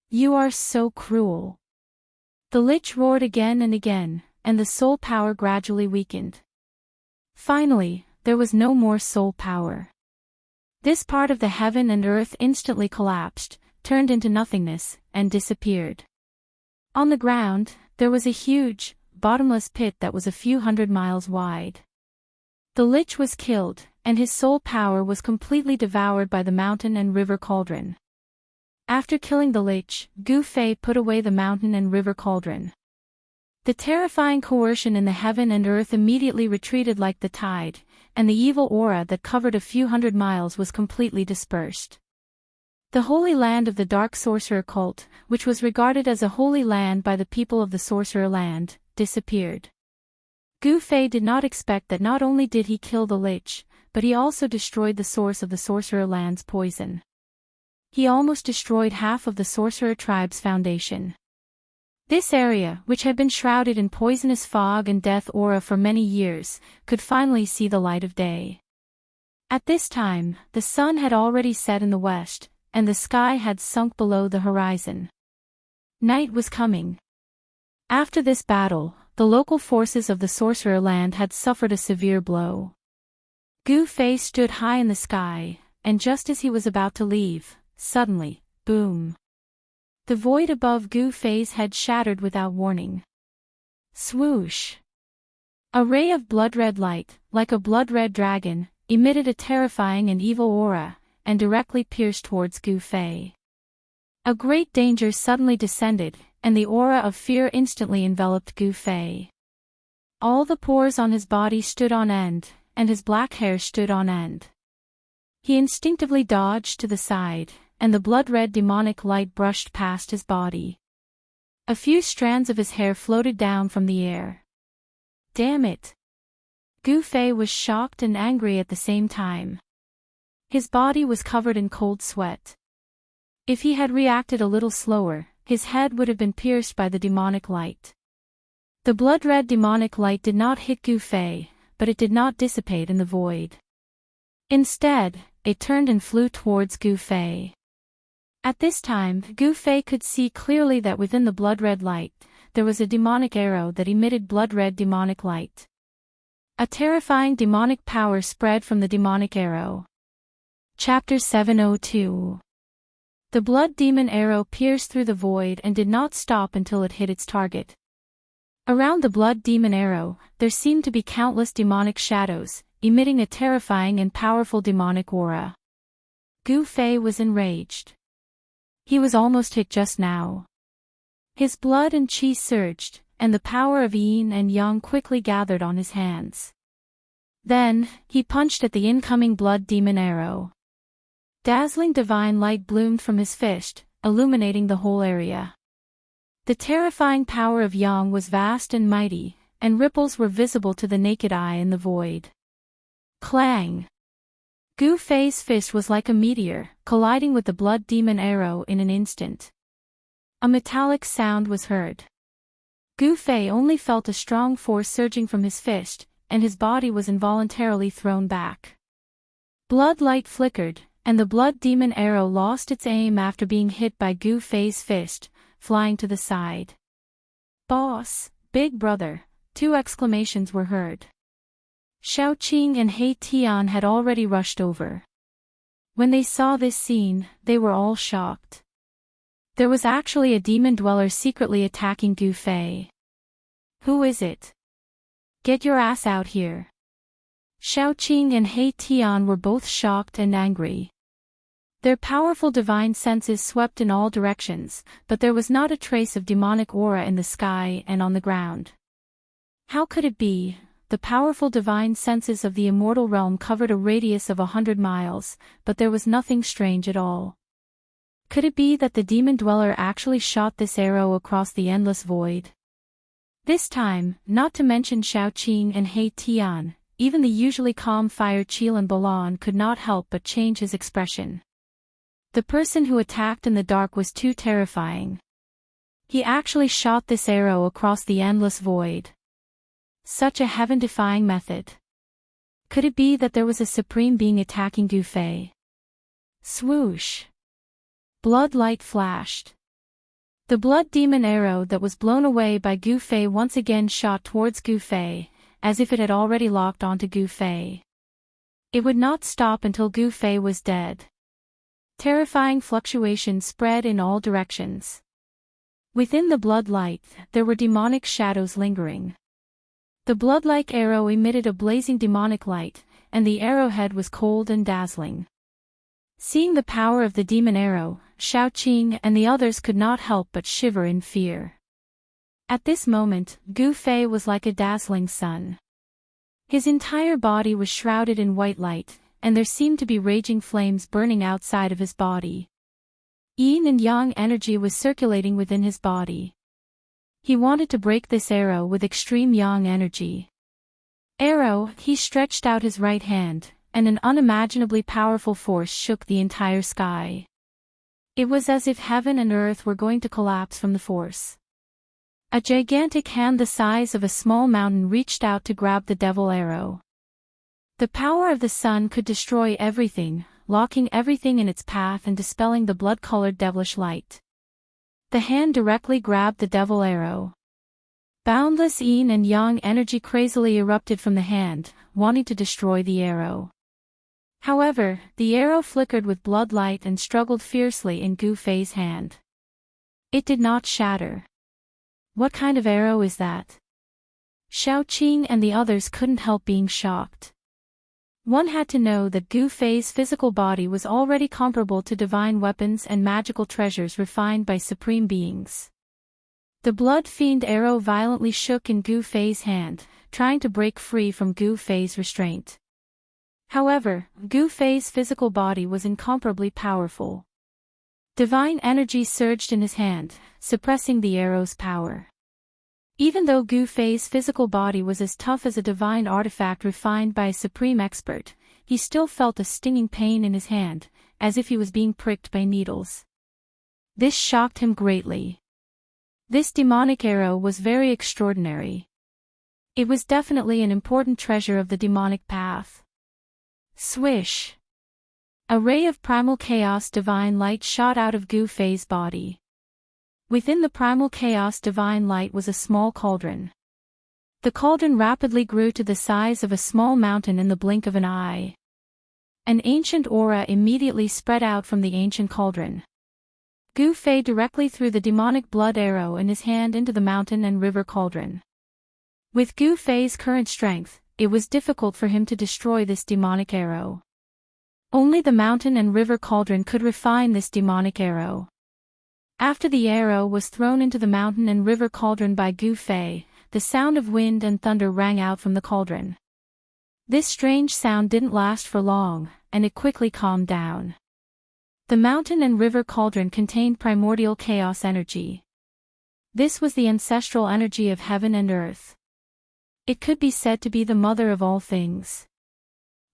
You are so cruel. The Lich roared again and again, and the soul power gradually weakened. Finally, there was no more soul power. This part of the heaven and earth instantly collapsed, turned into nothingness, and disappeared. On the ground, there was a huge, bottomless pit that was a few hundred miles wide. The Lich was killed, and his soul power was completely devoured by the mountain and river cauldron. After killing the Lich, Gu Fei put away the mountain and river cauldron. The terrifying coercion in the heaven and earth immediately retreated like the tide, and the evil aura that covered a few hundred miles was completely dispersed. The holy land of the Dark Sorcerer cult, which was regarded as a holy land by the people of the Sorcerer Land, disappeared. Gu Fei did not expect that not only did he kill the Lich, but he also destroyed the source of the Sorcerer Land's poison. He almost destroyed half of the Sorcerer tribe's foundation. This area, which had been shrouded in poisonous fog and death aura for many years, could finally see the light of day. At this time, the sun had already set in the west, and the sky had sunk below the horizon. Night was coming. After this battle, the local forces of the Sorcerer Land had suffered a severe blow. Gu Fei stood high in the sky, and just as he was about to leave, suddenly, boom! The void above Gu Fei's head shattered without warning. Swoosh! A ray of blood-red light, like a blood-red dragon, emitted a terrifying and evil aura, and directly pierced towards Gu Fei. A great danger suddenly descended, and the aura of fear instantly enveloped Gu Fei. All the pores on his body stood on end, and his black hair stood on end. He instinctively dodged to the side, and the blood-red demonic light brushed past his body. A few strands of his hair floated down from the air. Damn it! Gu Fei was shocked and angry at the same time. His body was covered in cold sweat. If he had reacted a little slower, his head would have been pierced by the demonic light. The blood-red demonic light did not hit Gu Fei, but it did not dissipate in the void. Instead, it turned and flew towards Gu Fei. At this time, Gu Fei could see clearly that within the blood-red light, there was a demonic arrow that emitted blood-red demonic light. A terrifying demonic power spread from the demonic arrow. Chapter 702. The blood demon arrow pierced through the void and did not stop until it hit its target. Around the blood demon arrow, there seemed to be countless demonic shadows, emitting a terrifying and powerful demonic aura. Gu Fei was enraged. He was almost hit just now. His blood and qi surged, and the power of yin and yang quickly gathered on his hands. Then, he punched at the incoming blood demon arrow. Dazzling divine light bloomed from his fist, illuminating the whole area. The terrifying power of yang was vast and mighty, and ripples were visible to the naked eye in the void. Clang! Gu Fei's fist was like a meteor, colliding with the blood demon arrow in an instant. A metallic sound was heard. Gu Fei only felt a strong force surging from his fist, and his body was involuntarily thrown back. Blood light flickered, and the blood demon arrow lost its aim after being hit by Gu Fei's fist, flying to the side. "Boss, big brother," 2 exclamations were heard. Xiaoqing and He Tian had already rushed over. When they saw this scene, they were all shocked. There was actually a demon dweller secretly attacking Gu Fei. "Who is it? Get your ass out here." Xiaoqing and He Tian were both shocked and angry. Their powerful divine senses swept in all directions, but there was not a trace of demonic aura in the sky and on the ground. How could it be? the powerful divine senses of the immortal realm covered a radius of 100 miles, but there was nothing strange at all. Could it be that the demon dweller actually shot this arrow across the endless void? This time, not to mention Xiaoqing and He Tian, even the usually calm Fire Qilan Balan could not help but change his expression. The person who attacked in the dark was too terrifying. He actually shot this arrow across the endless void. Such a heaven-defying method. Could it be that there was a supreme being attacking Gu Fei? Swoosh! Blood light flashed. The blood demon arrow that was blown away by Gu Fei once again shot towards Gu Fei, as if it had already locked onto Gu Fei. It would not stop until Gu Fei was dead. Terrifying fluctuations spread in all directions. Within the blood light, there were demonic shadows lingering. The blood-like arrow emitted a blazing demonic light, and the arrowhead was cold and dazzling. Seeing the power of the demon arrow, Xiaoqing and the others could not help but shiver in fear. At this moment, Gu Fei was like a dazzling sun. His entire body was shrouded in white light, and there seemed to be raging flames burning outside of his body. Yin and yang energy was circulating within his body. He wanted to break this arrow with extreme yang energy. Arrow, he stretched out his right hand, and an unimaginably powerful force shook the entire sky. It was as if heaven and earth were going to collapse from the force. A gigantic hand the size of a small mountain reached out to grab the devil arrow. The power of the sun could destroy everything, locking everything in its path and dispelling the blood-colored devilish light. The hand directly grabbed the devil arrow. Boundless yin and yang energy crazily erupted from the hand, wanting to destroy the arrow. However, the arrow flickered with blood light and struggled fiercely in Gu Fei's hand. It did not shatter. What kind of arrow is that? Xiaoqing and the others couldn't help being shocked. One had to know that Gu Fei's physical body was already comparable to divine weapons and magical treasures refined by supreme beings. The blood fiend arrow violently shook in Gu Fei's hand, trying to break free from Gu Fei's restraint. However, Gu Fei's physical body was incomparably powerful. Divine energy surged in his hand, suppressing the arrow's power. Even though Gu Fei's physical body was as tough as a divine artifact refined by a supreme expert, he still felt a stinging pain in his hand, as if he was being pricked by needles. This shocked him greatly. This demonic arrow was very extraordinary. It was definitely an important treasure of the demonic path. Swish! A ray of primal chaos divine light shot out of Gu Fei's body. Within the primal chaos divine light was a small cauldron. The cauldron rapidly grew to the size of a small mountain in the blink of an eye. An ancient aura immediately spread out from the ancient cauldron. Gu Fei directly threw the demonic blood arrow in his hand into the mountain and river cauldron. With Gu Fei's current strength, it was difficult for him to destroy this demonic arrow. Only the mountain and river cauldron could refine this demonic arrow. After the arrow was thrown into the mountain and river cauldron by Gu Fei, the sound of wind and thunder rang out from the cauldron. This strange sound didn't last for long, and it quickly calmed down. The mountain and river cauldron contained primordial chaos energy. This was the ancestral energy of heaven and earth. It could be said to be the mother of all things.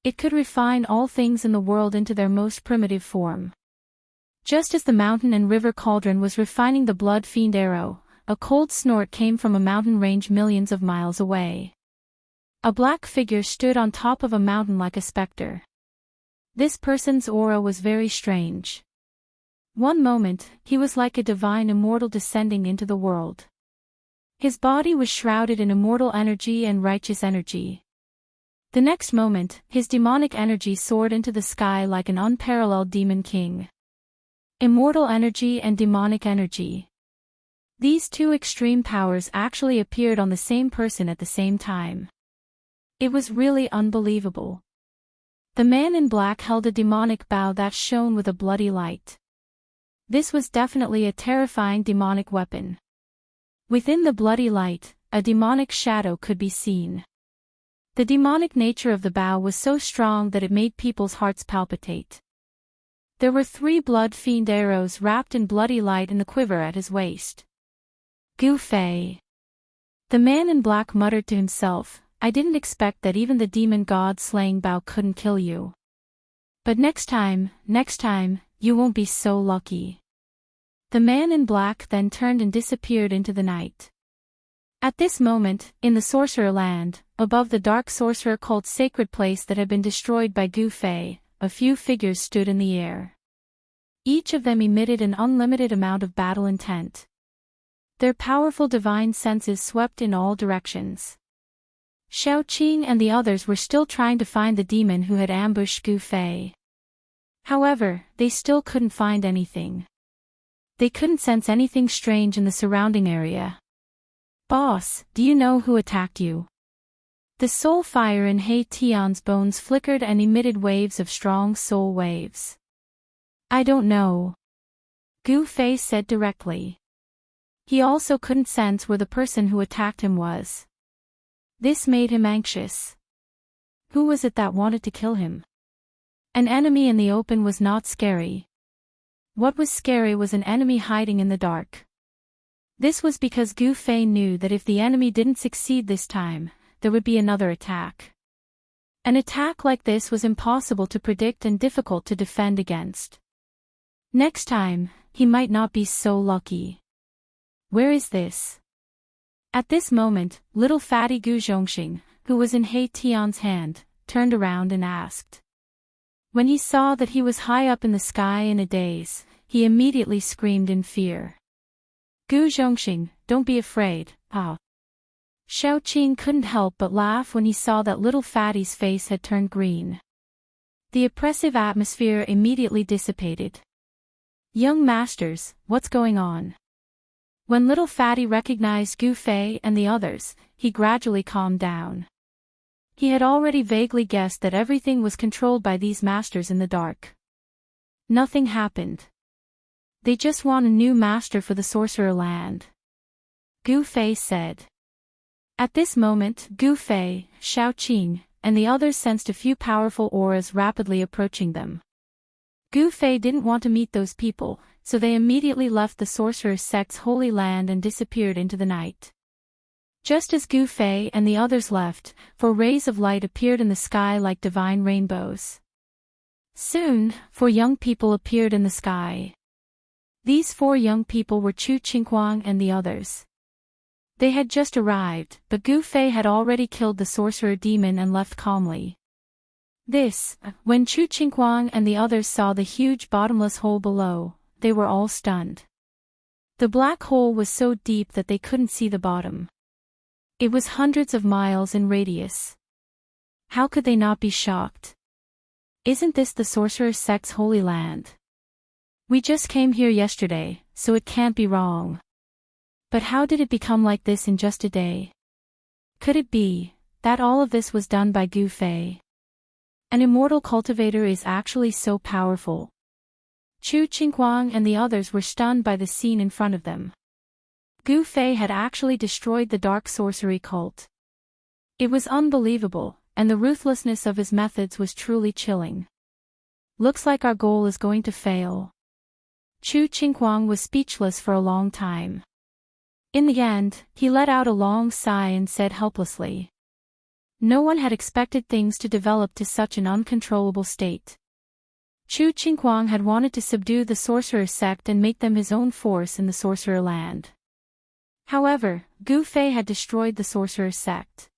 It could refine all things in the world into their most primitive form. Just as the mountain and river cauldron was refining the blood fiend arrow, a cold snort came from a mountain range millions of miles away. A black figure stood on top of a mountain like a specter. This person's aura was very strange. One moment, he was like a divine immortal descending into the world. His body was shrouded in immortal energy and righteous energy. The next moment, his demonic energy soared into the sky like an unparalleled demon king. Immortal energy and demonic energy. These two extreme powers actually appeared on the same person at the same time. It was really unbelievable. The man in black held a demonic bow that shone with a bloody light. This was definitely a terrifying demonic weapon. Within the bloody light, a demonic shadow could be seen. The demonic nature of the bow was so strong that it made people's hearts palpitate. There were 3 blood-fiend arrows wrapped in bloody light in the quiver at his waist. Gu Fei. The man in black muttered to himself, I didn't expect that even the demon god-slaying bow couldn't kill you. But next time, you won't be so lucky. The man in black then turned and disappeared into the night. At this moment, in the sorcerer land, above the dark sorcerer cult's sacred place that had been destroyed by Gu Fei, a few figures stood in the air. Each of them emitted an unlimited amount of battle intent. Their powerful divine senses swept in all directions. Xiaoqing and the others were still trying to find the demon who had ambushed Gu Fei. However, they still couldn't find anything. They couldn't sense anything strange in the surrounding area. Boss, do you know who attacked you? The soul fire in He Tian's bones flickered and emitted waves of strong soul waves. I don't know. Gu Fei said directly. He also couldn't sense where the person who attacked him was. This made him anxious. Who was it that wanted to kill him? An enemy in the open was not scary. What was scary was an enemy hiding in the dark. This was because Gu Fei knew that if the enemy didn't succeed this time, there would be another attack. An attack like this was impossible to predict and difficult to defend against. Next time, he might not be so lucky. Where is this? At this moment, little fatty Gu Zhongxing, who was in He Tian's hand, turned around and asked. When he saw that he was high up in the sky in a daze, he immediately screamed in fear. Gu Zhongxing, don't be afraid, ah. Xiaoqing couldn't help but laugh when he saw that little fatty's face had turned green. The oppressive atmosphere immediately dissipated. Young masters, what's going on? When little fatty recognized Gu Fei and the others, he gradually calmed down. He had already vaguely guessed that everything was controlled by these masters in the dark. Nothing happened. They just want a new master for the sorcerer land. Gu Fei said. At this moment, Gu Fei, Xiaoqing, and the others sensed a few powerful auras rapidly approaching them. Gu Fei didn't want to meet those people, so they immediately left the sorcerer sect's holy land and disappeared into the night. Just as Gu Fei and the others left, 4 rays of light appeared in the sky like divine rainbows. Soon, 4 young people appeared in the sky. These 4 young people were Chu Qinghuang and the others. They had just arrived, but Gu Fei had already killed the sorcerer demon and left calmly. When Chu Qinghuang and the others saw the huge bottomless hole below, they were all stunned. The black hole was so deep that they couldn't see the bottom. It was hundreds of miles in radius. How could they not be shocked? Isn't this the sorcerer sect's holy land? We just came here yesterday, so it can't be wrong. But how did it become like this in just a day? Could it be that all of this was done by Gu Fei? An immortal cultivator is actually so powerful. Chu Qinghuang and the others were stunned by the scene in front of them. Gu Fei had actually destroyed the dark sorcery cult. It was unbelievable, and the ruthlessness of his methods was truly chilling. Looks like our goal is going to fail. Chu Qinghuang was speechless for a long time. In the end, he let out a long sigh and said helplessly. No one had expected things to develop to such an uncontrollable state. Chu Qinghuang had wanted to subdue the sorcerer sect and make them his own force in the sorcerer land. However, Gu Fei had destroyed the sorcerer sect.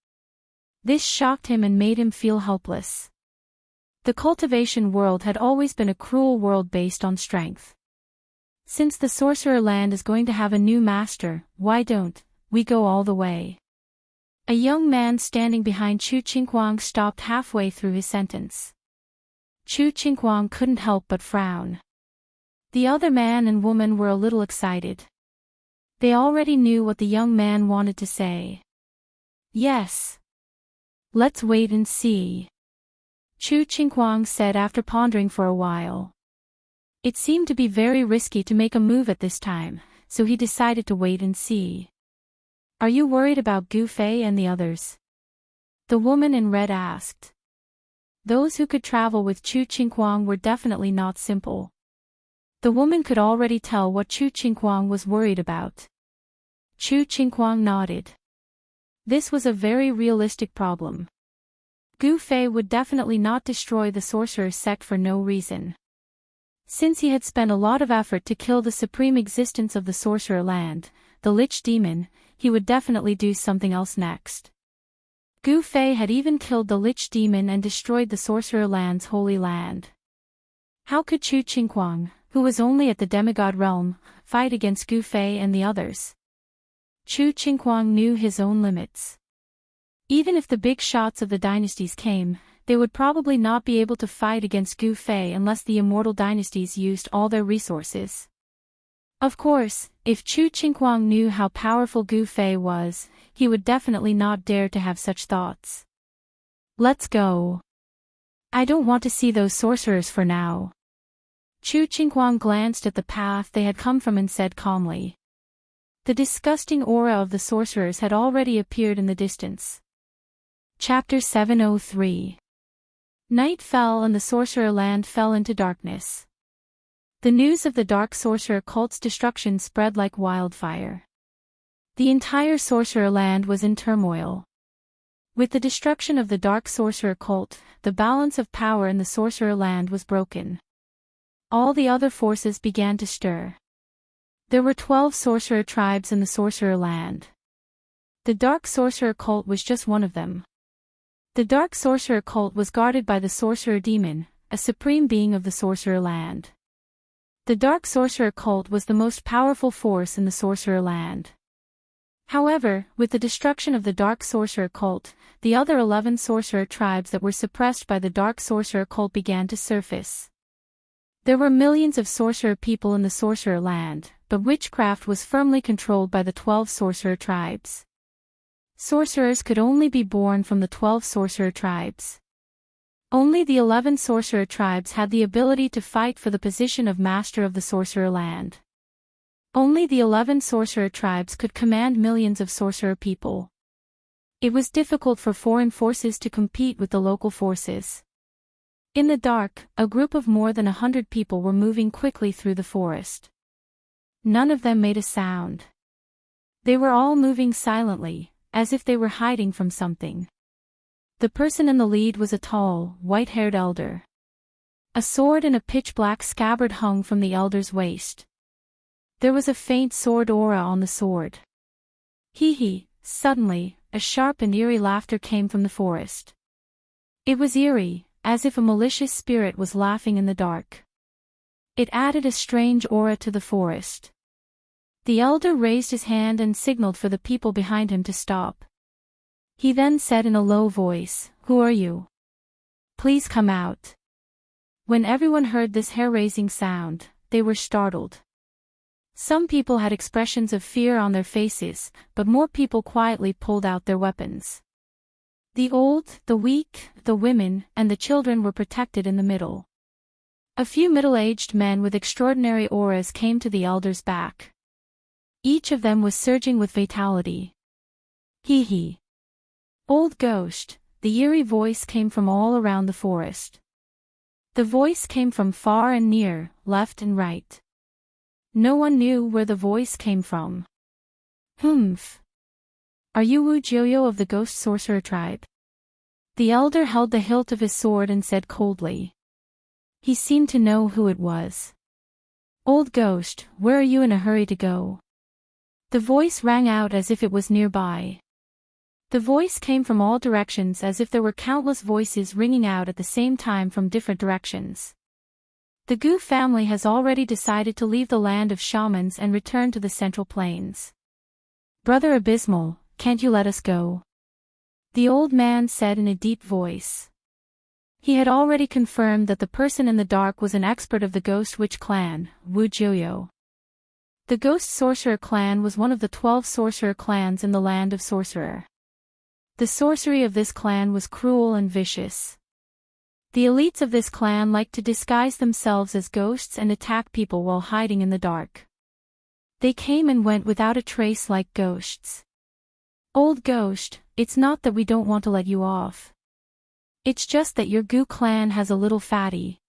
This shocked him and made him feel helpless. The cultivation world had always been a cruel world based on strength. Since the sorcerer land is going to have a new master, why don't we go all the way? A young man standing behind Chu Qinghuang stopped halfway through his sentence. Chu Qinghuang couldn't help but frown. The other man and woman were a little excited. They already knew what the young man wanted to say. Yes. Let's wait and see. Chu Qinghuang said after pondering for a while. It seemed to be very risky to make a move at this time, so he decided to wait and see. Are you worried about Gu Fei and the others? The woman in red asked. Those who could travel with Chu Qinghuang were definitely not simple. The woman could already tell what Chu Qinghuang was worried about. Chu Qinghuang nodded. This was a very realistic problem. Gu Fei would definitely not destroy the sorcerer's sect for no reason. Since he had spent a lot of effort to kill the supreme existence of the sorcerer land, the Lich Demon, he would definitely do something else next. Gu Fei had even killed the Lich Demon and destroyed the sorcerer land's holy land. How could Chu Qinghuang, who was only at the demigod realm, fight against Gu Fei and the others? Chu Qinghuang knew his own limits. Even if the big shots of the dynasties came, they would probably not be able to fight against Gu Fei unless the immortal dynasties used all their resources. Of course, if Chu Qinghuang knew how powerful Gu Fei was, he would definitely not dare to have such thoughts. Let's go. I don't want to see those sorcerers for now. Chu Qinghuang glanced at the path they had come from and said calmly. The disgusting aura of the sorcerers had already appeared in the distance. Chapter 703. Night fell and the sorcerer land fell into darkness. The news of the Dark Sorcerer cult's destruction spread like wildfire. The entire sorcerer land was in turmoil. With the destruction of the Dark Sorcerer cult, the balance of power in the sorcerer land was broken. All the other forces began to stir. There were 12 sorcerer tribes in the sorcerer land. The Dark Sorcerer cult was just one of them. The Dark Sorcerer cult was guarded by the Sorcerer Demon, a supreme being of the sorcerer land. The Dark Sorcerer cult was the most powerful force in the sorcerer land. However, with the destruction of the Dark Sorcerer cult, the other 11 sorcerer tribes that were suppressed by the Dark Sorcerer cult began to surface. There were millions of sorcerer people in the sorcerer land, but witchcraft was firmly controlled by the 12 sorcerer tribes. Sorcerers could only be born from the 12 sorcerer tribes. Only the 11 sorcerer tribes had the ability to fight for the position of master of the sorcerer land. Only the 11 sorcerer tribes could command millions of sorcerer people. It was difficult for foreign forces to compete with the local forces. In the dark, a group of more than 100 people were moving quickly through the forest. None of them made a sound. They were all moving silently, as if they were hiding from something. The person in the lead was a tall, white-haired elder. A sword and a pitch-black scabbard hung from the elder's waist. There was a faint sword aura on the sword. Hee. Suddenly, a sharp and eerie laughter came from the forest. It was eerie, as if a malicious spirit was laughing in the dark. It added a strange aura to the forest. The elder raised his hand and signaled for the people behind him to stop. He then said in a low voice, "Who are you? Please come out." When everyone heard this hair-raising sound, they were startled. Some people had expressions of fear on their faces, but more people quietly pulled out their weapons. The old, the weak, the women, and the children were protected in the middle. A few middle-aged men with extraordinary auras came to the elder's back. Each of them was surging with vitality. Hee. Old Ghost, the eerie voice came from all around the forest. The voice came from far and near, left and right. No one knew where the voice came from. Humph. Are you Wu Jiuyo of the Ghost Sorcerer tribe? The elder held the hilt of his sword and said coldly. He seemed to know who it was. Old Ghost, where are you in a hurry to go? The voice rang out as if it was nearby. The voice came from all directions as if there were countless voices ringing out at the same time from different directions. The Gu family has already decided to leave the land of shamans and return to the Central Plains. Brother Abysmal, can't you let us go? The old man said in a deep voice. He had already confirmed that the person in the dark was an expert of the Ghost Witch clan, Wu Jiuyo. The Ghost Sorcerer clan was one of the 12 sorcerer clans in the land of Sorcerer. The sorcery of this clan was cruel and vicious. The elites of this clan liked to disguise themselves as ghosts and attack people while hiding in the dark. They came and went without a trace like ghosts. Old Ghost, It's not that we don't want to let you off. It's just that your Gu clan has a little fatty.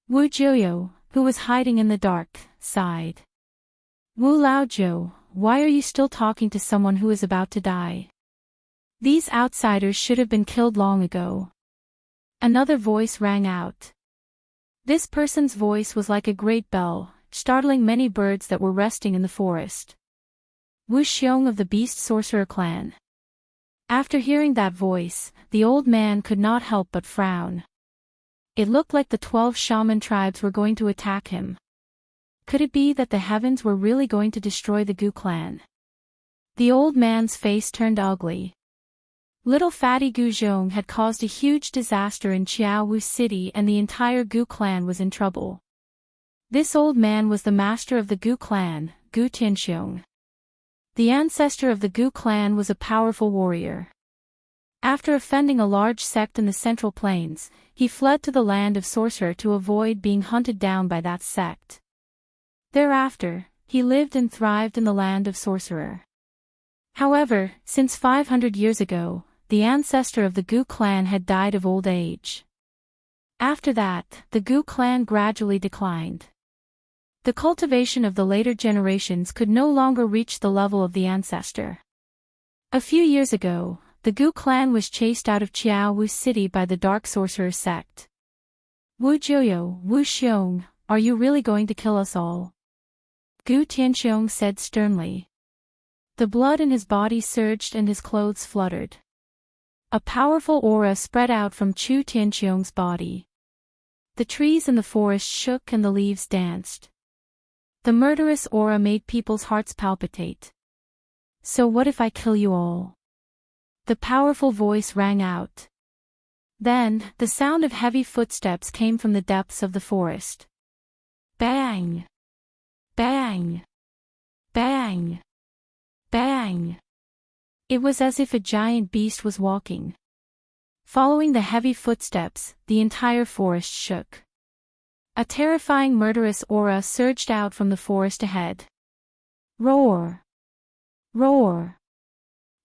Wu Jiuyo, who was hiding in the dark, sighed. Wu Laozhou, why are you still talking to someone who is about to die? These outsiders should have been killed long ago. Another voice rang out. This person's voice was like a great bell, startling many birds that were resting in the forest. Wu Xiong of the Beast Sorcerer clan. After hearing that voice, the old man could not help but frown. It looked like the 12 shaman tribes were going to attack him. Could it be that the heavens were really going to destroy the Gu clan? The old man's face turned ugly. Little fatty Gu Zhong had caused a huge disaster in Qiaowu city and the entire Gu clan was in trouble. This old man was the master of the Gu clan, Gu Tianxiong. The ancestor of the Gu clan was a powerful warrior. After offending a large sect in the Central Plains, he fled to the land of Sorcerer to avoid being hunted down by that sect. Thereafter, he lived and thrived in the land of Sorcerer. However, since 500 years ago, the ancestor of the Gu clan had died of old age. After that, the Gu clan gradually declined. The cultivation of the later generations could no longer reach the level of the ancestor. A few years ago, the Gu clan was chased out of Qiaowu city by the Dark Sorcerer sect. Wu Jiuyo, Wu Xiong, are you really going to kill us all? Gu Tianxiong said sternly. The blood in his body surged and his clothes fluttered. A powerful aura spread out from Chu Tianxiong's body. The trees in the forest shook and the leaves danced. The murderous aura made people's hearts palpitate. So what if I kill you all? The powerful voice rang out. Then, the sound of heavy footsteps came from the depths of the forest. Bang! Bang! Bang! Bang! It was as if a giant beast was walking. Following the heavy footsteps, the entire forest shook. A terrifying murderous aura surged out from the forest ahead. Roar! Roar!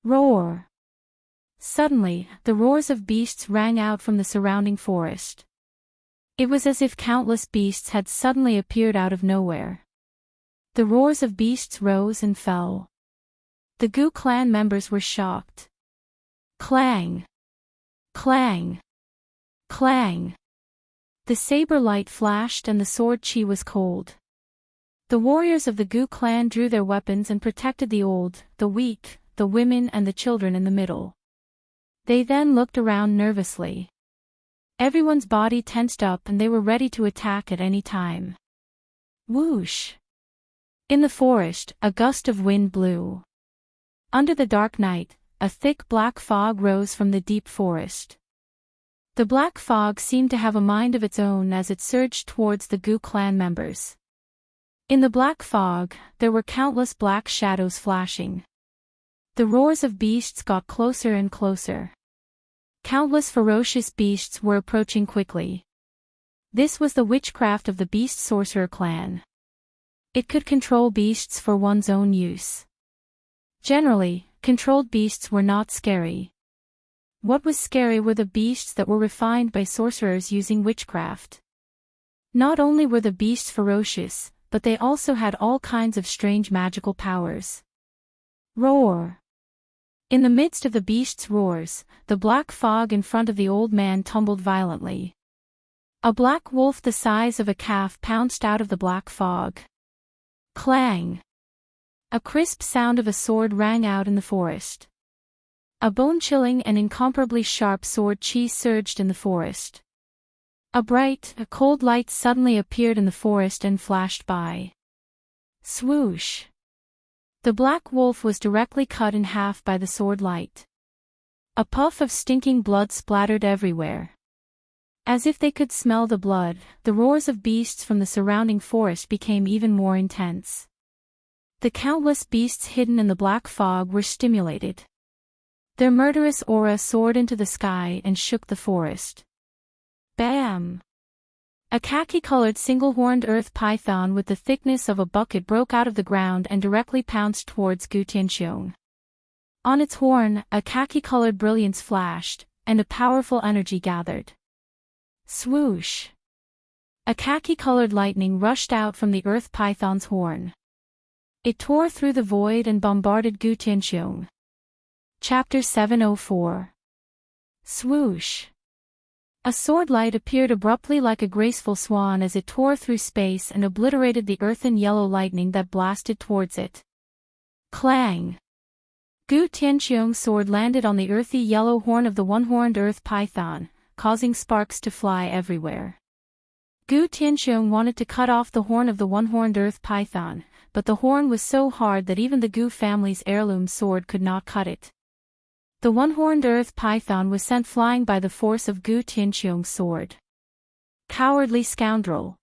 Roar! Suddenly, the roars of beasts rang out from the surrounding forest. It was as if countless beasts had suddenly appeared out of nowhere. The roars of beasts rose and fell. The Gu clan members were shocked. Clang! Clang! Clang! The saber light flashed and the sword chi was cold. The warriors of the Gu clan drew their weapons and protected the old, the weak, the women and the children in the middle. They then looked around nervously. Everyone's body tensed up and they were ready to attack at any time. Whoosh! In the forest, a gust of wind blew. Under the dark night, a thick black fog rose from the deep forest. The black fog seemed to have a mind of its own as it surged towards the Gu clan members. In the black fog, there were countless black shadows flashing. The roars of beasts got closer and closer. Countless ferocious beasts were approaching quickly. This was the witchcraft of the Beast Sorcerer clan. It could control beasts for one's own use. Generally, controlled beasts were not scary. What was scary were the beasts that were refined by sorcerers using witchcraft. Not only were the beasts ferocious, but they also had all kinds of strange magical powers. Roar! In the midst of the beast's roars, the black fog in front of the old man tumbled violently. A black wolf the size of a calf pounced out of the black fog. Clang! A crisp sound of a sword rang out in the forest. A bone-chilling and incomparably sharp sword chi surged in the forest. A cold light suddenly appeared in the forest and flashed by. Swoosh! The black wolf was directly cut in half by the sword light. A puff of stinking blood splattered everywhere. As if they could smell the blood, the roars of beasts from the surrounding forest became even more intense. The countless beasts hidden in the black fog were stimulated. Their murderous aura soared into the sky and shook the forest. Bam! A khaki-colored single-horned earth python with the thickness of a bucket broke out of the ground and directly pounced towards Gu Tianxiong. On its horn, a khaki-colored brilliance flashed, and a powerful energy gathered. Swoosh! A khaki-colored lightning rushed out from the earth python's horn. It tore through the void and bombarded Gu Tianxiong. Chapter 704. Swoosh! A sword light appeared abruptly like a graceful swan as it tore through space and obliterated the earthen yellow lightning that blasted towards it. Clang! Gu Tianxiong's sword landed on the earthy yellow horn of the one-horned earth python, causing sparks to fly everywhere. Gu Tianxiong wanted to cut off the horn of the one-horned earth python, but the horn was so hard that even the Gu family's heirloom sword could not cut it. The one-horned earth python was sent flying by the force of Gu Tianxiong's sword. Cowardly scoundrel!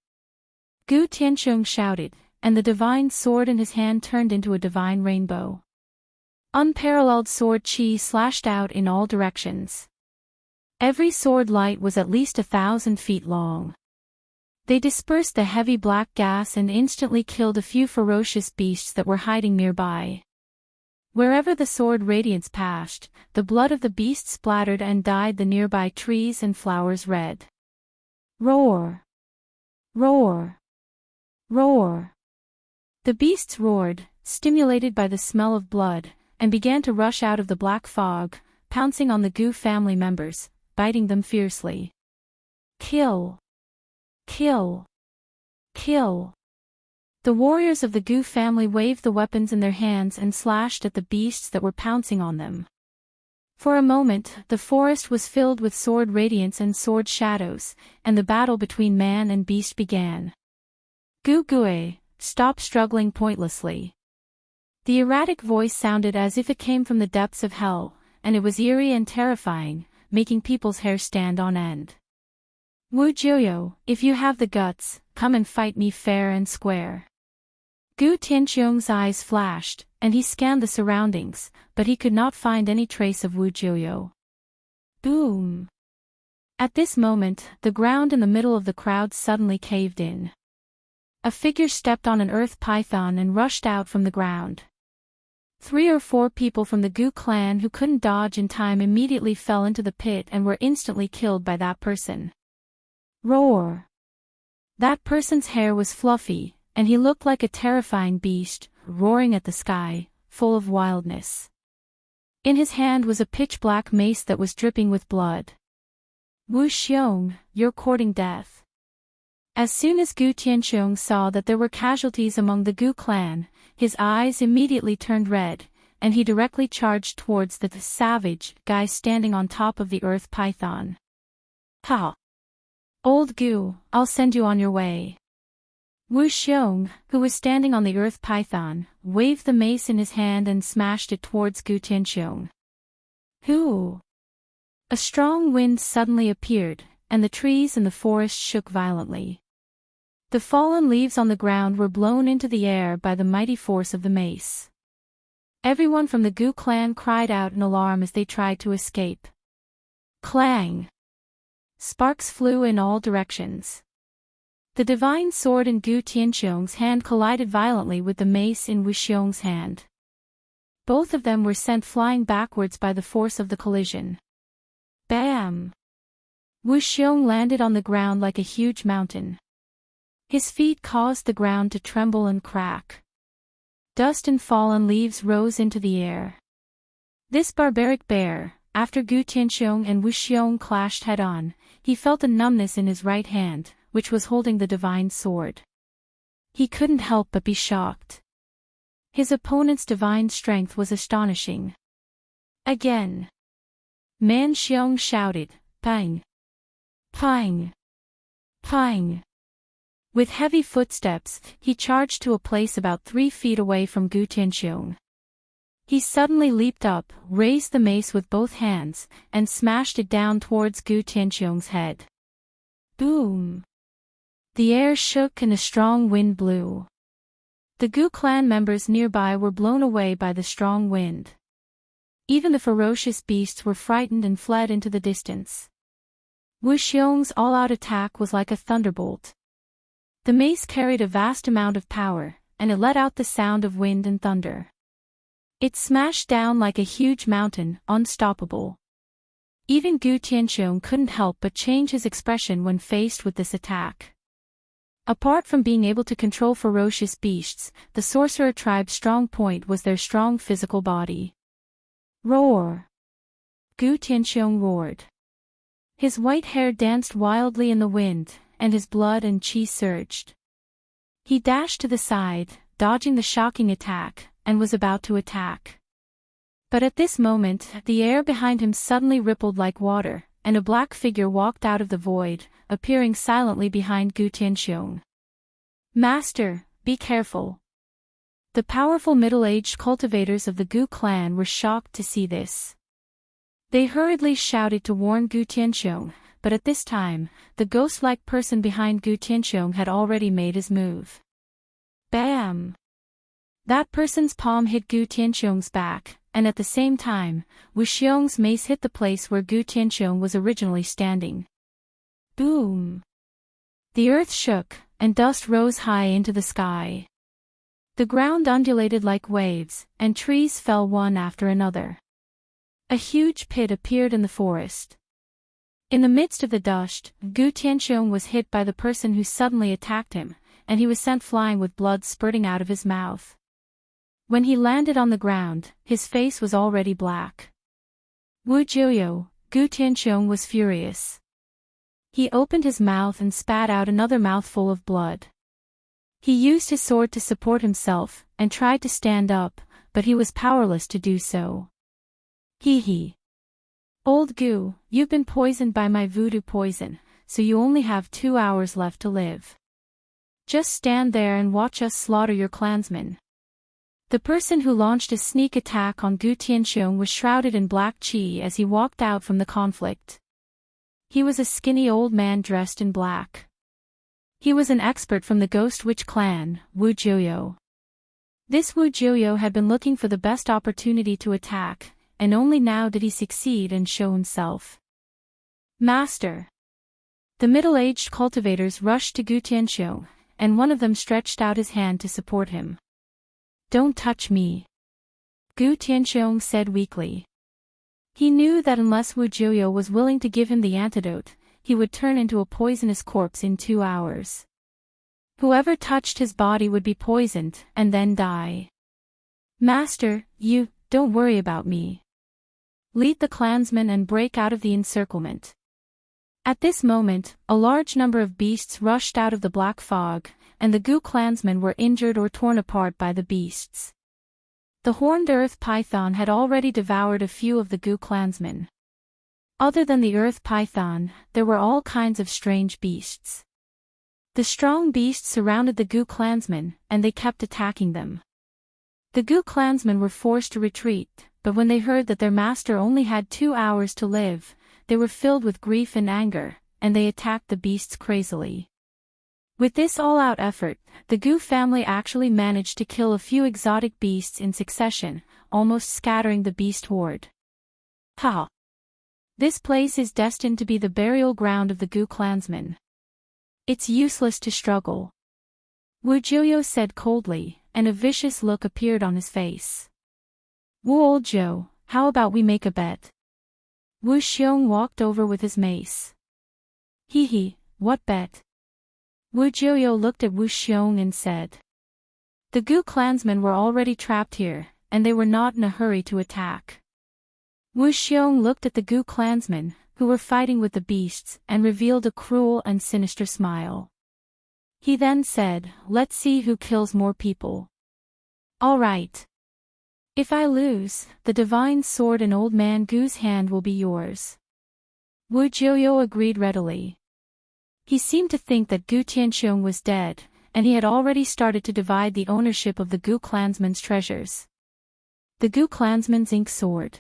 Gu Tianxiong shouted, and the divine sword in his hand turned into a divine rainbow. Unparalleled sword chi slashed out in all directions. Every sword light was at least 1,000 feet long. They dispersed the heavy black gas and instantly killed a few ferocious beasts that were hiding nearby. Wherever the sword radiance passed, the blood of the beast splattered and dyed the nearby trees and flowers red. Roar! Roar! Roar! The beasts roared, stimulated by the smell of blood, and began to rush out of the black fog, pouncing on the Gu family members, biting them fiercely. Kill! Kill! Kill! The warriors of the Gu family waved the weapons in their hands and slashed at the beasts that were pouncing on them. For a moment, the forest was filled with sword radiance and sword shadows, and the battle between man and beast began. Gu Gue, stop struggling pointlessly. The erratic voice sounded as if it came from the depths of hell, and it was eerie and terrifying, making people's hair stand on end. Wu Jiuyo, if you have the guts, come and fight me fair and square. Gu Tianxiong's eyes flashed, and he scanned the surroundings, but he could not find any trace of Wu Jiuyo. Boom! At this moment, the ground in the middle of the crowd suddenly caved in. A figure stepped on an earth python and rushed out from the ground. 3 or 4 people from the Gu clan who couldn't dodge in time immediately fell into the pit and were instantly killed by that person. Roar! That person's hair was fluffy, and he looked like a terrifying beast, roaring at the sky, full of wildness. In his hand was a pitch-black mace that was dripping with blood. Wu Xiong, you're courting death. As soon as Gu Tianxiong saw that there were casualties among the Gu clan, his eyes immediately turned red, and he directly charged towards the savage guy standing on top of the earth python. Ha! Old Gu, I'll send you on your way. Wu Xiong, who was standing on the earth python, waved the mace in his hand and smashed it towards Gu Tianxiong. Hoo! A strong wind suddenly appeared, and the trees in the forest shook violently. The fallen leaves on the ground were blown into the air by the mighty force of the mace. Everyone from the Gu clan cried out in alarm as they tried to escape. Clang! Sparks flew in all directions. The divine sword in Gu Tianxiong's hand collided violently with the mace in Wu Xiong's hand. Both of them were sent flying backwards by the force of the collision. Bam! Wu Xiong landed on the ground like a huge mountain. His feet caused the ground to tremble and crack. Dust and fallen leaves rose into the air. This barbaric bear, after Gu Tianxiong and Wu Xiong clashed head-on, he felt a numbness in his right hand, which was holding the divine sword. He couldn't help but be shocked. His opponent's divine strength was astonishing. Again. Man Xiong shouted, Pang! Pang! Pang! With heavy footsteps, he charged to a place about 3 feet away from Gu Tianxiong. He suddenly leaped up, raised the mace with both hands, and smashed it down towards Gu Tianxiong's head. Boom! The air shook and a strong wind blew. The Gu clan members nearby were blown away by the strong wind. Even the ferocious beasts were frightened and fled into the distance. Wu Xiong's all-out attack was like a thunderbolt. The mace carried a vast amount of power, and it let out the sound of wind and thunder. It smashed down like a huge mountain, unstoppable. Even Gu Tianxiong couldn't help but change his expression when faced with this attack. Apart from being able to control ferocious beasts, the sorcerer tribe's strong point was their strong physical body. Roar! Gu Tianxiong roared. His white hair danced wildly in the wind, and his blood and qi surged. He dashed to the side, dodging the shocking attack, and was about to attack. But at this moment, the air behind him suddenly rippled like water, and a black figure walked out of the void, appearing silently behind Gu Tianxiong. Master, be careful. The powerful middle-aged cultivators of the Gu clan were shocked to see this. They hurriedly shouted to warn Gu Tianxiong, but at this time, the ghost-like person behind Gu Tianxiong had already made his move. Bam! That person's palm hit Gu Tianxiong's back, and at the same time, Wuxiong's mace hit the place where Gu Tianxiong was originally standing. Boom! The earth shook, and dust rose high into the sky. The ground undulated like waves, and trees fell one after another. A huge pit appeared in the forest. In the midst of the dust, Gu Tianxiong was hit by the person who suddenly attacked him, and he was sent flying with blood spurting out of his mouth. When he landed on the ground, his face was already black. Wu Jiuyo, Gu Tianxiong was furious. He opened his mouth and spat out another mouthful of blood. He used his sword to support himself, and tried to stand up, but he was powerless to do so. Hee. Old Gu, you've been poisoned by my voodoo poison, so you only have 2 hours left to live. Just stand there and watch us slaughter your clansmen. The person who launched a sneak attack on Gu Tianxiong was shrouded in black qi as he walked out from the conflict. He was a skinny old man dressed in black. He was an expert from the Ghost Witch clan, Wu Jiuyo. This Wu Jiuyo had been looking for the best opportunity to attack, and only now did he succeed and show himself. Master! The middle-aged cultivators rushed to Gu Tianxiong, and one of them stretched out his hand to support him. Don't touch me. Gu Tianxiong said weakly. He knew that unless Wu Jiuyo was willing to give him the antidote, he would turn into a poisonous corpse in 2 hours. Whoever touched his body would be poisoned, and then die. Master, don't worry about me. Lead the clansmen and break out of the encirclement. At this moment, a large number of beasts rushed out of the black fog, and the Gu clansmen were injured or torn apart by the beasts. The horned earth python had already devoured a few of the Gu clansmen. Other than the earth python, there were all kinds of strange beasts. The strong beasts surrounded the Gu clansmen, and they kept attacking them. The Gu clansmen were forced to retreat, but when they heard that their master only had 2 hours to live, they were filled with grief and anger, and they attacked the beasts crazily. With this all-out effort, the Gu family actually managed to kill a few exotic beasts in succession, almost scattering the beast horde. Ha! This place is destined to be the burial ground of the Gu clansmen. It's useless to struggle. Wu Jiuyo said coldly, and a vicious look appeared on his face. Wu old Zhou, how about we make a bet? Wu Xiong walked over with his mace. Hee, what bet? Wu Jiuyo looked at Wu Xiong and said. The Gu clansmen were already trapped here, and they were not in a hurry to attack. Wu Xiong looked at the Gu clansmen, who were fighting with the beasts, and revealed a cruel and sinister smile. He then said, let's see who kills more people. All right. If I lose, the divine sword in old man Gu's hand will be yours. Wu Jiuyo agreed readily. He seemed to think that Gu Tianxiong was dead, and he had already started to divide the ownership of the Gu clansmen's treasures. The Gu clansmen's ink sword.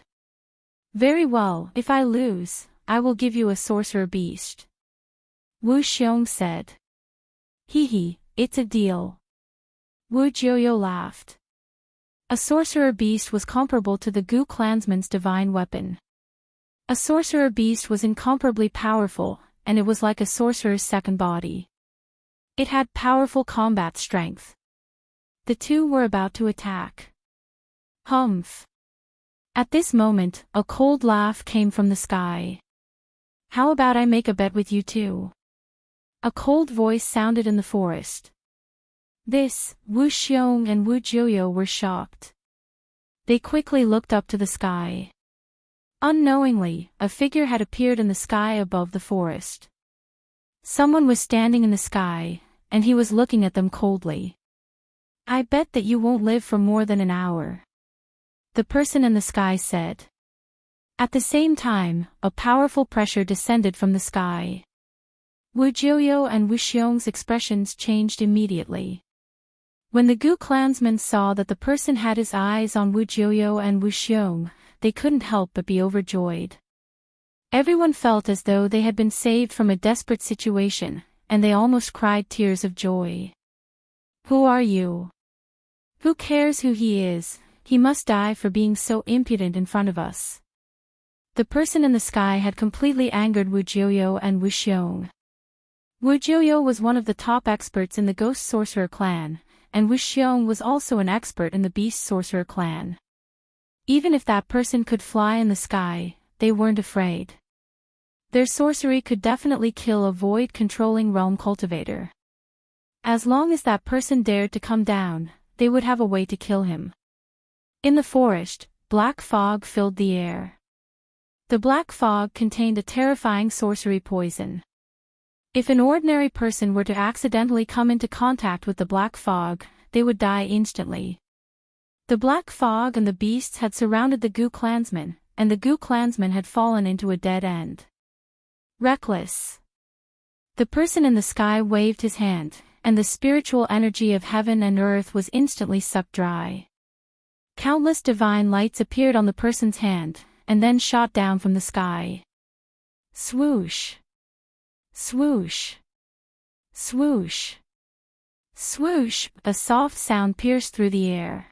Very well, if I lose, I will give you a sorcerer beast. Wu Xiong said. Hee, it's a deal. Wu Jiuyo laughed. A sorcerer beast was comparable to the Gu clansman's divine weapon. A sorcerer beast was incomparably powerful, and it was like a sorcerer's second body. It had powerful combat strength. The two were about to attack. Humph. At this moment, a cold laugh came from the sky. How about I make a bet with you too? A cold voice sounded in the forest. This, Wu Xiong and Wu Jiuyo were shocked. They quickly looked up to the sky. Unknowingly, a figure had appeared in the sky above the forest. Someone was standing in the sky, and he was looking at them coldly. I bet that you won't live for more than an hour, the person in the sky said. At the same time, a powerful pressure descended from the sky. Wu Jiuyo and Wu Xiong's expressions changed immediately. When the Gu clansmen saw that the person had his eyes on Wu Jiuyo and Wu Xiong, they couldn't help but be overjoyed. Everyone felt as though they had been saved from a desperate situation, and they almost cried tears of joy. Who are you? Who cares who he is? He must die for being so impudent in front of us. The person in the sky had completely angered Wu Jiuyo and Wu Xiong. Wu Jiuyo was one of the top experts in the Ghost Sorcerer clan, and Wu Xiong was also an expert in the Beast Sorcerer clan. Even if that person could fly in the sky, they weren't afraid. Their sorcery could definitely kill a void-controlling realm cultivator. As long as that person dared to come down, they would have a way to kill him. In the forest, black fog filled the air. The black fog contained a terrifying sorcery poison. If an ordinary person were to accidentally come into contact with the black fog, they would die instantly. The black fog and the beasts had surrounded the Gu clansmen, and the Gu clansmen had fallen into a dead end. Reckless. The person in the sky waved his hand, and the spiritual energy of heaven and earth was instantly sucked dry. Countless divine lights appeared on the person's hand, and then shot down from the sky. Swoosh. Swoosh. Swoosh. Swoosh, a soft sound pierced through the air.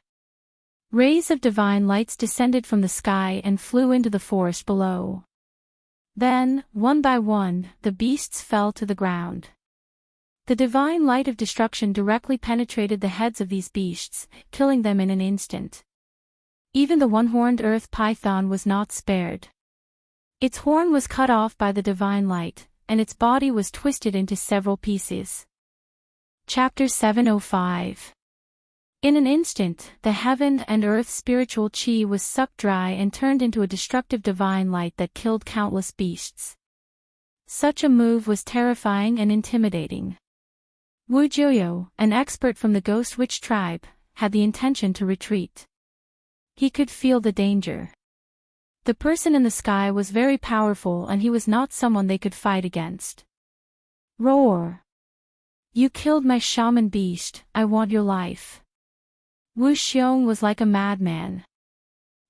Rays of divine lights descended from the sky and flew into the forest below. Then, one by one, the beasts fell to the ground. The divine light of destruction directly penetrated the heads of these beasts, killing them in an instant. Even the one-horned earth python was not spared. Its horn was cut off by the divine light, and its body was twisted into several pieces. Chapter 705. In an instant, the heaven and earth spiritual chi was sucked dry and turned into a destructive divine light that killed countless beasts. Such a move was terrifying and intimidating. Wu Jiuyo, an expert from the Ghost Witch tribe, had the intention to retreat. He could feel the danger. The person in the sky was very powerful and he was not someone they could fight against. Roar! You killed my shaman beast, I want your life. Wu Xiong was like a madman.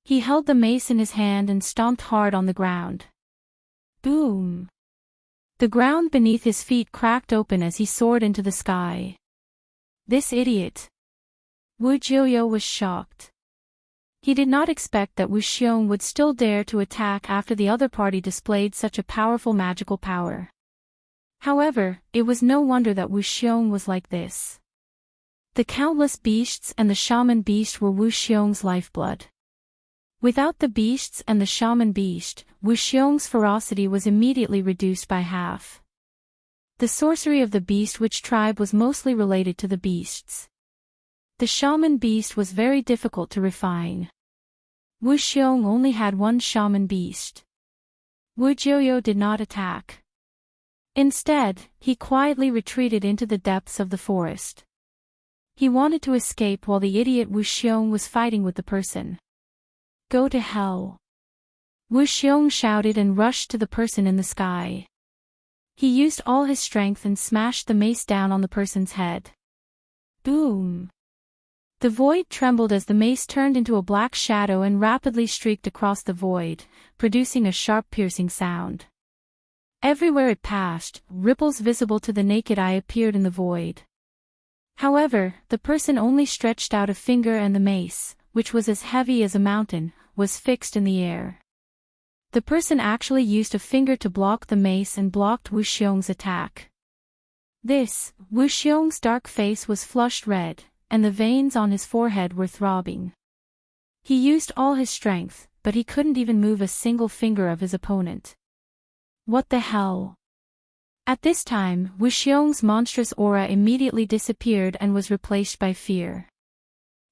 He held the mace in his hand and stomped hard on the ground. Boom! The ground beneath his feet cracked open as he soared into the sky. This idiot! Wu Jiuyo was shocked. He did not expect that Wu Xiong would still dare to attack after the other party displayed such a powerful magical power. However, it was no wonder that Wu Xiong was like this. The countless beasts and the shaman beast were Wu Xiong's lifeblood. Without the beasts and the shaman beast, Wu Xiong's ferocity was immediately reduced by half. The sorcery of the Beast Witch tribe was mostly related to the beasts. The shaman beast was very difficult to refine. Wu Xiong only had one shaman beast. Wu Jiuyo did not attack. Instead, he quietly retreated into the depths of the forest. He wanted to escape while the idiot Wu Xiong was fighting with the person. Go to hell! Wu Xiong shouted and rushed to the person in the sky. He used all his strength and smashed the mace down on the person's head. Boom! The void trembled as the mace turned into a black shadow and rapidly streaked across the void, producing a sharp piercing sound. Everywhere it passed, ripples visible to the naked eye appeared in the void. However, the person only stretched out a finger and the mace, which was as heavy as a mountain, was fixed in the air. The person actually used a finger to block the mace and blocked Wu Xiong's attack. Wu Xiong's dark face was flushed red, and the veins on his forehead were throbbing. He used all his strength, but he couldn't even move a single finger of his opponent. What the hell? At this time, Wuxiong's monstrous aura immediately disappeared and was replaced by fear.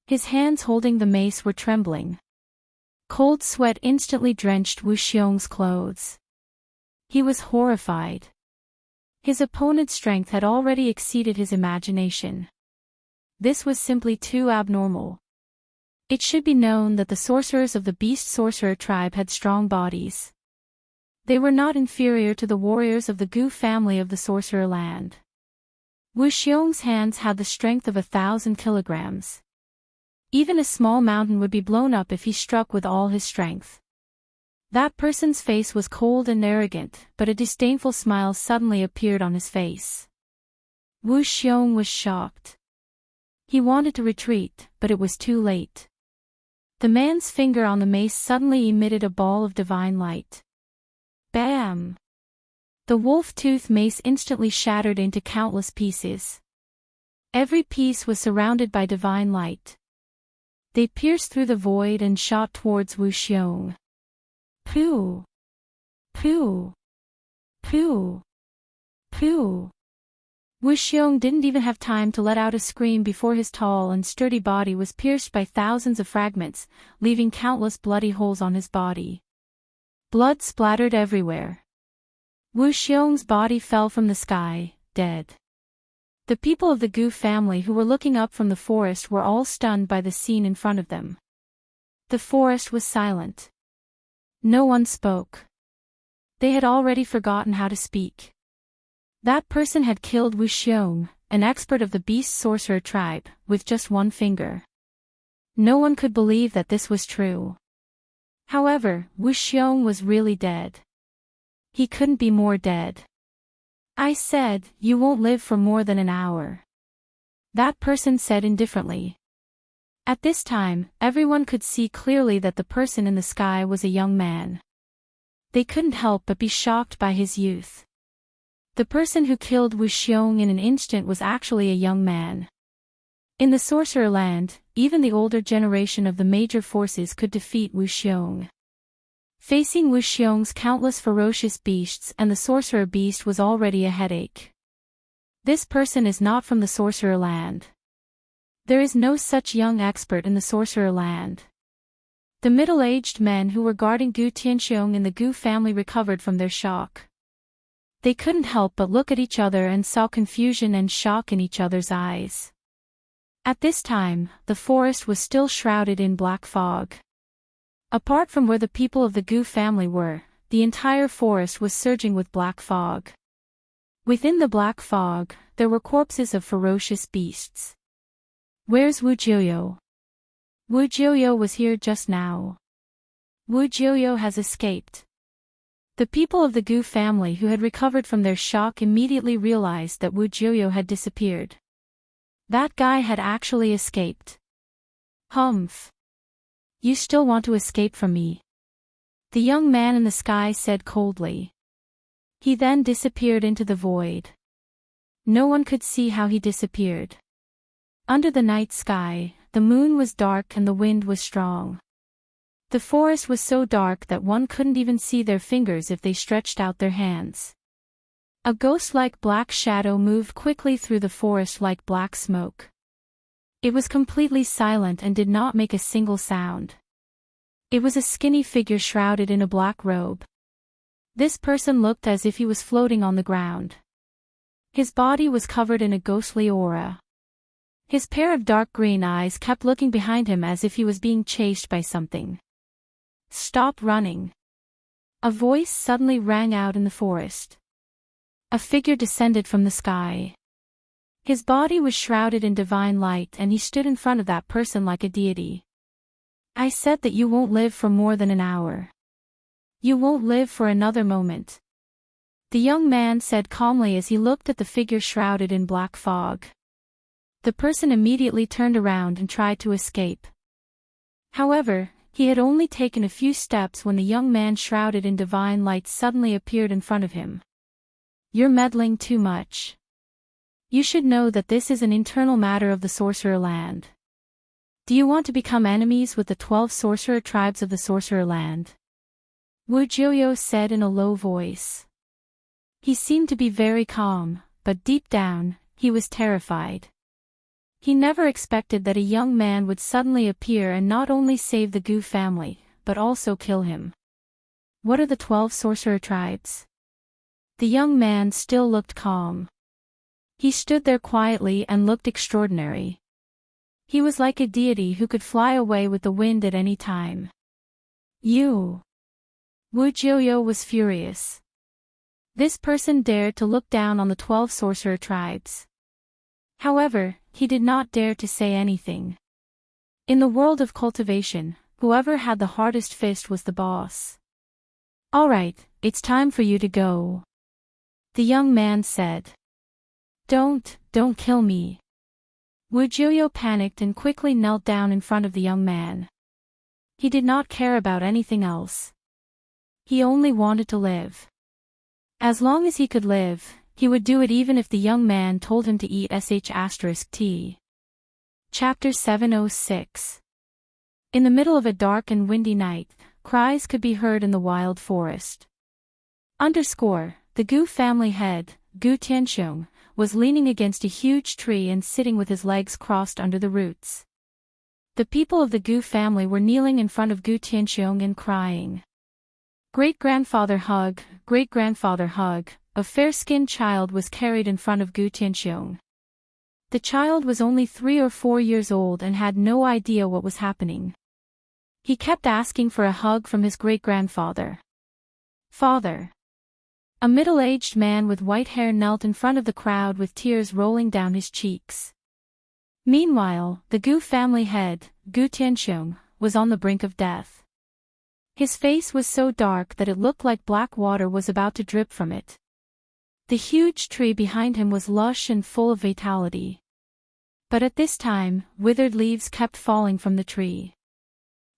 His hands holding the mace were trembling. Cold sweat instantly drenched Wuxiong's clothes. He was horrified. His opponent's strength had already exceeded his imagination. This was simply too abnormal. It should be known that the sorcerers of the Beast Sorcerer tribe had strong bodies. They were not inferior to the warriors of the Gu family of the Sorcerer Land. Wuxiong's hands had the strength of 1,000 kilograms. Even a small mountain would be blown up if he struck with all his strength. That person's face was cold and arrogant, but a disdainful smile suddenly appeared on his face. Wuxiong was shocked. He wanted to retreat, but it was too late. The man's finger on the mace suddenly emitted a ball of divine light. Bam! The wolf-tooth mace instantly shattered into countless pieces. Every piece was surrounded by divine light. They pierced through the void and shot towards Wuxiong. Pooh! Pooh! Pooh! Pooh! Wuxiong didn't even have time to let out a scream before his tall and sturdy body was pierced by thousands of fragments, leaving countless bloody holes on his body. Blood splattered everywhere. Wuxiong's body fell from the sky, dead. The people of the Gu family who were looking up from the forest were all stunned by the scene in front of them. The forest was silent. No one spoke. They had already forgotten how to speak. That person had killed Wuxiong, an expert of the Beast Sorcerer tribe, with just one finger. No one could believe that this was true. However, Wuxiong was really dead. He couldn't be more dead. I said, you won't live for more than an hour. That person said indifferently. At this time, everyone could see clearly that the person in the sky was a young man. They couldn't help but be shocked by his youth. The person who killed Wuxiong in an instant was actually a young man. In the Sorcerer Land, even the older generation of the major forces could defeat Wuxiong. Facing Wuxiong's countless ferocious beasts and the Sorcerer Beast was already a headache. This person is not from the Sorcerer Land. There is no such young expert in the Sorcerer Land. The middle-aged men who were guarding Gu Tianxiong in the Gu family recovered from their shock. They couldn't help but look at each other and saw confusion and shock in each other's eyes. At this time, the forest was still shrouded in black fog. Apart from where the people of the Gu family were, the entire forest was surging with black fog. Within the black fog, there were corpses of ferocious beasts. Where's Wu Jiuyo? Wu Jiuyo was here just now. Wu Jiuyo has escaped. The people of the Gu family who had recovered from their shock immediately realized that Wu Jiuyo had disappeared. That guy had actually escaped. Humph. You still want to escape from me? The young man in the sky said coldly. He then disappeared into the void. No one could see how he disappeared. Under the night sky, the moon was dark and the wind was strong. The forest was so dark that one couldn't even see their fingers if they stretched out their hands. A ghost-like black shadow moved quickly through the forest like black smoke. It was completely silent and did not make a single sound. It was a skinny figure shrouded in a black robe. This person looked as if he was floating on the ground. His body was covered in a ghostly aura. His pair of dark green eyes kept looking behind him as if he was being chased by something. Stop running. A voice suddenly rang out in the forest. A figure descended from the sky. His body was shrouded in divine light and he stood in front of that person like a deity. I said that you won't live for more than an hour. You won't live for another moment. The young man said calmly as he looked at the figure shrouded in black fog. The person immediately turned around and tried to escape. However, he had only taken a few steps when the young man shrouded in divine light suddenly appeared in front of him. You're meddling too much. You should know that this is an internal matter of the Sorcerer Land. Do you want to become enemies with the 12 sorcerer tribes of the Sorcerer Land? Wu Jiuyo said in a low voice. He seemed to be very calm, but deep down, he was terrified. He never expected that a young man would suddenly appear and not only save the Gu family, but also kill him. What are the 12 sorcerer tribes? The young man still looked calm. He stood there quietly and looked extraordinary. He was like a deity who could fly away with the wind at any time. You! Wu Jiuyo was furious. This person dared to look down on the 12 sorcerer tribes. However, he did not dare to say anything. In the world of cultivation, whoever had the hardest fist was the boss. Alright, it's time for you to go. The young man said. Don't kill me. Wu Jiuyo panicked and quickly knelt down in front of the young man. He did not care about anything else. He only wanted to live. As long as he could live, he would do it even if the young man told him to eat **T. Chapter 706. In the middle of a dark and windy night, cries could be heard in the wild forest. The Gu family head, Gu Tianxiong, was leaning against a huge tree and sitting with his legs crossed under the roots. The people of the Gu family were kneeling in front of Gu Tianxiong and crying. Great-grandfather hug, a fair-skinned child was carried in front of Gu Tianxiong. The child was only 3 or 4 years old and had no idea what was happening. He kept asking for a hug from his great-grandfather. Father. A middle-aged man with white hair knelt in front of the crowd with tears rolling down his cheeks. Meanwhile, the Gu family head, Gu Tianxiong, was on the brink of death. His face was so dark that it looked like black water was about to drip from it. The huge tree behind him was lush and full of vitality. But at this time, withered leaves kept falling from the tree.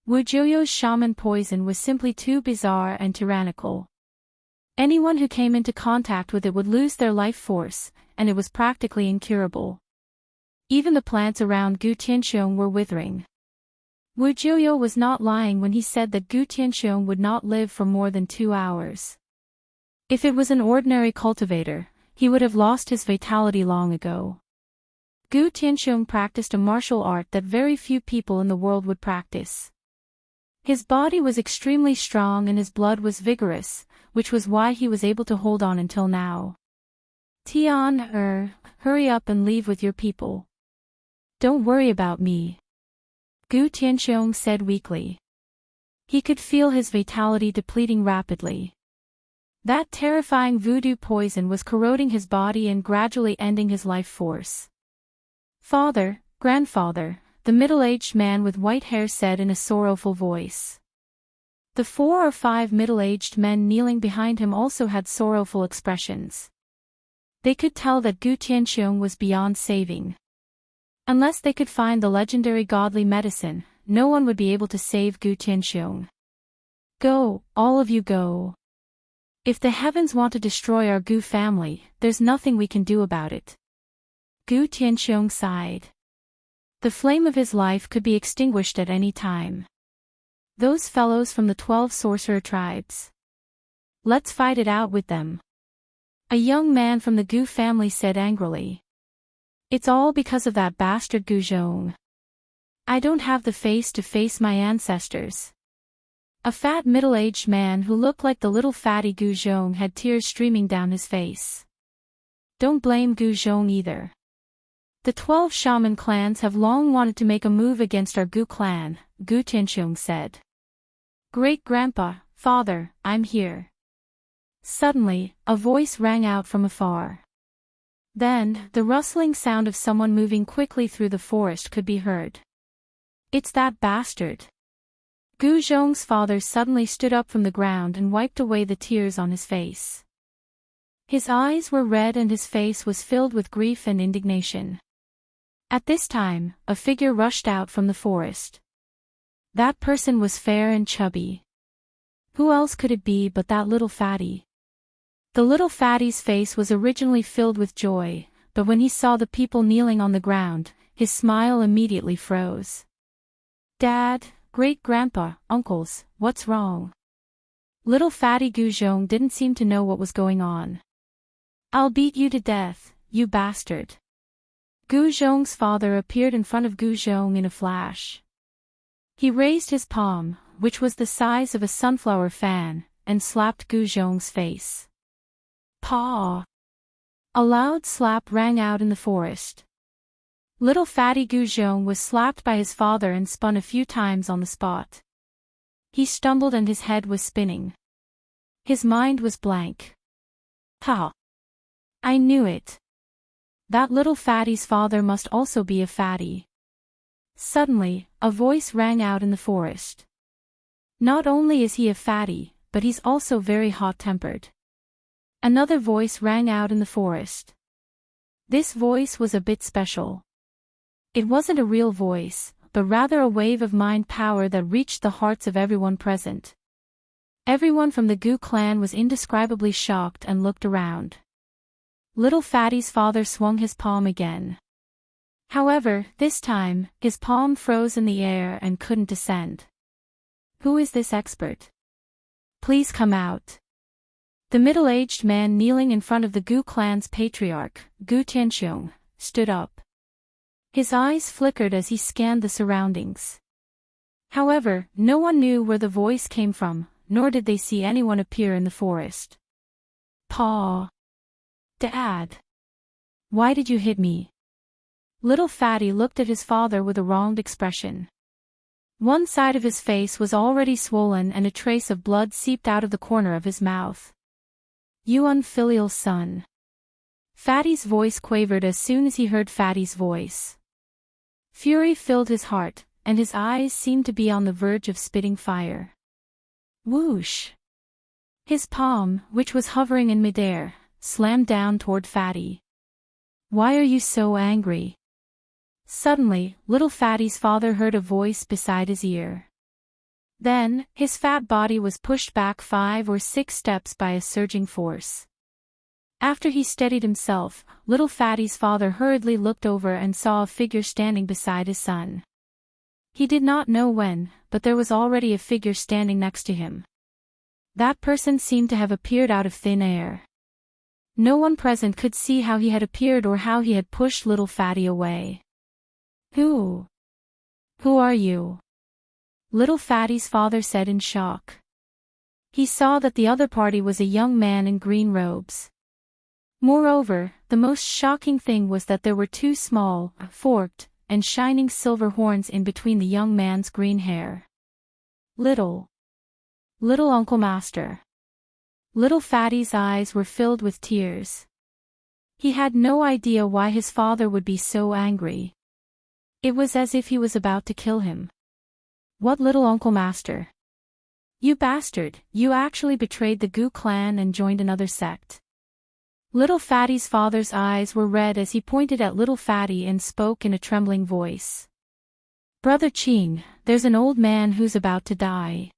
Wu Jiuyo's shaman poison was simply too bizarre and tyrannical. Anyone who came into contact with it would lose their life force, and it was practically incurable. Even the plants around Gu Tianxiong were withering. Wu Jiuyo was not lying when he said that Gu Tianxiong would not live for more than 2 hours. If it was an ordinary cultivator, he would have lost his vitality long ago. Gu Tianxiong practiced a martial art that very few people in the world would practice. His body was extremely strong and his blood was vigorous, which was why he was able to hold on until now. Tian, hurry up and leave with your people. Don't worry about me. Gu Tianxiong said weakly. He could feel his vitality depleting rapidly. That terrifying voodoo poison was corroding his body and gradually ending his life force. Father, grandfather, the middle-aged man with white hair said in a sorrowful voice. The 4 or 5 middle-aged men kneeling behind him also had sorrowful expressions. They could tell that Gu Tianxiong was beyond saving. Unless they could find the legendary godly medicine, no one would be able to save Gu Tianxiong. Go, all of you go. If the heavens want to destroy our Gu family, there's nothing we can do about it. Gu Tianxiong sighed. The flame of his life could be extinguished at any time. Those fellows from the 12 sorcerer tribes. Let's fight it out with them. A young man from the Gu family said angrily. It's all because of that bastard Gu Zhong. I don't have the face to face my ancestors. A fat middle-aged man who looked like the little fatty Gu Zhong had tears streaming down his face. Don't blame Gu Zhong either. The 12 shaman clans have long wanted to make a move against our Gu clan, Gu Tianxiong said. Great-grandpa, father, I'm here. Suddenly, a voice rang out from afar. Then, the rustling sound of someone moving quickly through the forest could be heard. It's that bastard. Gu Zhong's father suddenly stood up from the ground and wiped away the tears on his face. His eyes were red and his face was filled with grief and indignation. At this time, a figure rushed out from the forest. That person was fair and chubby. Who else could it be but that little fatty? The little fatty's face was originally filled with joy, but when he saw the people kneeling on the ground, his smile immediately froze. Dad, great-grandpa, uncles, what's wrong? Little fatty Gu Zhong didn't seem to know what was going on. I'll beat you to death, you bastard. Gu Zhong's father appeared in front of Gu Zhong in a flash. He raised his palm, which was the size of a sunflower fan, and slapped Gu Zhong's face. Paw! A loud slap rang out in the forest. Little fatty Gu Zhong was slapped by his father and spun a few times on the spot. He stumbled and his head was spinning. His mind was blank. Ha! I knew it. That little fatty's father must also be a fatty. Suddenly, a voice rang out in the forest. Not only is he a fatty, but he's also very hot-tempered. Another voice rang out in the forest. This voice was a bit special. It wasn't a real voice, but rather a wave of mind power that reached the hearts of everyone present. Everyone from the Gu clan was indescribably shocked and looked around. Little fatty's father swung his palm again. However, this time, his palm froze in the air and couldn't descend. Who is this expert? Please come out. The middle-aged man kneeling in front of the Gu clan's patriarch, Gu Tianxiong, stood up. His eyes flickered as he scanned the surroundings. However, no one knew where the voice came from, nor did they see anyone appear in the forest. Paw! Dad! Why did you hit me? Little fatty looked at his father with a wronged expression. One side of his face was already swollen and a trace of blood seeped out of the corner of his mouth. You unfilial son. Fatty's voice quavered as soon as he heard Fatty's voice. Fury filled his heart, and his eyes seemed to be on the verge of spitting fire. Whoosh! His palm, which was hovering in midair, slammed down toward Fatty. Why are you so angry? Suddenly, little Fatty's father heard a voice beside his ear. Then, his fat body was pushed back 5 or 6 steps by a surging force. After he steadied himself, little Fatty's father hurriedly looked over and saw a figure standing beside his son. He did not know when, but there was already a figure standing next to him. That person seemed to have appeared out of thin air. No one present could see how he had appeared or how he had pushed little Fatty away. Who are you? Little Fatty's father said in shock. He saw that the other party was a young man in green robes. Moreover, the most shocking thing was that there were 2 small, forked, and shining silver horns in between the young man's green hair. Little Uncle Master. Little Fatty's eyes were filled with tears. He had no idea why his father would be so angry. It was as if he was about to kill him. What little Uncle Master? You bastard, you actually betrayed the Gu clan and joined another sect. Little Fatty's father's eyes were red as he pointed at little Fatty and spoke in a trembling voice. Brother Qing, there's an old man who's about to die.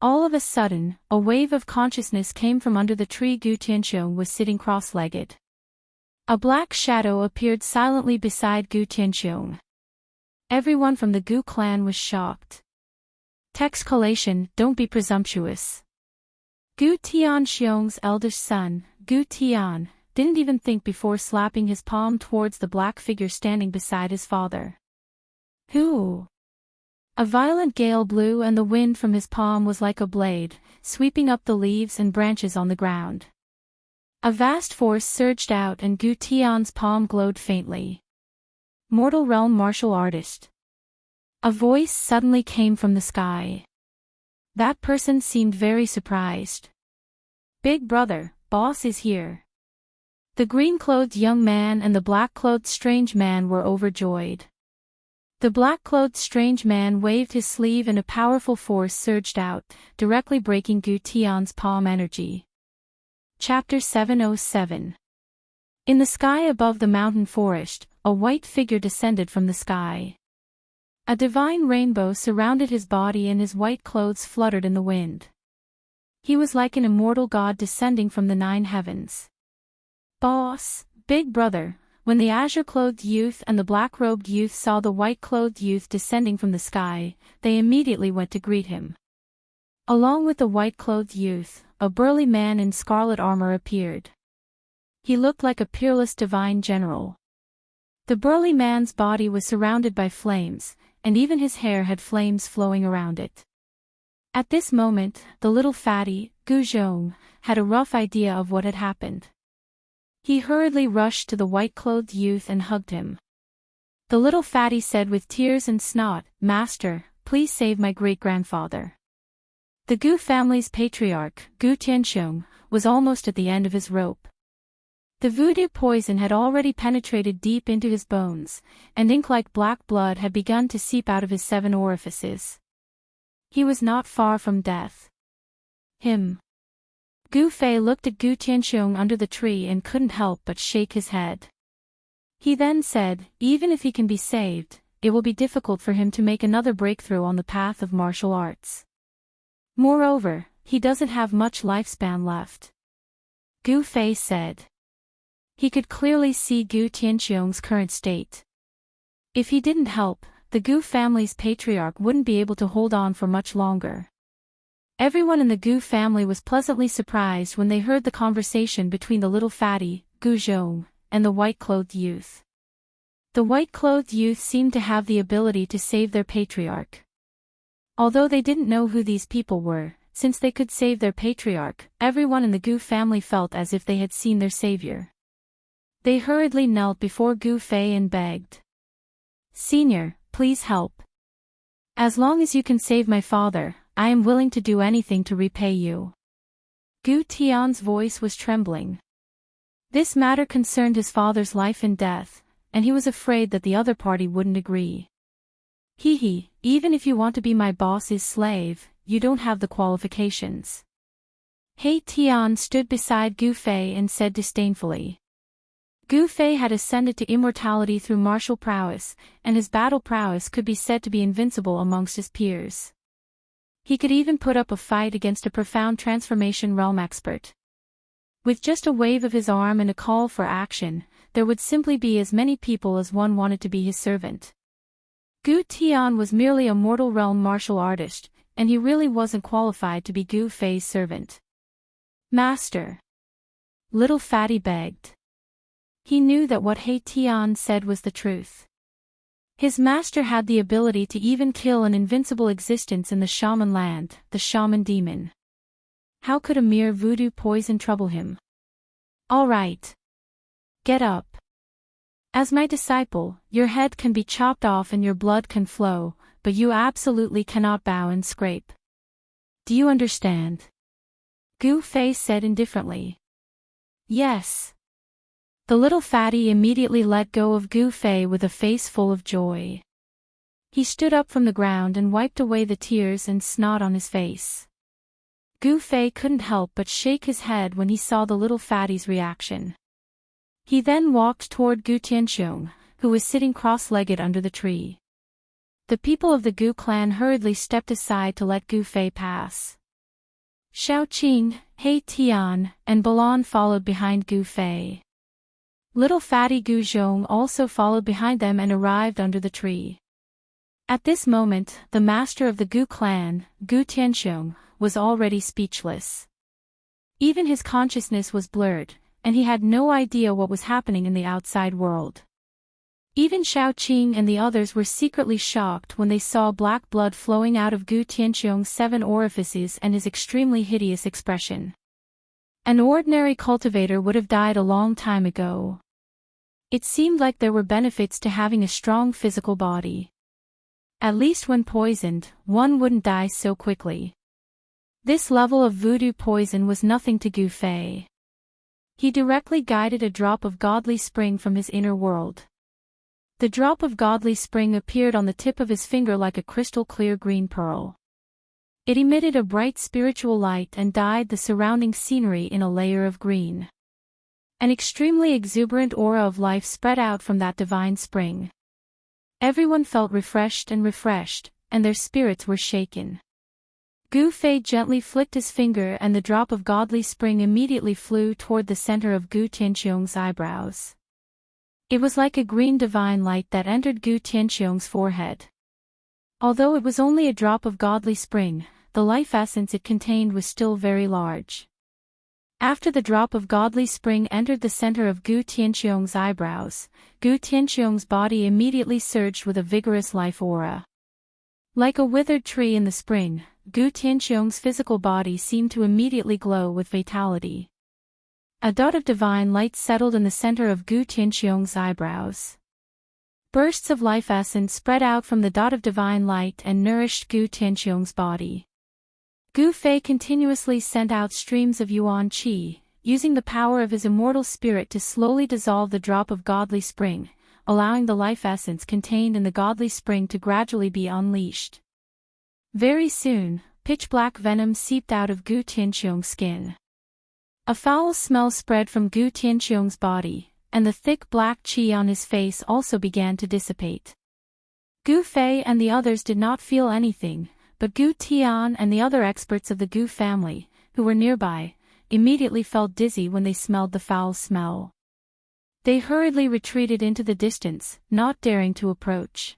All of a sudden, a wave of consciousness came from under the tree Gu Tianxiong was sitting cross-legged. A black shadow appeared silently beside Gu Tianxiong. Everyone from the Gu clan was shocked. Text collation, don't be presumptuous. Gu Tianxiong's eldest son, Gu Tian, didn't even think before slapping his palm towards the black figure standing beside his father. Who? A violent gale blew and the wind from his palm was like a blade, sweeping up the leaves and branches on the ground. A vast force surged out and Gu Tian's palm glowed faintly. Mortal realm martial artist. A voice suddenly came from the sky. That person seemed very surprised. Big brother, boss is here. The green-clothed young man and the black-clothed strange man were overjoyed. The black-clothed strange man waved his sleeve and a powerful force surged out, directly breaking Gu Tian's palm energy. Chapter 707. In the sky above the mountain forest, a white figure descended from the sky. A divine rainbow surrounded his body and his white clothes fluttered in the wind. He was like an immortal god descending from the 9 heavens. Boss, big brother, When the azure-clothed youth and the black-robed youth saw the white-clothed youth descending from the sky, they immediately went to greet him. Along with the white-clothed youth, a burly man in scarlet armor appeared. He looked like a peerless divine general. The burly man's body was surrounded by flames, and even his hair had flames flowing around it. At this moment, the little fatty, Gu Zhong, had a rough idea of what had happened. He hurriedly rushed to the white-clothed youth and hugged him. The little fatty said with tears and snot, "Master, please save my great-grandfather." The Gu family's patriarch, Gu Tianxiong, was almost at the end of his rope. The voodoo poison had already penetrated deep into his bones, and ink-like black blood had begun to seep out of his 7 orifices. He was not far from death. Gu Fei looked at Gu Tianxiong under the tree and couldn't help but shake his head. He then said, "Even if he can be saved, it will be difficult for him to make another breakthrough on the path of martial arts. Moreover, he doesn't have much lifespan left." Gu Fei said. He could clearly see Gu Tianxiong's current state. If he didn't help, the Gu family's patriarch wouldn't be able to hold on for much longer. Everyone in the Gu family was pleasantly surprised when they heard the conversation between the little fatty, Gu Zhong, and the white-clothed youth. The white-clothed youth seemed to have the ability to save their patriarch. Although they didn't know who these people were, since they could save their patriarch, everyone in the Gu family felt as if they had seen their savior. They hurriedly knelt before Gu Fei and begged, "Senior, please help. As long as you can save my father, I am willing to do anything to repay you." Gu Tian's voice was trembling. This matter concerned his father's life and death, and he was afraid that the other party wouldn't agree. Even if you want to be my boss's slave, you don't have the qualifications." He Tian stood beside Gu Fei and said disdainfully. Gu Fei had ascended to immortality through martial prowess, and his battle prowess could be said to be invincible amongst his peers. He could even put up a fight against a profound transformation realm expert. With just a wave of his arm and a call for action, there would simply be as many people as one wanted to be his servant. Gu Tian was merely a mortal realm martial artist, and he really wasn't qualified to be Gu Fei's servant. "Master," little fatty begged. He knew that what He Tian said was the truth. His master had the ability to even kill an invincible existence in the shaman land, the shaman demon. How could a mere voodoo poison trouble him? "All right. Get up. As my disciple, your head can be chopped off and your blood can flow, but you absolutely cannot bow and scrape. Do you understand?" Gu Fei said indifferently. "Yes." The little fatty immediately let go of Gu Fei with a face full of joy. He stood up from the ground and wiped away the tears and snot on his face. Gu Fei couldn't help but shake his head when he saw the little fatty's reaction. He then walked toward Gu Tianxiong, who was sitting cross-legged under the tree. The people of the Gu clan hurriedly stepped aside to let Gu Fei pass. Xiaoqing, He Tian, and Balan followed behind Gu Fei. Little fatty Gu Zhong also followed behind them and arrived under the tree. At this moment, the master of the Gu clan, Gu Tianxiong, was already speechless. Even his consciousness was blurred, and he had no idea what was happening in the outside world. Even Xiaoqing and the others were secretly shocked when they saw black blood flowing out of Gu Tianxiong's 7 orifices and his extremely hideous expression. An ordinary cultivator would have died a long time ago. It seemed like there were benefits to having a strong physical body. At least when poisoned, one wouldn't die so quickly. This level of voodoo poison was nothing to Gu Fei. He directly guided a drop of godly spring from his inner world. The drop of godly spring appeared on the tip of his finger like a crystal-clear green pearl. It emitted a bright spiritual light and dyed the surrounding scenery in a layer of green. An extremely exuberant aura of life spread out from that divine spring. Everyone felt refreshed, and their spirits were shaken. Gu Fei gently flicked his finger and the drop of godly spring immediately flew toward the center of Gu Tianxiong's eyebrows. It was like a green divine light that entered Gu Tianxiong's forehead. Although it was only a drop of godly spring, the life essence it contained was still very large. After the drop of godly spring entered the center of Gu Tianxiong's eyebrows, Gu Tianxiong's body immediately surged with a vigorous life aura. Like a withered tree in the spring, Gu Tianxiong's physical body seemed to immediately glow with vitality. A dot of divine light settled in the center of Gu Tianxiong's eyebrows. Bursts of life essence spread out from the dot of divine light and nourished Gu Tianxiong's body. Gu Fei continuously sent out streams of yuan qi, using the power of his immortal spirit to slowly dissolve the drop of godly spring, allowing the life essence contained in the godly spring to gradually be unleashed. Very soon, pitch-black venom seeped out of Gu Tianxiong's skin. A foul smell spread from Gu Tianxiong's body, and the thick black qi on his face also began to dissipate. Gu Fei and the others did not feel anything, but Gu Tian and the other experts of the Gu family, who were nearby, immediately felt dizzy when they smelled the foul smell. They hurriedly retreated into the distance, not daring to approach.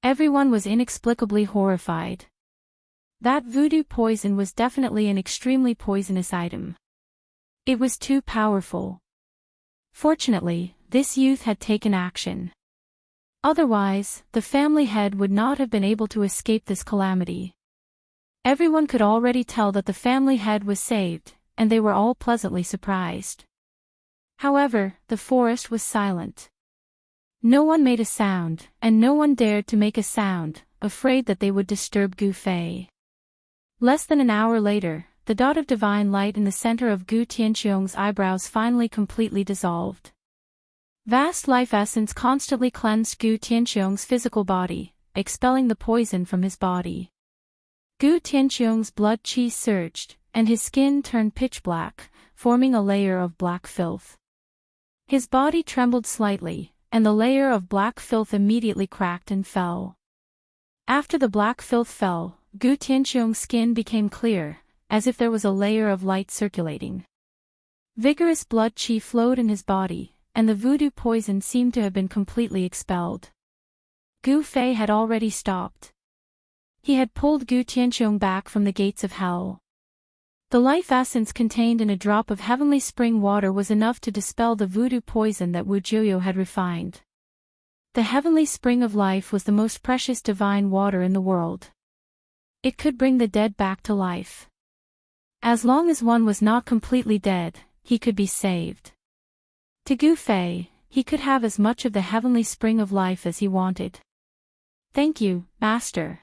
Everyone was inexplicably horrified. That voodoo poison was definitely an extremely poisonous item. It was too powerful. Fortunately, this youth had taken action. Otherwise, the family head would not have been able to escape this calamity. Everyone could already tell that the family head was saved, and they were all pleasantly surprised. However, the forest was silent. No one made a sound, and no one dared to make a sound, afraid that they would disturb Gu Fei. Less than an hour later, the dot of divine light in the center of Gu Tianxiong's eyebrows finally completely dissolved. Vast life essence constantly cleansed Gu Tianxiong's physical body, expelling the poison from his body. Gu Tianxiong's blood qi surged, and his skin turned pitch black, forming a layer of black filth. His body trembled slightly, and the layer of black filth immediately cracked and fell. After the black filth fell, Gu Tianxiong's skin became clear, as if there was a layer of light circulating. Vigorous blood qi flowed in his body, and the voodoo poison seemed to have been completely expelled. Gu Fei had already stopped. He had pulled Gu Tianxiong back from the gates of hell. The life essence contained in a drop of heavenly spring water was enough to dispel the voodoo poison that Wu Jiuyo had refined. The heavenly spring of life was the most precious divine water in the world. It could bring the dead back to life. As long as one was not completely dead, he could be saved. To Gu Fei, he could have as much of the heavenly spring of life as he wanted. "Thank you, Master."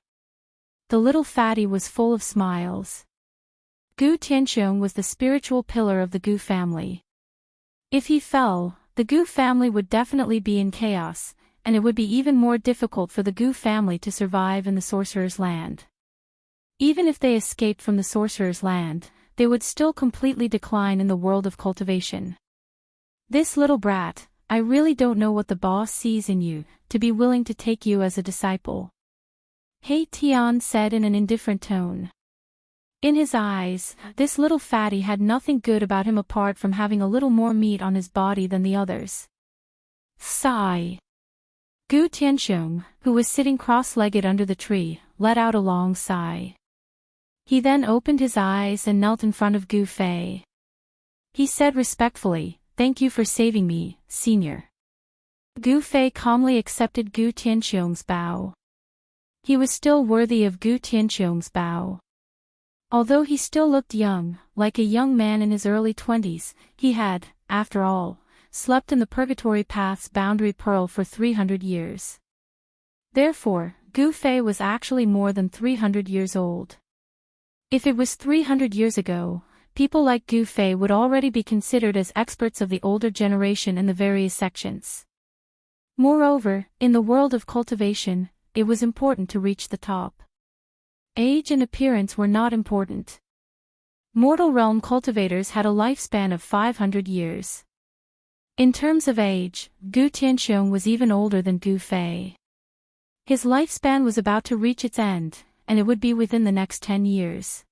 The little fatty was full of smiles. Gu Tianxiong was the spiritual pillar of the Gu family. If he fell, the Gu family would definitely be in chaos, and it would be even more difficult for the Gu family to survive in the Sorcerer's Land. Even if they escaped from the Sorcerer's Land, they would still completely decline in the world of cultivation. "This little brat, I really don't know what the boss sees in you, to be willing to take you as a disciple," He Tian said in an indifferent tone. In his eyes, this little fatty had nothing good about him apart from having a little more meat on his body than the others. Sigh. Gu Tianxiong, who was sitting cross-legged under the tree, let out a long sigh. He then opened his eyes and knelt in front of Gu Fei. He said respectfully, "Thank you for saving me, Senior." Gu Fei calmly accepted Gu Tianxiong's bow. He was still worthy of Gu Tianxiong's bow. Although he still looked young, like a young man in his early 20s, he had, after all, slept in the Purgatory Path's boundary pearl for 300 years. Therefore, Gu Fei was actually more than 300 years old. If it was 300 years ago, people like Gu Fei would already be considered as experts of the older generation in the various sections. Moreover, in the world of cultivation, it was important to reach the top. Age and appearance were not important. Mortal realm cultivators had a lifespan of 500 years. In terms of age, Gu Tianxiong was even older than Gu Fei. His lifespan was about to reach its end, and it would be within the next 10 years.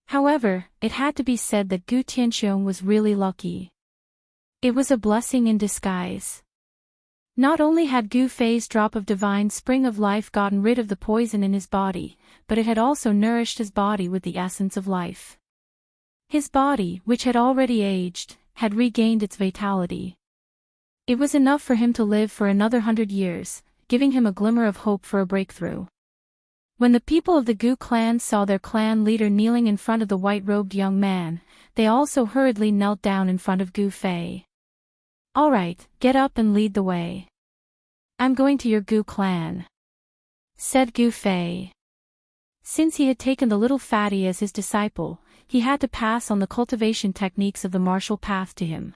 However, it had to be said that Gu Tianxiong was really lucky. It was a blessing in disguise. Not only had Gu Fei's drop of divine spring of life gotten rid of the poison in his body, but it had also nourished his body with the essence of life. His body, which had already aged, had regained its vitality. It was enough for him to live for another 100 years, giving him a glimmer of hope for a breakthrough. When the people of the Gu clan saw their clan leader kneeling in front of the white-robed young man, they also hurriedly knelt down in front of Gu Fei. "All right, get up and lead the way. I'm going to your Gu clan," said Gu Fei. Since he had taken the little fatty as his disciple, he had to pass on the cultivation techniques of the martial path to him.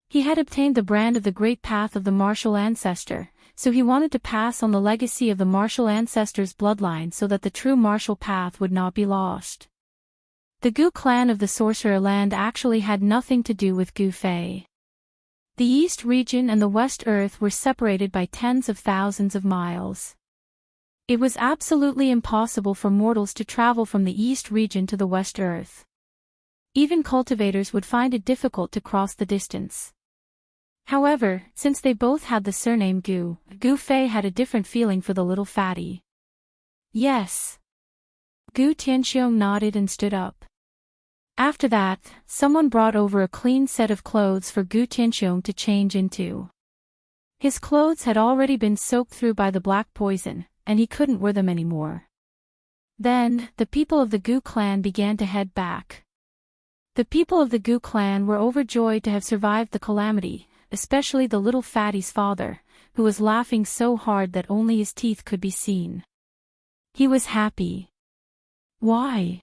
He had obtained the brand of the great path of the martial ancestor, so he wanted to pass on the legacy of the martial ancestor's bloodline so that the true martial path would not be lost. The Gu clan of the Sorcerer Land actually had nothing to do with Gu Fei. The East region and the West Earth were separated by tens of thousands of miles. It was absolutely impossible for mortals to travel from the East region to the West Earth. Even cultivators would find it difficult to cross the distance. However, since they both had the surname Gu, Gu Fei had a different feeling for the little fatty. "Yes." Gu Tianxiong nodded and stood up. After that, someone brought over a clean set of clothes for Gu Tianxiong to change into. His clothes had already been soaked through by the black poison, and he couldn't wear them anymore. Then, the people of the Gu clan began to head back. The people of the Gu clan were overjoyed to have survived the calamity, especially the little fatty's father, who was laughing so hard that only his teeth could be seen. He was happy. Why?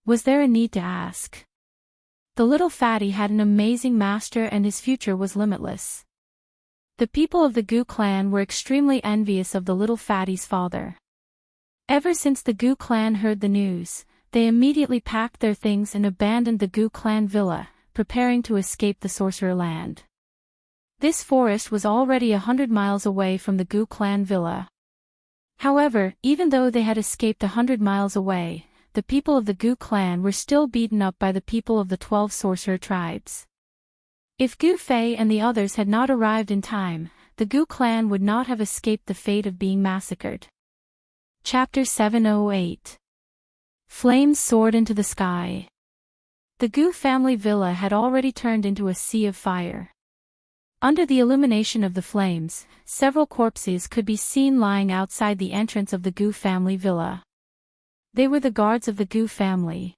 Was there a need to ask? The little fatty had an amazing master and his future was limitless. The people of the Gu clan were extremely envious of the little fatty's father. Ever since the Gu clan heard the news, they immediately packed their things and abandoned the Gu clan villa, preparing to escape the Sorcerer Land. This forest was already 100 miles away from the Gu clan villa. However, even though they had escaped 100 miles away, the people of the Gu clan were still beaten up by the people of the 12 sorcerer tribes. If Gu Fei and the others had not arrived in time, the Gu clan would not have escaped the fate of being massacred. Chapter 708. Flames soared into the sky. The Gu family villa had already turned into a sea of fire. Under the illumination of the flames, several corpses could be seen lying outside the entrance of the Gu family villa. They were the guards of the Gu family.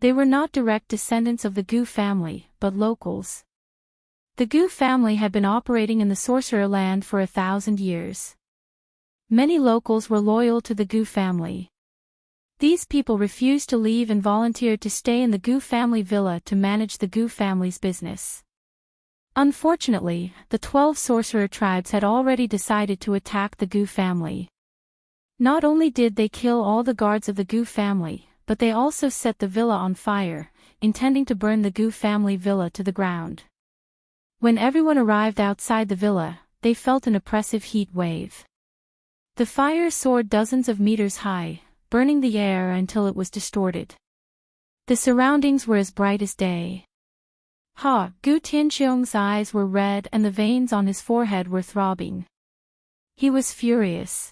They were not direct descendants of the Gu family, but locals. The Gu family had been operating in the Sorcerer Land for 1,000 years. Many locals were loyal to the Gu family. These people refused to leave and volunteered to stay in the Gu family villa to manage the Gu family's business. Unfortunately, the 12 sorcerer tribes had already decided to attack the Gu family. Not only did they kill all the guards of the Gu family, but they also set the villa on fire, intending to burn the Gu family villa to the ground. When everyone arrived outside the villa, they felt an oppressive heat wave. The fire soared dozens of meters high, burning the air until it was distorted. The surroundings were as bright as day. Gu Tianxiong's eyes were red and the veins on his forehead were throbbing. He was furious.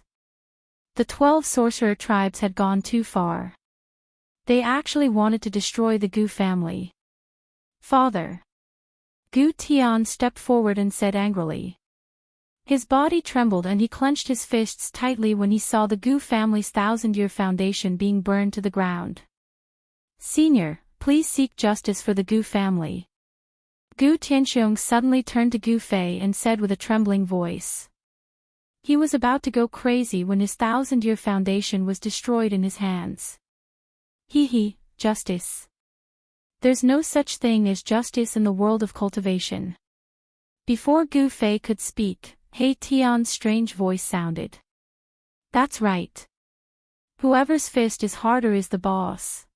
The 12 sorcerer tribes had gone too far. They actually wanted to destroy the Gu family. "Father." Gu Tian stepped forward and said angrily. His body trembled and he clenched his fists tightly when he saw the Gu family's 1,000-year foundation being burned to the ground. "Senior, please seek justice for the Gu family." Gu Tianxiong suddenly turned to Gu Fei and said with a trembling voice. He was about to go crazy when his 1,000-year foundation was destroyed in his hands. Justice. There's no such thing as justice in the world of cultivation." Before Gu Fei could speak, He Tian's strange voice sounded. "That's right. Whoever's fist is harder is the boss."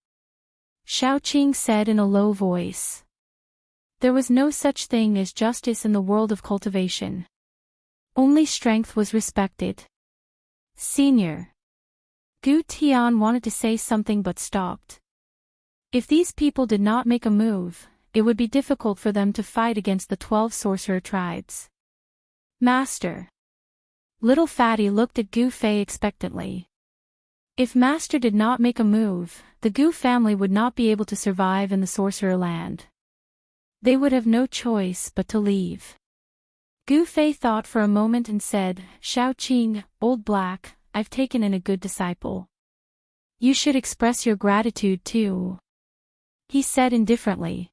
Xiao Qing said in a low voice. There was no such thing as justice in the world of cultivation. Only strength was respected. "Senior." Gu Tian wanted to say something but stopped. If these people did not make a move, it would be difficult for them to fight against the 12 sorcerer tribes. Master. Little Fatty looked at Gu Fei expectantly. If Master did not make a move, the Gu family would not be able to survive in the Sorcerer Land. They would have no choice but to leave. Gu Fei thought for a moment and said, "Shao Qing, Old Black, I've taken in a good disciple. You should express your gratitude too," he said indifferently.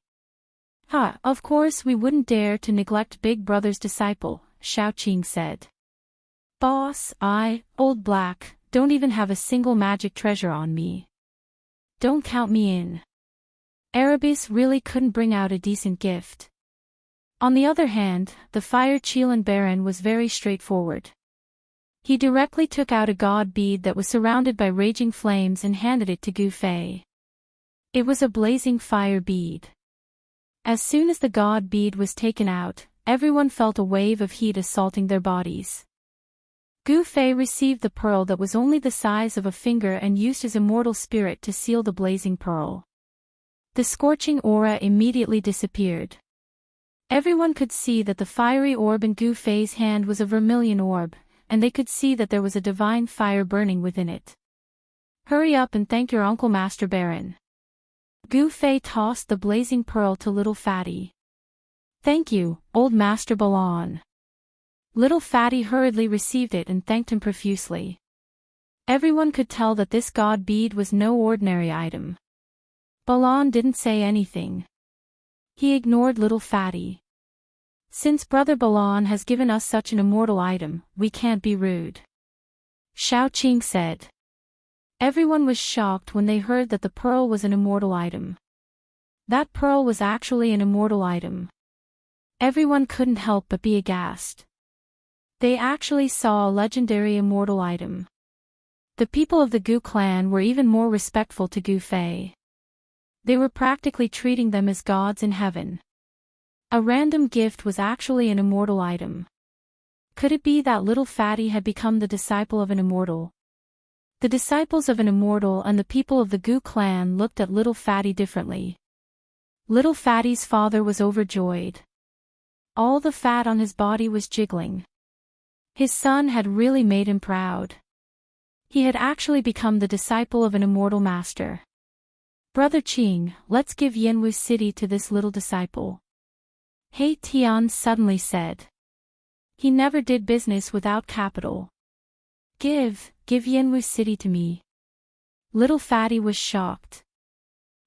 Of course we wouldn't dare to neglect Big Brother's disciple," Shao Qing said. "Boss, Old Black, don't even have a single magic treasure on me. Don't count me in. Erebus really couldn't bring out a decent gift." On the other hand, the Fire Qilin Baron was very straightforward. He directly took out a god bead that was surrounded by raging flames and handed it to Gu Fei. It was a blazing fire bead. As soon as the god bead was taken out, everyone felt a wave of heat assaulting their bodies. Gu Fei received the pearl that was only the size of a finger and used his immortal spirit to seal the blazing pearl. The scorching aura immediately disappeared. Everyone could see that the fiery orb in Gu Fei's hand was a vermilion orb, and they could see that there was a divine fire burning within it. "Hurry up and thank your uncle Master Baron." Gu Fei tossed the blazing pearl to Little Fatty. "Thank you, Old Master Balon." Little Fatty hurriedly received it and thanked him profusely. Everyone could tell that this god bead was no ordinary item. Balon didn't say anything. He ignored Little Fatty. "Since Brother Balon has given us such an immortal item, we can't be rude," Shao Qing said. Everyone was shocked when they heard that the pearl was an immortal item. That pearl was actually an immortal item. Everyone couldn't help but be aghast. They actually saw a legendary immortal item. The people of the Gu clan were even more respectful to Gu Fei. They were practically treating them as gods in heaven. A random gift was actually an immortal item. Could it be that Little Fatty had become the disciple of an immortal? The disciples of an immortal and the people of the Gu clan looked at Little Fatty differently. Little Fatty's father was overjoyed. All the fat on his body was jiggling. His son had really made him proud. He had actually become the disciple of an immortal master. "Brother Qing, let's give Yanwu City to this little disciple," He Tian suddenly said. He never did business without capital. Give Yanwu City to me." Little Fatty was shocked.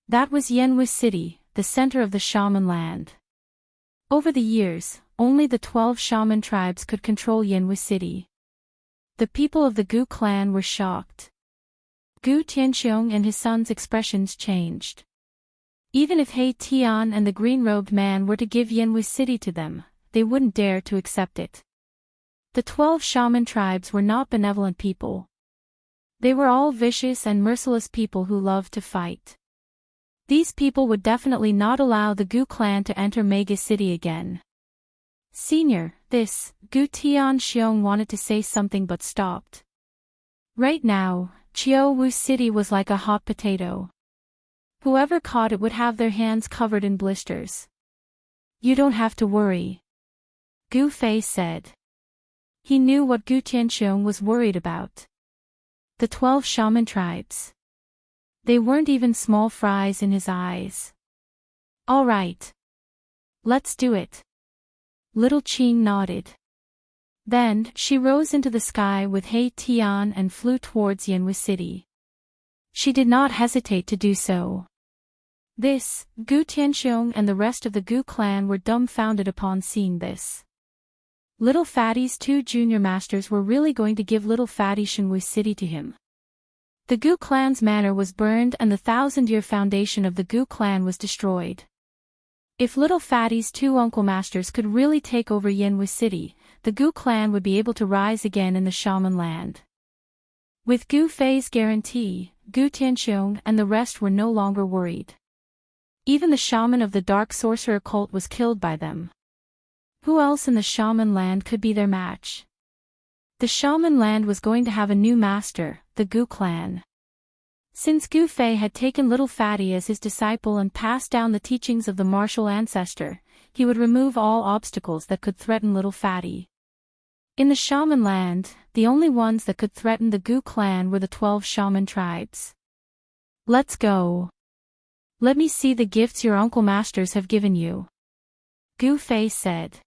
That was Yanwu City, the center of the shaman land. Over the years, only the 12 shaman tribes could control Yanwu City. The people of the Gu clan were shocked. Gu Tianxiong and his son's expressions changed. Even if He Tian and the green-robed man were to give Yanwu City to them, they wouldn't dare to accept it. The 12 shaman tribes were not benevolent people. They were all vicious and merciless people who loved to fight. These people would definitely not allow the Gu clan to enter Mega City again. "Senior, this," Gu Tianxiong wanted to say something but stopped. Right now, Wu City was like a hot potato. Whoever caught it would have their hands covered in blisters. "You don't have to worry," Gu Fei said. He knew what Gu Tianxiong was worried about. The 12 shaman tribes. They weren't even small fries in his eyes. "All right. Let's do it." Little Qing nodded. Then, she rose into the sky with He Tian and flew towards Yanwu City. She did not hesitate to do so. This, Gu Tianxiong and the rest of the Gu clan were dumbfounded upon seeing this. Little Fatty's 2 junior masters were really going to give Little Fatty Shenwu City to him. The Gu clan's manor was burned and the 1,000-year foundation of the Gu clan was destroyed. If Little Fatty's 2 uncle masters could really take over Yanwu City, the Gu clan would be able to rise again in the shaman land. With Gu Fei's guarantee, Gu Tianxiong and the rest were no longer worried. Even the shaman of the dark sorcerer cult was killed by them. Who else in the shaman land could be their match? The shaman land was going to have a new master, the Gu clan. Since Gu Fei had taken Little Fatty as his disciple and passed down the teachings of the martial ancestor, he would remove all obstacles that could threaten Little Fatty. In the shaman land, the only ones that could threaten the Gu clan were the 12 shaman tribes. Let's go. Let me see the gifts your uncle masters have given you, Gu Fei said.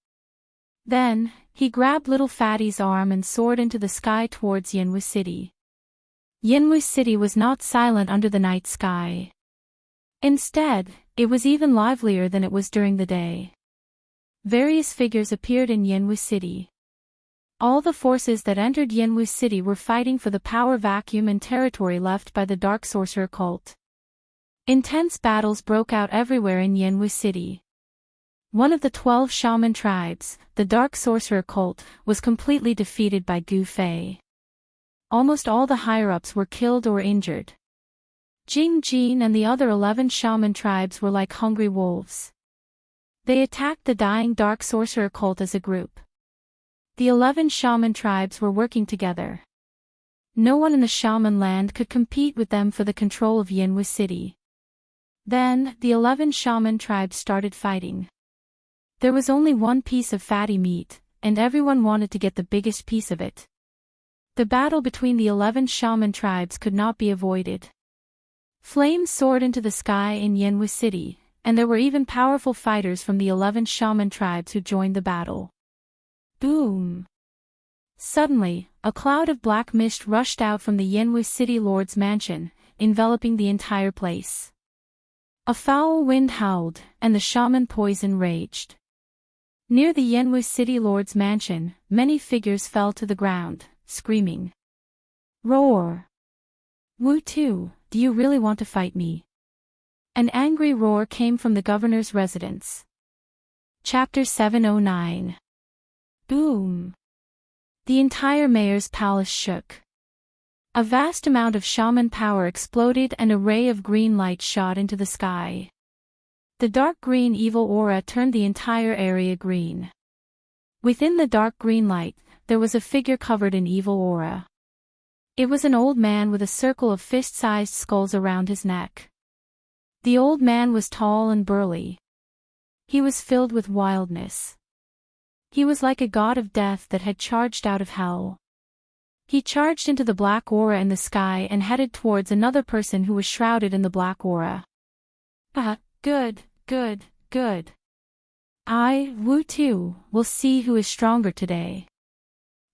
Then, he grabbed little Fatty's arm and soared into the sky towards Yanwu City. Yanwu City was not silent under the night sky. Instead, it was even livelier than it was during the day. Various figures appeared in Yanwu City. All the forces that entered Yanwu City were fighting for the power vacuum and territory left by the Dark Sorcerer cult. Intense battles broke out everywhere in Yanwu City. One of the 12 shaman tribes, the Dark Sorcerer cult, was completely defeated by Gu Fei. Almost all the higher-ups were killed or injured. Jing Jin and the other 11 shaman tribes were like hungry wolves. They attacked the dying Dark Sorcerer cult as a group. The 11 shaman tribes were working together. No one in the shaman land could compete with them for the control of Yanwu City. Then, the 11 shaman tribes started fighting. There was only one piece of fatty meat, and everyone wanted to get the biggest piece of it. The battle between the 11 shaman tribes could not be avoided. Flames soared into the sky in Yanwu City, and there were even powerful fighters from the 11 shaman tribes who joined the battle. Boom! Suddenly, a cloud of black mist rushed out from the Yanwu City Lord's mansion, enveloping the entire place. A foul wind howled, and the shaman poison raged. Near the Yanwu City Lord's mansion, many figures fell to the ground, screaming. Roar! Wu Tu, do you really want to fight me? An angry roar came from the governor's residence. Chapter 709. Boom! The entire mayor's palace shook. A vast amount of shaman power exploded and a ray of green light shot into the sky. The dark green evil aura turned the entire area green. Within the dark green light, there was a figure covered in evil aura. It was an old man with a circle of fist-sized skulls around his neck. The old man was tall and burly. He was filled with wildness. He was like a god of death that had charged out of hell. He charged into the black aura in the sky and headed towards another person who was shrouded in the black aura. Good. I, Wu Tu, will see who is stronger today.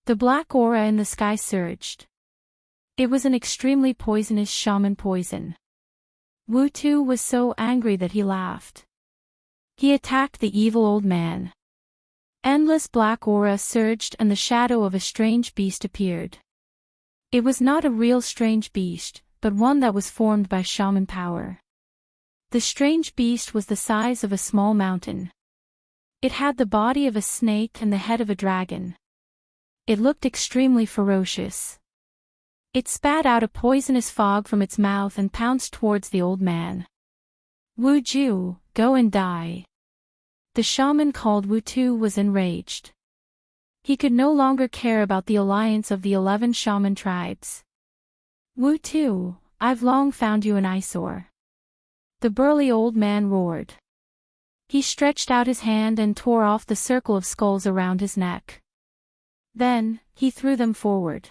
The black aura in the sky surged. It was an extremely poisonous shaman poison. Wu Tu was so angry that he laughed. He attacked the evil old man. Endless black aura surged and the shadow of a strange beast appeared. It was not a real strange beast, but one that was formed by shaman power. The strange beast was the size of a small mountain. It had the body of a snake and the head of a dragon. It looked extremely ferocious. It spat out a poisonous fog from its mouth and pounced towards the old man. Wu Ju, go and die. The shaman called Wu Tu was enraged. He could no longer care about the alliance of the 11 shaman tribes. Wu Tu, I've long found you an eyesore. The burly old man roared. He stretched out his hand and tore off the circle of skulls around his neck. Then, he threw them forward.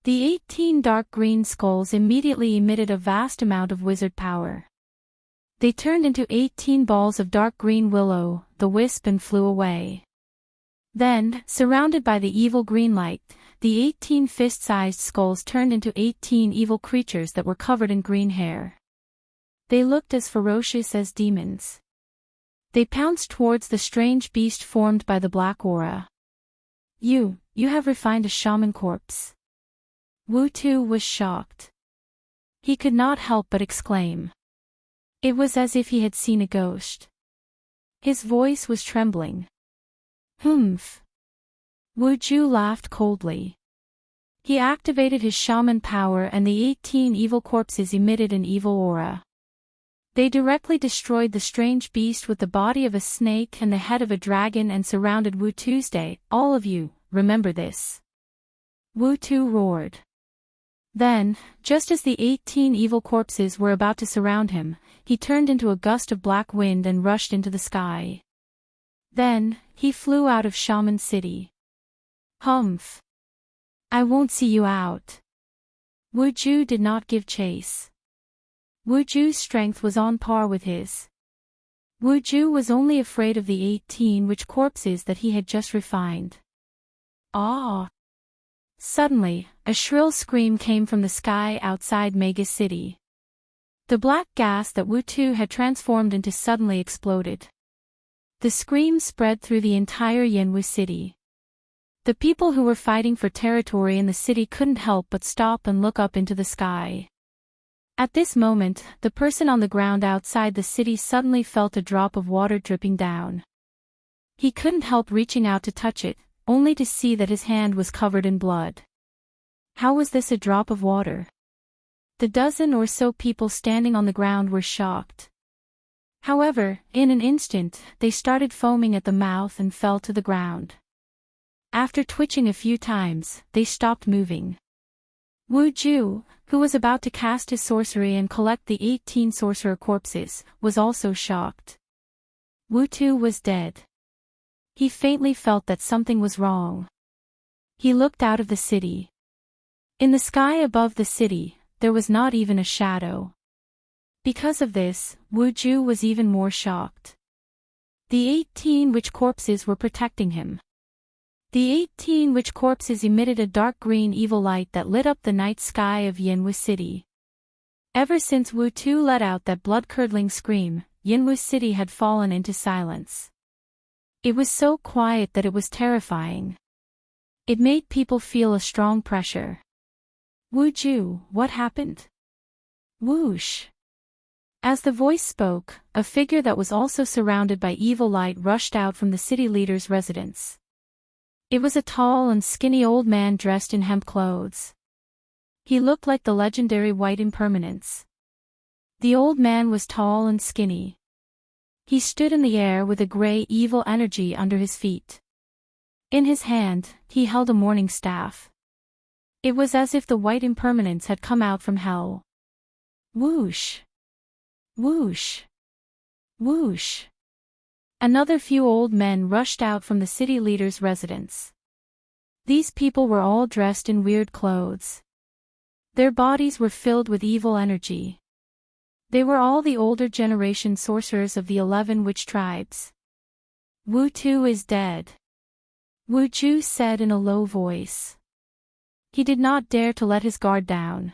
The 18 dark green skulls immediately emitted a vast amount of wizard power. They turned into 18 balls of dark green willow, the wisp, and flew away. Then, surrounded by the evil green light, the 18 fist-sized skulls turned into 18 evil creatures that were covered in green hair. They looked as ferocious as demons. They pounced towards the strange beast formed by the black aura. You have refined a shaman corpse. Wu Tu was shocked. He could not help but exclaim. It was as if he had seen a ghost. His voice was trembling. Humph. Wu Ju laughed coldly. He activated his shaman power and the 18 evil corpses emitted an evil aura. They directly destroyed the strange beast with the body of a snake and the head of a dragon and surrounded Wu Tuesday. All of you, remember this. Wu Tu roared. Then, just as the 18 evil corpses were about to surround him, he turned into a gust of black wind and rushed into the sky. Then, he flew out of Shaman City. Humph. I won't see you out. Wu Ju did not give chase. Wu Ju's strength was on par with his. Wu Ju was only afraid of the 18 witch corpses that he had just refined. Ah! Suddenly, a shrill scream came from the sky outside Mega City. The black gas that Wu Tu had transformed into suddenly exploded. The scream spread through the entire Yanwu city. The people who were fighting for territory in the city couldn't help but stop and look up into the sky. At this moment, the person on the ground outside the city suddenly felt a drop of water dripping down. He couldn't help reaching out to touch it, only to see that his hand was covered in blood. How was this a drop of water? The dozen or so people standing on the ground were shocked. However, in an instant, they started foaming at the mouth and fell to the ground. After twitching a few times, they stopped moving. Wu Ju, who was about to cast his sorcery and collect the 18 sorcerer corpses, was also shocked. Wu Tu was dead. He faintly felt that something was wrong. He looked out of the city. In the sky above the city, there was not even a shadow. Because of this, Wu Ju was even more shocked. The 18 witch corpses were protecting him. The 18 witch corpses emitted a dark green evil light that lit up the night sky of Yanwu City. Ever since Wu Tu let out that blood-curdling scream, Yanwu City had fallen into silence. It was so quiet that it was terrifying. It made people feel a strong pressure. Wu Ju, what happened? Whoosh! As the voice spoke, a figure that was also surrounded by evil light rushed out from the city leader's residence. It was a tall and skinny old man dressed in hemp clothes. He looked like the legendary White Impermanence. The old man was tall and skinny. He stood in the air with a gray evil energy under his feet. In his hand, he held a morning staff. It was as if the White Impermanence had come out from hell. Whoosh! Whoosh! Whoosh! Another few old men rushed out from the city leader's residence. These people were all dressed in weird clothes. Their bodies were filled with evil energy. They were all the older generation sorcerers of the 11 witch tribes. Wu Tu is dead, Wu Ju said in a low voice. He did not dare to let his guard down.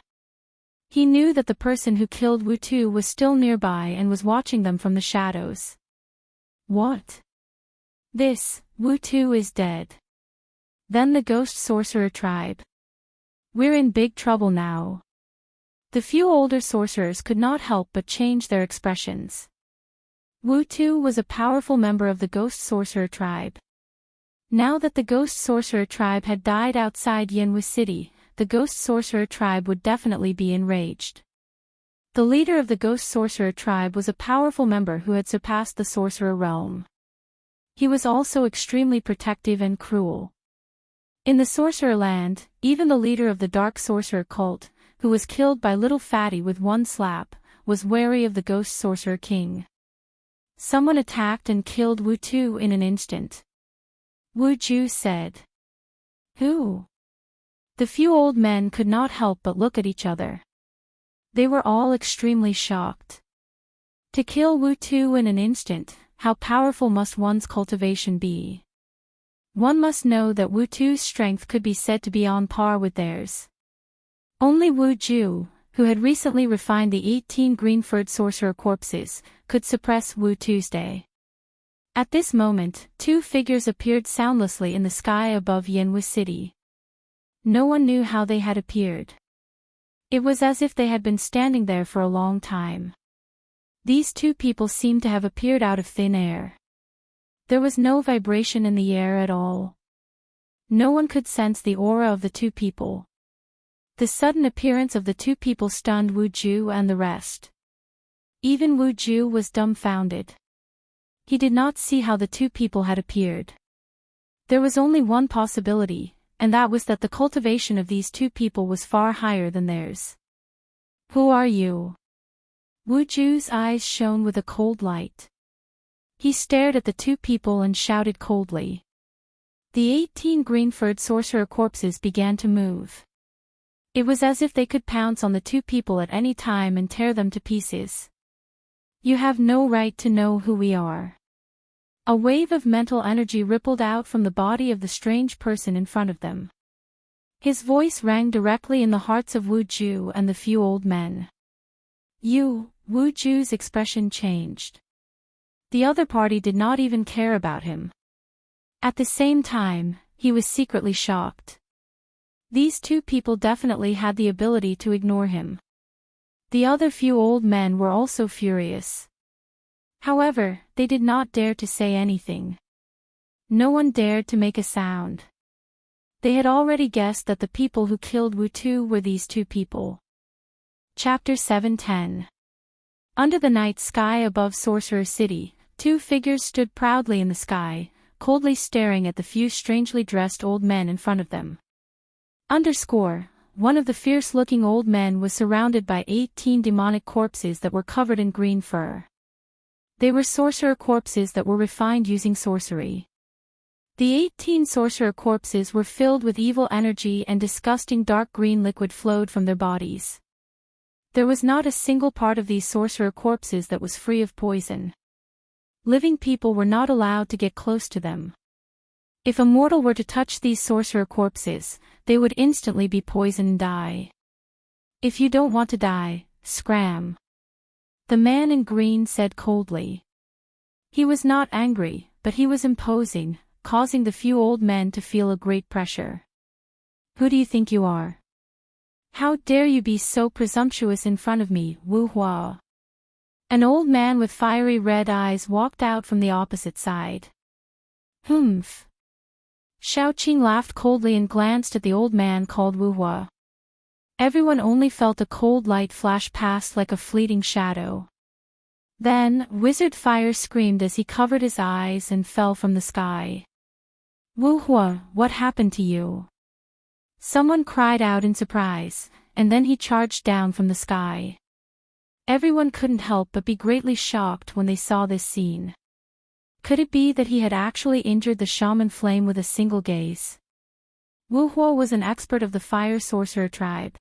He knew that the person who killed Wu Tu was still nearby and was watching them from the shadows. What? This, Wu Tu is dead. Then the ghost sorcerer tribe. We're in big trouble now. The few older sorcerers could not help but change their expressions. Wu Tu was a powerful member of the ghost sorcerer tribe. Now that the ghost sorcerer tribe had died outside Yanwu City, the ghost sorcerer tribe would definitely be enraged. The leader of the ghost sorcerer tribe was a powerful member who had surpassed the sorcerer realm. He was also extremely protective and cruel. In the sorcerer land, even the leader of the dark sorcerer cult, who was killed by Little Fatty with one slap, was wary of the ghost sorcerer king. Someone attacked and killed Wu Tu in an instant. Wu Ju said. Who? The few old men could not help but look at each other. They were all extremely shocked. To kill Wu Tu in an instant, how powerful must one's cultivation be? One must know that Wu Tu's strength could be said to be on par with theirs. Only Wu Ju, who had recently refined the 18 green-furred sorcerer corpses, could suppress Wu Tuesday. At this moment, two figures appeared soundlessly in the sky above Yanwu City. No one knew how they had appeared. It was as if they had been standing there for a long time. These two people seemed to have appeared out of thin air. There was no vibration in the air at all. No one could sense the aura of the two people. The sudden appearance of the two people stunned Wu Ju and the rest. Even Wu Ju was dumbfounded. He did not see how the two people had appeared. There was only one possibility, and that was that the cultivation of these two people was far higher than theirs. Who are you? Wu Ju's eyes shone with a cold light. He stared at the two people and shouted coldly. The 18 green-furred sorcerer corpses began to move. It was as if they could pounce on the two people at any time and tear them to pieces. You have no right to know who we are. A wave of mental energy rippled out from the body of the strange person in front of them. His voice rang directly in the hearts of Wu Ju and the few old men. Wu Ju's expression changed. The other party did not even care about him. At the same time, he was secretly shocked. These two people definitely had the ability to ignore him. The other few old men were also furious. However, they did not dare to say anything. No one dared to make a sound. They had already guessed that the people who killed Wu Tu were these two people. Chapter 7:10. Under the night sky above Sorcerer City, two figures stood proudly in the sky, coldly staring at the few strangely dressed old men in front of them. One of the fierce-looking old men was surrounded by 18 demonic corpses that were covered in green fur. They were sorcerer corpses that were refined using sorcery. The 18 sorcerer corpses were filled with evil energy and disgusting dark green liquid flowed from their bodies. There was not a single part of these sorcerer corpses that was free of poison. Living people were not allowed to get close to them. If a mortal were to touch these sorcerer corpses, they would instantly be poisoned and die. If you don't want to die, scram. The man in green said coldly. He was not angry, but he was imposing, causing the few old men to feel a great pressure. Who do you think you are? How dare you be so presumptuous in front of me, Wu Hua? An old man with fiery red eyes walked out from the opposite side. Humph. Xiaoqing laughed coldly and glanced at the old man called Wu Hua. Everyone only felt a cold light flash past like a fleeting shadow. Then, Wizard Fire screamed as he covered his eyes and fell from the sky. Wu Hua, what happened to you? Someone cried out in surprise, and then he charged down from the sky. Everyone couldn't help but be greatly shocked when they saw this scene. Could it be that he had actually injured the shaman flame with a single gaze? Wu Hua was an expert of the fire sorcerer tribe.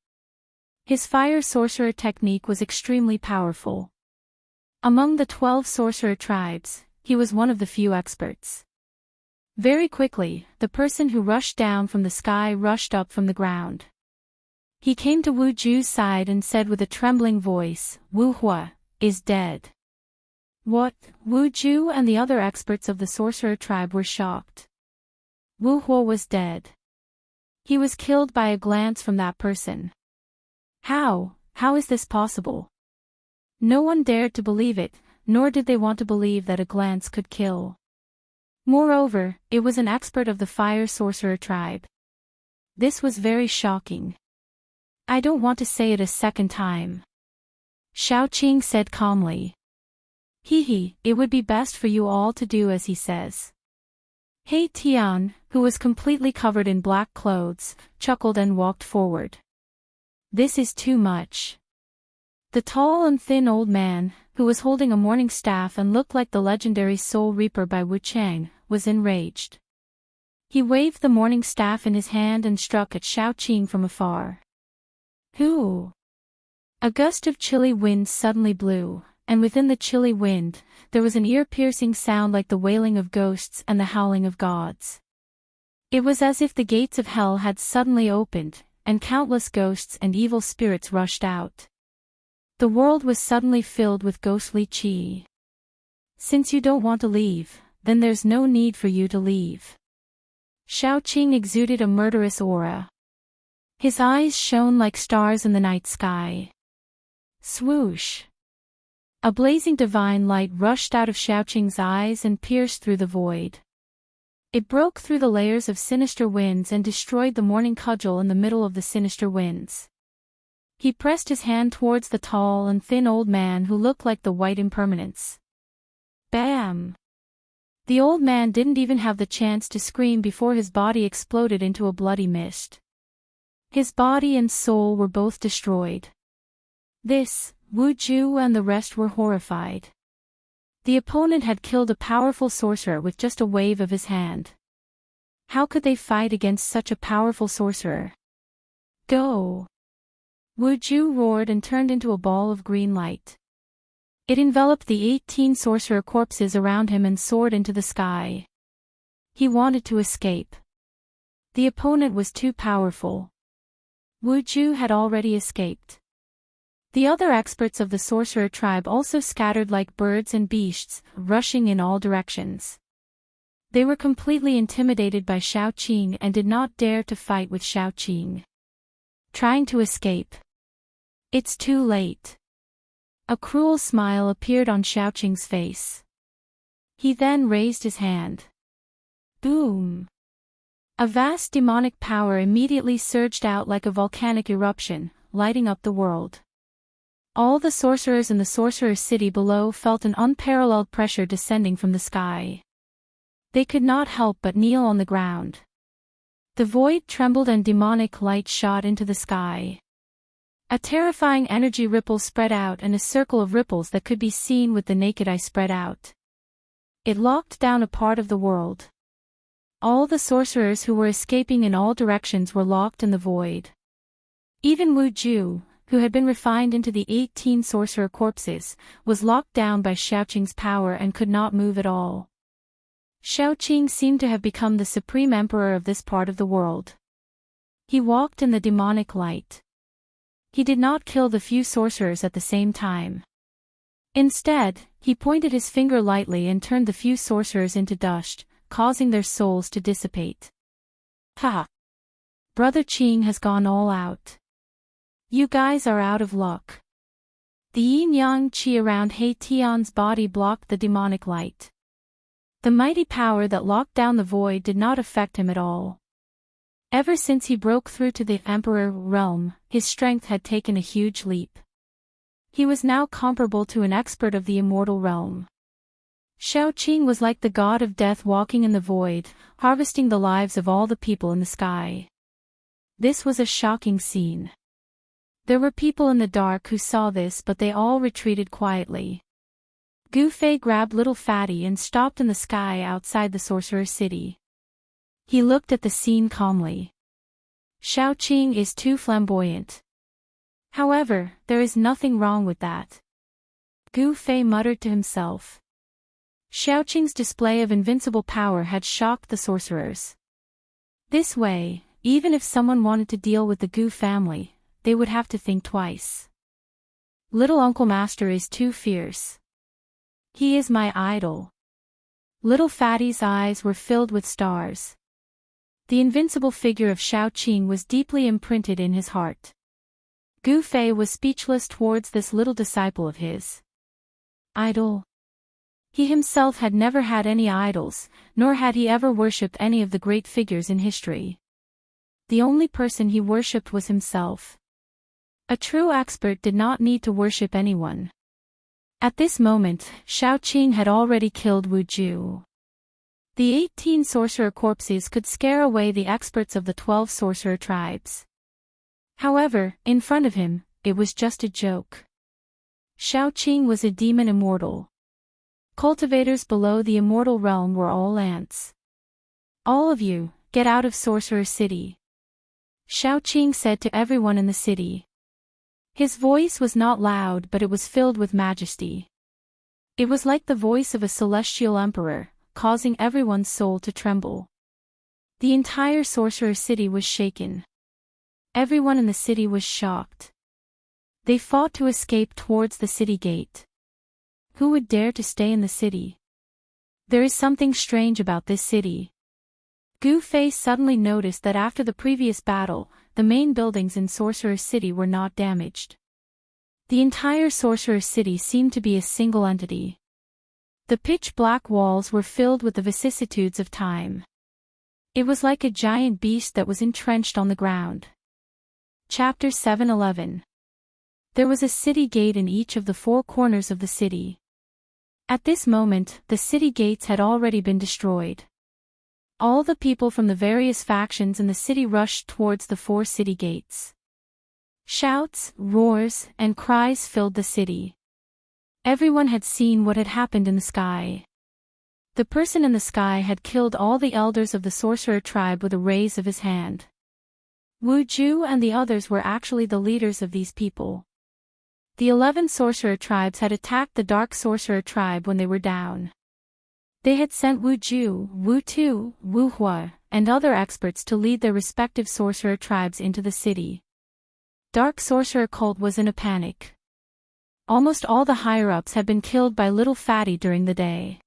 His fire sorcerer technique was extremely powerful. Among the 12 sorcerer tribes, he was one of the few experts. Very quickly, the person who rushed down from the sky rushed up from the ground. He came to Wu Ju's side and said with a trembling voice, Wu Hua is dead. What? Wu Ju and the other experts of the sorcerer tribe were shocked. Wu Hua was dead. He was killed by a glance from that person. How is this possible? No one dared to believe it, nor did they want to believe that a glance could kill. Moreover, it was an expert of the fire sorcerer tribe. This was very shocking. I don't want to say it a second time. Xiaoqing said calmly. It would be best for you all to do as he says. He Tian, who was completely covered in black clothes, chuckled and walked forward. This is too much. The tall and thin old man, who was holding a morning staff and looked like the legendary Soul Reaper by Wu Chang, was enraged. He waved the morning staff in his hand and struck at Xiaoqing from afar. Who? A gust of chilly wind suddenly blew, and within the chilly wind, there was an ear-piercing sound like the wailing of ghosts and the howling of gods. It was as if the gates of hell had suddenly opened, and countless ghosts and evil spirits rushed out. The world was suddenly filled with ghostly qi. Since you don't want to leave, then there's no need for you to leave. Xiaoqing exuded a murderous aura. His eyes shone like stars in the night sky. Swoosh! A blazing divine light rushed out of Xiaoqing's eyes and pierced through the void. It broke through the layers of sinister winds and destroyed the morning cudgel in the middle of the sinister winds. He pressed his hand towards the tall and thin old man who looked like the white impermanence. Bam! The old man didn't even have the chance to scream before his body exploded into a bloody mist. His body and soul were both destroyed. Wu Ju and the rest were horrified. The opponent had killed a powerful sorcerer with just a wave of his hand. How could they fight against such a powerful sorcerer? Go! Wu Ju roared and turned into a ball of green light. It enveloped the 18 sorcerer corpses around him and soared into the sky. He wanted to escape. The opponent was too powerful. Wu Ju had already escaped. The other experts of the sorcerer tribe also scattered like birds and beasts, rushing in all directions. They were completely intimidated by Xiaoqing and did not dare to fight with Xiaoqing. Trying to escape. It's too late. A cruel smile appeared on Xiaoqing's face. He then raised his hand. Boom! A vast demonic power immediately surged out like a volcanic eruption, lighting up the world. All the sorcerers in the sorcerer's city below felt an unparalleled pressure descending from the sky. They could not help but kneel on the ground. The void trembled and demonic light shot into the sky. A terrifying energy ripple spread out and a circle of ripples that could be seen with the naked eye spread out. It locked down a part of the world. All the sorcerers who were escaping in all directions were locked in the void. Even Wu Ju, who had been refined into the 18 sorcerer corpses, was locked down by Xiaoqing's power and could not move at all. Xiaoqing seemed to have become the supreme emperor of this part of the world. He walked in the demonic light. He did not kill the few sorcerers at the same time. Instead, he pointed his finger lightly and turned the few sorcerers into dust, causing their souls to dissipate. Ha! Brother Qing has gone all out. You guys are out of luck. The yin-yang qi around He Tian's body blocked the demonic light. The mighty power that locked down the void did not affect him at all. Ever since he broke through to the Emperor realm, his strength had taken a huge leap. He was now comparable to an expert of the Immortal realm. Xiaoqing was like the god of death walking in the void, harvesting the lives of all the people in the sky. This was a shocking scene. There were people in the dark who saw this, but they all retreated quietly. Gu Fei grabbed little Fatty and stopped in the sky outside the sorcerer's city. He looked at the scene calmly. Xiaoqing is too flamboyant. However, there is nothing wrong with that. Gu Fei muttered to himself. Xiaoqing's display of invincible power had shocked the sorcerers. This way, even if someone wanted to deal with the Gu family, they would have to think twice. Little Uncle Master is too fierce. He is my idol. Little Fatty's eyes were filled with stars. The invincible figure of Xiaoqing was deeply imprinted in his heart. Gu Fei was speechless towards this little disciple of his. Idol? He himself had never had any idols, nor had he ever worshipped any of the great figures in history. The only person he worshipped was himself. A true expert did not need to worship anyone. At this moment, Xiaoqing had already killed Wu Ju. The 18 sorcerer corpses could scare away the experts of the 12 sorcerer tribes. However, in front of him, it was just a joke. Xiaoqing was a demon immortal. Cultivators below the immortal realm were all ants. All of you, get out of Sorcerer City. Xiaoqing said to everyone in the city. His voice was not loud, but it was filled with majesty. It was like the voice of a celestial emperor, causing everyone's soul to tremble. The entire Sorcerer City was shaken. Everyone in the city was shocked. They fought to escape towards the city gate. Who would dare to stay in the city? There is something strange about this city. Gu Fei suddenly noticed that after the previous battle, the main buildings in Sorcerer City were not damaged. The entire Sorcerer City seemed to be a single entity. The pitch-black walls were filled with the vicissitudes of time. It was like a giant beast that was entrenched on the ground. Chapter 7:11. There was a city gate in each of the 4 corners of the city. At this moment, the city gates had already been destroyed. All the people from the various factions in the city rushed towards the 4 city gates. Shouts, roars, and cries filled the city. Everyone had seen what had happened in the sky. The person in the sky had killed all the elders of the sorcerer tribe with a raise of his hand. Wu Ju and the others were actually the leaders of these people. The 11 sorcerer tribes had attacked the dark sorcerer tribe when they were down. They had sent Wu Ju, Wu Tu, Wu Hua, and other experts to lead their respective sorcerer tribes into the city. Dark sorcerer cult was in a panic. Almost all the higher-ups had been killed by Little Fatty during the day.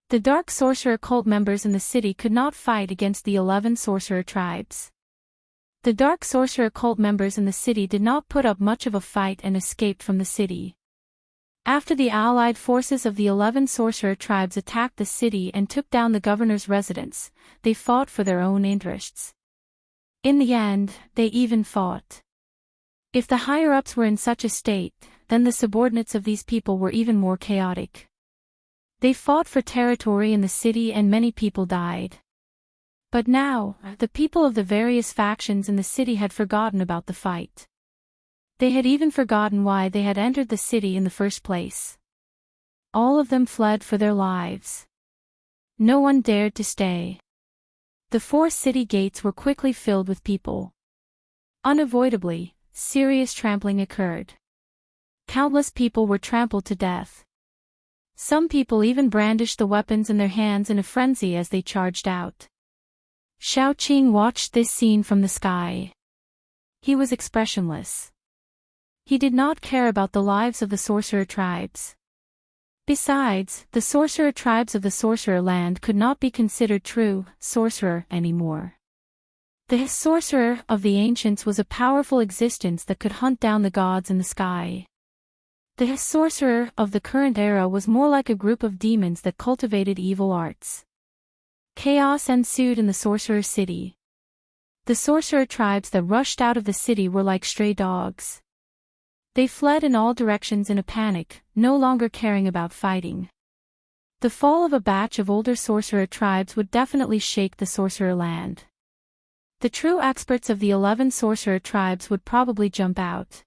The dark sorcerer cult members in the city could not fight against the 11 sorcerer tribes. The dark sorcerer cult members in the city did not put up much of a fight and escaped from the city. After the allied forces of the 11 sorcerer tribes attacked the city and took down the governor's residence, they fought for their own interests. In the end, they even fought. If the higher-ups were in such a state, then the subordinates of these people were even more chaotic. They fought for territory in the city and many people died. But now, the people of the various factions in the city had forgotten about the fight. They had even forgotten why they had entered the city in the first place. All of them fled for their lives. No one dared to stay. The 4 city gates were quickly filled with people. Unavoidably, serious trampling occurred. Countless people were trampled to death. Some people even brandished the weapons in their hands in a frenzy as they charged out. Xiaoqing watched this scene from the sky. He was expressionless. He did not care about the lives of the sorcerer tribes. Besides, the sorcerer tribes of the sorcerer land could not be considered true sorcerer anymore. The sorcerer of the ancients was a powerful existence that could hunt down the gods in the sky. The sorcerer of the current era was more like a group of demons that cultivated evil arts. Chaos ensued in the sorcerer city. The sorcerer tribes that rushed out of the city were like stray dogs. They fled in all directions in a panic, no longer caring about fighting. The fall of a batch of older sorcerer tribes would definitely shake the sorcerer land. The true experts of the 11 sorcerer tribes would probably jump out.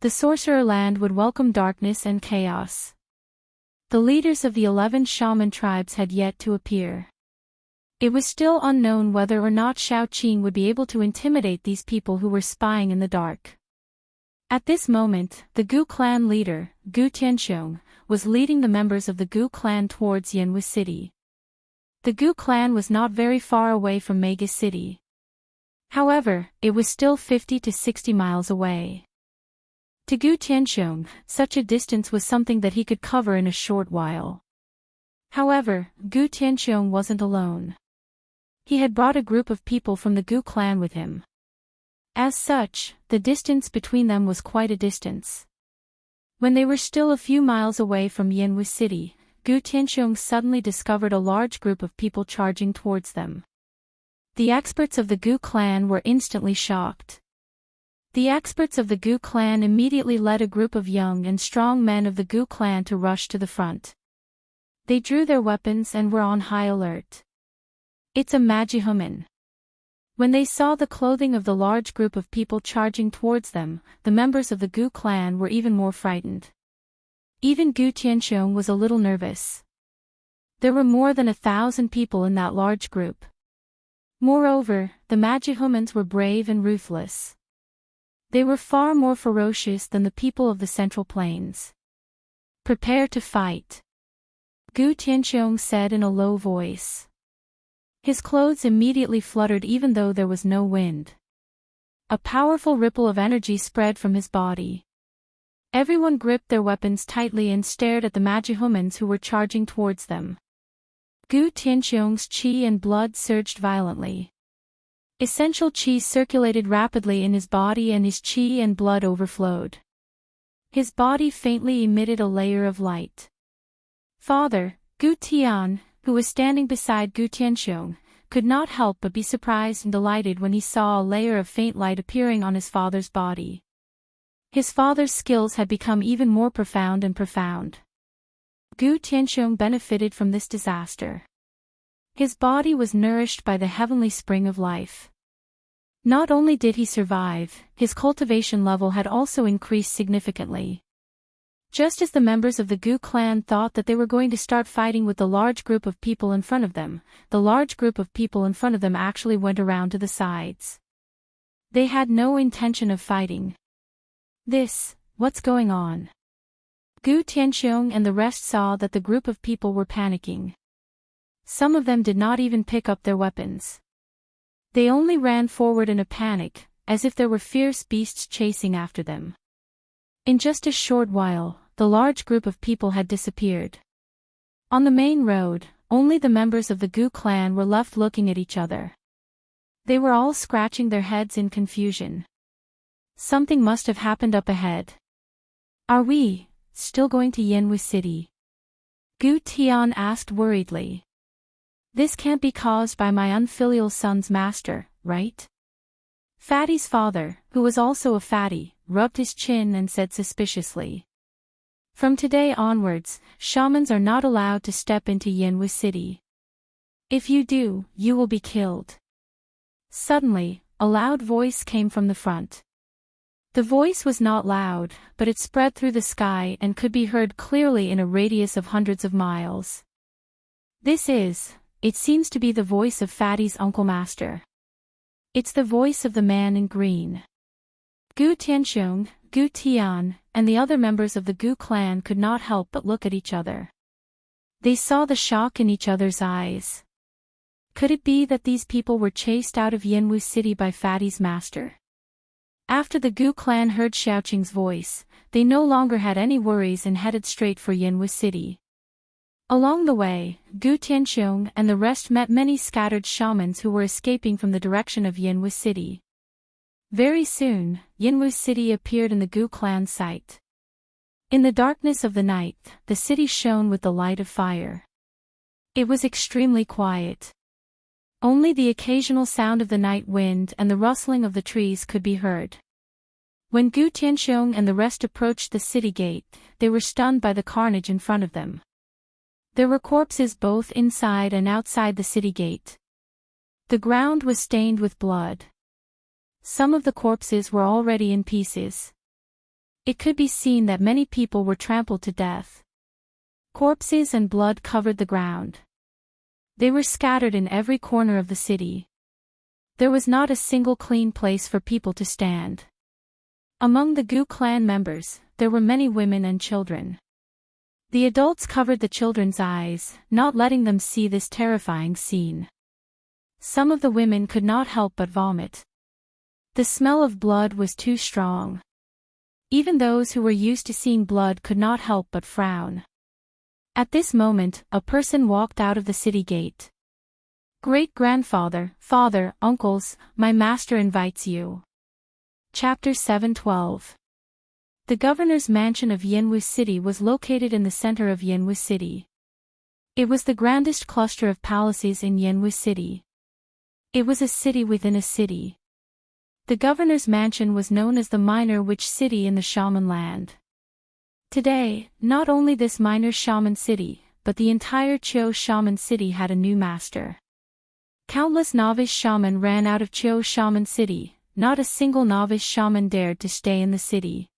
The sorcerer land would welcome darkness and chaos. The leaders of the 11 shaman tribes had yet to appear. It was still unknown whether or not Xiaoqing would be able to intimidate these people who were spying in the dark. At this moment, the Gu clan leader, Gu Tianxiong, was leading the members of the Gu clan towards Yanwu City. The Gu clan was not very far away from Mega City. However, it was still 50 to 60 miles away. To Gu Tianxiong, such a distance was something that he could cover in a short while. However, Gu Tianxiong wasn't alone. He had brought a group of people from the Gu clan with him. As such, the distance between them was quite a distance. When they were still a few miles away from Yanwu City, Gu Tianxiong suddenly discovered a large group of people charging towards them. The experts of the Gu clan were instantly shocked. The experts of the Gu clan immediately led a group of young and strong men of the Gu clan to rush to the front. They drew their weapons and were on high alert. It's a magihuman. When they saw the clothing of the large group of people charging towards them, the members of the Gu clan were even more frightened. Even Gu Tianxiong was a little nervous. There were more than 1,000 people in that large group. Moreover, the magihumans were brave and ruthless. They were far more ferocious than the people of the Central Plains. Prepare to fight, Gu Tianxiong said in a low voice. His clothes immediately fluttered even though there was no wind. A powerful ripple of energy spread from his body. Everyone gripped their weapons tightly and stared at the magihumans who were charging towards them. Gu Tianxiong's qi and blood surged violently. Essential qi circulated rapidly in his body and his qi and blood overflowed. His body faintly emitted a layer of light. Father, Gu Tian, who was standing beside Gu Tianxiong, could not help but be surprised and delighted when he saw a layer of faint light appearing on his father's body. His father's skills had become even more profound and profound. Gu Tianxiong benefited from this disaster. His body was nourished by the heavenly spring of life. Not only did he survive, his cultivation level had also increased significantly. Just as the members of the Gu clan thought that they were going to start fighting with the large group of people in front of them, the large group of people in front of them actually went around to the sides. They had no intention of fighting. What's going on? Gu Tianxiong and the rest saw that the group of people were panicking. Some of them did not even pick up their weapons. They only ran forward in a panic, as if there were fierce beasts chasing after them. In just a short while, the large group of people had disappeared. On the main road, only the members of the Gu clan were left looking at each other. They were all scratching their heads in confusion. Something must have happened up ahead. Are we still going to Yanwu City? Gu Tian asked worriedly. This can't be caused by my unfilial son's master, right? Fatty's father, who was also a fatty, rubbed his chin and said suspiciously. From today onwards, shamans are not allowed to step into Yanwu City. If you do, you will be killed. Suddenly, a loud voice came from the front. The voice was not loud, but it spread through the sky and could be heard clearly in a radius of hundreds of miles. It seems to be the voice of Fatty's uncle master. It's the voice of the man in green. Gu Tianxiong, Gu Tian, and the other members of the Gu clan could not help but look at each other. They saw the shock in each other's eyes. Could it be that these people were chased out of Yanwu City by Fatty's master? After the Gu clan heard Xiaoqing's voice, they no longer had any worries and headed straight for Yanwu City. Along the way, Gu Tianxiong and the rest met many scattered shamans who were escaping from the direction of Yanwu City. Very soon, Yanwu City appeared in the Gu clan sight. In the darkness of the night, the city shone with the light of fire. It was extremely quiet. Only the occasional sound of the night wind and the rustling of the trees could be heard. When Gu Tianxiong and the rest approached the city gate, they were stunned by the carnage in front of them. There were corpses both inside and outside the city gate. The ground was stained with blood. Some of the corpses were already in pieces. It could be seen that many people were trampled to death. Corpses and blood covered the ground. They were scattered in every corner of the city. There was not a single clean place for people to stand. Among the Gu clan members, there were many women and children. The adults covered the children's eyes, not letting them see this terrifying scene. Some of the women could not help but vomit. The smell of blood was too strong. Even those who were used to seeing blood could not help but frown. At this moment, a person walked out of the city gate. Great-grandfather, father, uncles, my master invites you. Chapter 7:12. The governor's mansion of Yanwu City was located in the center of Yanwu City. It was the grandest cluster of palaces in Yanwu City. It was a city within a city. The governor's mansion was known as the minor witch city in the shaman land. Today, not only this minor shaman city, but the entire Qiu shaman city had a new master. Countless novice shaman ran out of Qiu shaman city, not a single novice shaman dared to stay in the city.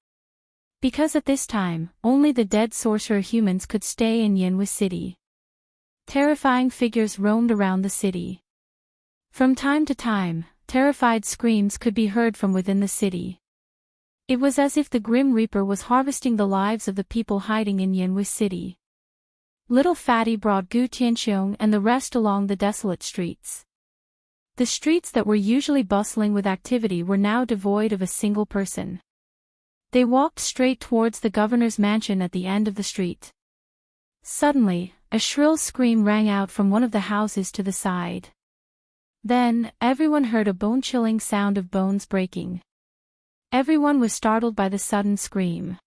Because at this time, only the dead sorcerer humans could stay in Yanwu City. Terrifying figures roamed around the city. From time to time, terrified screams could be heard from within the city. It was as if the Grim Reaper was harvesting the lives of the people hiding in Yanwu City. Little Fatty brought Gu Tianxiong and the rest along the desolate streets. The streets that were usually bustling with activity were now devoid of a single person. They walked straight towards the governor's mansion at the end of the street. Suddenly, a shrill scream rang out from one of the houses to the side. Then, everyone heard a bone-chilling sound of bones breaking. Everyone was startled by the sudden scream.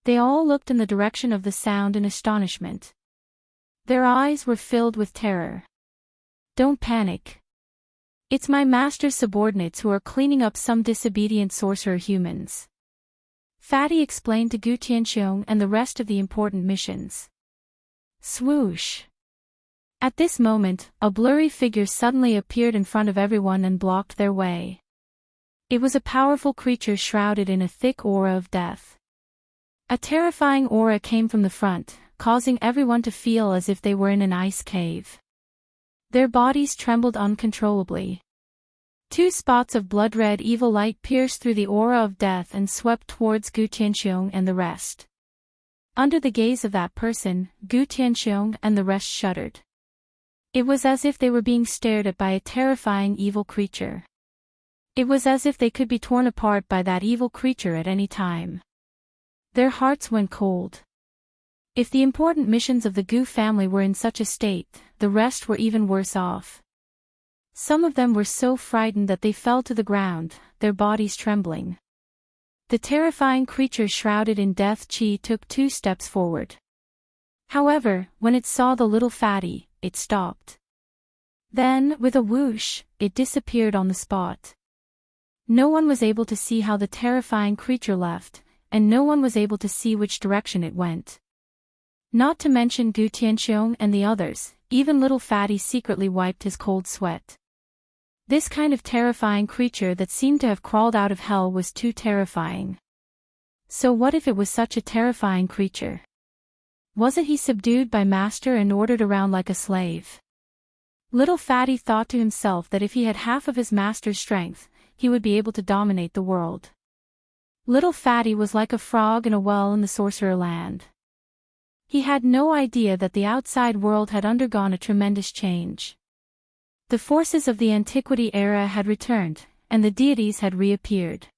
They all looked in the direction of the sound in astonishment. Their eyes were filled with terror. Don't panic. It's my master's subordinates who are cleaning up some disobedient sorcerer humans. Fatty explained to Gu Tianxiong and the rest of the important missions. Swoosh! At this moment, a blurry figure suddenly appeared in front of everyone and blocked their way. It was a powerful creature shrouded in a thick aura of death. A terrifying aura came from the front, causing everyone to feel as if they were in an ice cave. Their bodies trembled uncontrollably. 2 spots of blood-red evil light pierced through the aura of death and swept towards Gu Tianxiong and the rest. Under the gaze of that person, Gu Tianxiong and the rest shuddered. It was as if they were being stared at by a terrifying evil creature. It was as if they could be torn apart by that evil creature at any time. Their hearts went cold. If the important missions of the Gu family were in such a state, the rest were even worse off. Some of them were so frightened that they fell to the ground, their bodies trembling. The terrifying creature shrouded in death chi took 2 steps forward. However, when it saw the little fatty, it stopped. Then, with a whoosh, it disappeared on the spot. No one was able to see how the terrifying creature left, and no one was able to see which direction it went. Not to mention Gu Tianxiong and the others, even little fatty secretly wiped his cold sweat. This kind of terrifying creature that seemed to have crawled out of hell was too terrifying. So what if it was such a terrifying creature? Wasn't he subdued by master and ordered around like a slave? Little fatty thought to himself that if he had half of his master's strength, he would be able to dominate the world. Little fatty was like a frog in a well in the sorcerer land. He had no idea that the outside world had undergone a tremendous change. The forces of the antiquity era had returned, and the deities had reappeared.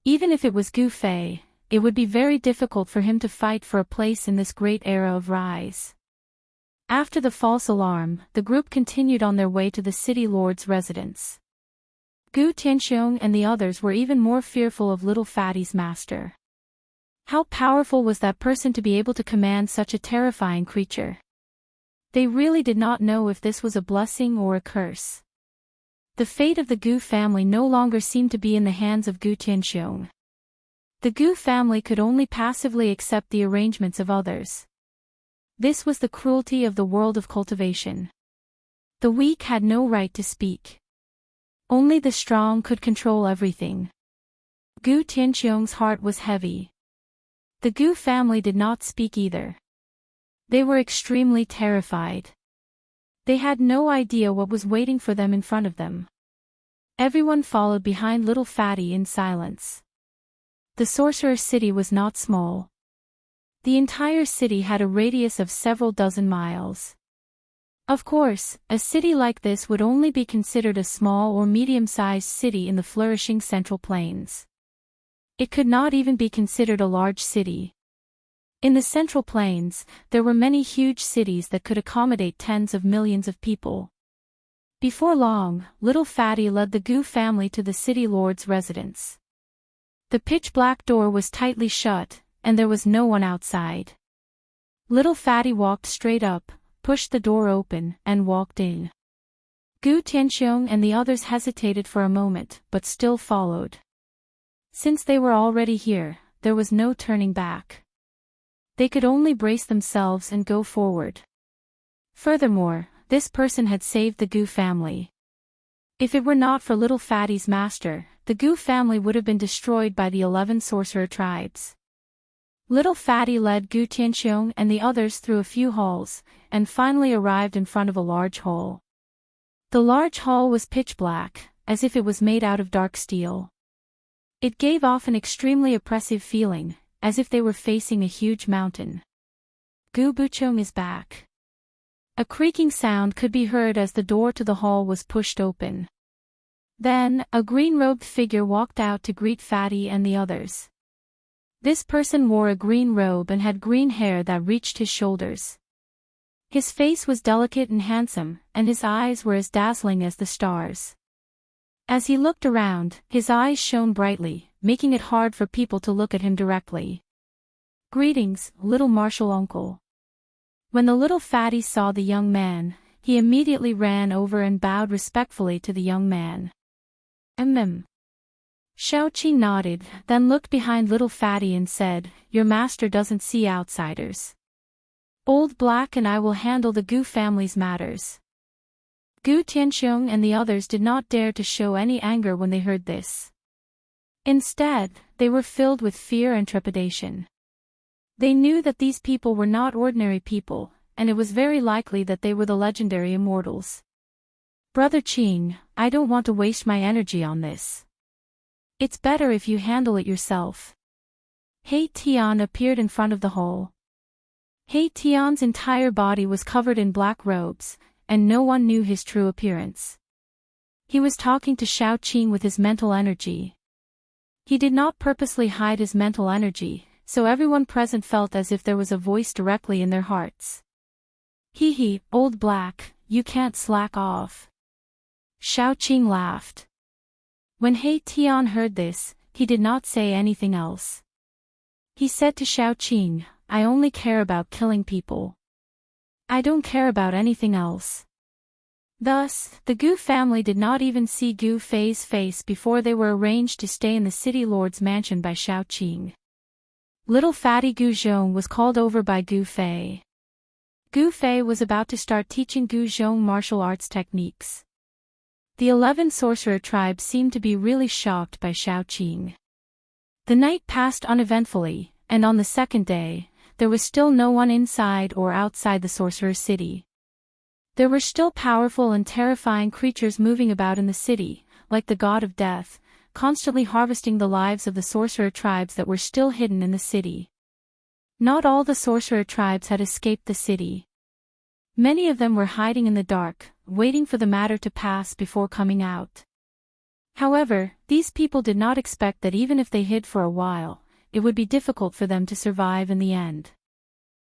Even if it was Gu Fei, it would be very difficult for him to fight for a place in this great era of rise. After the false alarm, the group continued on their way to the city lord's residence. Gu Tianxiong and the others were even more fearful of little fatty's master. How powerful was that person to be able to command such a terrifying creature? They really did not know if this was a blessing or a curse. The fate of the Gu family no longer seemed to be in the hands of Gu Tianxiong. The Gu family could only passively accept the arrangements of others. This was the cruelty of the world of cultivation. The weak had no right to speak. Only the strong could control everything. Gu Tianxiong's heart was heavy. The Gu family did not speak either. They were extremely terrified. They had no idea what was waiting for them in front of them. Everyone followed behind little fatty in silence. The sorcerer city was not small. The entire city had a radius of several dozen miles. Of course, a city like this would only be considered a small or medium-sized city in the flourishing Central Plains. It could not even be considered a large city. In the Central Plains, there were many huge cities that could accommodate tens of millions of people. Before long, little fatty led the Gu family to the city lord's residence. The pitch-black door was tightly shut, and there was no one outside. Little fatty walked straight up, pushed the door open, and walked in. Gu Tianxiong and the others hesitated for a moment, but still followed. Since they were already here, there was no turning back. They could only brace themselves and go forward. Furthermore, this person had saved the Gu family. If it were not for little fatty's master, the Gu family would have been destroyed by the 11 sorcerer tribes. Little fatty led Gu Tianxiong and the others through a few halls, and finally arrived in front of a large hall. The large hall was pitch black, as if it was made out of dark steel. It gave off an extremely oppressive feeling, as if they were facing a huge mountain. Gu Buchong is back. A creaking sound could be heard as the door to the hall was pushed open. Then, a green-robed figure walked out to greet Fatty and the others. This person wore a green robe and had green hair that reached his shoulders. His face was delicate and handsome, and his eyes were as dazzling as the stars. As he looked around, his eyes shone brightly, making it hard for people to look at him directly. "Greetings, little martial uncle." When the little fatty saw the young man, he immediately ran over and bowed respectfully to the young man. Xiaoqi nodded, then looked behind little fatty and said, "Your master doesn't see outsiders. Old Black and I will handle the Gu family's matters." Gu Tianxiong and the others did not dare to show any anger when they heard this. Instead, they were filled with fear and trepidation. They knew that these people were not ordinary people, and it was very likely that they were the legendary immortals. Brother Qing, I don't want to waste my energy on this. It's better if you handle it yourself. He Tian appeared in front of the hall. He Tian's entire body was covered in black robes, and no one knew his true appearance. He was talking to Xiao Qing with his mental energy. He did not purposely hide his mental energy, so everyone present felt as if there was a voice directly in their hearts. Hee, old black, you can't slack off. Xiao Qing laughed. When He Tian heard this, he did not say anything else. He said to Xiao Qing, I only care about killing people. I don't care about anything else. Thus, the Gu family did not even see Gu Fei's face before they were arranged to stay in the city lord's mansion by Xiao Qing. Little fatty Gu Zhong was called over by Gu Fei. Gu Fei was about to start teaching Gu Zhong martial arts techniques. The 11 sorcerer tribes seemed to be really shocked by Xiao Qing. The night passed uneventfully, and on the second day, there was still no one inside or outside the sorcerer city. There were still powerful and terrifying creatures moving about in the city, like the god of death, constantly harvesting the lives of the sorcerer tribes that were still hidden in the city. Not all the sorcerer tribes had escaped the city. Many of them were hiding in the dark, waiting for the matter to pass before coming out. However, these people did not expect that even if they hid for a while, it would be difficult for them to survive in the end.